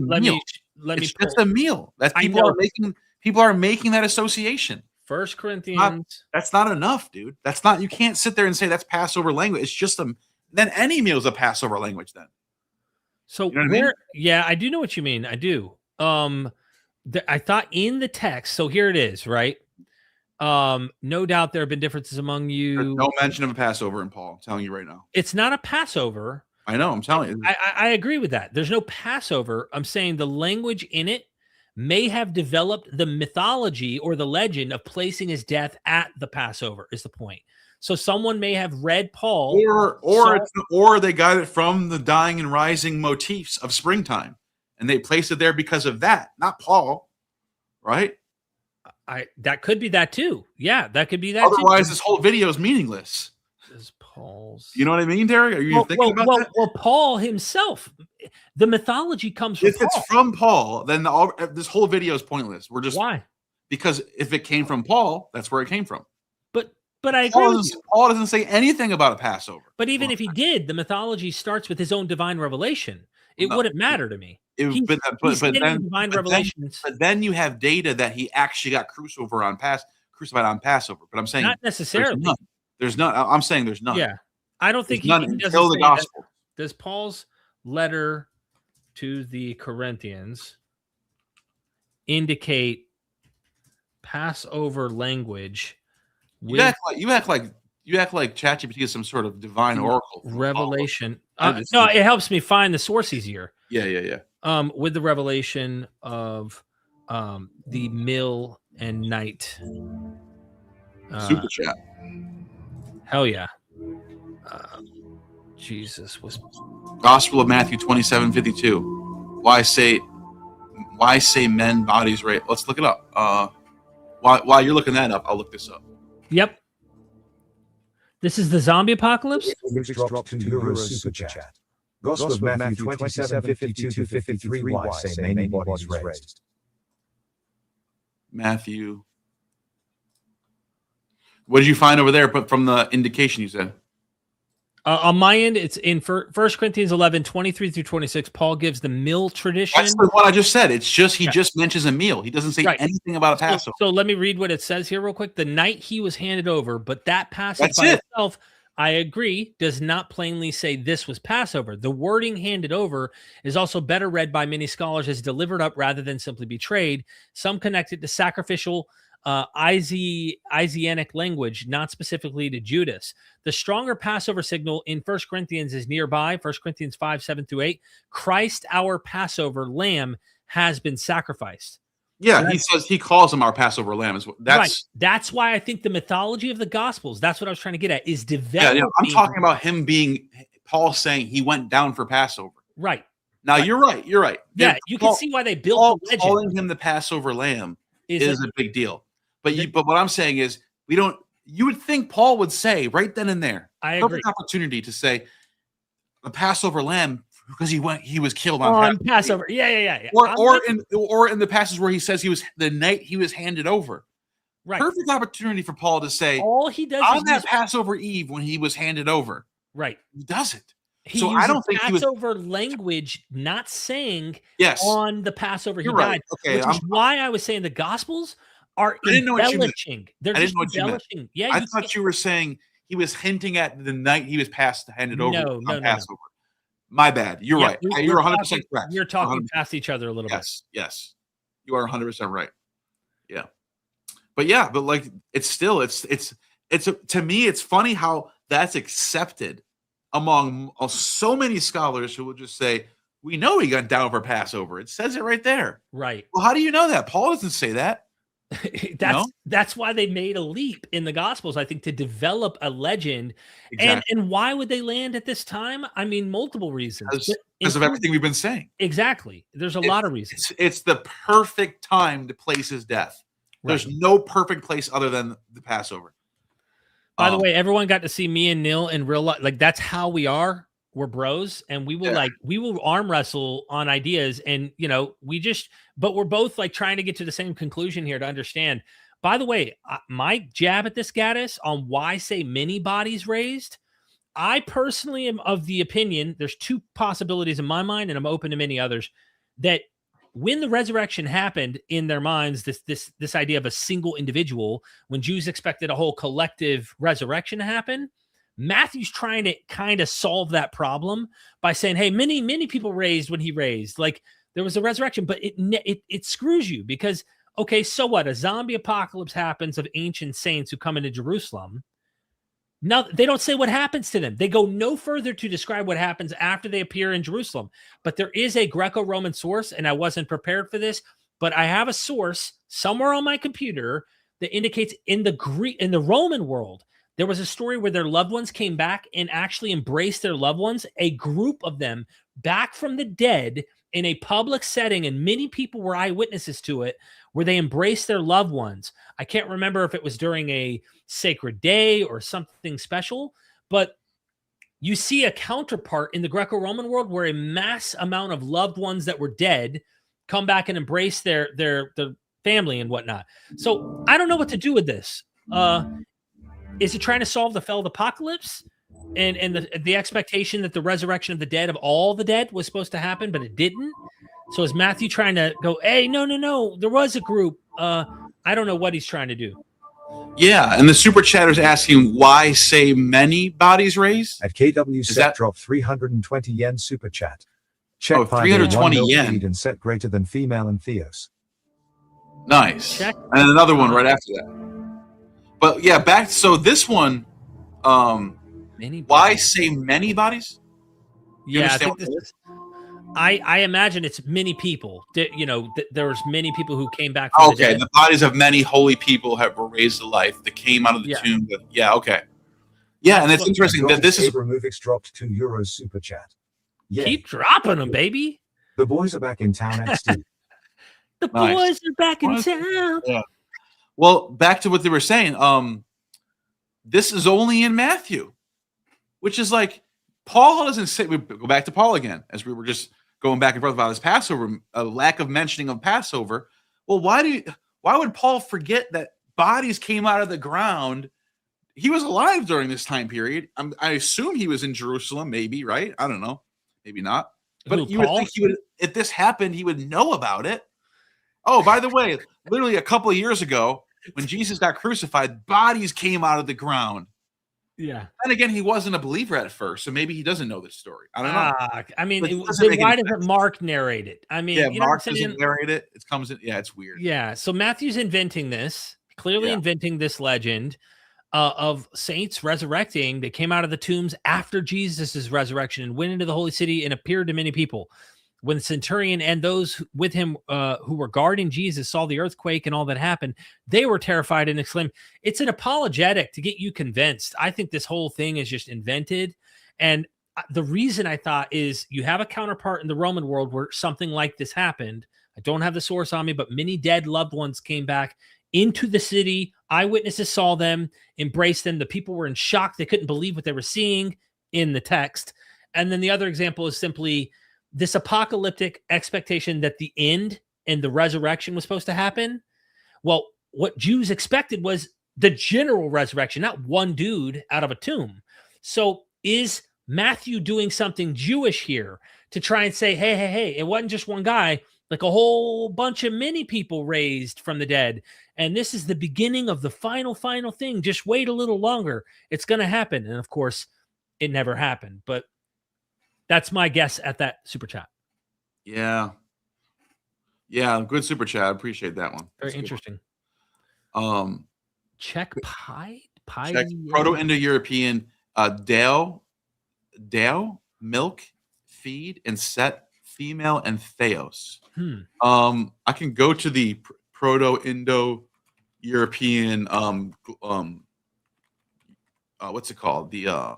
meal. It's just a meal. That people are making that association. 1 Corinthians. That's not enough, dude. That's not. You can't sit there and say that's Passover language. It's just then any meal is a Passover language. Then. So you know what I mean? Yeah, I do know what you mean. I do. I thought in the text. So here it is, right? No doubt there have been differences among you. There's no mention of a Passover in Paul. I'm telling you right now. It's not a Passover. I know. I'm telling you. I agree with that. There's no Passover. I'm saying the language in it may have developed the mythology or the legend of placing his death at the Passover is the point. So someone may have read Paul, or they got it from the dying and rising motifs of springtime, and they placed it there because of that, not Paul, right? That could be that too. Yeah, that could be that. Otherwise, this whole video is meaningless. Is Paul's? You know what I mean, Derek? Are you thinking about that? Well, Paul himself, the mythology comes from. If it's from Paul, then this whole video is pointless. We're just why? Because if it came from Paul, that's where it came from. But I agree. Paul doesn't say anything about a Passover. But even if he did, the mythology starts with his own divine revelation. It wouldn't matter to me. Divine revelations. But then you have data that he actually got crucified on Passover. But I'm saying not necessarily. There's none. I'm saying there's none. Yeah, I don't think there's none until the gospel. Does Paul's letter to the Corinthians indicate Passover language? You act like ChatGPT is some sort of divine oracle revelation. No, it helps me find the source easier. Yeah. With the revelation of the mill and night. Super chat. Hell yeah. Jesus was Gospel of Matthew 27:52. Why say men bodies right? Let's look it up. While you're looking that up, I'll look this up. Yep. This is the zombie apocalypse. Super chat. Gospel of Matthew 27:52-53. Why say many bodies raised? Matthew. What did you find over there? But from the indication you said. On my end, it's in 1 Corinthians 11:23-26. Paul gives the meal tradition. That's the one I just said. It's just he just mentions a meal. He doesn't say anything about a Passover. So let me read what it says here real quick. The night he was handed over, but that passage by itself, I agree, does not plainly say this was Passover. The wording handed over is also better read by many scholars as delivered up rather than simply betrayed. Some connect it to sacrificial Isianic language, not specifically to Judas. The stronger Passover signal in 1 Corinthians is nearby, 1 Corinthians 5:7-8. Christ, our Passover lamb, has been sacrificed. Yeah, he calls him our Passover lamb. That's why I think the mythology of the Gospels, that's what I was trying to get at, is developing. Yeah, I'm talking about him being, Paul saying he went down for Passover. Right. You're right. Yeah, you can see why they built the legend. Calling him the Passover lamb is a big deal. But what I'm saying is you would think Paul would say right then and there. I agree. Perfect opportunity to say the Passover lamb because he was killed on Passover. Yeah. Or in the passage where he says he was the night he was handed over. Right. Perfect opportunity for Paul to say all he does on that Passover Eve when he was handed over. Right. He does it. So I don't think Passover language, not saying on the Passover he died. Okay, which is why I was saying the Gospels are embellishing. They're just embellishing. Yeah, I thought you were saying he was hinting at the night he was handed over on Passover. My bad. You're right. You're 100% correct. You're talking past each other a little bit. Yes. You are 100% right. Yeah. But like it's still to me it's funny how that's accepted among so many scholars who will just say, we know he got down for Passover. It says it right there. Right. Well, how do you know that? Paul doesn't say that. That's why they made a leap in the Gospels, I think, to develop a legend. Exactly. And why would they land at this time? I mean, multiple reasons. Because of everything we've been saying. Exactly. There's a lot of reasons. It's the perfect time to place his death. There's no perfect place other than the Passover. By the way, everyone got to see me and Neal in real life. Like, that's how we are. We're bros, and we will arm wrestle on ideas, and but we're both like trying to get to the same conclusion here to understand. By the way, my jab at this Gaddis on why say many bodies raised, I personally am of the opinion there's two possibilities in my mind, and I'm open to many others, that when the resurrection happened in their minds, this idea of a single individual, when Jews expected a whole collective resurrection to happen, Matthew's trying to kind of solve that problem by saying, hey, many people raised when he raised. Like, there was a resurrection, but it screws you because, okay, so what? A zombie apocalypse happens of ancient saints who come into Jerusalem. Now, they don't say what happens to them. They go no further to describe what happens after they appear in Jerusalem. But there is a Greco-Roman source, and I wasn't prepared for this, but I have a source somewhere on my computer that indicates in the Roman world, there was a story where their loved ones came back and actually embraced their loved ones, a group of them back from the dead in a public setting, and many people were eyewitnesses to it, where they embraced their loved ones. I can't remember if it was during a sacred day or something special, but you see a counterpart in the Greco-Roman world where a mass amount of loved ones that were dead come back and embrace their family and whatnot. So I don't know what to do with this. Is it trying to solve the failed apocalypse and the expectation that the resurrection of the dead, of all the dead, was supposed to happen, but it didn't? So is Matthew trying to go, hey, no, there was a group. I don't know what he's trying to do. Yeah, and the super chatter's asking why say many bodies raised? At KW set drop 320 yen super chat. Check 320 yen. And set greater than female and theos. Nice. Check. And another one right after that. But yeah, so this one, why say many bodies? Yeah, I imagine it's many people. There was many people who came back from the dead. The bodies of many holy people were raised to life that came out of the tomb. Okay. Yeah, and it's interesting that this is Removix dropped €2 super chat. Yeah. Keep dropping them, baby. The boys are back in town. XD. The boys are back in town. Yeah. Well, back to what they were saying. This is only in Matthew, which is like Paul doesn't say. We go back to Paul again, as we were just going back and forth about his Passover, a lack of mentioning of Passover. Well, why would Paul forget that bodies came out of the ground? He was alive during this time period. I assume he was in Jerusalem, maybe, right? I don't know, maybe not. But you would think he would, if this happened, he would know about it. Oh, by the way, literally a couple of years ago, when Jesus got crucified, bodies came out of the ground. Yeah. And again, he wasn't a believer at first, so maybe he doesn't know this story. I don't know. I mean, why doesn't Mark narrate it? I mean, Mark doesn't narrate it. It comes in. Yeah, it's weird. Yeah. So Matthew's inventing this, clearly inventing this legend of saints resurrecting. They came out of the tombs after Jesus' resurrection and went into the holy city and appeared to many people. When the centurion and those with him who were guarding Jesus saw the earthquake and all that happened, they were terrified and exclaimed, it's an apologetic to get you convinced. I think this whole thing is just invented. And the reason I thought is you have a counterpart in the Roman world where something like this happened. I don't have the source on me, but many dead loved ones came back into the city. Eyewitnesses saw them, embraced them. The people were in shock. They couldn't believe what they were seeing in the text. And then the other example is simply this apocalyptic expectation that the end and the resurrection was supposed to happen. Well, what Jews expected was the general resurrection, not one dude out of a tomb. So is Matthew doing something Jewish here to try and say, hey, it wasn't just one guy, like a whole bunch of many people raised from the dead. And this is the beginning of the final thing. Just wait a little longer. It's going to happen. And of course, it never happened. But that's my guess at that super chat. Yeah. Yeah, good super chat. I appreciate that one. Very interesting. Check pie? Check Proto-Indo-European Dao, milk, feed, and set, female, and theos. I can go to the Proto-Indo European what's it called? The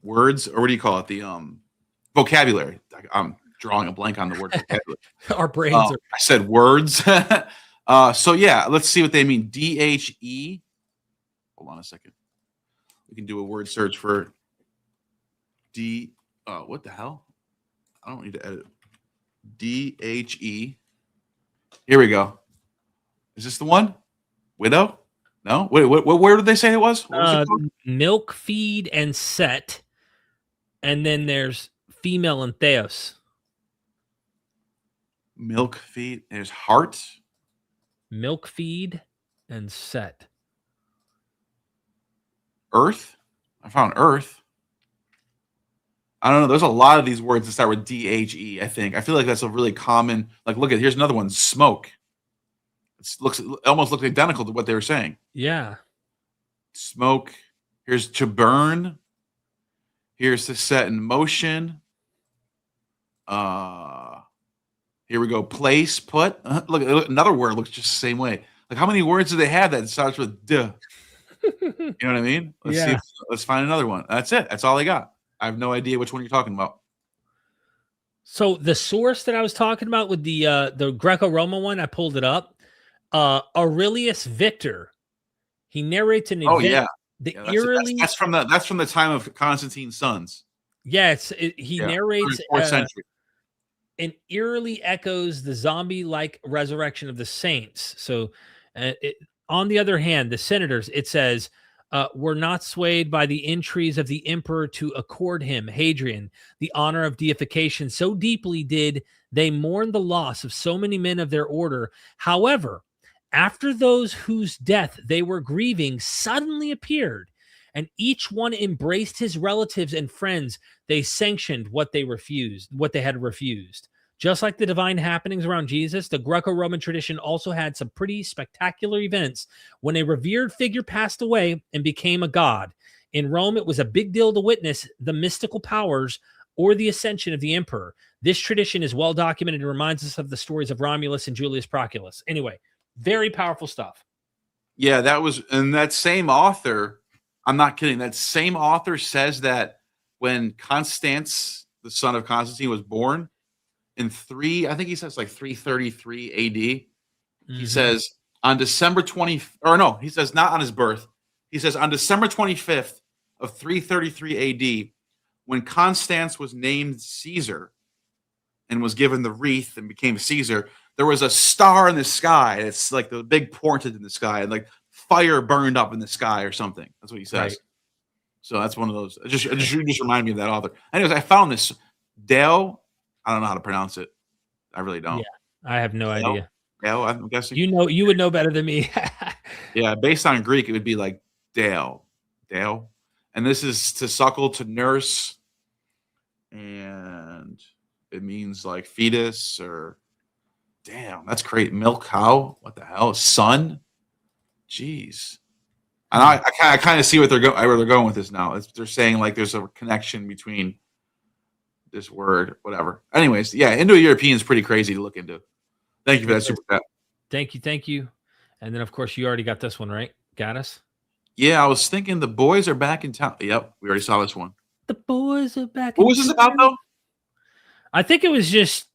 words, or what do you call it? The vocabulary. I'm drawing a blank on the word vocabulary. Our brains are. I said words. So yeah, let's see what they mean. DHE. Hold on a second. We can do a word search for D. What the hell? I don't need to edit. DHE. Here we go. Is this the one? Widow? No. Wait. Where did they say it was? What was it called? Milk, feed, and set, and then there's female and theos. Milk feed. There's heart. Milk, feed, and set. Earth. I found earth. I don't know. There's a lot of these words that start with DHE. I think. I feel like that's a really common. Like, look at here's another one. Smoke. It almost looks identical to what they were saying. Yeah. Smoke. Here's to burn. Here's to set in motion. Here we go. Place, put. Look, another word looks just the same way. Like, how many words do they have that starts with duh? You know what I mean? Let's find another one. That's it. That's all they got. I have no idea which one you're talking about. So the source that I was talking about with the Greco-Roman one, I pulled it up. Aurelius Victor. He narrates an event. Oh yeah. That's from the time of Constantine's sons. Yes, he narrates 4th century. and eerily echoes the zombie-like resurrection of the saints. So, on the other hand, the senators, it says, were not swayed by the intrigues of the emperor to accord him, Hadrian, the honor of deification. So deeply did they mourn the loss of so many men of their order. However, after those whose death they were grieving suddenly appeared, and each one embraced his relatives and friends, they sanctioned what they had refused. Just like the divine happenings around Jesus, the Greco-Roman tradition also had some pretty spectacular events when a revered figure passed away and became a god. In Rome, it was a big deal to witness the mystical powers or the ascension of the emperor. This tradition is well documented and reminds us of the stories of Romulus and Julius Proculus. Anyway, very powerful stuff. Yeah, and that same author, I'm not kidding, that same author says that when Constance, the son of Constantine, was born, in 333 AD, he says on December 20, or no, he says not on his birth. He says on December 25th of 333 AD, when Constance was named Caesar and was given the wreath and became Caesar, there was a star in the sky. It's like the big portent in the sky, and like fire burned up in the sky or something. That's what he says. Right. So that's one of those. Just remind me of that author. Anyways, I found this Dale. I don't know how to pronounce it. I really don't. Yeah, I have no idea. Dale, I'm guessing. You would know better than me. Yeah, based on Greek, it would be like Dale. And this is to suckle, to nurse. And it means like fetus or damn, that's great. Milk cow. What the hell? Son? Jeez. And I kind of see where they're going with this now. They're saying like there's a connection between this word, whatever. Anyways, yeah, Indo-European is pretty crazy to look into. Thank you for that super chat. Thank you. And then of course you already got this one, right? Got us? Yeah, I was thinking the boys are back in town. Yep, we already saw this one. The boys are back. What was this about though? I think it was just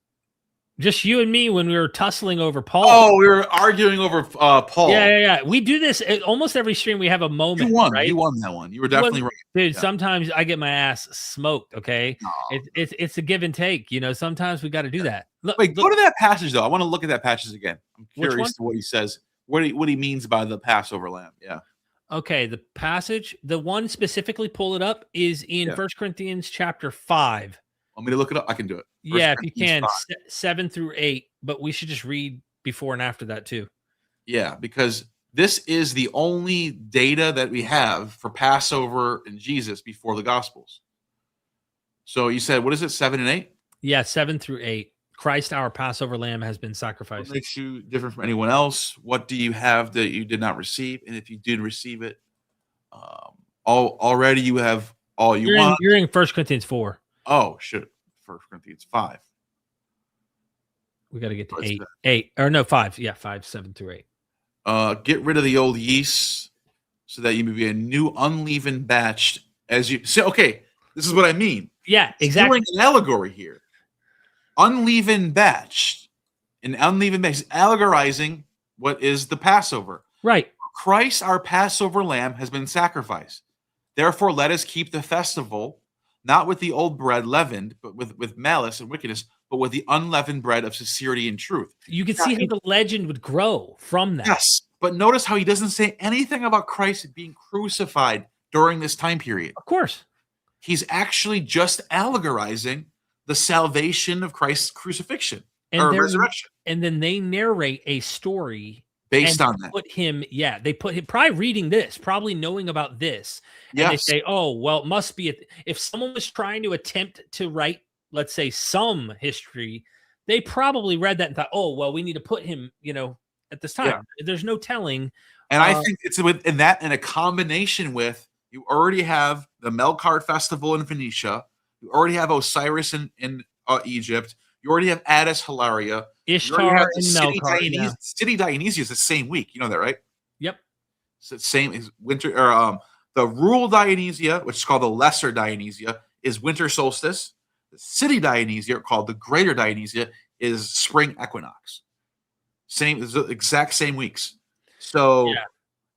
you and me when we were tussling over Paul. Oh, we were arguing over Paul. Yeah. We do this almost every stream. We have a moment. You won. Right? You won that one. You were definitely right, dude. Yeah. Sometimes I get my ass smoked. Okay, it's a give and take. You know, sometimes we got to do that. Look, go to that passage though. I want to look at that passage again. I'm curious to what he says. What he means by the Passover lamb. Yeah. Okay, the passage, the one specifically, pull it up, is in 1 Corinthians chapter 5. Want me to look it up? I can do it. Yeah, if you can, 7 through 8, but we should just read before and after that too. Yeah, because this is the only data that we have for Passover and Jesus before the Gospels. So you said, what is it, 7 and 8? Yeah, 7 through 8. Christ, our Passover lamb, has been sacrificed. What makes you different from anyone else? What do you have that you did not receive? And if you did receive it, already you have all you want. You're in 1 Corinthians 4. Oh, shit. 1 Corinthians 5. We got to get to 8. 8. Or no, 5. Yeah, 5, 7 through 8. Get rid of the old yeast so that you may be a new unleavened batch as you say. Okay, this is what I mean. Yeah, exactly. Doing an allegory here. Unleavened batch. An unleavened batch is allegorizing what is the Passover. Right. Christ, our Passover lamb, has been sacrificed. Therefore, let us keep the festival, not with the old bread leavened, but with malice and wickedness, but with the unleavened bread of sincerity and truth. You can see how the legend would grow from that. Yes, but notice how he doesn't say anything about Christ being crucified during this time period. Of course. He's actually just allegorizing the salvation of Christ's crucifixion or resurrection. And then they narrate a story based on that. They put him probably reading this, probably knowing about this. And they say, oh, well, it must be if someone was trying to attempt to write, let's say, some history, they probably read that and thought, oh, well, we need to put him, at this time. Yeah. There's no telling. And I think it's in a combination with, you already have the Melkart festival in Phoenicia. You already have Osiris in Egypt. You already have Addis Hilaria. Ishtar and Melkart. City Dionysia is the same week. You know that, right? Yep. So it's same as winter, or the rural Dionysia, which is called the Lesser Dionysia, is winter solstice. The city Dionysia, called the Greater Dionysia, is spring equinox. Same, it's the exact same weeks. So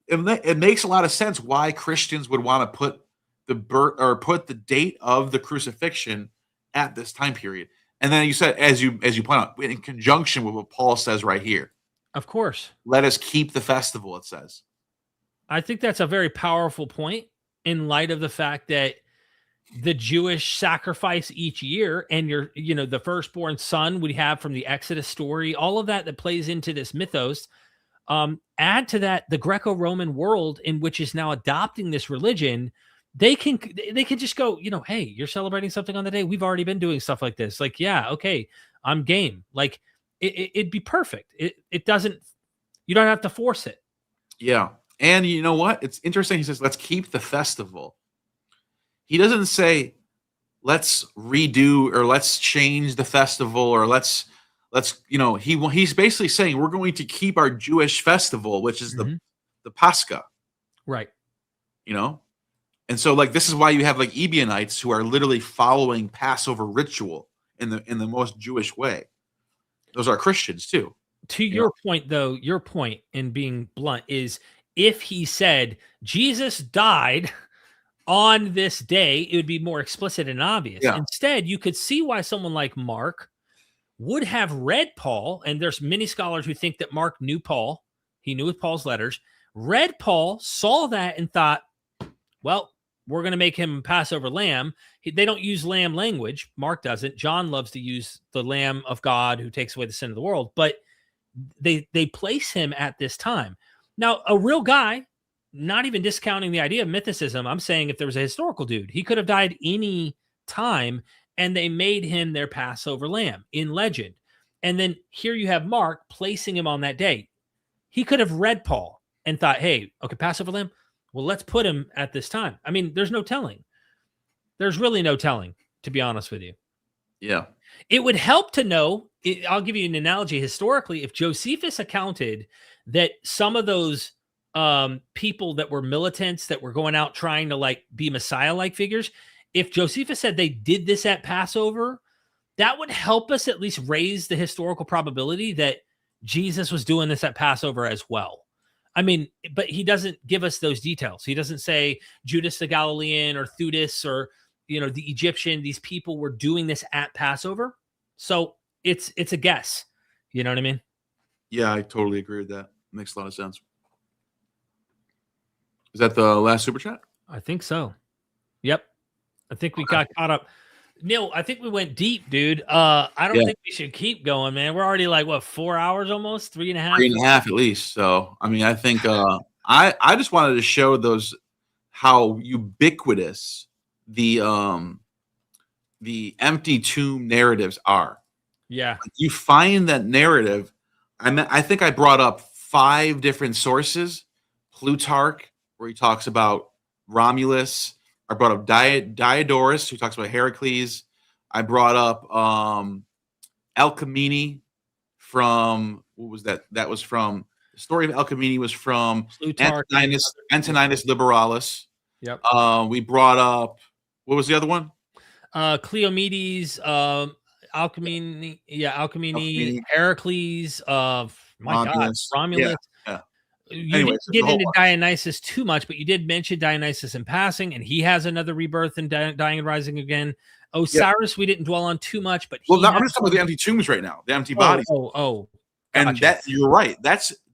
it makes a lot of sense why Christians would want to put the date of the crucifixion at this time period. And then you said, as you point out, in conjunction with what Paul says right here. Of course. Let us keep the festival, it says. I think that's a very powerful point in light of the fact that the Jewish sacrifice each year and the firstborn son we have from the Exodus story, all of that plays into this mythos. Add to that the Greco-Roman world in which is now adopting this religion. They can just go, hey, you're celebrating something on the day. We've already been doing stuff like this. Like, yeah, okay, I'm game. Like it'd be perfect. It doesn't, you don't have to force it. Yeah. And you know what? It's interesting. He says, let's keep the festival. He doesn't say, let's redo or let's change the festival or let's he's basically saying we're going to keep our Jewish festival, which is the Pascha. Right. And so this is why you have Ebionites who are literally following Passover ritual in the most Jewish way. Those are Christians too. To your point, though, your point in being blunt is if he said Jesus died on this day, it would be more explicit and obvious. Yeah. Instead, you could see why someone like Mark would have read Paul, and there's many scholars who think that Mark knew Paul. He knew with Paul's letters, read Paul, saw that, and thought, well, we're going to make him Passover lamb. They don't use lamb language. Mark doesn't. John loves to use the Lamb of God who takes away the sin of the world. But they place him at this time. Now, a real guy, not even discounting the idea of mythicism, I'm saying if there was a historical dude, he could have died any time, and they made him their Passover lamb in legend. And then here you have Mark placing him on that day. He could have read Paul and thought, hey, okay, Passover lamb, well, let's put him at this time. I mean, there's no telling. There's really no telling, to be honest with you. Yeah. It would help to know, I'll give you an analogy historically, if Josephus accounted that some of those people that were militants that were going out trying to be Messiah-like figures, if Josephus said they did this at Passover, that would help us at least raise the historical probability that Jesus was doing this at Passover as well. I mean, but he doesn't give us those details. He doesn't say Judas the Galilean or Theudas or, the Egyptian, these people were doing this at Passover. So it's a guess. You know what I mean? Yeah, I totally agree with that. Makes a lot of sense. Is that the last super chat? I think so. Yep. I think we got caught up. Neal, I think we went deep, dude. I don't think we should keep going, man. We're already 4 hours almost, 3.5? 3.5 at least. So, I mean, I think I just wanted to show how ubiquitous the empty tomb narratives are. Yeah. You find that narrative. I think I brought up 5 different sources. Plutarch, where he talks about Romulus. I brought up Diodorus, who talks about Heracles. I brought up Alcmene from, what was that? That was from The story of Alcmene was from Plutarch. Antoninus Liberalis. Yep. We brought up, what was the other one? Cleomedes, Alcmene, Heracles, Romulus. Romulus. Yeah. You Anyways, didn't get into Dionysus too much, but you did mention Dionysus in passing, and he has another rebirth and dying and rising again. Osiris, we didn't dwell on too much, but I'm just talking about the empty tombs right now, the empty bodies. And gotcha. that you're right.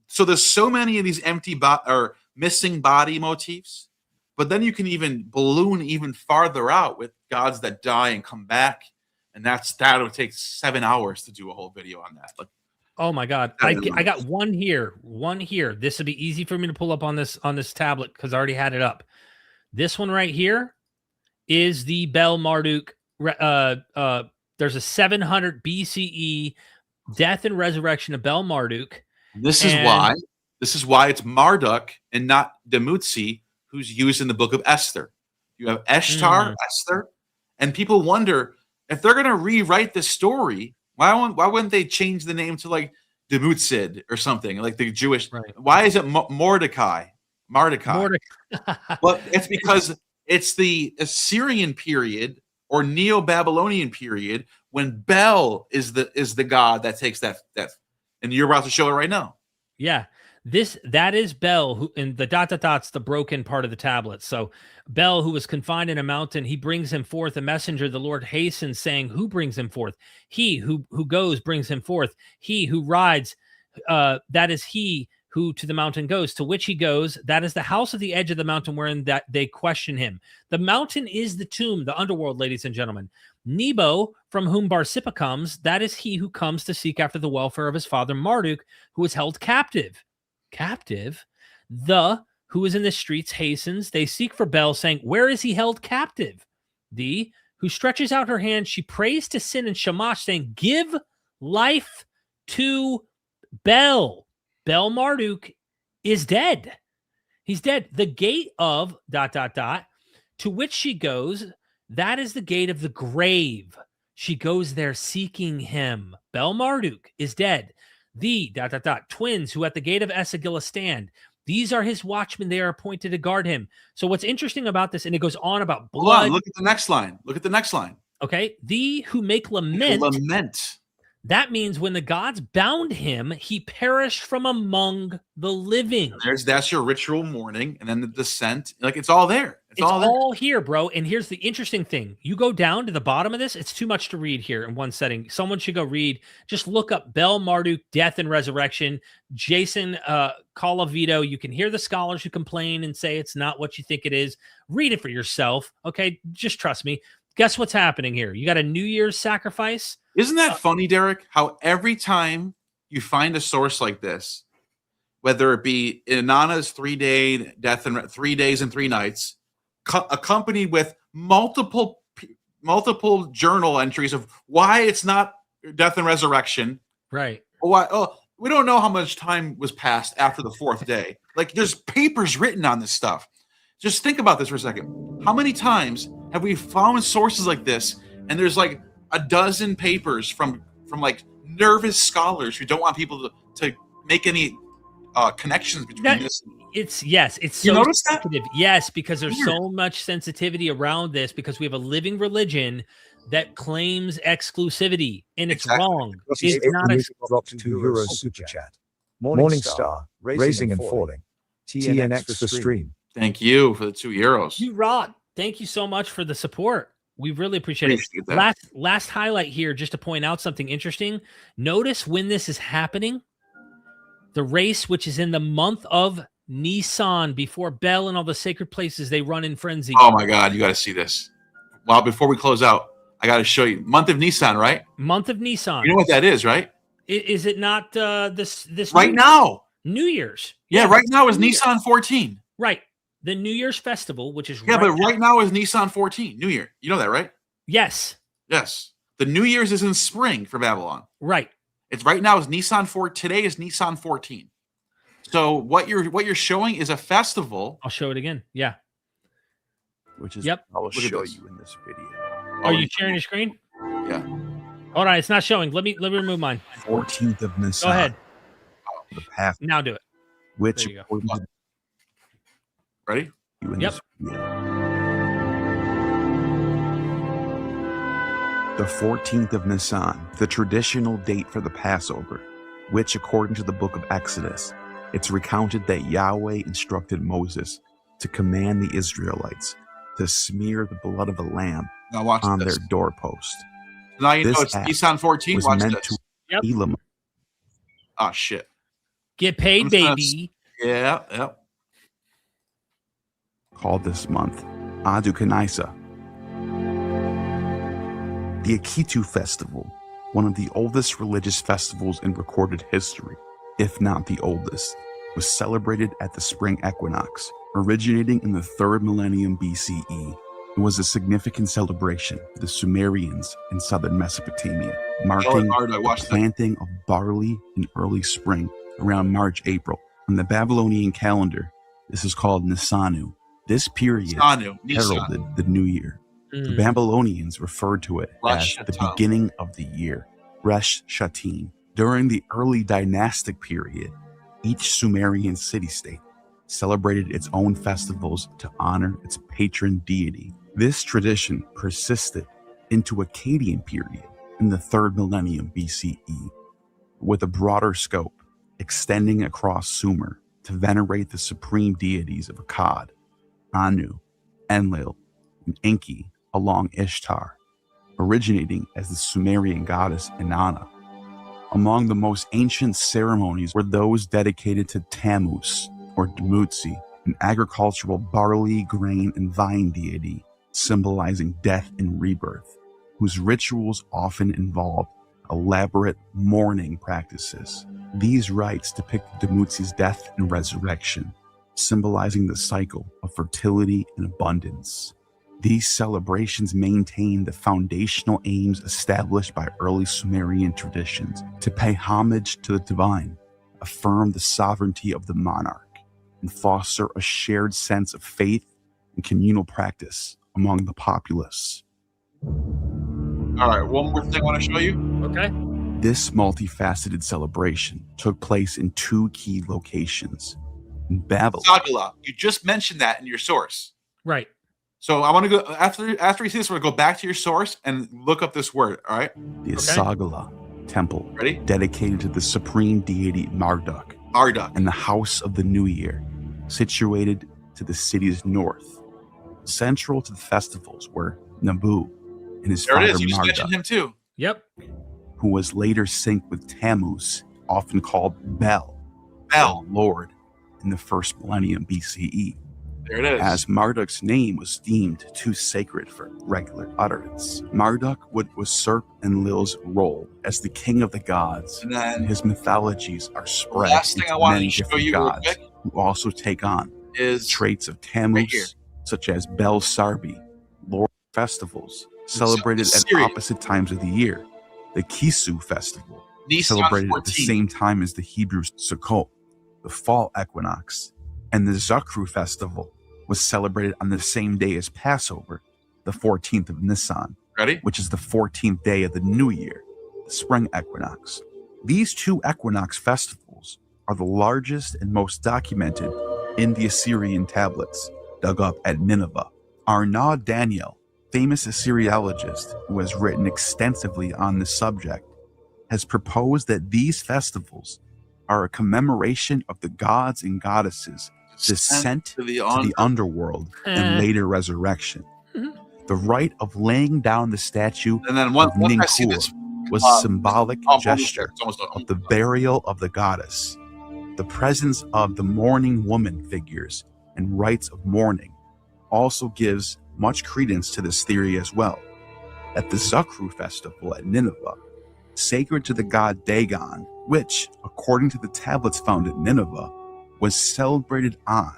So there's so many of these empty or missing body motifs, but then you can even balloon even farther out with gods that die and come back, and that'll take 7 hours to do a whole video on that. Like, oh my God, I got one here. This would be easy for me to pull up on this tablet because I already had it up. This one right here is the Bel Marduk. There's a 700 BCE death and resurrection of Bel Marduk. This is why it's Marduk and not Demutzi who's used in the book of Esther. You have Ishtar, Esther, and people wonder if they're going to rewrite this story. Why wouldn't they change the name to like Demutsid or something like the Jewish? Right. Why is it Mordecai? Well, it's because it's the Assyrian period or Neo-Babylonian period when Bel is the god that takes that, and you're about to show it right now. Yeah. That is Bel, who in the ... the broken part of the tablet. So Bel, who was confined in a mountain, he brings him forth a messenger. The Lord hastens, saying, who brings him forth? He who goes brings him forth. He who rides, that is he who to the mountain goes. To which he goes, that is the house of the edge of the mountain wherein that they question him. The mountain is the tomb, the underworld, ladies and gentlemen. Nebo, from whom Barsippa comes, that is he who comes to seek after the welfare of his father Marduk, who is held captive. The who is in the streets hastens. They seek for Bel, saying, where is he held captive? The who stretches out her hand, she prays to Sin and Shamash, saying, give life to Bel. Bel Marduk is dead. He's dead. The gate of ... to which she goes, that is the gate of the grave. She goes there seeking him. Bel Marduk is dead. The ... twins who at the gate of Esagila stand. These are his watchmen. They are appointed to guard him. So what's interesting about this, and it goes on about blood. Look at the next line. Okay. The who make lament. That means when the gods bound him, he perished from among the living. That's your ritual mourning, and then the descent. Like it's all there. It's all here, bro. And here's the interesting thing. You go down to the bottom of this. It's too much to read here in one setting. Someone should go read. Just look up Bel Marduk, Death and Resurrection. Jason Colavito. You can hear the scholars who complain and say it's not what you think it is. Read it for yourself. Okay. Just trust me. Guess what's happening here? You got a New Year's sacrifice. Isn't that funny, Derek? How every time you find a source like this, whether it be Inanna's 3-day death and 3 days and 3 nights, accompanied with multiple journal entries of why it's not death and resurrection, right? Why? Oh, we don't know how much time was passed after the 4th day. Like there's papers written on this stuff. Just think about this for a second. How many times have we found sources like this, and there's like a dozen papers from like nervous scholars who don't want people to make any connections between this? It's so sensitive. Yes, because there's so much sensitivity around this because we have a living religion that claims exclusivity, and it's wrong. It's not dropped €2 super chat. Morning Star, raising and falling. TNX for stream. Thank you for the €2. You rock. Thank you so much for the support. We really appreciate it. Last highlight here, just to point out something interesting. Notice when this is happening, the race, which is in the month of Nisan, before Bel and all the sacred places, they run in frenzy. Oh my God, you got to see this. Well, before we close out, I got to show you. Month of Nisan, right? Month of Nisan. You know what that is, right? Is it not this right now? New Year's. Yeah, right now is Nisan 14. Right. The New Year's festival, which is but right now is Nisan 14, New Year. You know that, right? Yes. The New Year's is in spring for Babylon. Right. It's right now is Nisan 4. Today is Nisan 14. So what you're showing is a festival. I'll show it again. Yeah. Which is yep. I will show you in this video. Are you sharing your screen? Yeah. Hold on, it's not showing. Let me remove mine. 14th of Nisan. Go ahead. The path. Now do it. which There you go. according to Ready? you in Yep. this video, the 14th of Nisan, the traditional date for the Passover, which according to the book of Exodus, it's recounted that Yahweh instructed Moses to command the Israelites to smear the blood of a lamb Now watch on this. their doorpost. Now you know This it's act Nissan 14. was Watch meant this. to Yep. Elam. Oh shit. Get paid, I'm just gonna baby. Yeah. Yep. Called this month Adu Kanaisa. The Akitu Festival, one of the oldest religious festivals in recorded history, if not the oldest, was celebrated at the spring equinox, originating in the 3rd millennium BCE. It was a significant celebration for the Sumerians in southern Mesopotamia, marking the planting of barley in early spring around March-April. On the Babylonian calendar, this is called Nisanu. This period heralded the new year. The Babylonians referred to it as the beginning of the year, Resh Shatim. During the early dynastic period, each Sumerian city-state celebrated its own festivals to honor its patron deity. This tradition persisted into Akkadian period in the 3rd millennium BCE, with a broader scope extending across Sumer to venerate the supreme deities of Akkad, Anu, Enlil, and Enki along Ishtar, originating as the Sumerian goddess Inanna. Among the most ancient ceremonies were those dedicated to Tammuz, or Dmutzi, an agricultural barley, grain, and vine deity symbolizing death and rebirth, whose rituals often involved elaborate mourning practices. These rites depict Dmutzi's death and resurrection, symbolizing the cycle of fertility and abundance. These celebrations maintain the foundational aims established by early Sumerian traditions to pay homage to the divine, affirm the sovereignty of the monarch, and foster a shared sense of faith and communal practice among the populace. All right, one more thing I want to show you. Okay. This multifaceted celebration took place in 2 key locations. In Babylon. Sagala. You just mentioned that in your source. Right. So I want to go after you see this. We're going to go back to your source and look up this word. All right. The Sagala temple, Ready? dedicated to the supreme deity Marduk, Marduk. and the house of the new year, situated to the city's north. Central to the festivals were Nabu and his There father it is. You just Marduk, mentioned him too. Yep. who was later synced with Tammuz, often called Bel, Bel. Lord, in the 1st millennium BCE. There it is. As Marduk's name was deemed too sacred for regular utterance, Marduk would usurp Enlil's role as the king of the gods, and and then his mythologies are spread last thing into I wanted many to show different you real gods quick who also take on is traits of right here. Tammuz, such as Bel Sarbi, Lord festivals, celebrated at Syria. opposite times of the year. The Kisu festival, Nisan celebrated at 14. the same time as the Hebrew Sukkot, the fall equinox, and the Zakru festival was celebrated on the same day as Passover, the 14th of Nisan, Ready? which is the 14th day of the new year, the spring equinox. These 2 equinox festivals are the largest and most documented in the Assyrian tablets dug up at Nineveh. Arnaud Daniel, famous Assyriologist who has written extensively on this subject, has proposed that these festivals are a commemoration of the gods and goddesses' descent to the underworld and later resurrection. The rite of laying down the statue And then of once I see Ninkur this, was a symbolic almost there. gesture It's almost of the burial of the goddess. The presence of the mourning woman figures and rites of mourning also gives much credence to this theory as well. At the Zakru festival at Nineveh, sacred to the god Dagon, which, according to the tablets found at Nineveh, was celebrated on,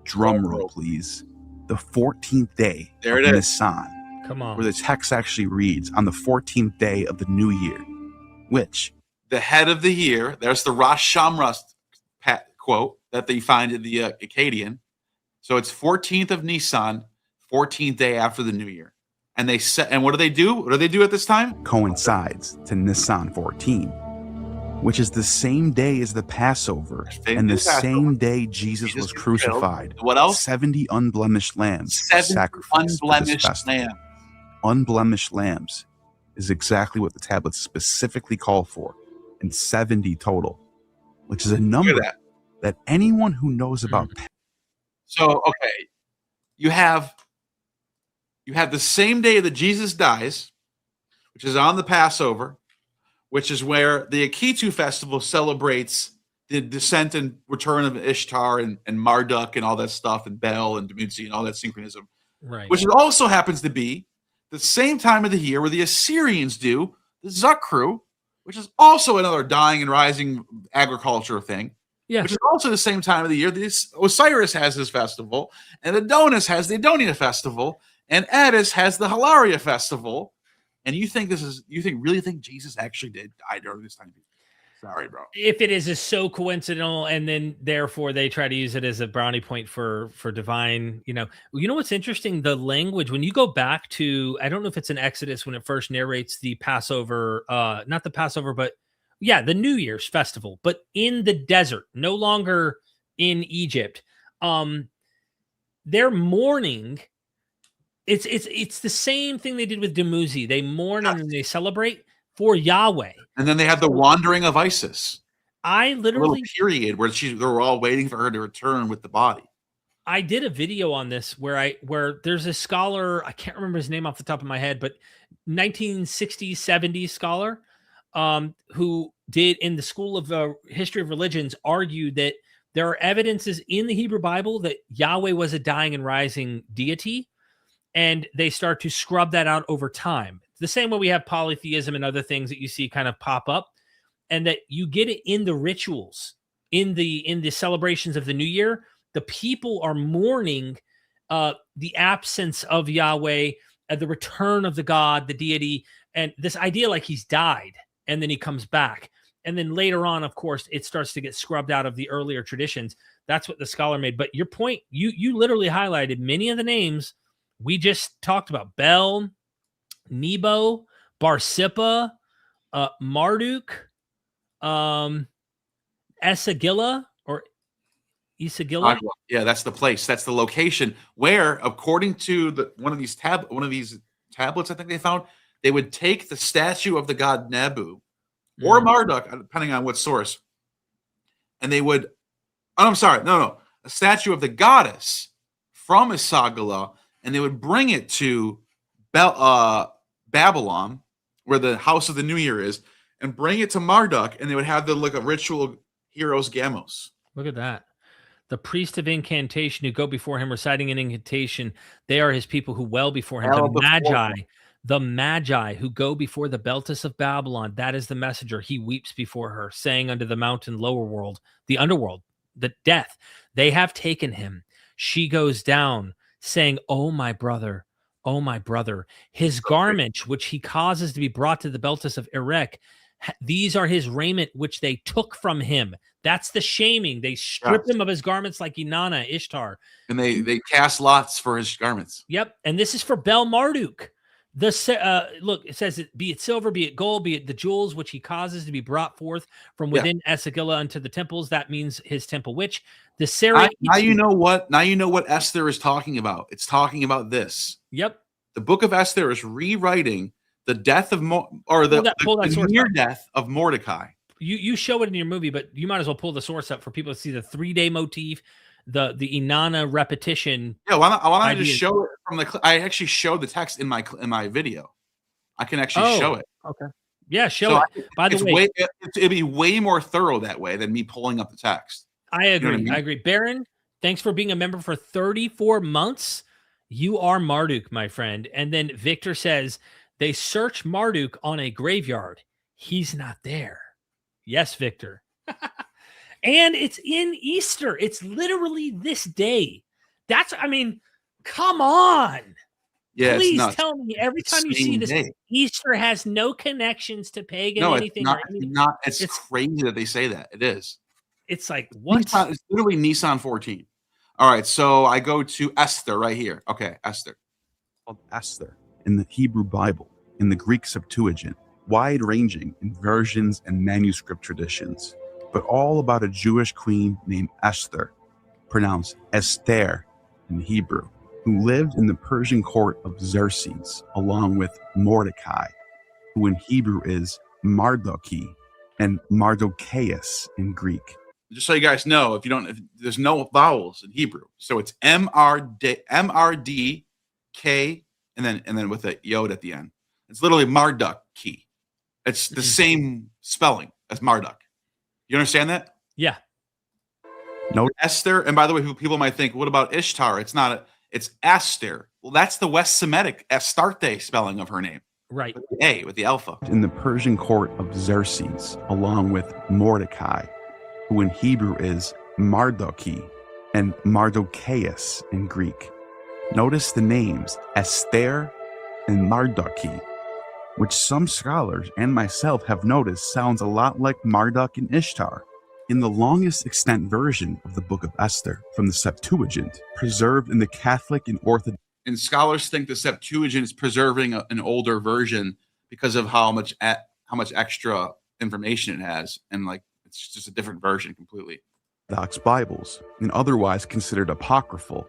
drum roll please, the 14th day There of it is. Nisan, Come on. where the text actually reads, on the 14th day of the new year, which the head of the year. There's the Rosh Hashanah quote that they find in the Akkadian. So it's 14th of Nisan, 14th day after the new year. And they set. And what do they do? What do they do at this time? coincides to Nisan 14. which is the same day as the Passover and the same day Jesus was crucified. What else? 70 unblemished lambs were 7 sacrificed for this unblemished festival. lamb. Unblemished lambs is exactly what the tablets specifically call for, and 70 total, which is a number that anyone who knows about. So, okay, you have the same day that Jesus dies, which is on the Passover, which is where the Akitu festival celebrates the descent and return of Ishtar and Marduk and all that stuff, and Bel and Dumuzi and all that synchronism, Right. which also happens to be the same time of the year where the Assyrians do the Zakru, which is also another dying and rising agriculture thing. Yeah. Which is also the same time of the year. Osiris has his festival, and Adonis has the Adonia festival, and Attis has the Hilaria festival. And you really think Jesus actually did die during this time? Sorry, bro. If it is so coincidental, and then therefore they try to use it as a brownie point for divine, you know what's interesting? The language, when you go back to, I don't know if it's in Exodus when it first narrates the Passover, not the Passover, but yeah, the New Year's festival, but in the desert, no longer in Egypt. They're mourning. It's the same thing they did with Dumuzi. They mourn and they celebrate for Yahweh. And then they had the wandering of Isis. I literally period where they were all waiting for her to return with the body. I did a video on this where there's a scholar, I can't remember his name off the top of my head, but 1960s, 70s scholar who did in the School of History of Religions argued that there are evidences in the Hebrew Bible that Yahweh was a dying and rising deity, and they start to scrub that out over time. The same way we have polytheism and other things that you see kind of pop up, and that you get it in the rituals, in the celebrations of the New Year. The people are mourning the absence of Yahweh, the return of the God, the deity, and this idea like he's died and then he comes back. And then later on, of course, it starts to get scrubbed out of the earlier traditions. That's what the scholar made. But your point, you literally highlighted many of the names we just talked about: Bel, Nebo, Barsippa, Marduk, Esagila or Isagila. Yeah, that's the place. That's the location where, according to one of these tablets, I think they found, they would take the statue of the god Nebu or Marduk, depending on what source, and they would. Oh, I'm sorry, no, a statue of the goddess from Isagila, and they would bring it to Babylon, where the house of the New Year is, and bring it to Marduk, and they would have a ritual heroes Gamos. Look at that. The priest of incantation who go before him reciting an incantation, they are his people who well before him. The Magi who go before the Beltis of Babylon, that is the messenger. He weeps before her, saying unto the mountain lower world, the underworld, the death, they have taken him. She goes down, saying, oh my brother, his garment, which he causes to be brought to the Beltis of Erech, these are his raiment, which they took from him. That's the shaming. They strip him of his garments like Inanna, Ishtar. And they cast lots for his garments. Yep. And this is for Bel Marduk. Look, it says, be it silver, be it gold, be it the jewels, which he causes to be brought forth from within Esagila unto the temples. That means his temple witch. The Sarah. Now you know what Esther is talking about. It's talking about this. Yep. The book of Esther is rewriting the death of the near death of Mordecai. You show it in your movie, but you might as well pull the source up for people to see the 3-day motif, the Inanna repetition. Yeah, why not I just show it from I actually showed the text in my video. I can actually show it. Okay. Yeah, show it. By the way, it'd be way more thorough that way than me pulling up the text. I agree. You know I agree. Baron, thanks for being a member for 34 months. You are Marduk, my friend. And then Victor says, they search Marduk on a graveyard. He's not there. Yes, Victor. And it's in Easter. It's literally this day. Come on. Yeah, please tell me every time you see this, Easter has no connections to pagan anything. It's crazy that they say that. It is. It's like, what? It's literally Nissan 14. All right, so I go to Esther right here. Okay, Esther. Called Esther in the Hebrew Bible, in the Greek Septuagint, wide-ranging in versions and manuscript traditions, but all about a Jewish queen named Esther, pronounced Esther in Hebrew, who lived in the Persian court of Xerxes, along with Mordecai, who in Hebrew is Mardoki, and Mardochaeus in Greek. Just so you guys know, if there's no vowels in Hebrew, so it's M-R-D-K, and then with a yod at the end. It's literally Mardoki. It's the same spelling as Marduk. You understand that? Yeah. No, Esther, and by the way, people might think, what about Ishtar? It's not. It's Esther. Well, that's the West Semitic Astarte spelling of her name. Right. With the A, with the alpha. in the Persian court of Xerxes, along with Mordecai, who in Hebrew is Mardoki, and Mardochaeus in Greek. Notice the names Esther and Mardoki, which some scholars and myself have noticed sounds a lot like Marduk and Ishtar. In the longest extant version of the Book of Esther from the Septuagint, preserved in the Catholic and Orthodox. And scholars think the Septuagint is preserving an older version because of how much extra information it has, and like it's just a different version completely. Bibles, and otherwise considered apocryphal,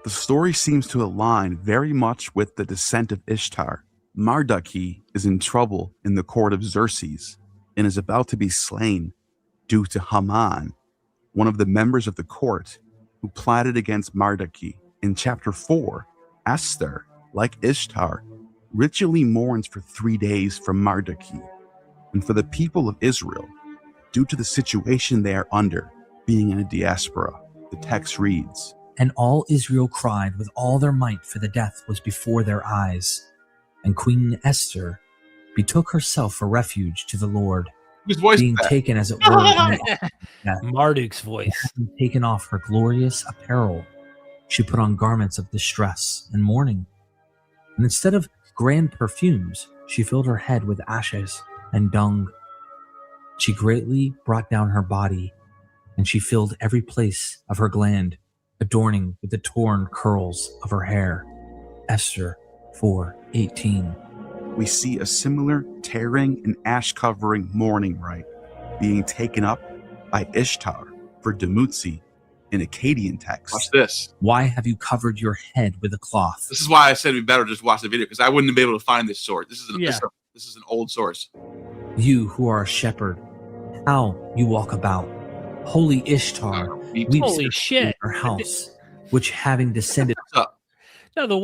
the story seems to align very much with the descent of Ishtar. Mardoki is in trouble in the court of Xerxes and is about to be slain due to Haman, one of the members of the court who plotted against Mardoki. In chapter 4, Esther, like Ishtar, ritually mourns for 3 days for Mardoki and for the people of Israel due to the situation they are under, being in a diaspora. The text reads, And all Israel cried with all their might, for the death was before their eyes. And Queen Esther betook herself for refuge to the Lord, Whose voice being is that? taken as it were in the death. Marduk's voice. Having taken off her glorious apparel, she put on garments of distress and mourning. And instead of grand perfumes, she filled her head with ashes and dung. She greatly brought down her body, and she filled every place of her gland, adorning with the torn curls of her hair. Esther 4:18. we see a similar tearing and ash covering mourning rite being taken up by Ishtar for Dumuzi in Akkadian text. Watch this. Why have you covered your head with a cloth? This is why I said we better just watch the video, because I wouldn't be able to find this source. This is an old source. You who are a shepherd, how you walk about. Holy Ishtar, weeps Holy shit. in her house, which having descended. No, the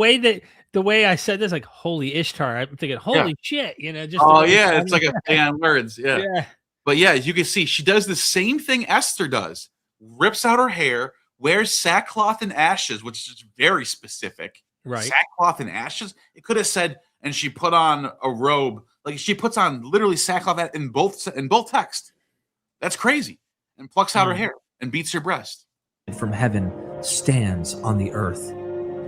way I said this, like holy Ishtar, I'm thinking holy shit, just It's like a play on words. yeah. But yeah, as you can see, she does the same thing Esther does. Rips out her hair, wears sackcloth and ashes, which is very specific. Right. Sackcloth and ashes. It could have said, and she put on a robe. Like she puts on literally sackcloth in both texts. That's crazy. And plucks out her hair and beats her breast. From heaven stands on the earth.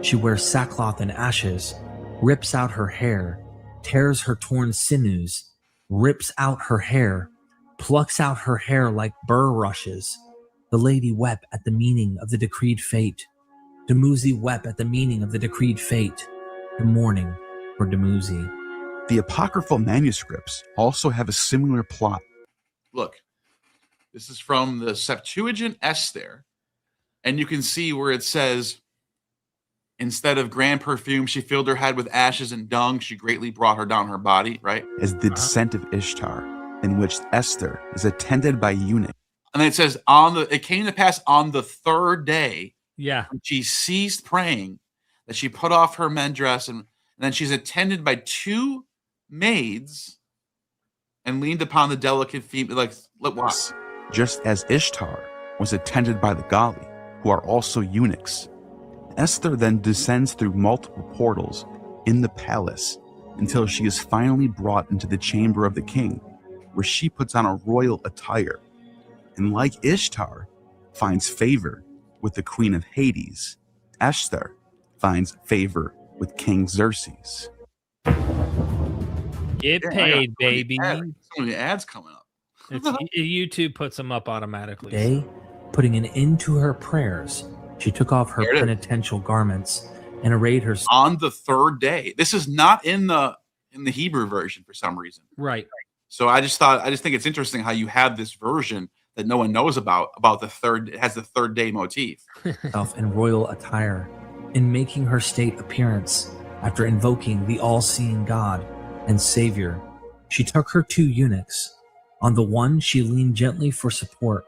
She wears sackcloth and ashes, rips out her hair, tears her torn sinews, rips out her hair, plucks out her hair like burr rushes. The lady wept at the meaning of the decreed fate. Dumuzi wept at the meaning of the decreed fate. The mourning for Dumuzi. The apocryphal manuscripts also have a similar plot. Look, this is from the Septuagint Esther, and you can see where it says, instead of grand perfume, she filled her head with ashes and dung. She greatly brought her down her body, right? As the descent of Ishtar, in which Esther is attended by eunuchs. And then it says, it came to pass on the third day, Yeah. when she ceased praying, that she put off her men dress, and then she's attended by two maids and leaned upon the delicate feet. Watch. Just as Ishtar was attended by the Gali, who are also eunuchs. Esther then descends through multiple portals in the palace until she is finally brought into the chamber of the king, where she puts on a royal attire, and like Ishtar, finds favor with the queen of Hades. Esther finds favor with King Xerxes. Get paid, baby. So many ads coming up. YouTube puts them up automatically. Day, putting an end to her prayers, she took off her There it is. penitential garments and arrayed herself. On the third day. This is not in the in the Hebrew version for some reason. Right. So I just think it's interesting how you have this version that no one knows about the third. It has the third day motif. In royal attire, in making her state appearance after invoking the all-seeing God and Savior, she took her 2 eunuchs. On the one she leaned gently for support,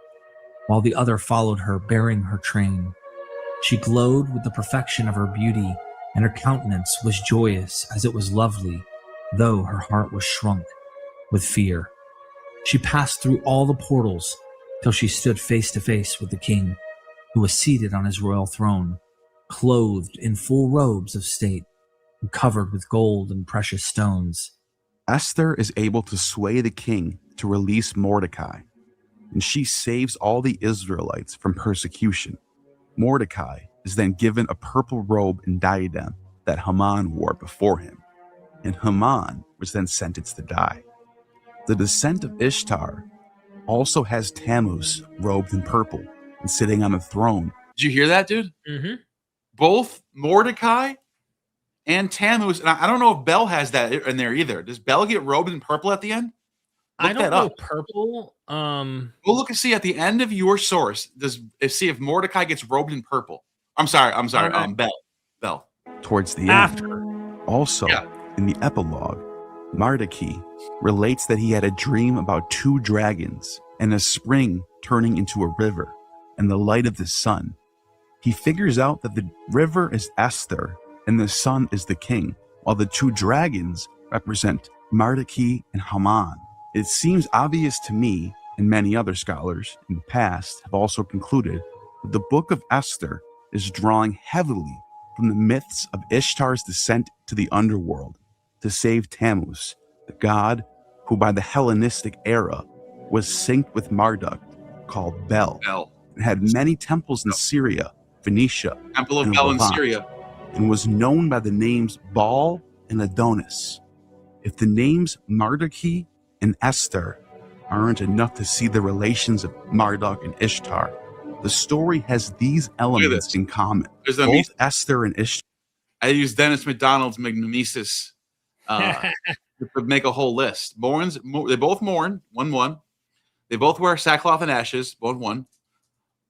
while the other followed her bearing her train. She glowed with the perfection of her beauty, and her countenance was joyous as it was lovely, though her heart was shrunk with fear. She passed through all the portals till she stood face to face with the king, who was seated on his royal throne, clothed in full robes of state, and covered with gold and precious stones. Esther is able to sway the king to release Mordecai, and she saves all the Israelites from persecution. Mordecai is then given a purple robe and diadem that Haman wore before him, and Haman was then sentenced to die. The descent of Ishtar also has Tammuz robed in purple and sitting on a throne. Did you hear that, dude? Mm-hmm. Both Mordecai and Tammuz, and I don't know if Bel has that in there either. Does Bel get robed in purple at the end? I Look don't that know up. purple. Go look and see at the end of your source. See if Mordecai gets robed in purple. I'm sorry. Bel. Towards the After. end. Also, Yeah. in the epilogue, Mardaki relates that he had a dream about 2 dragons and a spring turning into a river and the light of the sun. He figures out that the river is Esther and the sun is the king, while the 2 dragons represent Mardaki and Haman. It seems obvious to me, and many other scholars in the past have also concluded, that the book of Esther is drawing heavily from the myths of Ishtar's descent to the underworld to save Tammuz, the god who by the Hellenistic era was synced with Marduk, called Bel, and had many temples in Syria, Phoenicia, Temple of and Bel in Levant, Syria. and was known by the names Baal and Adonis. If the names Mardaki and Esther aren't enough to see the relations of Marduk and Ishtar, the story has these elements in common. There's the Both Esther and Ishtar. I use Dennis McDonald's mimesis to make a whole list. They both mourn, 1-1. They both wear sackcloth and ashes, 1-1.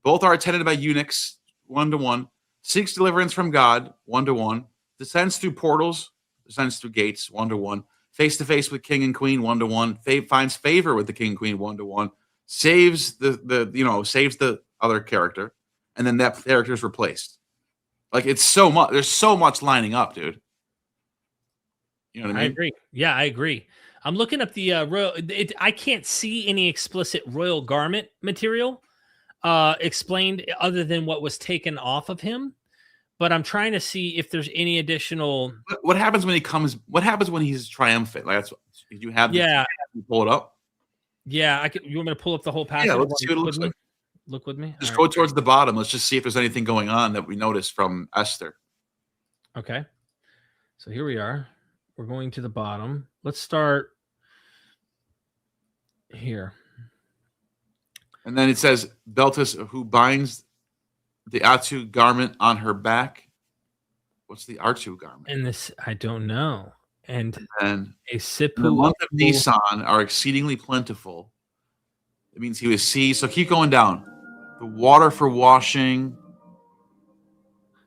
Both are attended by eunuchs, 1-1. Seeks deliverance from God, 1-1. Descends through portals, descends through gates, 1-1. Face to face with king and queen, 1-1. Finds favor with the king and queen, 1-1. Saves saves the other character, and then that character is replaced. Like, it's so much. There's so much lining up, dude. You know what I mean? I agree. Yeah, I agree. I'm looking up the royal. I can't see any explicit royal garment material explained other than what was taken off of him. But I'm trying to see if there's any additional. What happens when he comes? What happens when he's triumphant? Like, that's did you have? Yeah. You pull it up. Yeah, I could. You want me to pull up the whole passage? Yeah, let's see what it looks like. Look with me. Just All go towards the bottom. Let's just see if there's anything going on that we noticed from Esther. Okay. So here we are. We're going to the bottom. Let's start here. And then it says, Beltis, who binds the Atu garment on her back. What's the Atu garment? And this, I don't know. And And a in the sipu. month of Nisan are exceedingly plentiful. It means he was seized. So keep going down. The water for washing.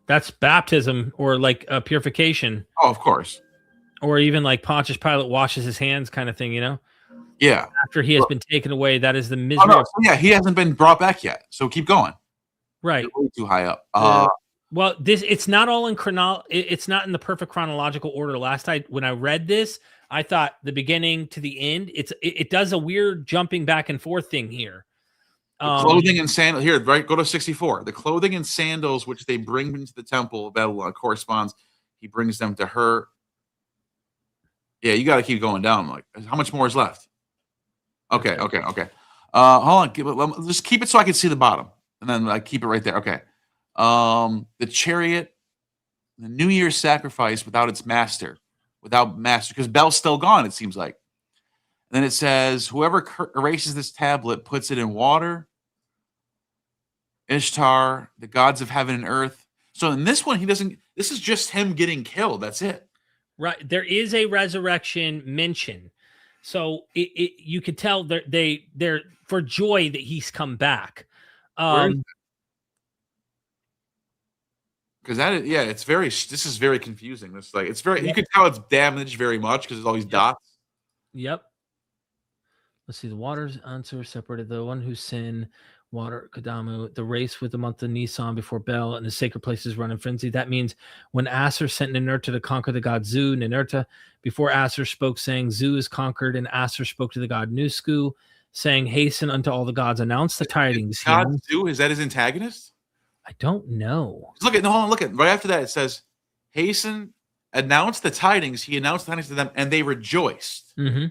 That's baptism or like a purification. Oh, of course. Or even like Pontius Pilate washes his hands kind of thing, you know? Yeah. After he has been taken away, that is the Oh, misery. no. Yeah, he hasn't been brought back yet. So keep going. Right. You're way too high up. Well, it's not all in it's not in the perfect chronological order. When I read this, I thought the beginning to the end. It does a weird jumping back and forth thing here. The clothing and sandals here, right? Go to 64. The clothing and sandals which they bring into the temple of Babylon corresponds. He brings them to her. Yeah, you got to keep going down. Like, how much more is left? Okay. Hold on. Just keep it so I can see the bottom, and then I keep it right there. Okay. The chariot, the New Year's sacrifice without its master, because Bel's still gone. It seems like. And then it says, whoever erases this tablet puts it in water. Ishtar, the gods of heaven and earth. So in this one, he doesn't. This is just him getting killed. That's it. Right. There is a resurrection mention. So you could tell they're for joy that he's come back. Because it's very. This is very confusing. It's like it's very. You can tell it's damaged very much because there's all these dots. Yep. Let's see. The waters answer separated the one who sinned. Water Kadamu, the race with the month of Nisan before Bel, and the sacred places run in frenzy. That means when Aser sent Ninurta to conquer the god Zu, Ninurta, before Aser spoke, saying, Zu is conquered, and Aser spoke to the god Nusku, saying, hasten unto all the gods, announce the tidings. God Zu, is that his antagonist? I don't know. Hold on, look at right after that. It says, hasten, announce the tidings. He announced the tidings to them, and they rejoiced. Mm-hmm.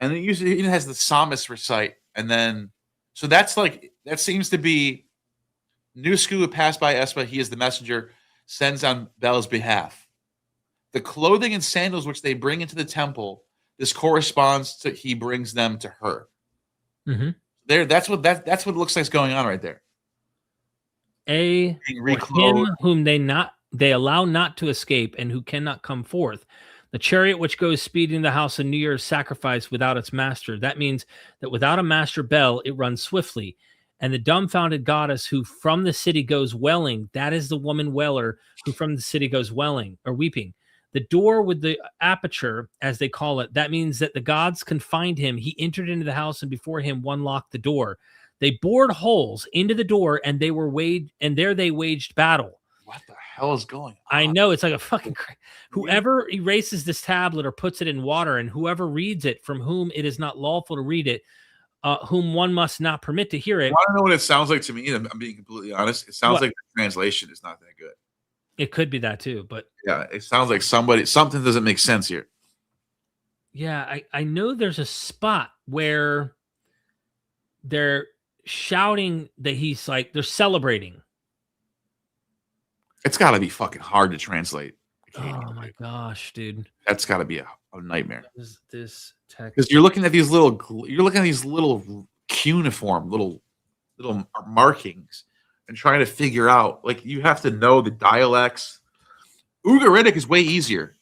And it usually even has the psalmist recite, and then so that's like that seems to be Nusku passed by Espa. He is the messenger, sends on Bel's behalf. The clothing and sandals which they bring into the temple, this corresponds to he brings them to her. Mm-hmm. That's what it looks like is going on right there. Him whom they allow not to escape and who cannot come forth. The chariot which goes speeding the house of New Year's sacrifice without its master. That means that without a master Bel, it runs swiftly. And the dumbfounded goddess who from the city goes welling, that is the woman weller who from the city goes welling or weeping. The door with the aperture, as they call it, that means that the gods confined him. He entered into the house, and before him one locked the door. They bored holes into the door, and they waged battle. What the hell is going on? I know, it's like a fucking whoever erases this tablet or puts it in water, and whoever reads it from whom it is not lawful to read it, whom one must not permit to hear it. I want to know what it sounds like to me. I'm being completely honest. It sounds like the translation is not that good. It could be that too, but yeah, it sounds like something doesn't make sense here. Yeah, I know there's a spot where they're shouting that he's like they're celebrating. It's got to be fucking hard to translate. Oh my gosh, dude! That's got to be a nightmare. This text because you're looking at these little cuneiform little markings and trying to figure out, like, you have to know the dialects. Ugaritic is way easier.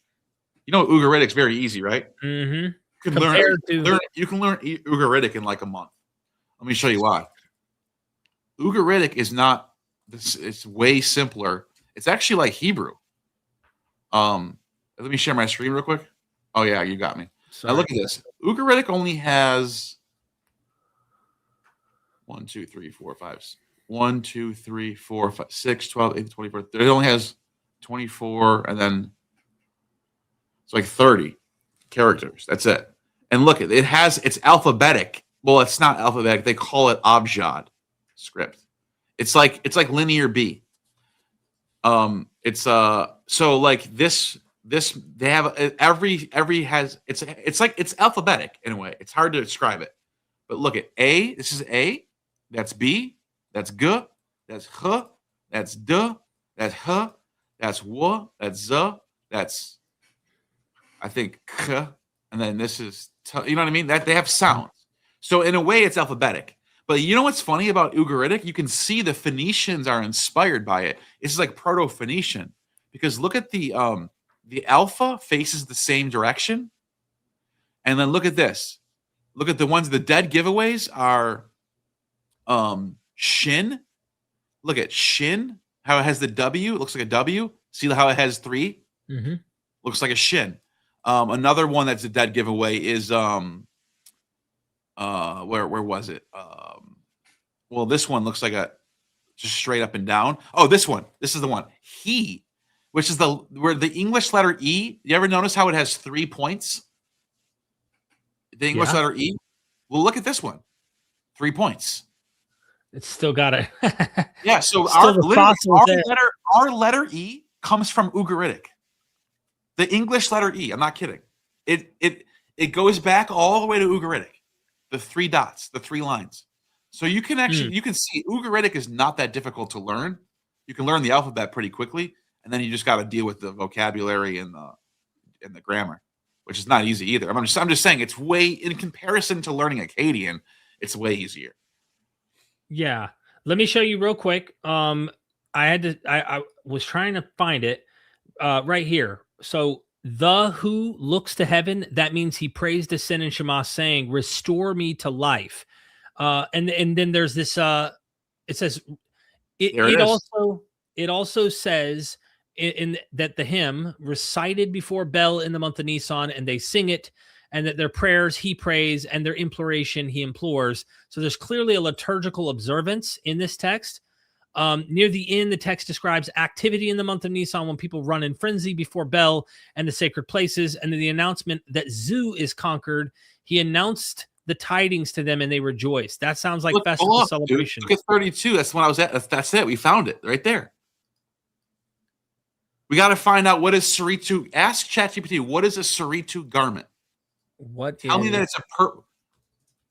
You know, Ugaritic's very easy, right? Mm-hmm. You can learn Ugaritic in like a month. Let me show you why. Ugaritic is not this. It's way simpler. It's actually like Hebrew. Let me share my screen real quick. Oh yeah, you got me. Sorry. Now look at this. Ugaritic only has 1, 2, 3, 4, 5, 1, 2, 3, 4, 5, 6, 12, 18, 24. It only has 24, and then it's like 30 characters. That's it. And look, it's alphabetic. Well, it's not alphabetic. They call it Abjad script. It's like linear B. So like this they have every has it's like it's alphabetic in a way. It's hard to describe it. But look at A, this is A, that's B, that's G, that's H, that's D, that's H, that's W, that's Z, that's I think K, and then this is you know what I mean? That they have sounds. So in a way it's alphabetic. But you know what's funny about Ugaritic? You can see the Phoenicians are inspired by it. It's like Proto-Phoenician, because look at the alpha faces the same direction, and then look at this. Look at the ones. The dead giveaways are Shin. Look at Shin. How it has the W. It looks like a W. See how it has 3? Mm-hmm. Looks like a Shin. Another one that's a dead giveaway is where was it? Well, this one looks like a just straight up and down. Oh, this one. This is the one. He, which is where the English letter E. You ever notice how it has 3 points? The English letter E. Well, look at this one. 3 points. It's still got it. Yeah. So our letter E comes from Ugaritic. The English letter E. I'm not kidding. It goes back all the way to Ugaritic. The 3 dots, the 3 lines. So you can actually you can see Ugaritic is not that difficult to learn. You can learn the alphabet pretty quickly, and then you just got to deal with the vocabulary and the grammar, which is not easy either. I'm just saying it's way, in comparison to learning Akkadian, it's way easier. Yeah. Let me show you real quick. I was trying to find it right here. So the who looks to heaven, that means he prays to Sin and Shema, saying, "Restore me to life." And then there's this. It says it also says in that the hymn recited before Bel in the month of Nisan, and they sing it, and that their prayers he prays, and their imploration he implores. So there's clearly a liturgical observance in this text. Near the end, the text describes activity in the month of Nisan when people run in frenzy before Bel and the sacred places, and then the announcement that Zu is conquered. He announced the tidings to them, and they rejoiced. That sounds like festival celebration. Look at 32. That's when I was at. That's it. We found it right there. We got to find out what is Saritu. Ask ChatGPT, what is a Saritu garment? Tell me that it's a purple.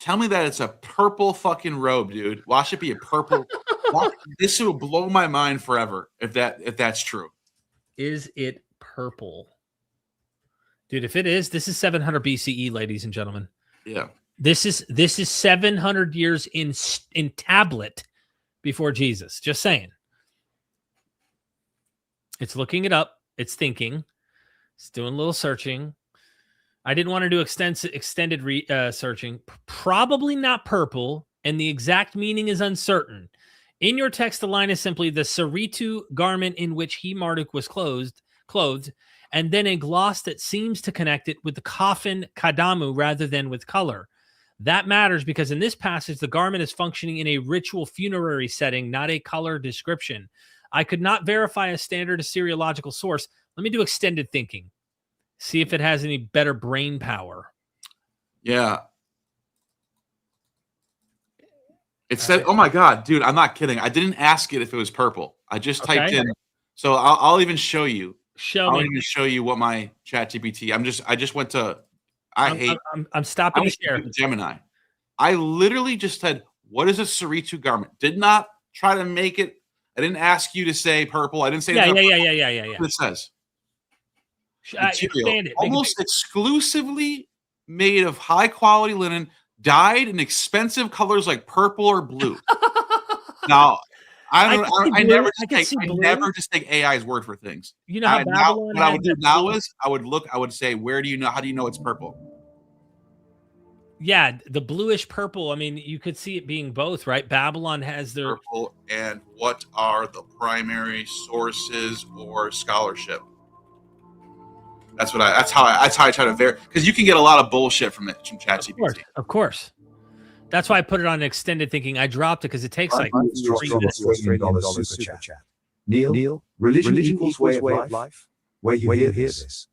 Tell me that it's a purple fucking robe, dude. Why should it be a purple? This will blow my mind forever if that's true. Is it purple? Dude, if it is, this is 700 BCE, ladies and gentlemen. Yeah. This is 700 years in tablet before Jesus. Just saying. It's looking it up. It's thinking. It's doing a little searching. I didn't want to do extended searching. Probably not purple, and the exact meaning is uncertain. In your text, the line is simply the Saritu garment in which he, Marduk, was clothed, and then a gloss that seems to connect it with the coffin Kadamu rather than with color. That matters because in this passage, the garment is functioning in a ritual funerary setting, not a color description. I could not verify a standard Assyriological source. Let me do extended thinking. See if it has any better brain power. Yeah. It said, oh my God, dude, I'm not kidding. I didn't ask it if it was purple. I just typed in. So I'll even show you. I'll even show you what my ChatGPT. I just went to. I'm stopping to share. Gemini. I literally just said, what is a Saritu garment? Did not try to make it. I didn't ask you to say purple. I didn't say yeah. What it says. Expand it. Almost exclusively made of high quality linen, dyed in expensive colors like purple or blue. Now, I never just take AI's word for things. You know how Babylon. What I would do now is I would say, where do you know? How do you know it's purple? Yeah, the bluish purple. I mean, you could see it being both, right? Babylon has their purple, and what are the primary sources or scholarship? That's how I try to verify, because you can get a lot of bullshit from ChatGPT. Of course. That's why I put it on extended thinking. I dropped it because it takes like $3 super chat. Neal, religion equals way of life. Where you hear this.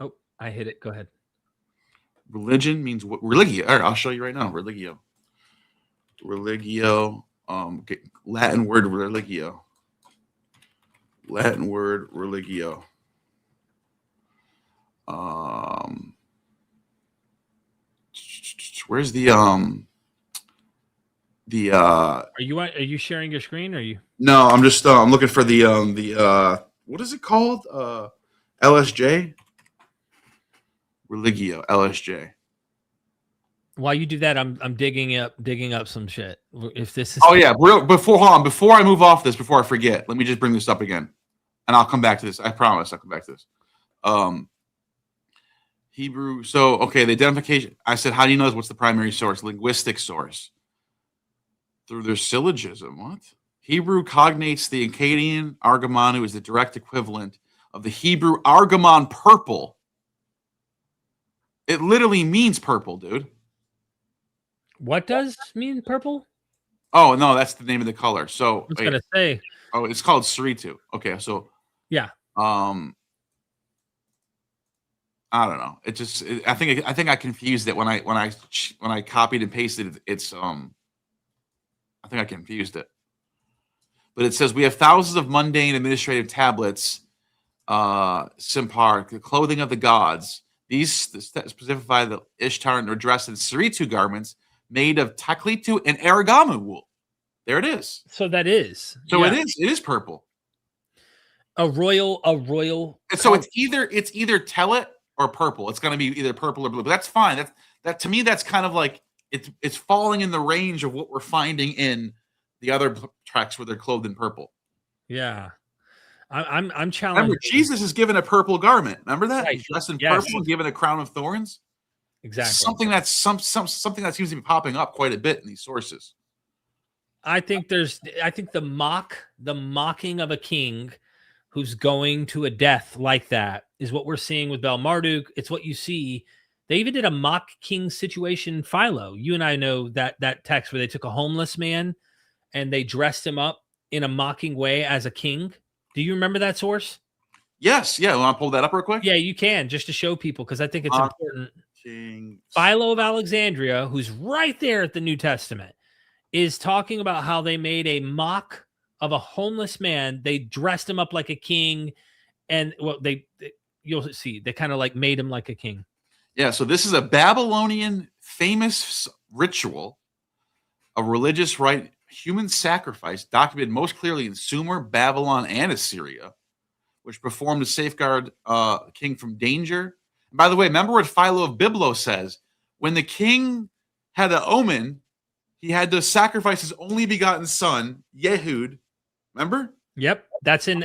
Oh, I hit it. Go ahead. Religion means what? Religio. All right, I'll show you right now. Religio. Latin word religio. Latin word religio. Where's the Are you sharing your screen? Or are you? No, I'm just I'm looking for the what is it called? LSJ. Religio, LSJ. While you do that, I'm digging up some shit. If this is before I move off this, before I forget, let me just bring this up again, and I'll come back to this. I promise I'll come back to this. Hebrew. So the identification. I said, how do you know what's the primary source? Linguistic source. Through their syllogism. What? Hebrew cognates the Akkadian Argamanu as the direct equivalent of the Hebrew Argamon purple. It literally means purple, dude. What does mean purple? Oh, no, that's the name of the color. So I was going to say. Oh, it's called Saritu. Okay, so. Yeah. I don't know. I think I confused it when I copied and pasted it. I think I confused it. But it says we have thousands of mundane administrative tablets, Simpar, the clothing of the gods. These specify the Ishtar and are dressed in Saritu garments made of Taklitu and Aragamu wool. There it is. So that is. So it is purple. A royal. And so it's either Telet or purple. It's going to be either purple or blue. But that's fine. That to me, that's kind of like it's falling in the range of what we're finding in the other tracks where they're clothed in purple. Yeah. I'm challenged. Remember, Jesus is given a purple garment. Remember that? Right. He's dressed in Yes. purple and given a crown of thorns. Exactly. Something that's something that seems to be popping up quite a bit in these sources. I think the mocking of a king who's going to a death like that is what we're seeing with Bel Marduk. It's what you see. They even did a mock king situation in Philo. You and I know that text where they took a homeless man and they dressed him up in a mocking way as a king. Do you remember that source? Yes. Yeah. Want to pull that up real quick? Yeah, you can, just to show people, because I think it's important. Kings. Philo of Alexandria, who's right there at the New Testament, is talking about how they made a mock of a homeless man. They dressed him up like a king, and you'll see, they kind of like made him like a king. Yeah, so this is a Babylonian famous ritual, a religious rite, human sacrifice, documented most clearly in Sumer, Babylon, and Assyria, which performed to safeguard king from danger. And by the way, remember what Philo of Byblos says? When the king had an omen, he had to sacrifice his only begotten son, Yehud. Remember? Yep, that's in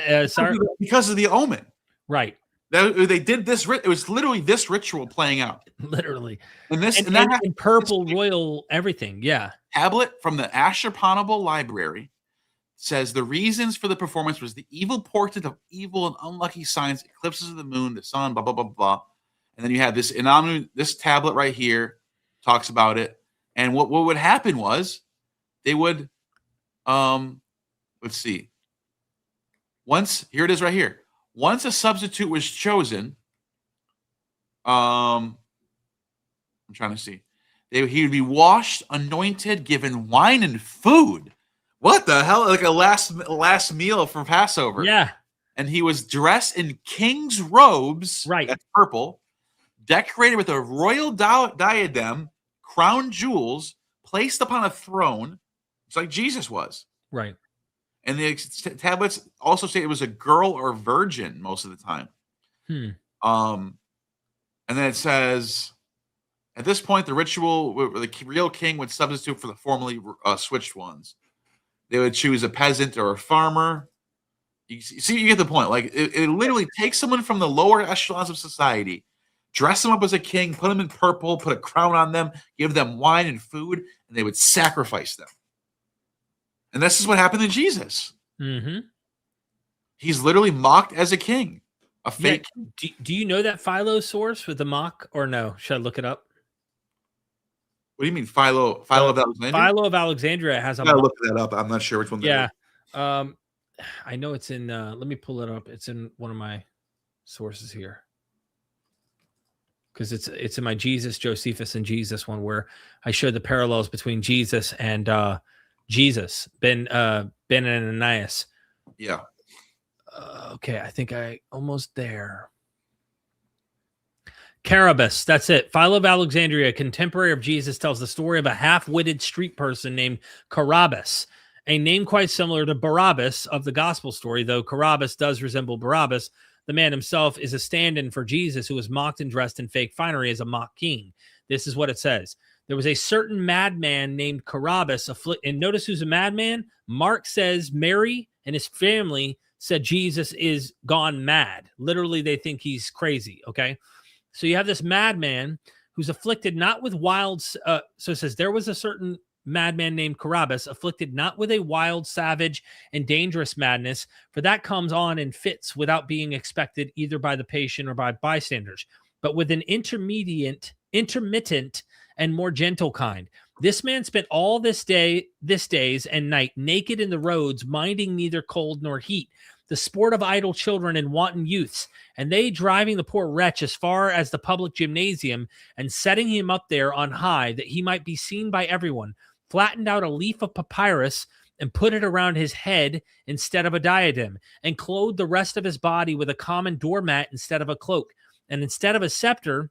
because of the omen. Right. They did this. It was literally this ritual playing out. Literally. And this and purple royal everything. Yeah. Tablet from the Ashurbanipal library says the reasons for the performance was the evil portent of evil and unlucky signs, eclipses of the moon, the sun, blah, blah, blah, blah. And then you have this tablet right here talks about it. And what would happen was they would, let's see. Here it is right here. Once a substitute was chosen, I'm trying to see. He would be washed, anointed, given wine and food. What the hell? Like a last meal for Passover. Yeah. And he was dressed in king's robes. Right. That's purple. Decorated with a royal diadem, crown jewels, placed upon a throne. It's like Jesus was. Right. And the tablets also say it was a girl or virgin most of the time. And then it says, at this point, the ritual, the real king would substitute for the formerly switched ones. They would choose a peasant or a farmer. You get the point. Like it literally takes someone from the lower echelons of society, dress them up as a king, put them in purple, put a crown on them, give them wine and food, and they would sacrifice them. And this is what happened to Jesus. Mm-hmm. He's literally mocked as a king, a fake. Yeah. Do you know that Philo source with the mock, or no? Should I look it up? What do you mean, Philo of Alexandria? Philo of Alexandria has a. I gotta look that up. I'm not sure which one. Yeah, I know it's in. Let me pull it up. It's in one of my sources here, because it's in my Jesus, Josephus, and Jesus one, where I show the parallels between Jesus and Jesus, Ben and Ananias. Yeah. Okay, I think I almost there. Carabas, that's it. Philo of Alexandria, contemporary of Jesus, tells the story of a half-witted street person named Carabas, a name quite similar to Barabbas of the gospel story, though Carabas does resemble Barabbas. The man himself is a stand-in for Jesus, who was mocked and dressed in fake finery as a mock king. This is what it says. There was a certain madman named Carabas, and notice who's a madman? Mark says Mary and his family said Jesus is gone mad. Literally, they think he's crazy, okay? So you have this madman who's afflicted not with wild... so it says, there was a certain madman named Carabas, afflicted not with a wild, savage, and dangerous madness, for that comes on in fits without being expected either by the patient or by bystanders, but with an intermittent, and more gentle kind. This man spent all this days and night naked in the roads, minding neither cold nor heat, the sport of idle children and wanton youths, and they driving the poor wretch as far as the public gymnasium and setting him up there on high that he might be seen by everyone, flattened out a leaf of papyrus and put it around his head instead of a diadem, and clothed the rest of his body with a common doormat instead of a cloak, and instead of a scepter,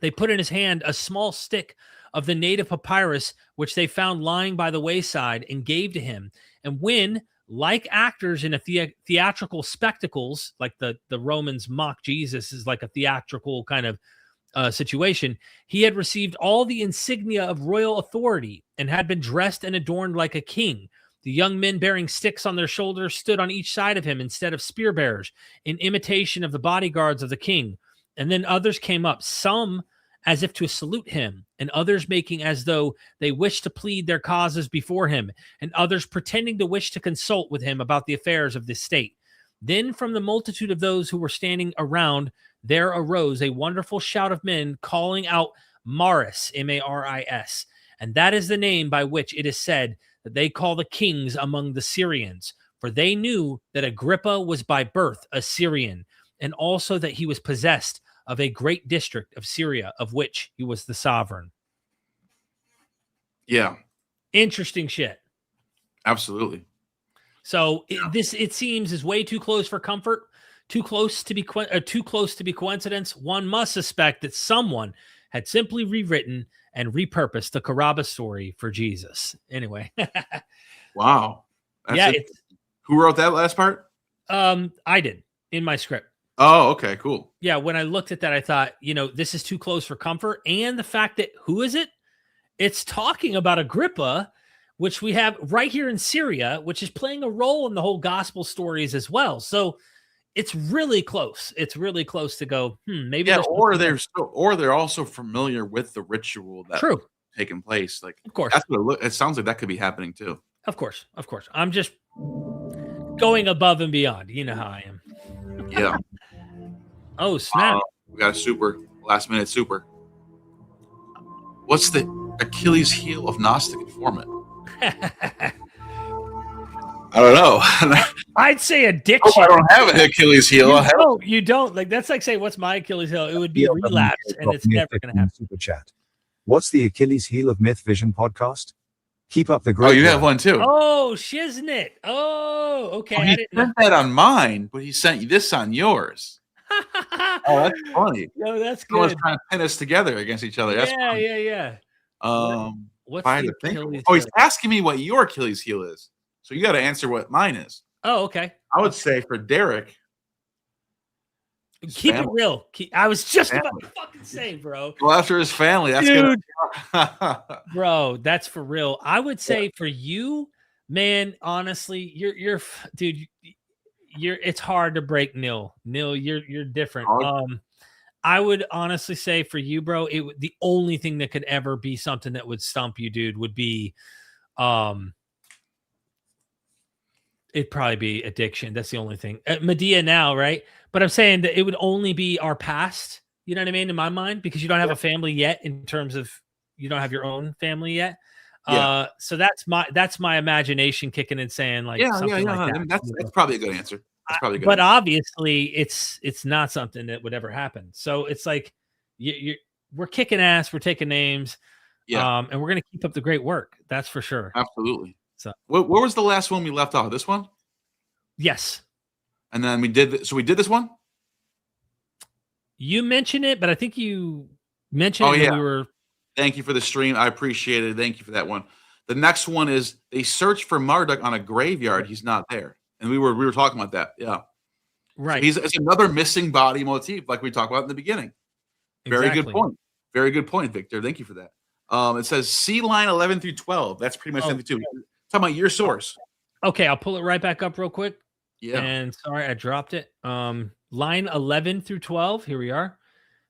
they put in his hand a small stick of the native papyrus, which they found lying by the wayside, and gave to him. And when, like actors in a theatrical spectacles, like the Romans mock Jesus is like a theatrical kind of situation, he had received all the insignia of royal authority and had been dressed and adorned like a king. The young men bearing sticks on their shoulders stood on each side of him instead of spear bearers, in imitation of the bodyguards of the king. And then others came up, some as if to salute him, and others making as though they wished to plead their causes before him, and others pretending to wish to consult with him about the affairs of the state. Then from the multitude of those who were standing around, there arose a wonderful shout of men calling out Maris, M-A-R-I-S. And that is the name by which it is said that they call the kings among the Syrians, for they knew that Agrippa was by birth a Syrian, and also that he was possessed of a great district of Syria, of which he was the sovereign. Yeah. Interesting shit. Absolutely. So it seems is way too close for comfort, too close to be coincidence. One must suspect that someone had simply rewritten and repurposed the Caraba story for Jesus. Anyway. Wow. Who wrote that last part? I did in my script. Oh, okay, cool. Yeah, when I looked at that, I thought, this is too close for comfort. And the fact that, who is it? It's talking about Agrippa, which we have right here in Syria, which is playing a role in the whole gospel stories as well. So it's really close. It's really close to go, maybe. Yeah, or they're also familiar with the ritual that's taking place. Like, of course, that's what it sounds like that could be happening too. Of course. I'm just going above and beyond. You know how I am. Yeah. Oh, snap. We got a last minute super. What's the Achilles heel of Gnostic Informant? I don't know. I'd say addiction. I don't have an Achilles heel. You don't. Like, that's like saying, what's my Achilles heel? It would be a relapse, and it's never going to happen. Super chat. What's the Achilles heel of MythVision podcast? Keep up the great. Oh, you have one too. Oh, shiznit. Oh, okay. Oh, he sent that on mine, but he sent you this on yours. Oh, that's funny. No, that's good. Someone's trying to pin us together against each other. That's funny. Yeah. What's the Achilles heel? He's asking me what your Achilles heel is. So you got to answer what mine is. Oh, okay. I would say for Derek, keep it real. I was just about to fucking say, bro. Well, after his family, that's dude. Bro, that's for real. I would say for you, man. Honestly, you're dude. It's hard to break Neal. Neal, you're different. I would honestly say for you, bro, the only thing that could ever be something that would stump you, dude, would be it'd probably be addiction. That's the only thing. Medea now, right? But I'm saying that it would only be our past. You know what I mean? In my mind, because you don't have a family yet. In terms of you don't have your own family yet. Yeah. So that's my imagination kicking and saying like something like that. That's probably a good answer. That's probably good. But obviously, it's not something that would ever happen. So it's like we're kicking ass, we're taking names, and we're gonna keep up the great work. That's for sure. Absolutely. So, where was the last one we left off? This one? Yes. And then we did. So we did this one. You mentioned it, but I think you mentioned it when we were. Thank you for the stream. I appreciate it. Thank you for that one. The next one is they search for Marduk on a graveyard. He's not there, and we were talking about that. Yeah, right. So it's another missing body motif, like we talked about in the beginning. Very good point. Very good point, Victor. Thank you for that. It says C line 11 through 12. That's pretty much 72. Talking about your source. Okay, I'll pull it right back up real quick. Yeah. And sorry, I dropped it. Line 11 through 12. Here we are.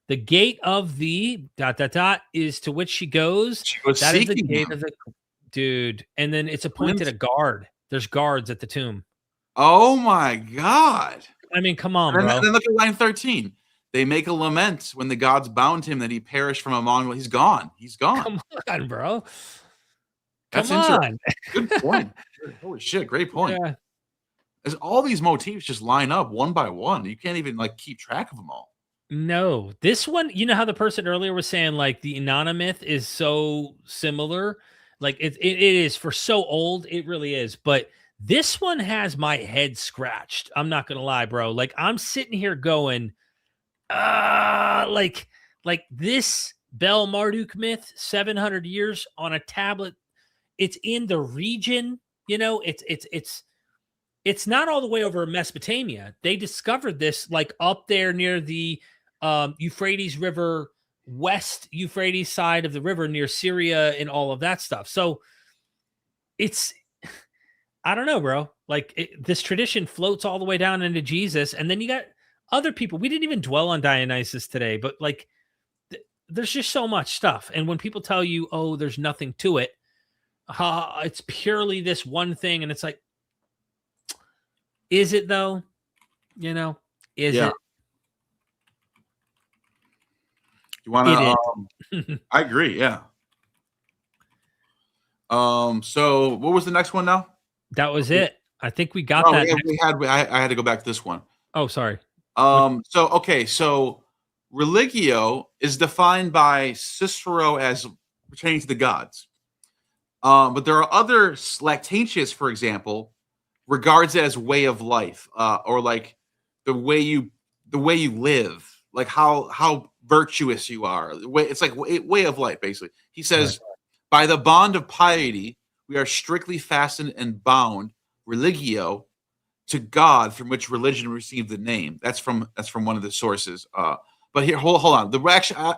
The gate of the ... is to which she goes. That is the gate of the dude. And then it's appointed a guard. There's guards at the tomb. Oh my God. I mean, come on, bro. And then look at line 13. They make a lament when the gods bound him that he perished from among them. He's gone. He's gone. Come on, bro. That's interesting. Good point. Holy shit. Great point. Yeah. As all these motifs just line up one by one. You can't even like keep track of them all. No, this one, you know how the person earlier was saying like the Inanna myth is so similar, like it is for so old, it really is. But this one has my head scratched. I'm not gonna lie, bro. Like I'm sitting here going, like this Bel Marduk myth, 700 years on a tablet. It's in the region, you know. It's not all the way over Mesopotamia. They discovered this like up there near the Euphrates River, west Euphrates side of the river near Syria and all of that stuff. So it's I don't know, bro. Like this tradition floats all the way down into Jesus, and then you got other people. We didn't even dwell on Dionysus today, but like there's just so much stuff. And when people tell you, oh, there's nothing to it, it's purely this one thing, and it's like, is it though? You know, is it? You want to? I agree. Yeah. So what was the next one now? That was it. I think we got that. I had to go back to this one. Oh, sorry. So religio is defined by Cicero as pertaining to the gods. But there are other, Lactantius, for example, regards it as way of life, or like the way you live, like how virtuous you are. It's like way of life, basically. He says, by the bond of piety, we are strictly fastened and bound, religio, to God, from which religion received the name. That's from one of the sources. But here, hold on. I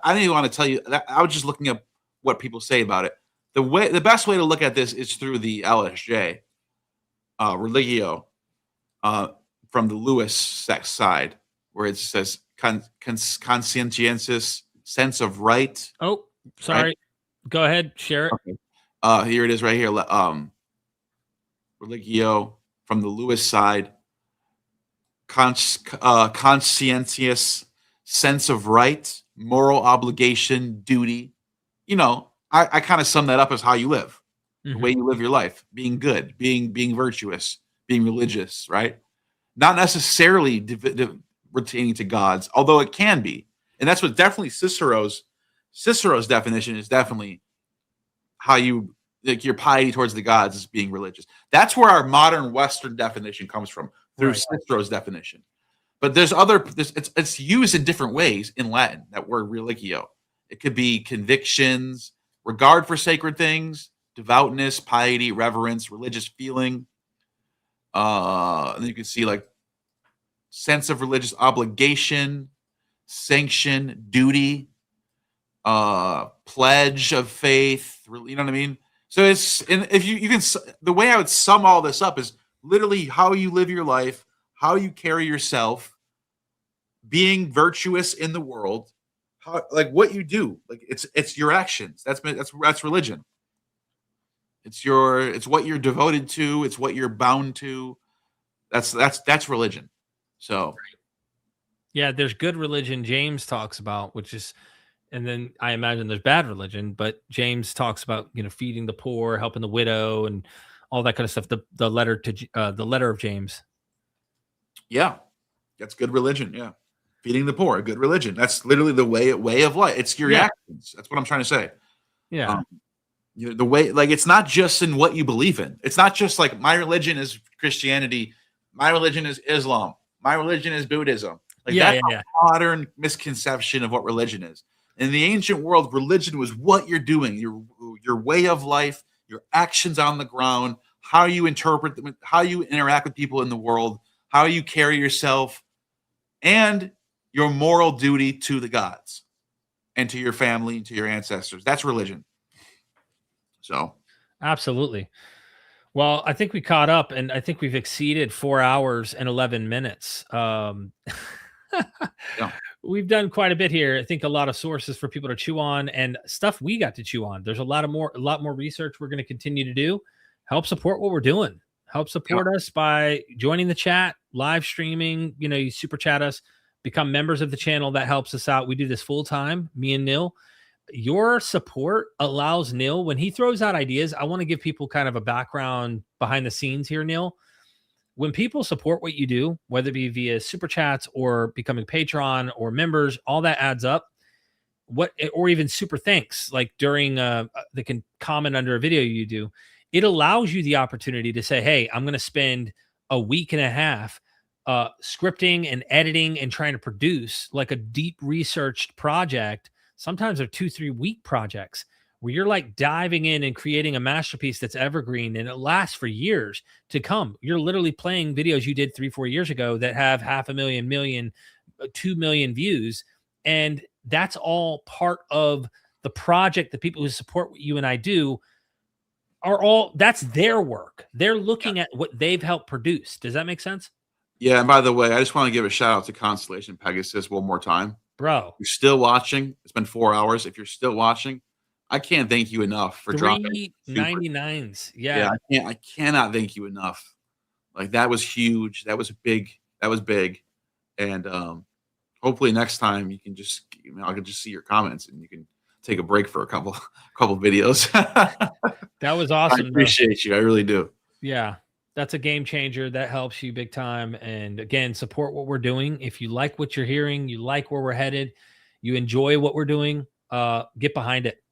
didn't even want to tell you that. I was just looking up what people say about it. The best way to look at this is through the LSJ, religio, from the Lewis side, where it says conscientious, sense of right. Oh, sorry. Right? Go ahead, share it. Okay. Here it is right here. Religio from the Lewis side. Conscientious, sense of right, moral obligation, duty. You know, I kind of sum that up as how you live, the way you live your life, being good, being virtuous, being religious, right? Not necessarily retaining to gods, although it can be. And that's what definitely Cicero's definition is, definitely how you, like, your piety towards the gods is being religious. That's where our modern Western definition comes from, through Cicero's definition. But there's it's used in different ways in Latin, that word religio. It could be convictions, regard for sacred things, devoutness, piety, reverence, religious feeling. And then you can see like sense of religious obligation, sanction, duty, pledge of faith. You know what I mean? So it's, and if you can, the way I would sum all this up is literally how you live your life, how you carry yourself, being virtuous in the world, how, like what you do, like it's your actions. That's religion. It's what you're devoted to. It's what you're bound to. That's religion. So, yeah, there's good religion James talks about, which is, and then I imagine there's bad religion, but James talks about, you know, feeding the poor, helping the widow, and all that kind of stuff. The letter of James. Yeah, that's good religion. Yeah, feeding the poor, good religion. That's literally the way of life. It's your actions. That's what I'm trying to say. Yeah. The way, like, it's not just in what you believe in. It's not just like my religion is Christianity, my religion is Islam, my religion is Buddhism. Like that's a modern misconception of what religion is. In the ancient world, religion was what you're doing, your way of life, your actions on the ground, how you interpret them, how you interact with people in the world, how you carry yourself, and your moral duty to the gods and to your family and to your ancestors. That's religion. So, absolutely. Well, I think we caught up, and I think we've exceeded 4 hours and 11 minutes. We've done quite a bit here. I think a lot of sources for people to chew on, and stuff we got to chew on. There's a lot more research we're going to continue to do. Help support what we're doing. Help support us by joining the chat, live streaming. You know, you super chat us, become members of the channel. That helps us out. We do this full time, me and Neal. Your support allows Neal, when he throws out ideas, I want to give people kind of a background behind the scenes here, Neal. When people support what you do, whether it be via super chats or becoming Patreon or members, all that adds up. Or even super thanks, like during they can comment under a video you do. It allows you the opportunity to say, hey, I'm going to spend a week and a half scripting and editing and trying to produce like a deep researched project. Sometimes they're 2-3 week projects where you're like diving in and creating a masterpiece that's evergreen and it lasts for years to come. You're literally playing videos you did 3-4 years ago that have 500,000, 2 million views. And that's all part of the project that people who support what you and I do are all, that's their work. They're looking at what they've helped produce. Does that make sense? Yeah, and by the way, I just want to give a shout out to Constellation Pegasus one more time. Bro. If you're still watching, it's been 4 hours. If you're still watching, I can't thank you enough for dropping 399s. Yeah. I cannot thank you enough. Like, that was huge. That was big. And hopefully next time you can just, I can just see your comments and you can take a break for a couple videos. That was awesome. I appreciate you. I really do. Yeah. That's a game changer. That helps you big time. And again, support what we're doing. If you like what you're hearing, you like where we're headed, you enjoy what we're doing, get behind it.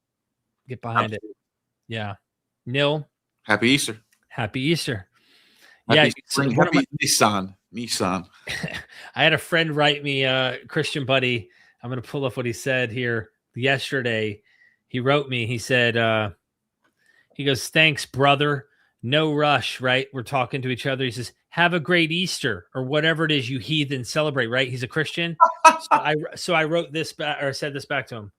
Get behind it. Yeah. Neal. Happy Easter. Happy Easter. Happy Nissan. I had a friend write me, Christian buddy. I'm going to pull up what he said here yesterday. He wrote me. He said, he goes, "Thanks, brother. No rush," right? We're talking to each other. He says, "Have a great Easter," or whatever it is you heathen celebrate, right? He's a Christian. So I wrote this back, or said this back to him.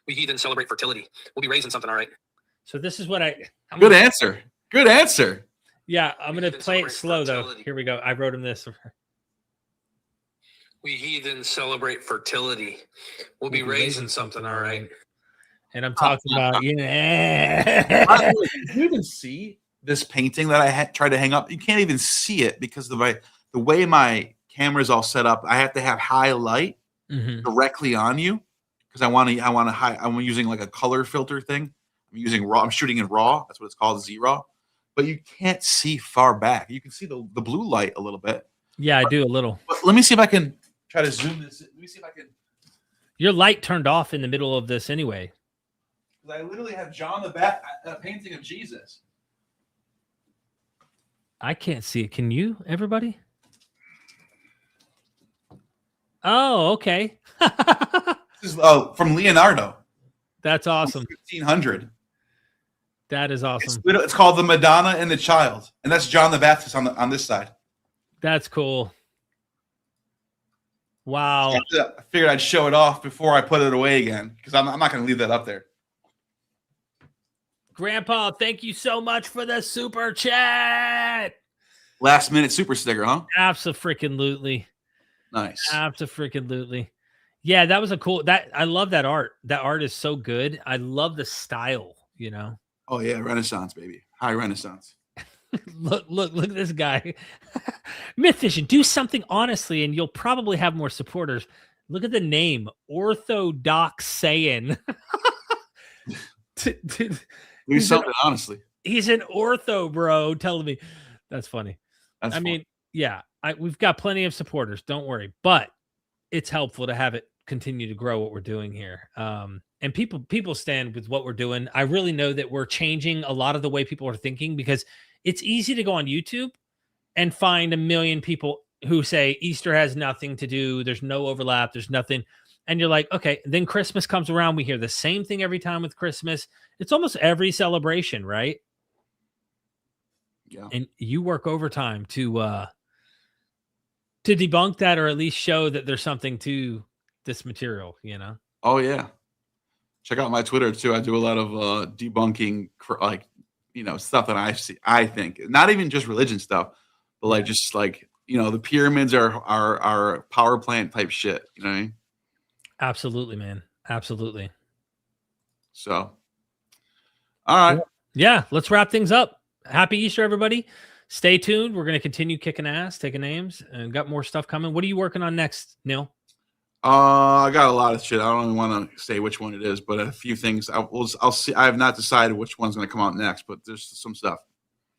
"We heathens celebrate fertility. We'll be raising something, all right." So this is what Good answer. Good answer. Yeah, I'm going to play it slow, though. Here we go. I wrote him this. "We heathens celebrate fertility. We'll be raising something, all right." And I'm talking about, Did you even see this painting that I tried to hang up? You can't even see it because the way my camera's all set up. I have to have high light directly on you because I'm using like a color filter thing. I'm using RAW. I'm shooting in RAW. That's what it's called, Z-RAW. But you can't see far back. You can see the blue light a little bit. Yeah, I do a little. But let me see if I can try to zoom this. Let me see if I can. Your light turned off in the middle of this anyway. I literally have John the Baptist, a painting of Jesus. I can't see it. Can you, everybody? Oh, okay. This is from Leonardo. That's awesome. 1500. That is awesome. It's called the Madonna and the Child, and that's John the Baptist on this side. That's cool. Wow. I figured I'd show it off before I put it away again because I'm not going to leave that up there. Grandpa, thank you so much for the super chat. Last minute super sticker, huh? Abso-freaking-lutely. Nice. Abso-freaking-lutely. Yeah, that was a cool. I love that art. That art is so good. I love the style. You know. Oh yeah, Renaissance, baby. High Renaissance. Look at this guy. MythVision, do something honestly, and you'll probably have more supporters. Look at the name, Orthodoxan. Do something honestly. He's an ortho bro telling me. That's funny. That's I mean, yeah, we've got plenty of supporters. Don't worry, but it's helpful to have it continue to grow what we're doing here. And people stand with what we're doing. I really know that we're changing a lot of the way people are thinking because it's easy to go on YouTube and find a million people who say Easter has nothing to do. There's no overlap. There's nothing. And you're like, okay, then Christmas comes around. We hear the same thing every time with Christmas. It's almost every celebration, right? Yeah. And you work overtime to debunk that, or at least show that there's something to this material, you know? Oh yeah. Check out my Twitter too. I do a lot of debunking, like, you know, stuff that I think, not even just religion stuff, but like just like, you know, the pyramids are power plant type shit. You know what I mean? Absolutely, man. Absolutely. So, all right. Yeah, let's wrap things up. Happy Easter, everybody. Stay tuned. We're going to continue kicking ass, taking names, and got more stuff coming. What are you working on next, Neal? I got a lot of shit. I don't even want to say which one it is, but a few things. I'll see. I have not decided which one's going to come out next, but there's some stuff.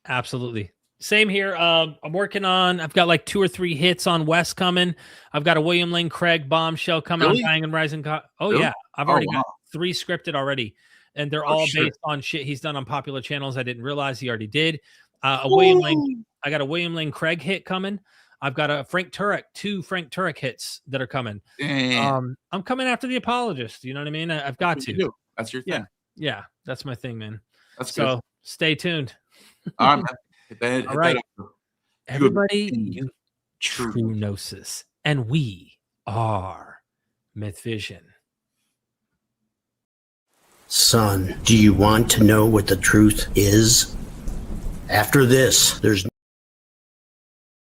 Absolutely. Same here. I'm working on, I've got like 2 or 3 hits on West coming. I've got a William Lane Craig bombshell coming on Dying and Rising. Really? Yeah. I've already got 3 scripted already. And they're all based on shit he's done on popular channels. I didn't realize he already did. I got a William Lane Craig hit coming. I've got a Frank Turek, 2 Frank Turek hits that are coming. I'm coming after the Apologist. You know what I mean? I've got to. That's your thing. Yeah. That's my thing, man. That's so good. Stay tuned. All right, man. All right. Everybody, true gnosis. And we are MythVision. Son, do you want to know what the truth is? After this, there's